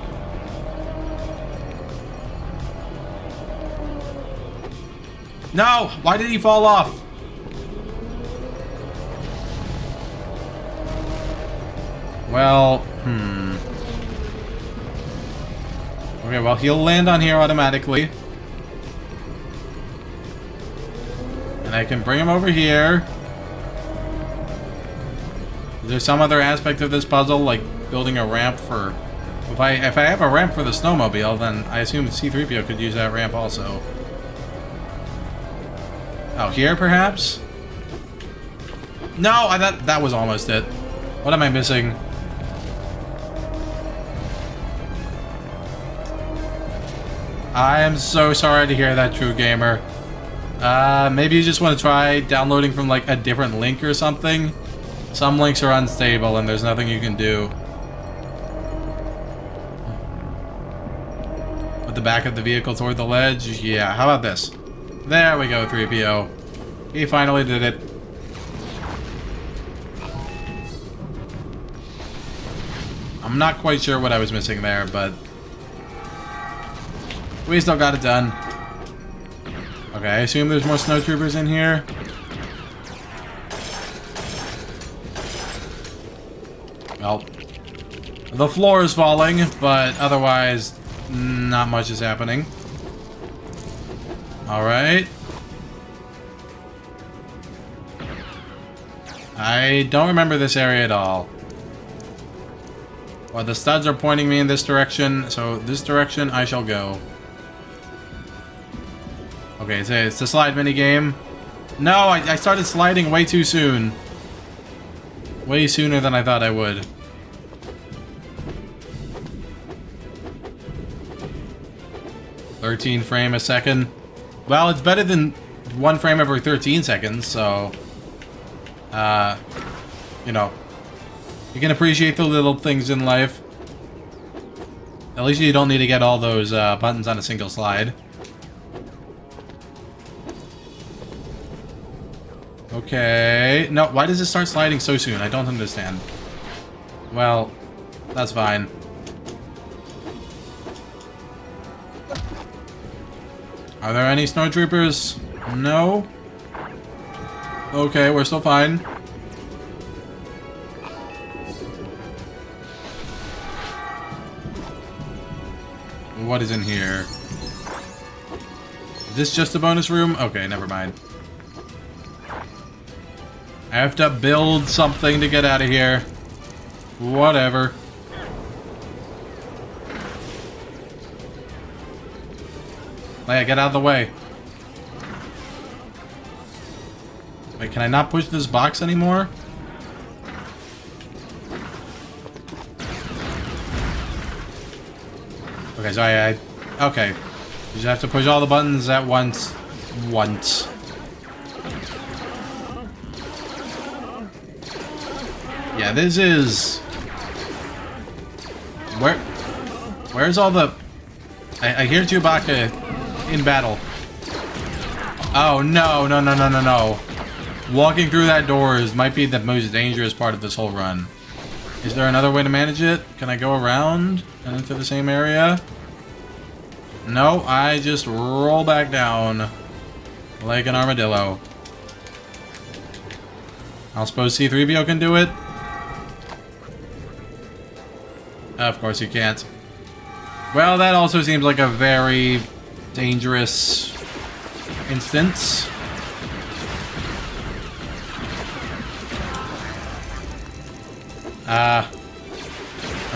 Speaker 2: No! Why did he fall off? Well, Okay, well, he'll land on here automatically. And I can bring him over here. Is there some other aspect of this puzzle, like building a ramp for... If I have a ramp for the snowmobile, then I assume C-3PO could use that ramp also. Oh, here perhaps? No, that was almost it. What am I missing? I am so sorry to hear that, True Gamer. Maybe you just want to try downloading from like a different link or something. Some links are unstable and there's nothing you can do. With the back of the vehicle toward the ledge? Yeah, how about this? There we go, 3PO. He finally did it. I'm not quite sure what I was missing there, but... We still got it done. Okay, I assume there's more snowtroopers in here. Well, the floor is falling, but otherwise, not much is happening. Alright. I don't remember this area at all. Well, the studs are pointing me in this direction, so this direction I shall go. Okay, so it's the slide minigame. No, I started sliding way too soon. Way sooner than I thought I would. "13 frame a second." Well, it's better than 1 frame every 13 seconds, so... you know, you can appreciate the little things in life. At least you don't need to get all those buttons on a single slide. Okay. No, why does it start sliding so soon? I don't understand. Well, that's fine. Are there any snowtroopers? No? Okay, we're still fine. What is in here? Is this just a bonus room? Okay, never mind. I have to build something to get out of here. Whatever. Leia, get out of the way. Wait, can I not push this box anymore? Okay, so okay. You just have to push all the buttons at once. Yeah, this is... Where's all the... I hear Chewbacca in battle. Oh, no. Walking through that door might be the most dangerous part of this whole run. Is there another way to manage it? Can I go around and into the same area? No, I just roll back down like an armadillo. I suppose C-3PO can do it? Of course he can't. Well, that also seems like a very dangerous instance. I'm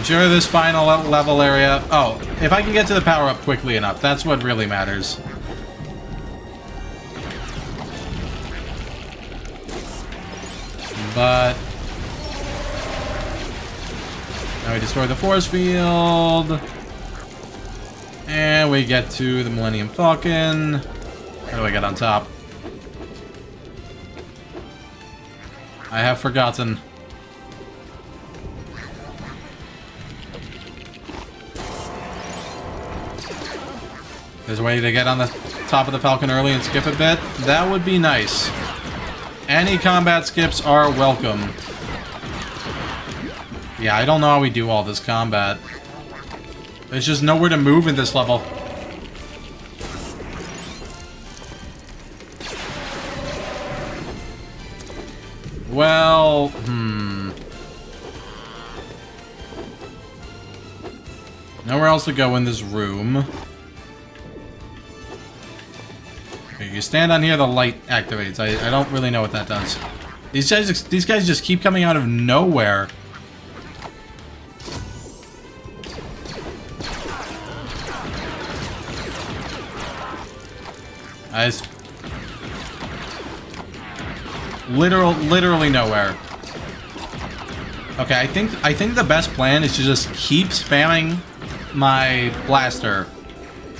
Speaker 2: sure this final level area... Oh, if I can get to the power-up quickly enough, that's what really matters. But... now we destroy the force field. And we get to the Millennium Falcon. How do I get on top? I have forgotten. There's a way to get on the top of the Falcon early and skip a bit. That would be nice. Any combat skips are welcome. Yeah, I don't know how we do all this combat. There's just nowhere to move in this level. Well, nowhere else to go in this room. Okay, you stand on here, the light activates. I don't really know what that does. These guys just keep coming out of nowhere. Literally nowhere. Okay, I think the best plan is to just keep spamming my blaster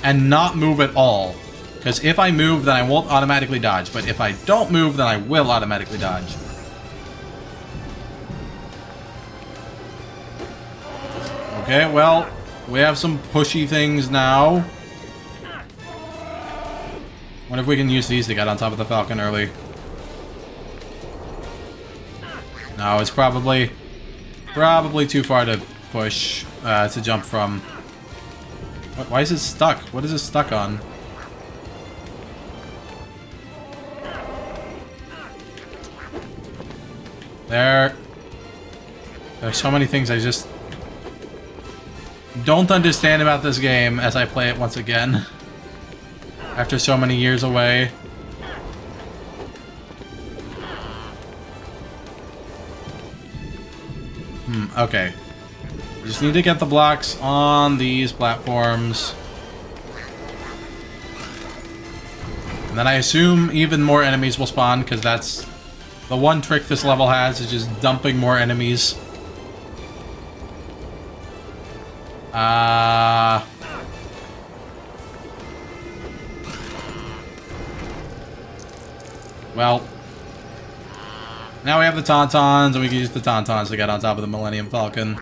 Speaker 2: and not move at all. Because if I move, then I won't automatically dodge. But if I don't move, then I will automatically dodge. Okay, well, we have some pushy things now. Wonder if we can use these to get on top of the Falcon early. No, it's probably too far to push, to jump from. Why is it stuck? What is it stuck on? There's so many things I just don't understand about this game as I play it once again. After so many years away. Okay. We just need to get the blocks on these platforms. And then I assume even more enemies will spawn, because that's the one trick this level has, is just dumping more enemies. Well, now we have the Tauntauns, and we can use the Tauntauns to get on top of the Millennium Falcon.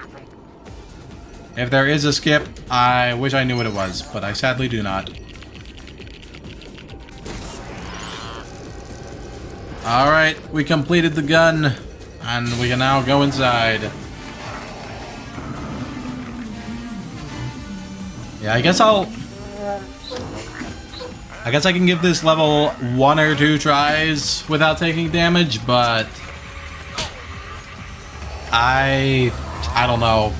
Speaker 2: If there is a skip, I wish I knew what it was, but I sadly do not. Alright, we completed the gun, and we can now go inside. Yeah, I guess I can give this level 1 or 2 tries without taking damage, but I don't know.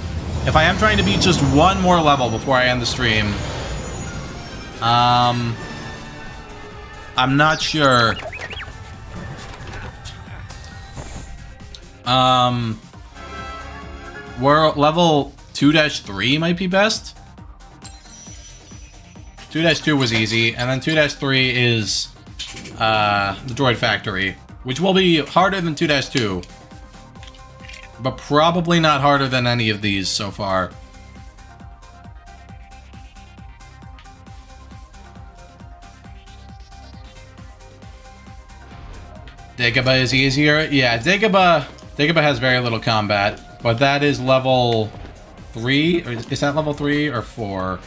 Speaker 2: If I am trying to beat just one more level before I end the stream, I'm not sure. Where level 2-3 might be best. 2-2 was easy, and then 2-3 is the Droid Factory, which will be harder than 2-2, but probably not harder than any of these so far. Dagobah is easier. Yeah, Dagobah has very little combat, but that is level 3. Or is that level 3 or 4?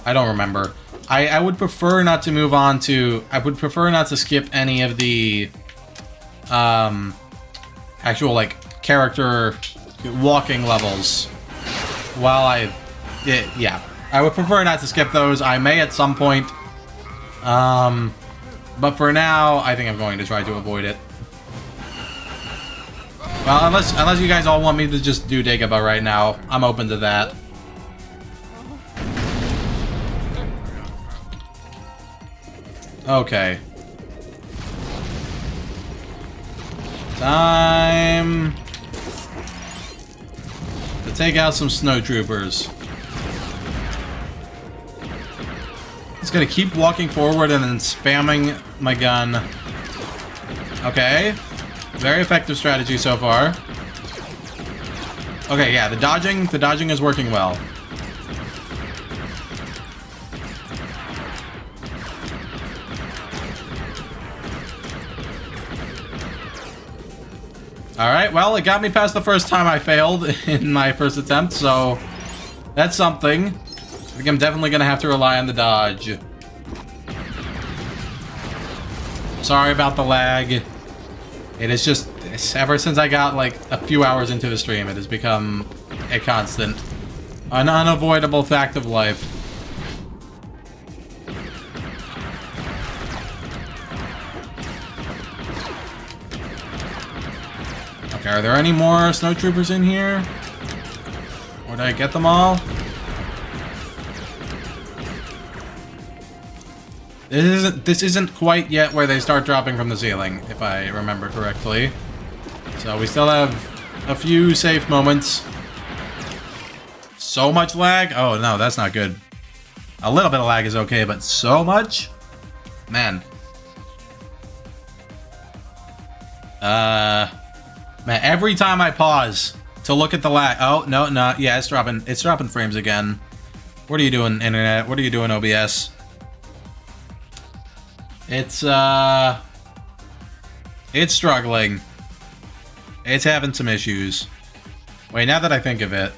Speaker 2: I don't remember. I would prefer not to move on to... I would prefer not to skip any of the actual, like, character walking levels while yeah. I would prefer not to skip those. I may at some point. But for now, I think I'm going to try to avoid it. Well, unless you guys all want me to just do Dagobah right now, I'm open to that. Okay. Time to take out some snowtroopers. Just gonna keep walking forward and then spamming my gun. Okay. Very effective strategy so far. Okay, yeah, the dodging is working well. Alright, well, it got me past the first time I failed in my first attempt, so that's something. I think I'm definitely gonna have to rely on the dodge. Sorry about the lag. It is just, ever since I got like a few hours into the stream, it has become a constant, an unavoidable fact of life. Okay, are there any more snowtroopers in here? Or did I get them all? This isn't quite yet where they start dropping from the ceiling, if I remember correctly. So we still have a few safe moments. So much lag? Oh no, that's not good. A little bit of lag is okay, but so much? Man. Man, every time I pause to look at the lag... Oh, no, yeah, it's dropping frames again. What are you doing, internet? What are you doing, OBS? It's struggling. It's having some issues. Wait, now that I think of it,